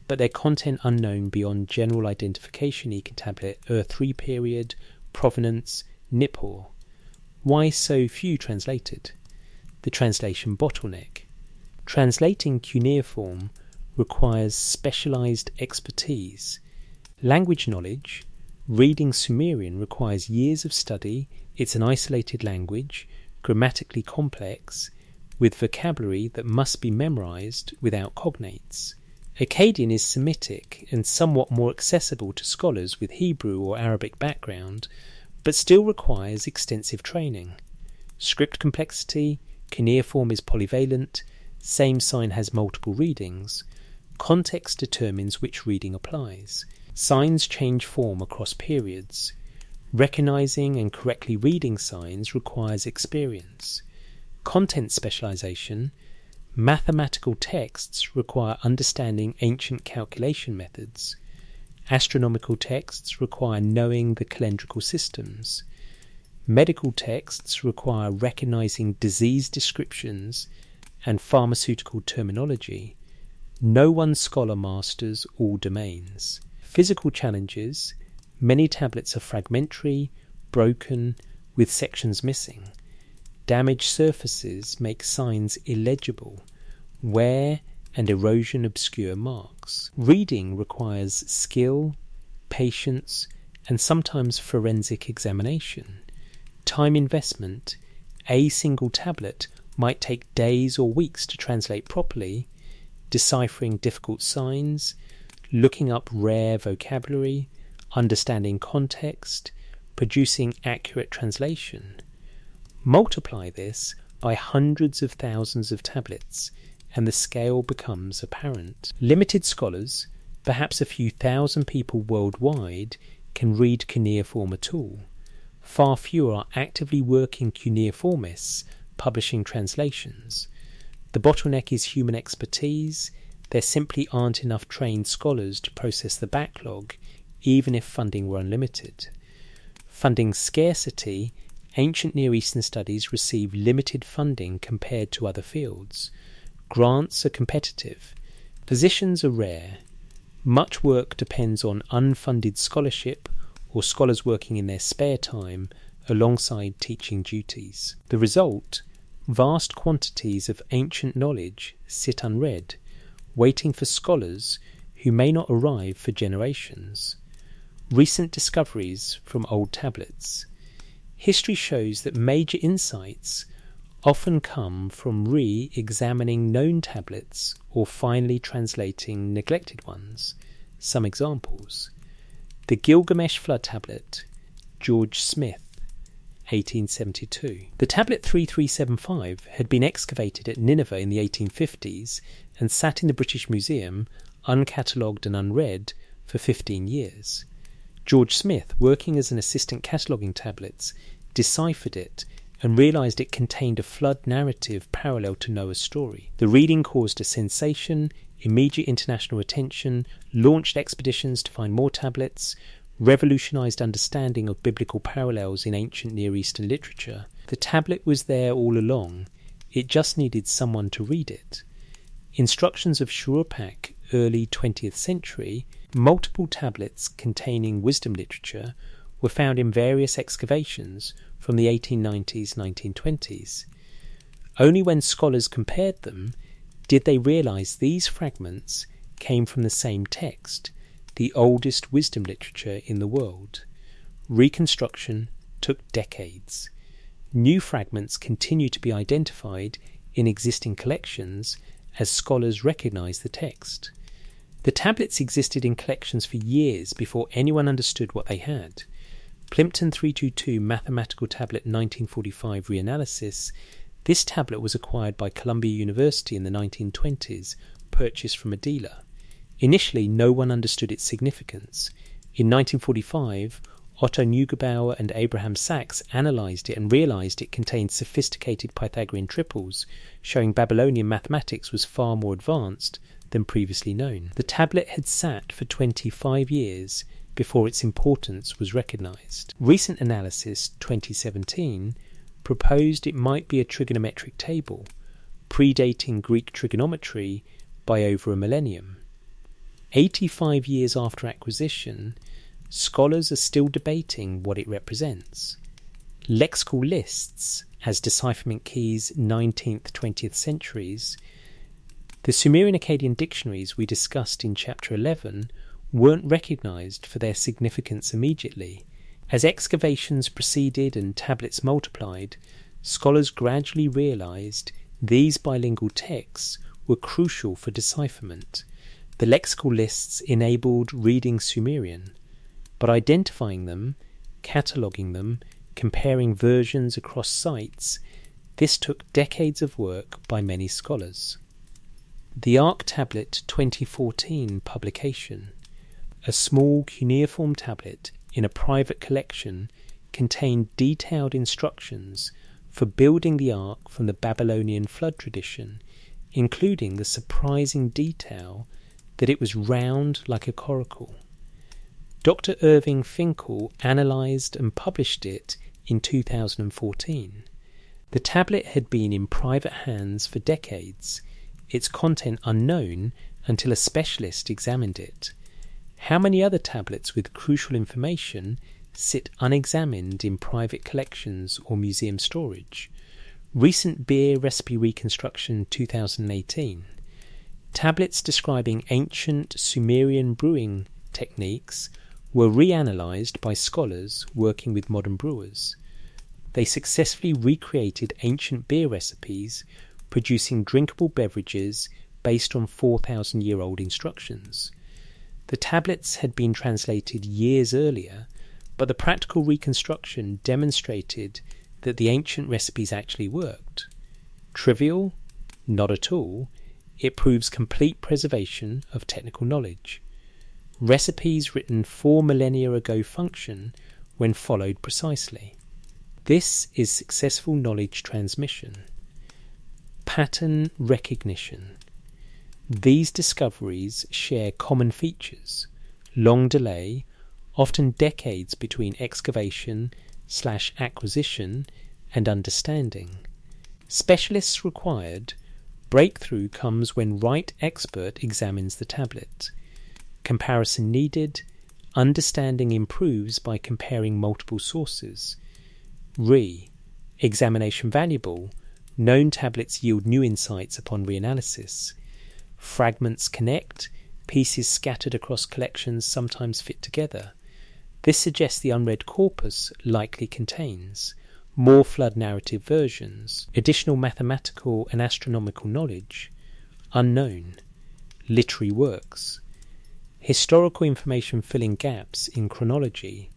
but their content unknown beyond general identification. Ekin tablet, Ur-3 period, provenance, Nippur. Why so few translated? The translation bottleneck. Translating cuneiform requires specialised expertise. Language knowledge, reading Sumerian requires years of study. It's an isolated language, grammatically complex, with vocabulary that must be memorised without cognates. Akkadian is Semitic and somewhat more accessible to scholars with Hebrew or Arabic background, but still requires extensive training. Script complexity, cuneiform is polyvalent, same sign has multiple readings. Context determines which reading applies. Signs change form across periods. Recognising and correctly reading signs requires experience. Content specialisation, Mathematical texts require understanding ancient calculation methods. Astronomical texts require knowing the calendrical systems. Medical texts require recognizing disease descriptions and pharmaceutical terminology. No one scholar masters all domains. Physical challenges: many tablets are fragmentary, broken, with sections missing. Damaged surfaces make signs illegible. Wear and erosion obscure marks. Reading requires skill, patience, and sometimes forensic examination. Time investment: a single tablet might take days or weeks to translate properly. Deciphering difficult signs, looking up rare vocabulary, understanding context, producing accurate translation. Multiply this by hundreds of thousands of tablets, and the scale becomes apparent. Limited scholars, perhaps a few thousand people worldwide, can read cuneiform at all. Far fewer are actively working cuneiformists, publishing translations. The bottleneck is human expertise. There simply aren't enough trained scholars to process the backlog, even if funding were unlimited. Funding scarcity: ancient Near Eastern studies receive limited funding compared to other fields. Grants are competitive. Positions are rare. Much work depends on unfunded scholarship or scholars working in their spare time alongside teaching duties. The result: vast quantities of ancient knowledge sit unread, waiting for scholars who may not arrive for generations. Recent discoveries from old tablets. History shows that major insights often come from re-examining known tablets or finally translating neglected ones. Some examples: the Gilgamesh flood tablet, George Smith, 1872. The tablet 3375 had been excavated at Nineveh in the 1850s and sat in the British Museum, uncatalogued and unread, for 15 years. George Smith, working as an assistant cataloguing tablets, deciphered it and realised it contained a flood narrative parallel to Noah's story. The reading caused a sensation, immediate international attention, launched expeditions to find more tablets, revolutionised understanding of biblical parallels in ancient Near Eastern literature. The tablet was there all along. It just needed someone to read it. Instructions of Shurupak, early 20th century, multiple tablets containing wisdom literature were found in various excavations from the 1890s, 1920s. Only when scholars compared them did they realise these fragments came from the same text, the oldest wisdom literature in the world. Reconstruction took decades. New fragments continue to be identified in existing collections as scholars recognise the text. The tablets existed in collections for years before anyone understood what they had. Plimpton 322 Mathematical Tablet 1945 Reanalysis. This tablet was acquired by Columbia University in the 1920s, purchased from a dealer. Initially, no one understood its significance. In 1945, Otto Neugebauer and Abraham Sachs analysed it and realised it contained sophisticated Pythagorean triples, showing Babylonian mathematics was far more advanced than previously known. The tablet had sat for 25 years before its importance was recognised. Recent analysis, 2017, proposed it might be a trigonometric table, predating Greek trigonometry by over a millennium. 85 years after acquisition, scholars are still debating what it represents. Lexical lists as decipherment keys 19th, 20th centuries. The Sumerian Akkadian dictionaries we discussed in Chapter 11 weren't recognised for their significance immediately. As excavations proceeded and tablets multiplied, scholars gradually realised these bilingual texts were crucial for decipherment. The lexical lists enabled reading Sumerian, but identifying them, cataloguing them, comparing versions across sites, this took decades of work by many scholars. The Arc Tablet 2014 publication. A small cuneiform tablet in a private collection contained detailed instructions for building the ark from the Babylonian flood tradition. including the surprising detail that it was round like a coracle. Dr. Irving Finkel analysed and published it in 2014. The tablet had been in private hands for decades, its content unknown until a specialist examined it. How many other tablets with crucial information sit unexamined in private collections or museum storage? Recent Beer Recipe Reconstruction 2018. Tablets describing ancient Sumerian brewing techniques were reanalysed by scholars working with modern brewers. They successfully recreated ancient beer recipes, producing drinkable beverages based on 4,000-year-old instructions. The tablets had been translated years earlier, but the practical reconstruction demonstrated that the ancient recipes actually worked. Trivial? Not at all. It proves complete preservation of technical knowledge. Recipes written 4 millennia ago function when followed precisely. This is successful knowledge transmission. Pattern recognition. These discoveries share common features: long delay, often decades between excavation/acquisition and understanding. Specialists required. Breakthrough comes when right expert examines the tablet. Comparison needed. Understanding improves by comparing multiple sources. Examination valuable. Known tablets yield new insights upon reanalysis. Fragments connect. Pieces scattered across collections sometimes fit together. This suggests the unread corpus likely contains more flood narrative versions, additional mathematical and astronomical knowledge, unknown, literary works, historical information filling gaps in chronology,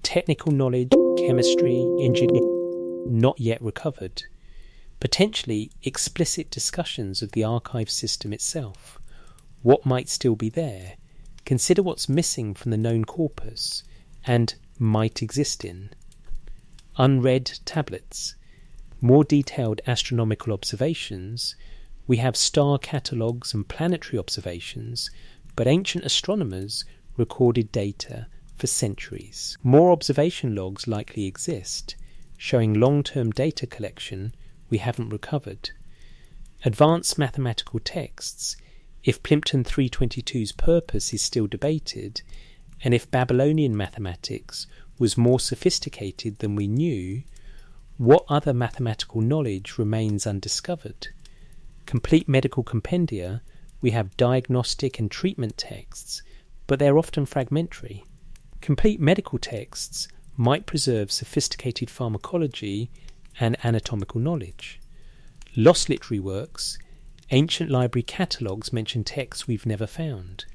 technical knowledge, chemistry, engineering, not yet recovered, potentially explicit discussions of the archive system itself, what might still be there, consider what's missing from the known corpus, and might exist in. Unread tablets. More detailed astronomical observations. We have star catalogues and planetary observations, but ancient astronomers recorded data for centuries. More observation logs likely exist, showing long-term data collection we haven't recovered. Advanced mathematical texts. If Plimpton 322's purpose is still debated, and if Babylonian mathematics was more sophisticated than we knew, what other mathematical knowledge remains undiscovered? Complete medical compendia. We have diagnostic and treatment texts, but they're often fragmentary. Complete medical texts might preserve sophisticated pharmacology and anatomical knowledge. Lost literary works. Ancient library catalogues mention texts we've never found.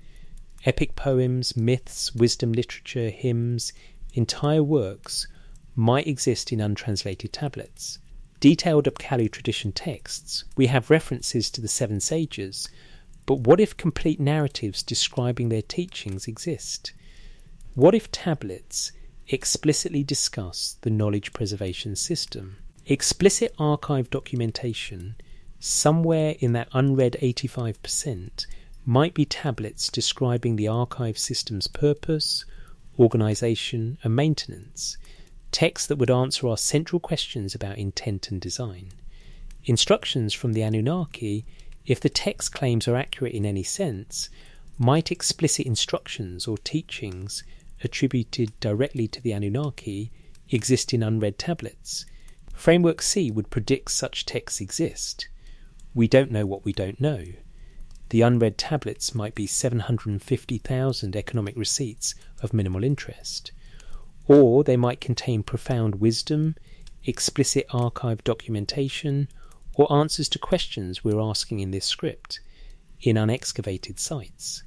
Epic poems, myths, wisdom literature, hymns, entire works might exist in untranslated tablets. Detailed Upkalu tradition texts. We have references to the 7 sages, but what if complete narratives describing their teachings exist? What if tablets explicitly discuss the knowledge preservation system? Explicit archive documentation, somewhere in that unread 85%, might be tablets describing the archive system's purpose, organisation and maintenance, texts that would answer our central questions about intent and design. Instructions from the Anunnaki, if the text claims are accurate in any sense, might explicit instructions or teachings attributed directly to the Anunnaki exist in unread tablets. Framework C would predict such texts exist. We don't know what we don't know. The unread tablets might be 750,000 economic receipts of minimal interest. Or they might contain profound wisdom, explicit archive documentation, or answers to questions we're asking in this script, in unexcavated sites.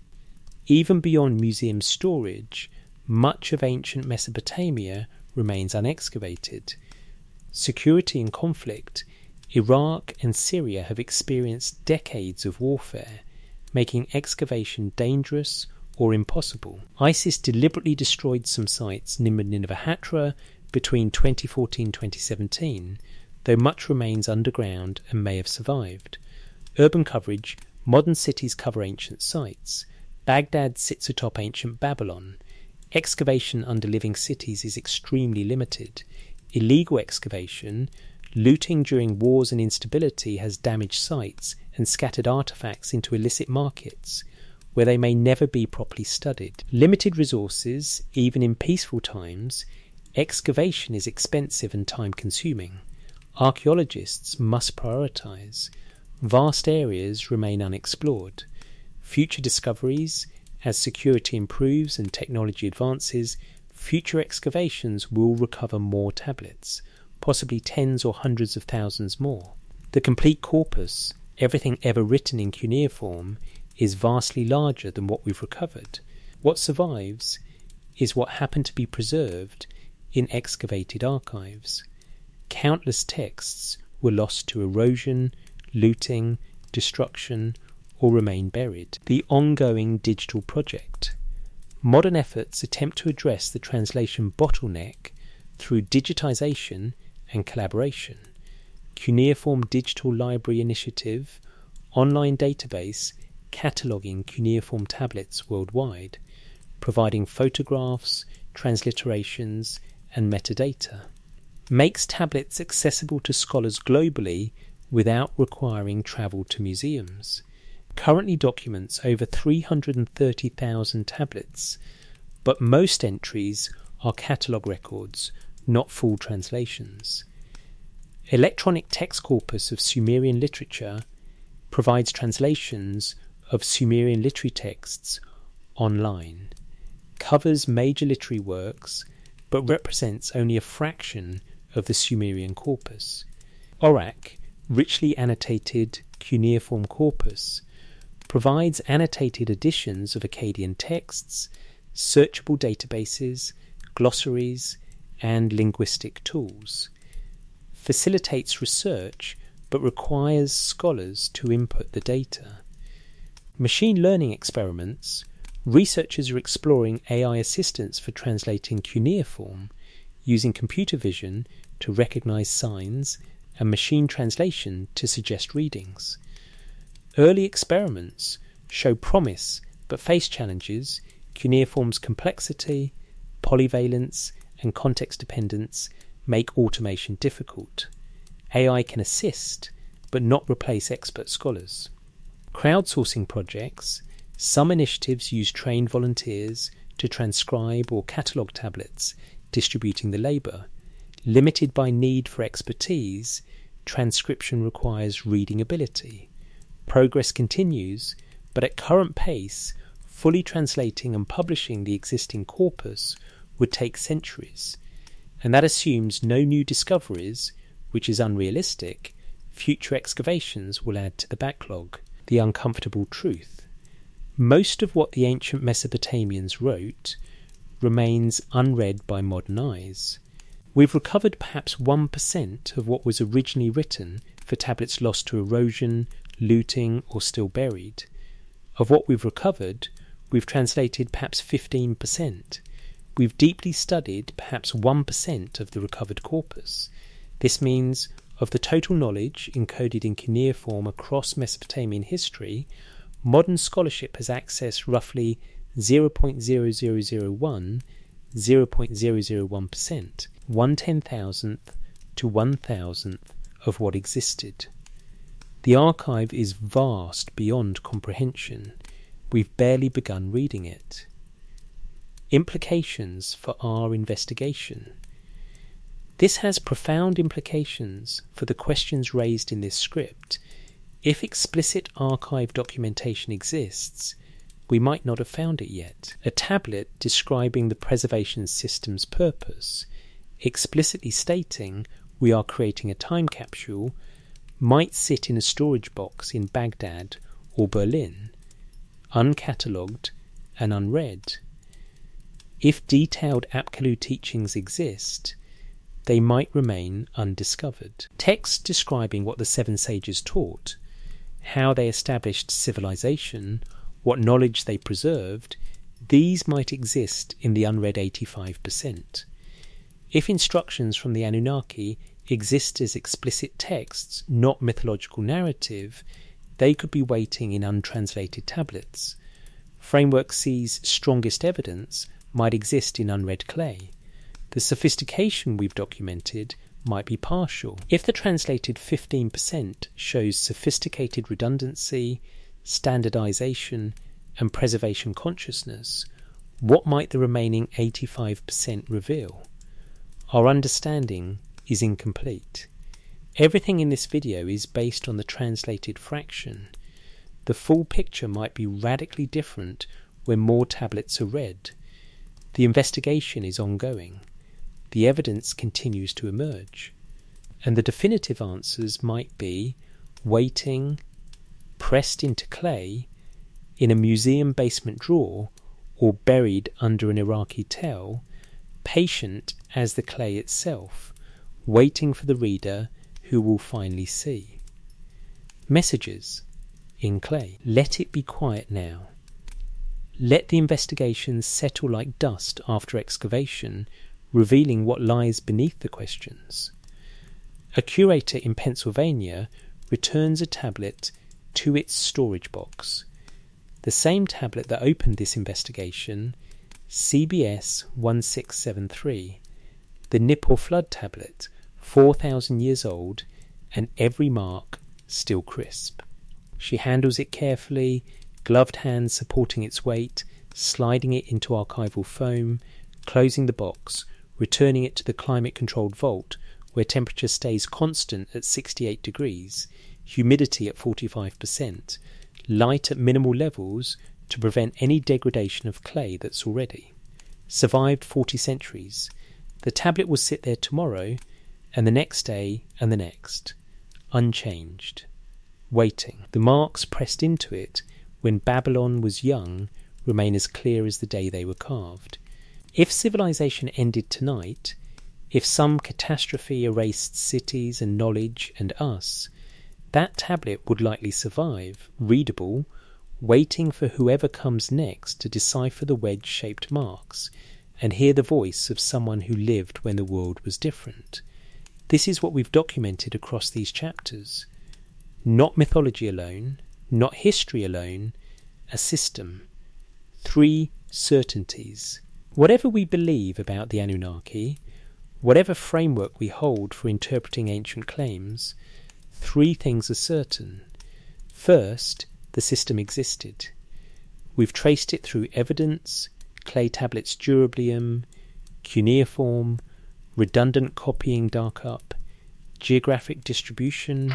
Even beyond museum storage, much of ancient Mesopotamia remains unexcavated. Security and conflict. Iraq and Syria have experienced decades of warfare, making excavation dangerous or impossible. ISIS deliberately destroyed some sites near Nineveh Hatra between 2014 and 2017, though much remains underground and may have survived. Urban coverage: modern cities cover ancient sites. Baghdad sits atop ancient Babylon. Excavation under living cities is extremely limited. Illegal excavation: looting during wars and instability has damaged sites and scattered artefacts into illicit markets, where they may never be properly studied. Limited resources: even in peaceful times, excavation is expensive and time-consuming. Archaeologists must prioritise. Vast areas remain unexplored. Future discoveries: as security improves and technology advances, future excavations will recover more tablets, possibly tens or hundreds of thousands more. The complete corpus, everything ever written in cuneiform, is vastly larger than what we've recovered. What survives is what happened to be preserved in excavated archives. Countless texts were lost to erosion, looting, destruction, or remain buried. The ongoing digital project. Modern efforts attempt to address the translation bottleneck through digitization and collaboration. Cuneiform Digital Library Initiative, online database cataloguing cuneiform tablets worldwide, providing photographs, transliterations, and metadata. Makes tablets accessible to scholars globally without requiring travel to museums. Currently documents over 330,000 tablets, but most entries are catalogue records, not full translations. Electronic text corpus of Sumerian literature provides translations of Sumerian literary texts online, covers major literary works, but represents only a fraction of the Sumerian corpus. ORAC, richly annotated cuneiform corpus, provides annotated editions of Akkadian texts, searchable databases, glossaries, and linguistic tools. Facilitates research, but requires scholars to input the data. Machine learning experiments. Researchers are exploring AI assistance for translating cuneiform, using computer vision to recognize signs and machine translation to suggest readings. Early experiments show promise but face challenges. Cuneiform's complexity, polyvalence, and context dependence make automation difficult. AI can assist but not replace expert scholars. Crowdsourcing projects. Some initiatives use trained volunteers to transcribe or catalogue tablets, distributing the labour. Limited by need for expertise, transcription requires reading ability. Progress continues, but at current pace, fully translating and publishing the existing corpus would take centuries, and that assumes no new discoveries, which is unrealistic. Future excavations will add to the backlog. The uncomfortable truth. Most of what the ancient Mesopotamians wrote remains unread by modern eyes. We've recovered perhaps 1% of what was originally written for tablets lost to erosion, looting, or still buried. Of what we've recovered, we've translated perhaps 15%. We've deeply studied perhaps 1% of the recovered corpus. This means of the total knowledge encoded in cuneiform across Mesopotamian history, modern scholarship has accessed roughly 0.0001, 0.001%, 1/10,000th to 1,000th of what existed. The archive is vast beyond comprehension. We've barely begun reading it. Implications for our investigation. This has profound implications for the questions raised in this script. If explicit archive documentation exists, we might not have found it yet. A tablet describing the preservation system's purpose, explicitly stating we are creating a time capsule, might sit in a storage box in Baghdad or Berlin, uncatalogued and unread. If detailed Apkallu teachings exist, they might remain undiscovered. Texts describing what the seven sages taught, how they established civilization, what knowledge they preserved, these might exist in the unread 85%. If instructions from the Anunnaki exist as explicit texts, not mythological narrative, they could be waiting in untranslated tablets. Framework C's strongest evidence might exist in unread clay. The sophistication we've documented might be partial. If the translated 15% shows sophisticated redundancy, standardization, and preservation consciousness, what might the remaining 85% reveal? Our understanding is incomplete. Everything in this video is based on the translated fraction. The full picture might be radically different when more tablets are read. The investigation is ongoing. The evidence continues to emerge. And the definitive answers might be waiting, pressed into clay, in a museum basement drawer, or buried under an Iraqi tell, patient as the clay itself, waiting for the reader who will finally see. Messages in clay. Let it be quiet now. Let the investigation settle like dust after excavation, revealing what lies beneath the questions. A curator in Pennsylvania returns a tablet to its storage box. The same tablet that opened this investigation, CBS 1673, the Nippur flood tablet, 4,000 years old, and every mark still crisp. She handles it carefully, gloved hands supporting its weight, sliding it into archival foam, closing the box, returning it to the climate-controlled vault, where temperature stays constant at 68 degrees, humidity at 45%, light at minimal levels to prevent any degradation of clay that's already. Survived 40 centuries. The tablet will sit there tomorrow, and the next day, and the next, unchanged, waiting. The marks pressed into it when Babylon was young remain as clear as the day they were carved. If civilization ended tonight, if some catastrophe erased cities and knowledge and us, that tablet would likely survive, readable, waiting for whoever comes next to decipher the wedge-shaped marks and hear the voice of someone who lived when the world was different. This is what we've documented across these chapters. Not mythology alone, not history alone, a system. 3 certainties. Whatever we believe about the Anunnaki, whatever framework we hold for interpreting ancient claims, 3 things are certain. First, the system existed. We've traced it through evidence, clay tablets durablium, cuneiform, redundant copying dark-up, geographic distribution,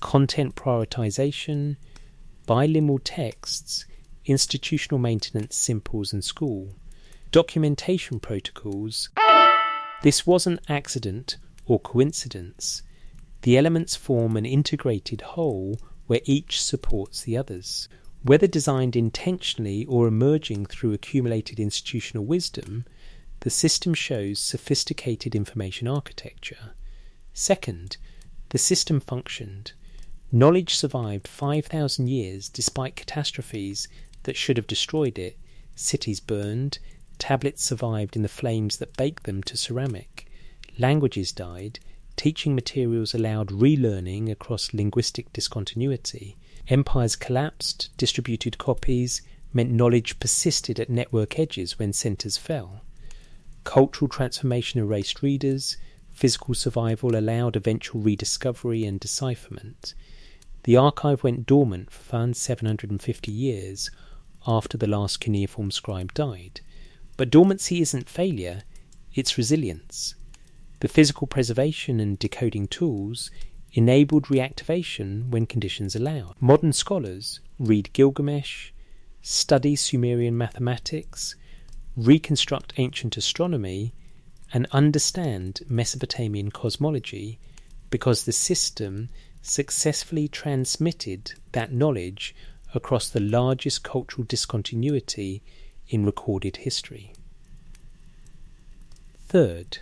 content prioritization, bilingual texts, institutional maintenance simples and school, documentation protocols. This wasn't accident or coincidence. The elements form an integrated whole where each supports the others. Whether designed intentionally or emerging through accumulated institutional wisdom, the system shows sophisticated information architecture. Second, the system functioned. Knowledge survived 5,000 years despite catastrophes that should have destroyed it. Cities burned, tablets survived in the flames that baked them to ceramic. Languages died, teaching materials allowed relearning across linguistic discontinuity. Empires collapsed, distributed copies meant knowledge persisted at network edges when centres fell. Cultural transformation erased readers, physical survival allowed eventual rediscovery and decipherment. The archive went dormant for 750 years after the last cuneiform scribe died. But dormancy isn't failure, it's resilience. The physical preservation and decoding tools enabled reactivation when conditions allowed. Modern scholars read Gilgamesh, study Sumerian mathematics, reconstruct ancient astronomy, and understand Mesopotamian cosmology because the system successfully transmitted that knowledge across the largest cultural discontinuity in recorded history. Third,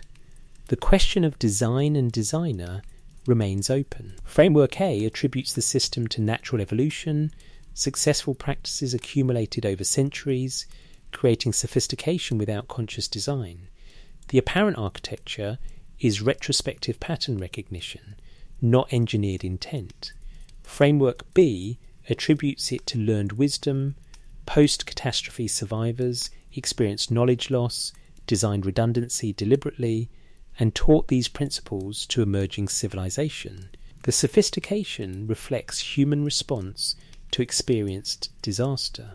the question of design and designer remains open. Framework A attributes the system to natural evolution, successful practices accumulated over centuries, creating sophistication without conscious design. The apparent architecture is retrospective pattern recognition, not engineered intent. Framework B attributes it to learned wisdom, post-catastrophe survivors experienced knowledge loss, designed redundancy deliberately, and taught these principles to emerging civilization. The sophistication reflects human response to experienced disaster.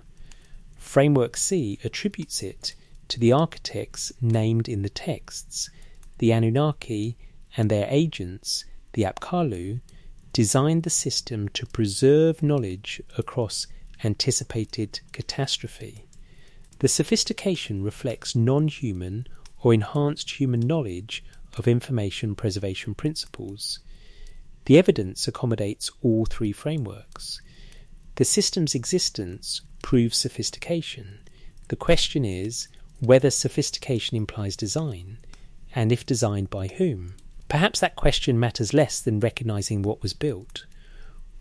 Framework C attributes it to the architects named in the texts. The Anunnaki and their agents, the Apkallu, designed the system to preserve knowledge across anticipated catastrophe. The sophistication reflects non-human or enhanced human knowledge of information preservation principles. The evidence accommodates all three frameworks. The system's existence proves sophistication. The question is whether sophistication implies design, and if designed by whom. Perhaps that question matters less than recognizing what was built.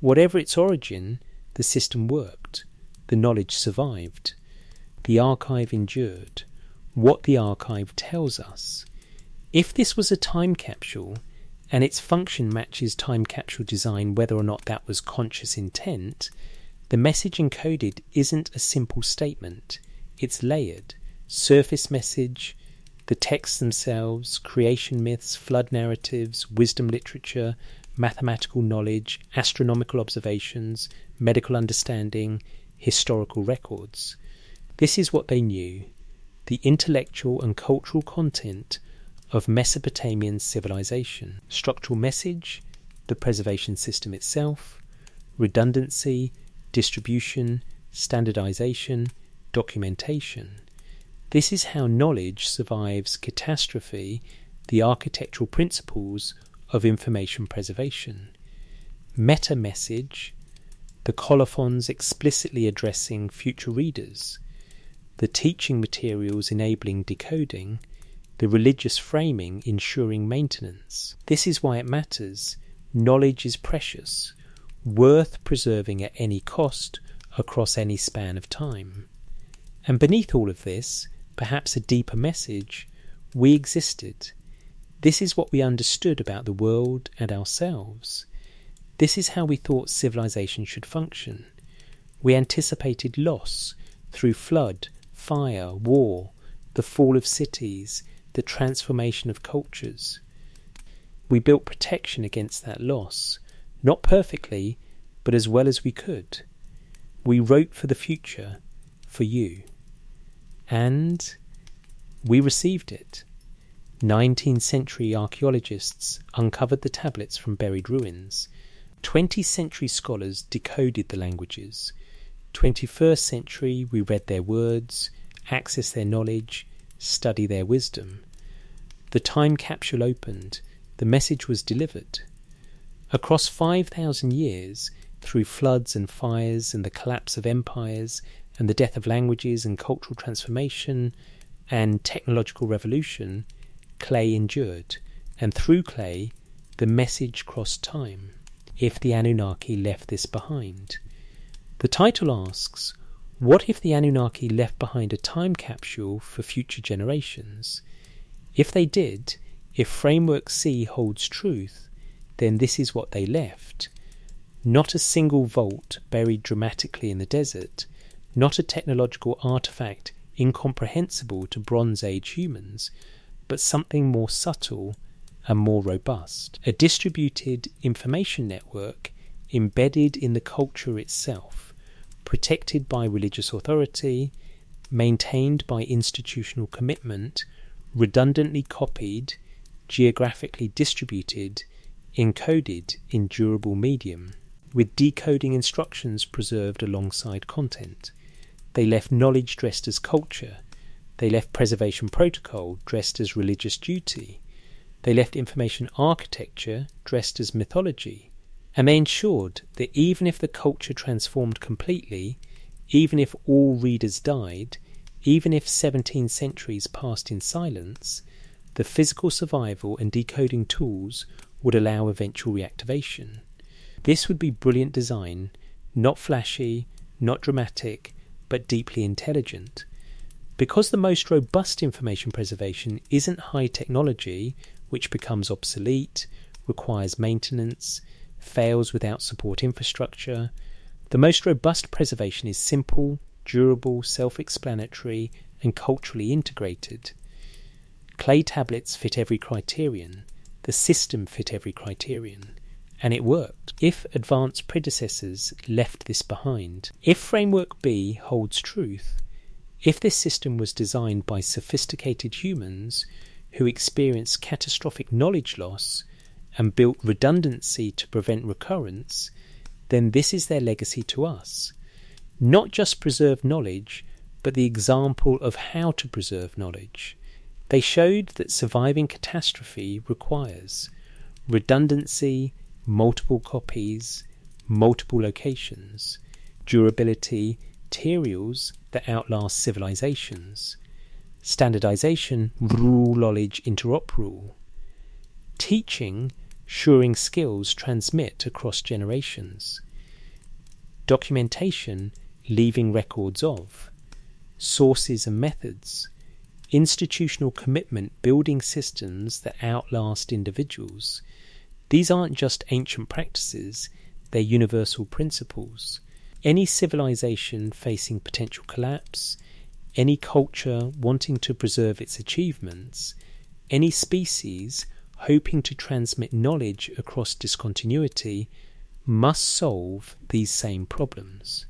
Whatever its origin, the system worked. The knowledge survived. The archive endured. What the archive tells us. If this was a time capsule, and its function matches time capsule design whether or not that was conscious intent, the message encoded isn't a simple statement. It's layered. Surface message, the texts themselves, creation myths, flood narratives, wisdom literature, mathematical knowledge, astronomical observations, medical understanding, historical records. This is what they knew, the intellectual and cultural content of Mesopotamian civilization. Structural message, the preservation system itself, redundancy, distribution, standardization, documentation. This is how knowledge survives catastrophe, the architectural principles of information preservation. Meta-message, the colophons explicitly addressing future readers, the teaching materials enabling decoding, the religious framing ensuring maintenance. This is why it matters. Knowledge is precious, worth preserving at any cost across any span of time. And beneath all of this, perhaps a deeper message, we existed. This is what we understood about the world and ourselves. This is how we thought civilization should function. We anticipated loss through flood, fire, war, the fall of cities, the transformation of cultures. We built protection against that loss, not perfectly, but as well as we could. We wrote for the future, for you. And we received it. 19th century archaeologists uncovered the tablets from buried ruins. 20th century scholars decoded the languages. 21st century we read their words, access their knowledge, study their wisdom. The time capsule opened, the message was delivered. Across 5,000 years, through floods and fires and the collapse of empires and the death of languages and cultural transformation and technological revolution, clay endured, and through clay the message crossed time. If the Anunnaki left this behind. The title asks, what if the Anunnaki left behind a time capsule for future generations? If they did, if Framework C holds truth, then this is what they left. Not a single vault buried dramatically in the desert, not a technological artifact incomprehensible to Bronze Age humans, but something more subtle and more robust. A distributed information network embedded in the culture itself, protected by religious authority, maintained by institutional commitment, redundantly copied, geographically distributed, encoded in durable medium, with decoding instructions preserved alongside content. They left knowledge dressed as culture. They left preservation protocol dressed as religious duty. They left information architecture dressed as mythology. And they ensured that even if the culture transformed completely, even if all readers died, even if 17 centuries passed in silence, the physical survival and decoding tools would allow eventual reactivation. This would be brilliant design, not flashy, not dramatic, but deeply intelligent. Because the most robust information preservation isn't high technology, which becomes obsolete, requires maintenance, fails without support infrastructure, The most robust preservation is simple, durable, self-explanatory, and culturally integrated. Clay tablets fit every criterion. The system fit every criterion. And it worked. If advanced predecessors left this behind, if Framework B holds truth, if this system was designed by sophisticated humans who experienced catastrophic knowledge loss and built redundancy to prevent recurrence, then this is their legacy to us. Not just preserve knowledge, but the example of how to preserve knowledge. They showed that surviving catastrophe requires redundancy, multiple copies, multiple locations, durability, materials that outlast civilizations, standardization, rule, knowledge, interop rule, teaching, shoring skills transmit across generations, documentation, leaving records of, sources and methods, institutional commitment, building systems that outlast individuals. These aren't just ancient practices, they're universal principles. Any civilization facing potential collapse, any culture wanting to preserve its achievements, any species hoping to transmit knowledge across discontinuity must solve these same problems.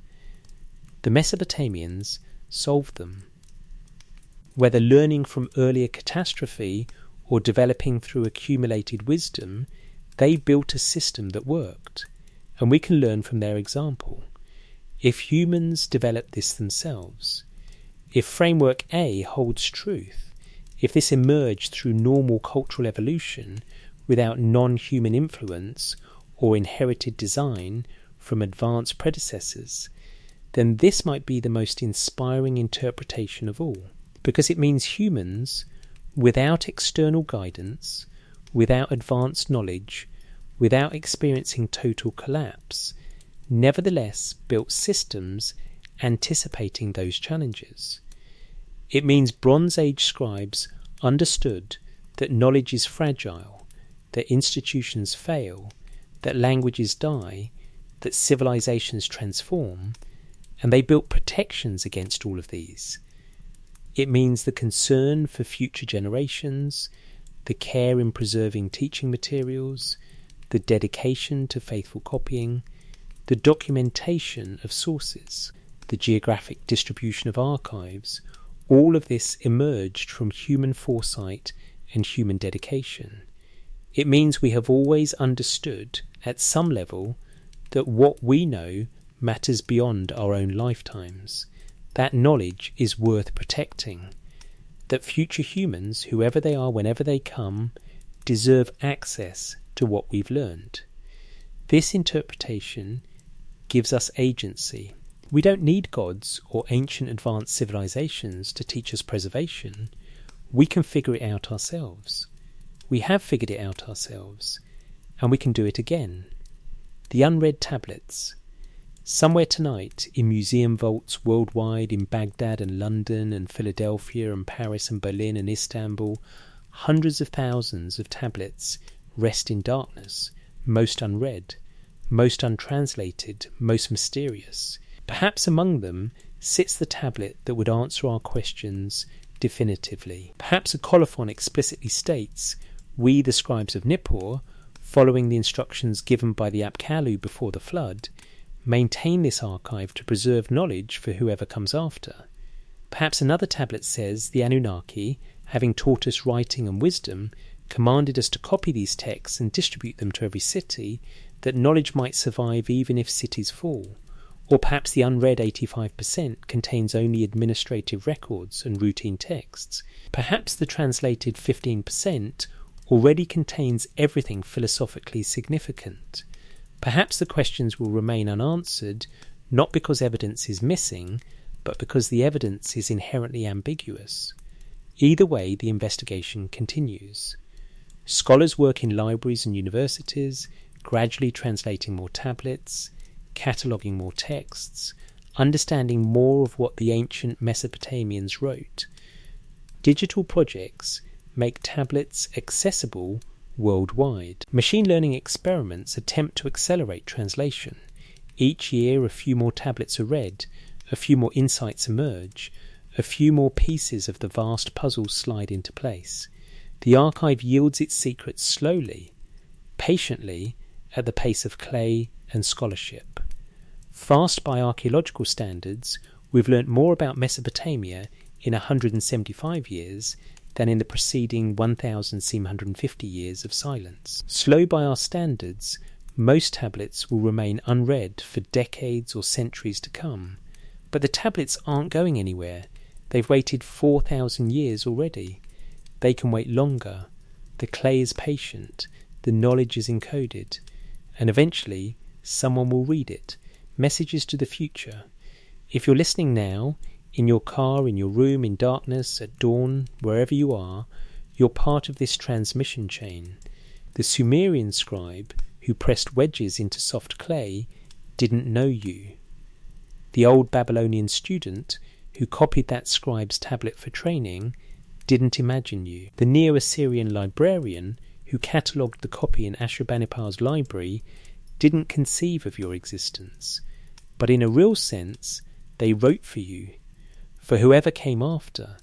The Mesopotamians solved them. Whether learning from earlier catastrophe or developing through accumulated wisdom, they built a system that worked, and we can learn from their example. If humans develop this themselves, if Framework A holds truth, if this emerged through normal cultural evolution without non-human influence or inherited design from advanced predecessors, then this might be the most inspiring interpretation of all, because it means humans, without external guidance, without advanced knowledge, without experiencing total collapse, nevertheless built systems anticipating those challenges. It means Bronze Age scribes understood that knowledge is fragile, that institutions fail, that languages die, that civilizations transform, and they built protections against all of these. It means the concern for future generations, the care in preserving teaching materials, the dedication to faithful copying, the documentation of sources, the geographic distribution of archives. All of this emerged from human foresight and human dedication. It means we have always understood, at some level, that what we know matters beyond our own lifetimes. That knowledge is worth protecting. That future humans, whoever they are, whenever they come, deserve access to what we've learned. This interpretation gives us agency. We don't need gods or ancient advanced civilizations to teach us preservation. We can figure it out ourselves. We have figured it out ourselves, and we can do it again. The unread tablets. Somewhere tonight, in museum vaults worldwide, in Baghdad and London and Philadelphia and Paris and Berlin and Istanbul, hundreds of thousands of tablets rest in darkness, most unread, most untranslated, most mysterious. Perhaps among them sits the tablet that would answer our questions definitively. Perhaps a colophon explicitly states, "We, the scribes of Nippur, following the instructions given by the Apkallu before the flood, maintain this archive to preserve knowledge for whoever comes after." Perhaps another tablet says, "The Anunnaki, having taught us writing and wisdom, commanded us to copy these texts and distribute them to every city, that knowledge might survive even if cities fall." Or perhaps the unread 85% contains only administrative records and routine texts. Perhaps the translated 15% already contains everything philosophically significant. Perhaps the questions will remain unanswered, not because evidence is missing, but because the evidence is inherently ambiguous. Either way, the investigation continues. Scholars work in libraries and universities, gradually translating more tablets, cataloguing more texts, understanding more of what the ancient Mesopotamians wrote. Digital projects make tablets accessible worldwide. Machine learning experiments attempt to accelerate translation. Each year a few more tablets are read, a few more insights emerge, a few more pieces of the vast puzzle slide into place. The archive yields its secrets slowly, patiently, at the pace of clay and scholarship. Fast by archaeological standards, we've learnt more about Mesopotamia in 175 years than in the preceding 1,750 years of silence. Slow by our standards, most tablets will remain unread for decades or centuries to come. But the tablets aren't going anywhere. They've waited 4,000 years already. They can wait longer. The clay is patient. The knowledge is encoded. And eventually, someone will read it. Messages to the future. If you're listening now, in your car, in your room, in darkness, at dawn, wherever you are, you're part of this transmission chain. The Sumerian scribe who pressed wedges into soft clay didn't know you. The old Babylonian student who copied that scribe's tablet for training didn't imagine you. The Neo-Assyrian librarian who catalogued the copy in Ashurbanipal's library didn't conceive of your existence. But in a real sense, they wrote for you, for whoever came after,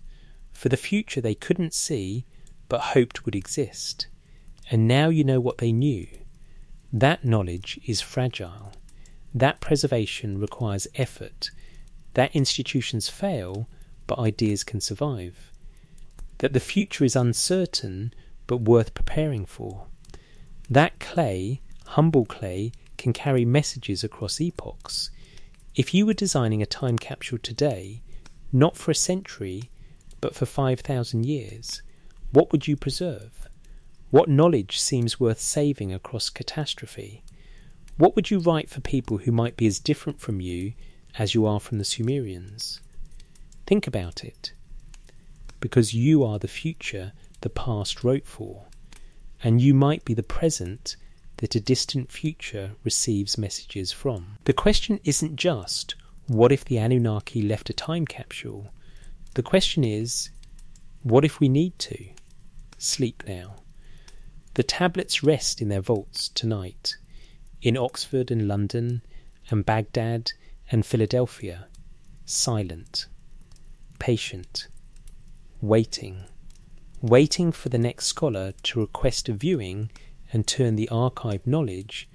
for the future they couldn't see but hoped would exist. And now you know what they knew. That knowledge is fragile. That preservation requires effort. That institutions fail, but ideas can survive. That the future is uncertain, but worth preparing for. That clay, humble clay, can carry messages across epochs. If you were designing a time capsule today, not for a century, but for 5,000 years, what would you preserve? What knowledge seems worth saving across catastrophe? What would you write for people who might be as different from you as you are from the Sumerians? Think about it. Because you are the future the past wrote for, and you might be the present that a distant future receives messages from. The question isn't just, what if the Anunnaki left a time capsule? The question is, what if we need to? Sleep now. The tablets rest in their vaults tonight, in Oxford and London and Baghdad and Philadelphia, silent, patient, waiting for the next scholar to request a viewing and turn the archived knowledge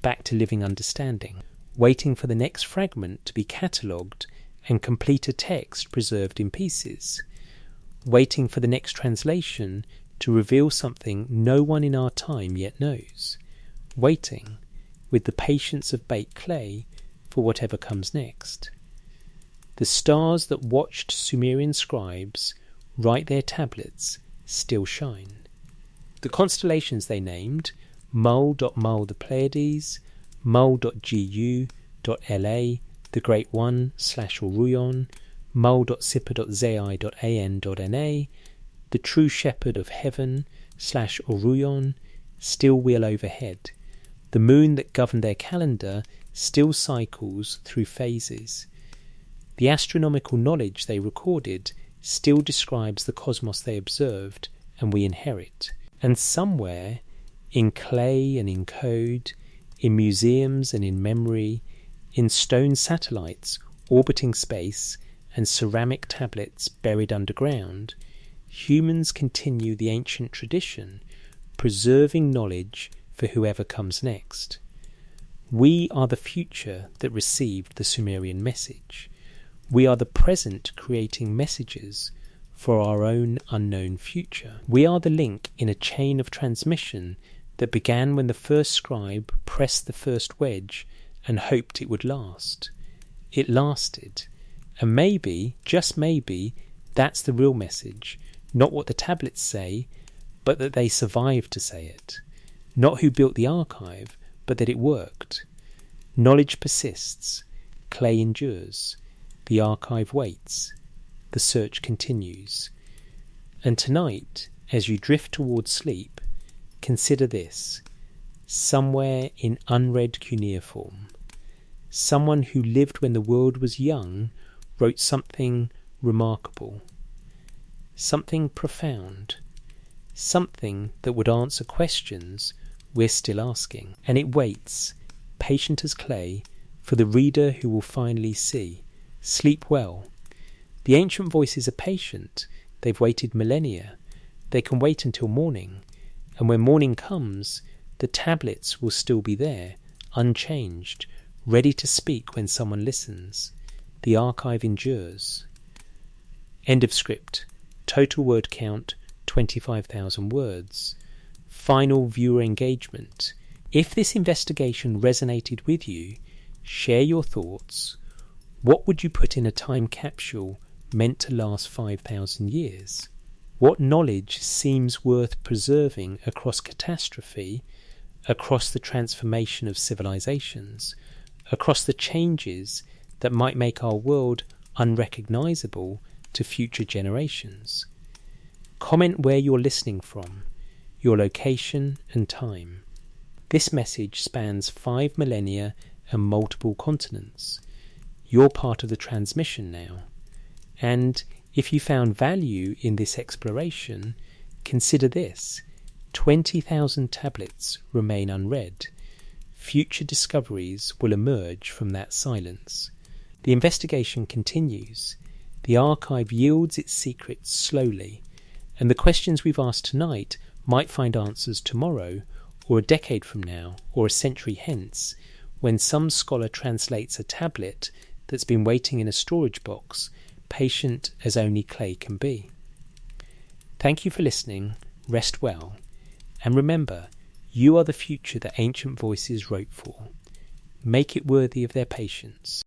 back to living understanding, waiting for the next fragment to be catalogued and complete a text preserved in pieces, waiting for the next translation to reveal something no one in our time yet knows, waiting with the patience of baked clay for whatever comes next. The stars that watched Sumerian scribes write their tablets still shine. The constellations they named, Mul.Mul the Pleiades, Mul.Gu.La, the Great One /Orion, Mul.Sipper.Zei.An.Na, the True Shepherd of Heaven /Orion, still wheel overhead. The moon that governed their calendar still cycles through phases. The astronomical knowledge they recorded still describes the cosmos they observed and we inherit. And somewhere, in clay and in code, in museums and in memory, in stone satellites orbiting space and ceramic tablets buried underground, humans continue the ancient tradition, preserving knowledge for whoever comes next. We are the future that received the Sumerian message. We are the present creating messages for our own unknown future. We are the link in a chain of transmission that began when the first scribe pressed the first wedge and hoped it would last. It lasted. And maybe, just maybe, that's the real message. Not what the tablets say, but that they survived to say it. Not who built the archive, but that it worked. Knowledge persists. Clay endures. The archive waits. The search continues. And tonight, as you drift towards sleep, consider this. Somewhere in unread cuneiform, someone who lived when the world was young wrote something remarkable, something profound, something that would answer questions we're still asking. And it waits, patient as clay, for the reader who will finally see. Sleep well. The ancient voices are patient. They've waited millennia. They can wait until morning. And when morning comes, the tablets will still be there, unchanged, ready to speak when someone listens. The archive endures. End of script. Total word count, 25,000 words. Final viewer engagement. If this investigation resonated with you, share your thoughts. What would you put in a time capsule meant to last 5,000 years? What knowledge seems worth preserving across catastrophe, across the transformation of civilizations, across the changes that might make our world unrecognizable to future generations? Comment where you're listening from, your location and time. This message spans 5 millennia and multiple continents. You're part of the transmission now. And if you found value in this exploration, consider this. 20,000 tablets remain unread. Future discoveries will emerge from that silence. The investigation continues. The archive yields its secrets slowly, and the questions we've asked tonight might find answers tomorrow, or a decade from now, or a century hence, when some scholar translates a tablet that's been waiting in a storage box, patient as only clay can be. Thank you for listening, rest well, and remember, you are the future that ancient voices wrote for. Make it worthy of their patience.